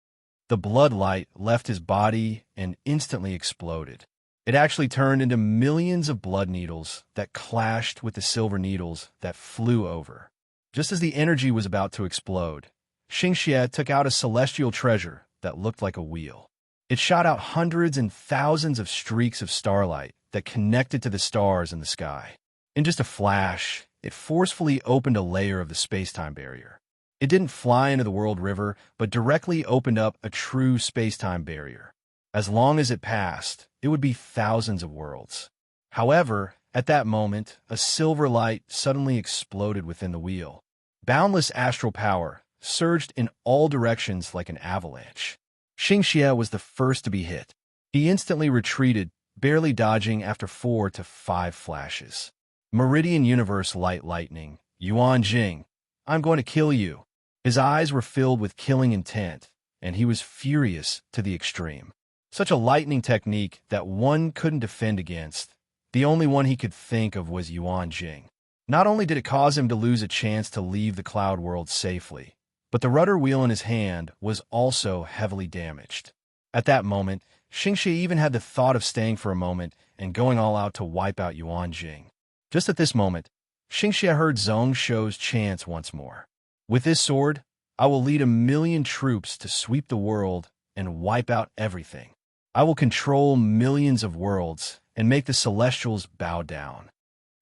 The bloodlight left his body and instantly exploded. It actually turned into millions of blood needles that clashed with the silver needles that flew over. Just as the energy was about to explode, Xingxia took out a celestial treasure that looked like a wheel. It shot out hundreds and thousands of streaks of starlight that connected to the stars in the sky. In just a flash, it forcefully opened a layer of the space-time barrier. It didn't fly into the world river, but directly opened up a true space-time barrier. As long as it passed, it would be thousands of worlds. However, at that moment, a silver light suddenly exploded within the wheel. Boundless astral power surged in all directions like an avalanche. Xingxia was the first to be hit. He instantly retreated, barely dodging after 4 to 5 flashes. Meridian Universe Light Lightning, Yuan Jing, I'm going to kill you. His eyes were filled with killing intent, and he was furious to the extreme. Such a lightning technique that one couldn't defend against. The only one he could think of was Yuan Jing. Not only did it cause him to lose a chance to leave the cloud world safely, but the rudder wheel in his hand was also heavily damaged. At that moment, Xingxia even had the thought of staying for a moment and going all out to wipe out Yuan Jing. Just at this moment, Xingxia heard Zhong Shou's chants once more. "With this sword, I will lead 1,000,000 troops to sweep the world and wipe out everything. I will control millions of worlds and make the celestials bow down."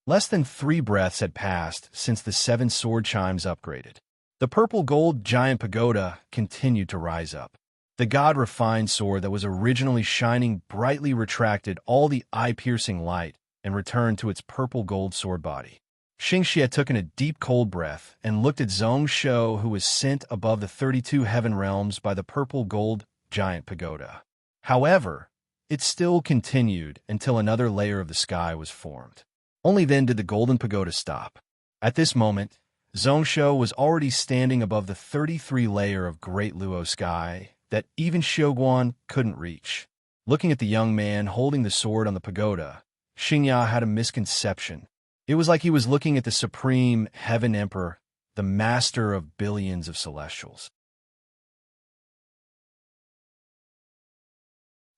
Less than 3 breaths had passed since the 7 sword chimes upgraded. The purple-gold giant pagoda continued to rise up. The god-refined sword that was originally shining brightly retracted all the eye-piercing light and returned to its purple-gold sword body. Xingxia took in a deep cold breath and looked at Zhong Shou, who was sent above the 32 heaven realms by the purple-gold giant pagoda. However, it still continued until another layer of the sky was formed. Only then did the golden pagoda stop. At this moment, Zhong Shou was already standing above the 33 layer of great Luo sky that even Xiaoguan couldn't reach. Looking at the young man holding the sword on the pagoda, Xingya had a misconception. It was like he was looking at the supreme heaven emperor, the master of billions of celestials.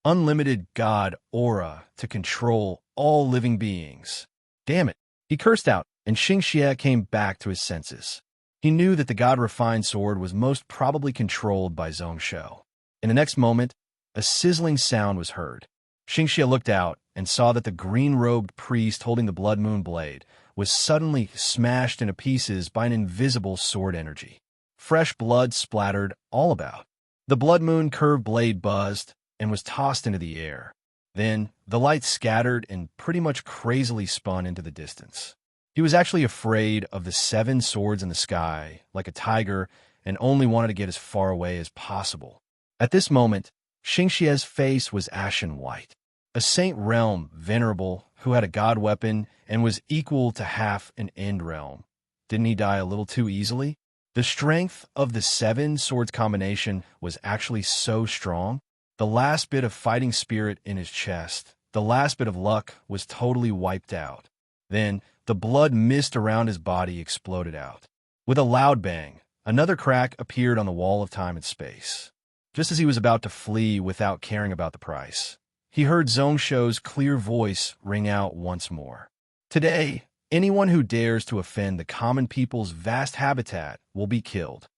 Unlimited god aura to control all living beings. Damn it, he cursed out, and Xingxia came back to his senses. He knew that the god-refined sword was most probably controlled by Zhong Shou. In the next moment, a sizzling sound was heard. Xingxia looked out and saw that the green-robed priest holding the blood moon blade was suddenly smashed into pieces by an invisible sword energy. Fresh blood splattered all about. The blood moon curved blade buzzed and was tossed into the air. Then, the light scattered and pretty much crazily spun into the distance. He was actually afraid of the 7 swords in the sky, like a tiger, and only wanted to get as far away as possible. At this moment, Xingxia's face was ashen white. A Saint Realm venerable who had a god weapon and was equal to half an End Realm. Didn't he die a little too easily? The strength of the 7 swords combination was actually so strong. The last bit of fighting spirit in his chest the last bit of luck was totally wiped out. Then, the blood mist around his body exploded out. With a loud bang, another crack appeared on the wall of time and space. Just as he was about to flee without caring about the price, he heard Zhongsho's clear voice ring out once more. Today, anyone who dares to offend the common people's vast habitat will be killed.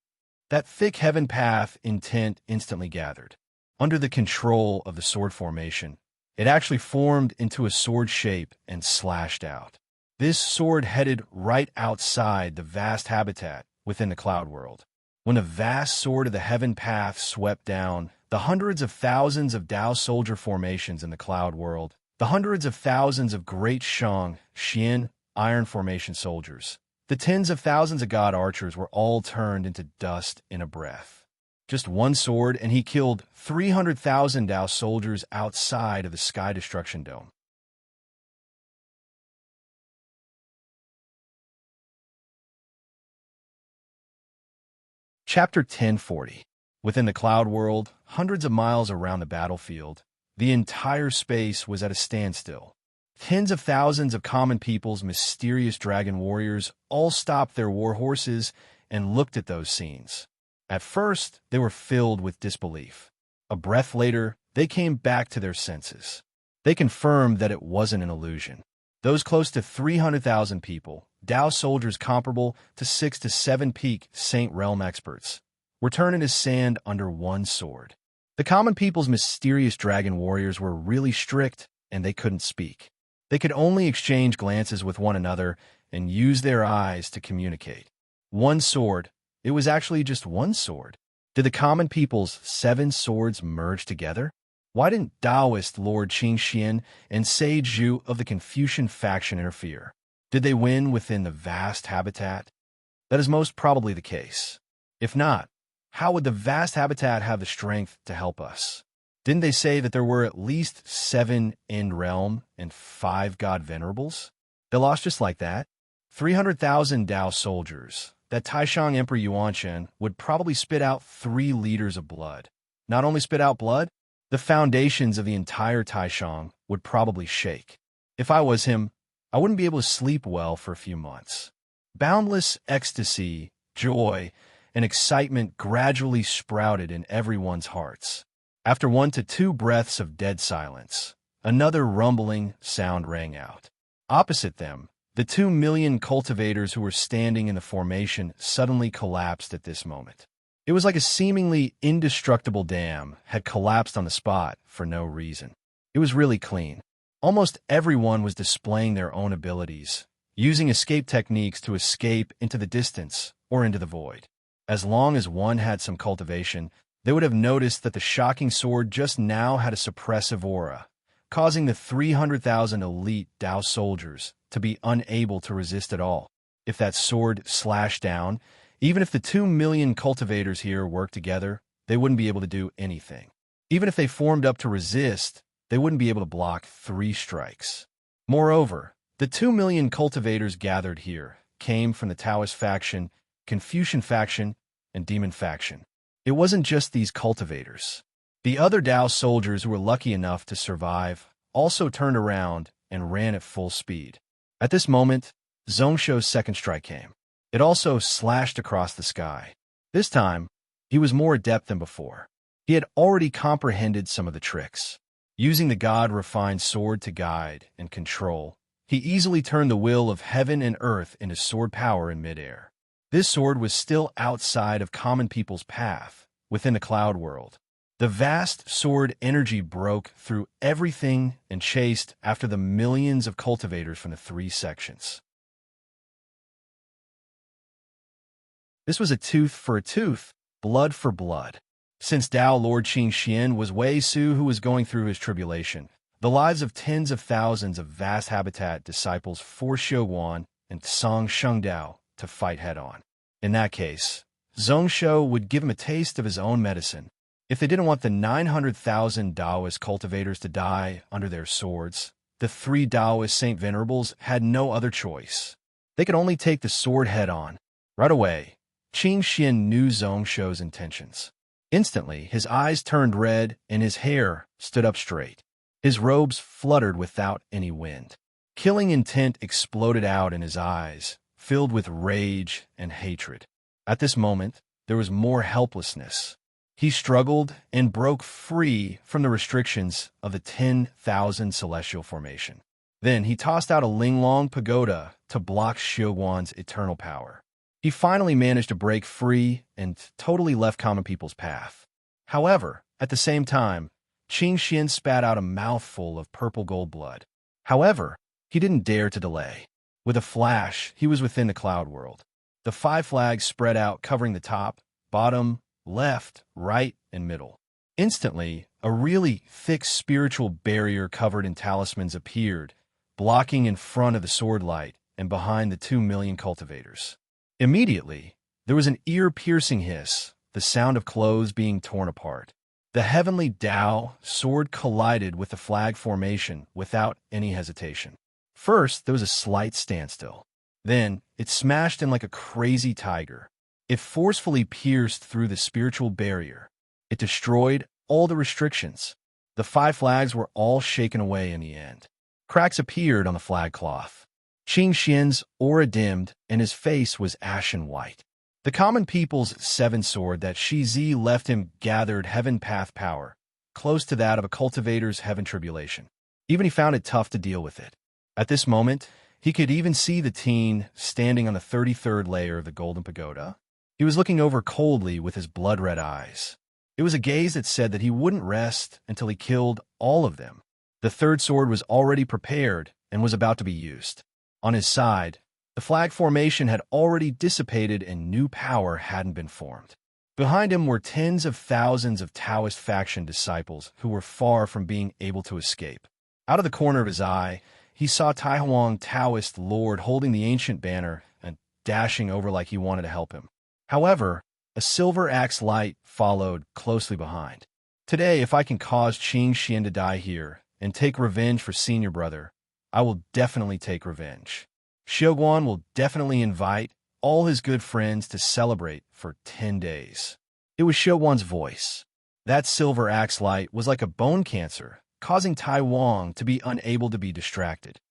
That thick heaven path intent instantly gathered. Under the control of the sword formation, it actually formed into a sword shape and slashed out. This sword headed right outside the vast habitat within the cloud world. When the vast sword of the heaven path swept down, the hundreds of thousands of Dao soldier formations in the cloud world, the hundreds of thousands of great Shang, Xian, iron formation soldiers, the tens of thousands of god archers were all turned into dust in a breath. Just one sword, and he killed 300,000 Dao soldiers outside of the Sky Destruction Dome. Chapter 1040. Within the cloud world, hundreds of miles around the battlefield, the entire space was at a standstill. Tens of thousands of common people's mysterious dragon warriors all stopped their war horses and looked at those scenes. At first, they were filled with disbelief. A breath later, they came back to their senses. They confirmed that it wasn't an illusion. Those close to 300,000 people, Dao soldiers comparable to 6 to 7 peak Saint Realm experts, were turned into sand under one sword. The common people's mysterious dragon warriors were really strict, and they couldn't speak. They could only exchange glances with one another and use their eyes to communicate. One sword. It was actually just one sword. Did the common people's 7 swords merge together? Why didn't Taoist Lord Qing Xian and Sage Zhu of the Confucian faction interfere? Did they win within the vast habitat? That is most probably the case. If not, how would the vast habitat have the strength to help us? Didn't they say that there were at least 7 End Realm and 5 God Venerables? They lost just like that? 300,000 Dao soldiers. That Taishang Emperor Yuanshen would probably spit out 3 liters of blood. Not only spit out blood, the foundations of the entire Taishang would probably shake. If I was him, I wouldn't be able to sleep well for a few months. Boundless ecstasy, joy, and excitement gradually sprouted in everyone's hearts. After 1 to 2 breaths of dead silence, another rumbling sound rang out. Opposite them, the 2 million cultivators who were standing in the formation suddenly collapsed at this moment. It was like a seemingly indestructible dam had collapsed on the spot for no reason. It was really clean. Almost everyone was displaying their own abilities, using escape techniques to escape into the distance or into the void. As long as one had some cultivation, they would have noticed that the shocking sword just now had a suppressive aura, causing the 300,000 elite Dao soldiers to be unable to resist at all. If that sword slashed down, even if the 2 million cultivators here worked together, they wouldn't be able to do anything. Even if they formed up to resist, they wouldn't be able to block 3 strikes. Moreover, the 2 million cultivators gathered here came from the Taoist faction, Confucian faction, and Demon faction. It wasn't just these cultivators. The other Dao soldiers who were lucky enough to survive also turned around and ran at full speed. At this moment, Zhongsho's second strike came. It also slashed across the sky. This time, he was more adept than before. He had already comprehended some of the tricks. Using the God-refined sword to guide and control, he easily turned the will of heaven and earth into sword power in midair. This sword was still outside of common people's path, within the cloud world. The vast sword energy broke through everything and chased after the millions of cultivators from the 3 sections. This was a tooth for a tooth, blood for blood. Since Dao Lord Qing Xian was Wei Su who was going through his tribulation, the lives of tens of thousands of vast habitat disciples forced Xiuguan and Song Shengdao to fight head-on. In that case, Zhongsho would give him a taste of his own medicine. If they didn't want the 900,000 Taoist cultivators to die under their swords, the 3 Taoist Saint Venerables had no other choice. They could only take the sword head-on. Right away, Qing Xian knew Zhongsho's intentions. Instantly, his eyes turned red and his hair stood up straight. His robes fluttered without any wind. Killing intent exploded out in his eyes, filled with rage and hatred. At this moment, there was more helplessness. He struggled and broke free from the restrictions of the 10,000 celestial formation. Then he tossed out a Linglong pagoda to block Xiuguan's eternal power. He finally managed to break free and totally left common people's path. However, at the same time, Qing Xian spat out a mouthful of purple gold blood. However, he didn't dare to delay. With a flash, he was within the cloud world. The 5 flags spread out, covering the top, bottom, left, right, and middle. Instantly, a really thick spiritual barrier covered in talismans appeared, blocking in front of the sword light and behind the 2 million cultivators. Immediately, there was an ear-piercing hiss, the sound of clothes being torn apart. The heavenly Tao sword collided with the flag formation without any hesitation. First, there was a slight standstill. Then, it smashed in like a crazy tiger. It forcefully pierced through the spiritual barrier. It destroyed all the restrictions. The 5 flags were all shaken away in the end. Cracks appeared on the flag cloth. Qing Xian's aura dimmed, and his face was ashen white. The common people's 7 sword that Shi Zi left him gathered heaven path power, close to that of a cultivator's heaven tribulation. Even he found it tough to deal with it. At this moment, he could even see the teen standing on the 33rd layer of the golden pagoda. He was looking over coldly with his blood-red eyes. It was a gaze that said that he wouldn't rest until he killed all of them. The 3rd sword was already prepared and was about to be used. On his side, the flag formation had already dissipated and new power hadn't been formed. Behind him were tens of thousands of Taoist faction disciples who were far from being able to escape. Out of the corner of his eye, he saw Tai Huang Taoist Lord holding the ancient banner and dashing over like he wanted to help him. However, a silver axe light followed closely behind. Today, if I can cause Qing Xian to die here and take revenge for senior brother, I will definitely take revenge. Xiuguan will definitely invite all his good friends to celebrate for 10 days. It was Xiuguan's voice. That silver axe light was like a bone cancer, causing Tai Wang to be unable to be distracted.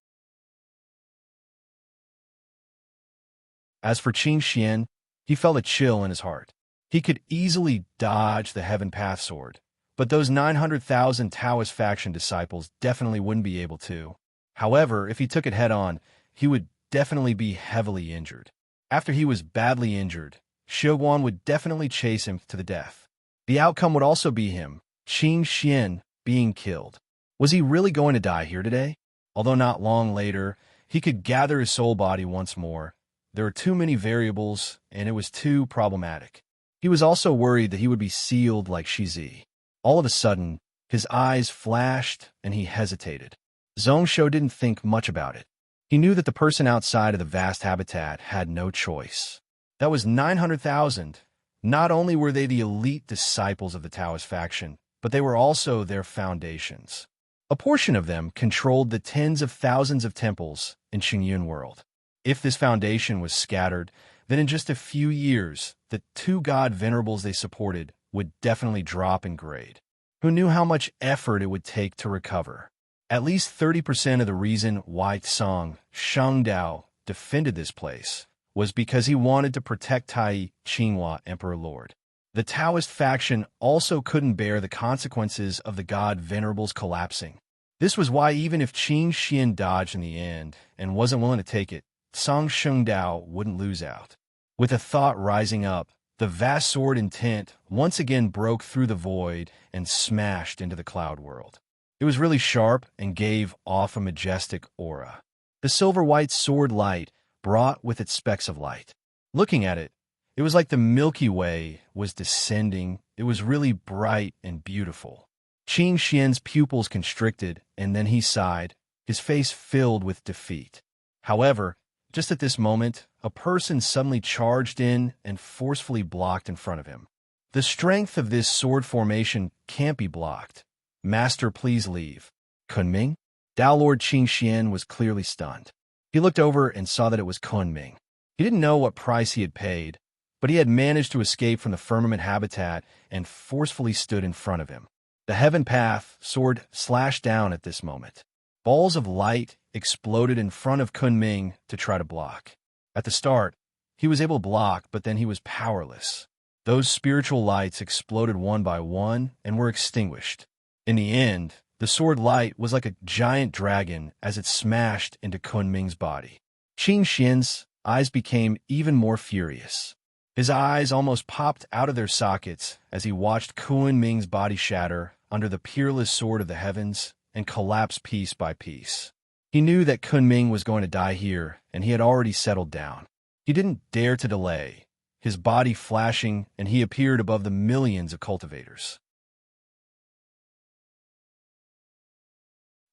As for Qing Xian, he felt a chill in his heart. He could easily dodge the Heaven Path Sword, but those 900,000 Taoist faction disciples definitely wouldn't be able to. However, if he took it head-on, he would definitely be heavily injured. After he was badly injured, Xiuguan would definitely chase him to the death. The outcome would also be him, Qing Xian, being killed. Was he really going to die here today? Although not long later, he could gather his soul body once more. There were too many variables, and it was too problematic. He was also worried that he would be sealed like Shizi. All of a sudden, his eyes flashed, and he hesitated. Zhongshu didn't think much about it. He knew that the person outside of the vast habitat had no choice. That was 900,000. Not only were they the elite disciples of the Taoist faction, but they were also their foundations. A portion of them controlled the tens of thousands of temples in Qingyun world. If this foundation was scattered, then in just a few years, the 2 god venerables they supported would definitely drop in grade. Who knew how much effort it would take to recover? At least 30% of the reason why Tsang Shengdao defended this place was because he wanted to protect Tai Qinghua Emperor Lord. The Taoist faction also couldn't bear the consequences of the god venerables collapsing. This was why even if Qing Xian dodged in the end and wasn't willing to take it, Tsang Shengdao wouldn't lose out. With a thought rising up, the vast sword intent once again broke through the void and smashed into the cloud world. It was really sharp and gave off a majestic aura. The silver-white sword light brought with it specks of light. Looking at it, it was like the Milky Way was descending. It was really bright and beautiful. Qing Xian's pupils constricted, and then he sighed, his face filled with defeat. However, just at this moment, a person suddenly charged in and forcefully blocked in front of him. The strength of this sword formation can't be blocked. Master, please leave. Kunming? Tao Lord Qing Xian was clearly stunned. He looked over and saw that it was Kunming. He didn't know what price he had paid, but he had managed to escape from the firmament habitat and forcefully stood in front of him. The heaven path sword slashed down at this moment. Balls of light exploded in front of Kunming to try to block. At the start, he was able to block, but then he was powerless. Those spiritual lights exploded one by one and were extinguished. In the end, the sword light was like a giant dragon as it smashed into Kunming's body. Qin Xian's eyes became even more furious. His eyes almost popped out of their sockets as he watched Kunming's body shatter under the peerless sword of the heavens and collapse piece by piece. He knew that Kunming was going to die here, and he had already settled down. He didn't dare to delay, his body flashing, and he appeared above the millions of cultivators.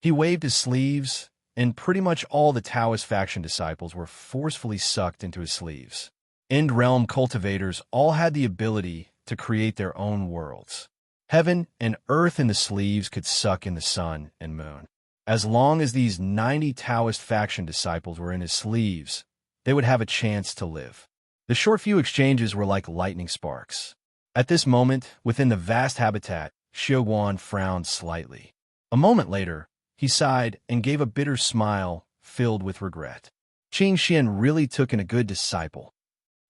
He waved his sleeves, and pretty much all the Taoist faction disciples were forcefully sucked into his sleeves. End realm cultivators all had the ability to create their own worlds. Heaven and earth in the sleeves could suck in the sun and moon. As long as these 90 Taoist faction disciples were in his sleeves, they would have a chance to live. The short few exchanges were like lightning sparks. At this moment, within the vast habitat, Xiaoguan frowned slightly. A moment later, he sighed and gave a bitter smile filled with regret. Qin Xian really took in a good disciple.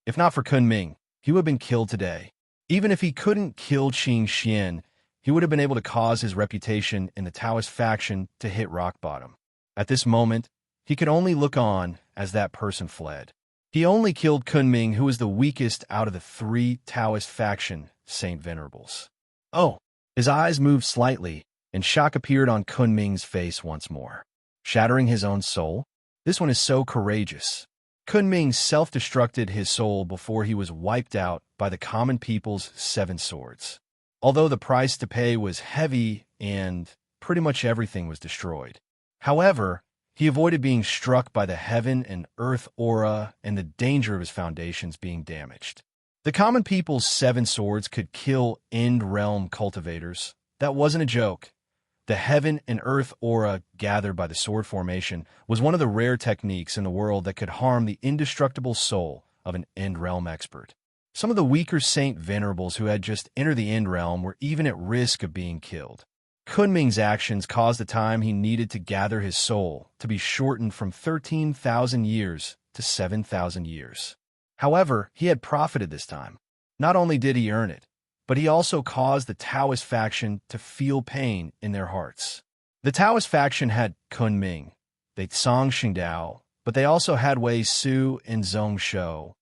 If not for Kunming, he would have been killed today. Even if he couldn't kill Qin Xian, he would have been able to cause his reputation in the Taoist faction to hit rock bottom. At this moment, he could only look on as that person fled. He only killed Kunming, who was the weakest out of the 3 Taoist faction Saint Venerables. Oh! His eyes moved slightly, and shock appeared on Kunming's face once more. Shattering his own soul? This one is so courageous. Kunming self-destructed his soul before he was wiped out by the common people's 7 swords. Although the price to pay was heavy and pretty much everything was destroyed. However, he avoided being struck by the heaven and earth aura and the danger of his foundations being damaged. The common people's 7 swords could kill end realm cultivators. That wasn't a joke. The heaven and earth aura gathered by the sword formation was one of the rare techniques in the world that could harm the indestructible soul of an end realm expert. Some of the weaker Saint Venerables who had just entered the end realm were even at risk of being killed. Kunming's actions caused the time he needed to gather his soul to be shortened from 13,000 years to 7,000 years. However, he had profited this time. Not only did he earn it, but he also caused the Taoist faction to feel pain in their hearts. The Taoist faction had Kunming, they Song Xingdao, but they also had Wei Su and Zhong Shou.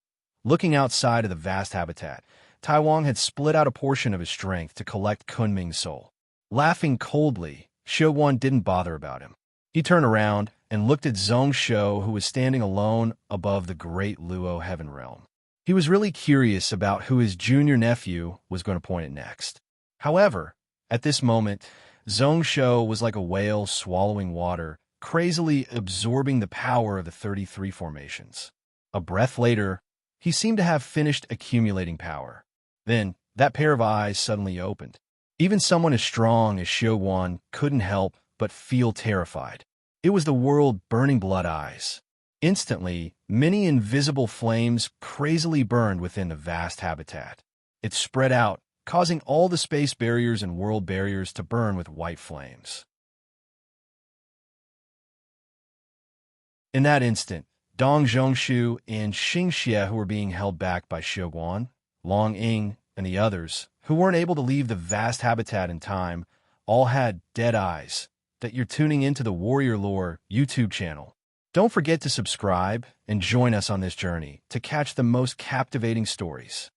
Looking outside of the vast habitat, Taiwan had split out a portion of his strength to collect Kunming's soul. Laughing coldly, Xiaoguan didn't bother about him. He turned around and looked at Zhong Shou, who was standing alone above the great Luo heaven realm. He was really curious about who his junior nephew was going to point at next. However, at this moment, Zhong Shou was like a whale swallowing water, crazily absorbing the power of the 33 formations. A breath later, he seemed to have finished accumulating power. Then, that pair of eyes suddenly opened. Even someone as strong as Xiaoguan couldn't help but feel terrified. It was the world burning blood eyes. Instantly, many invisible flames crazily burned within the vast habitat. It spread out, causing all the space barriers and world barriers to burn with white flames. In that instant, Dong Zhongshu and Xingxie, who were being held back by Xiaoguan, Long Ying, and the others, who weren't able to leave the vast habitat in time, all had dead eyes. That you're tuning into the Warrior Lore YouTube channel. Don't forget to subscribe and join us on this journey to catch the most captivating stories.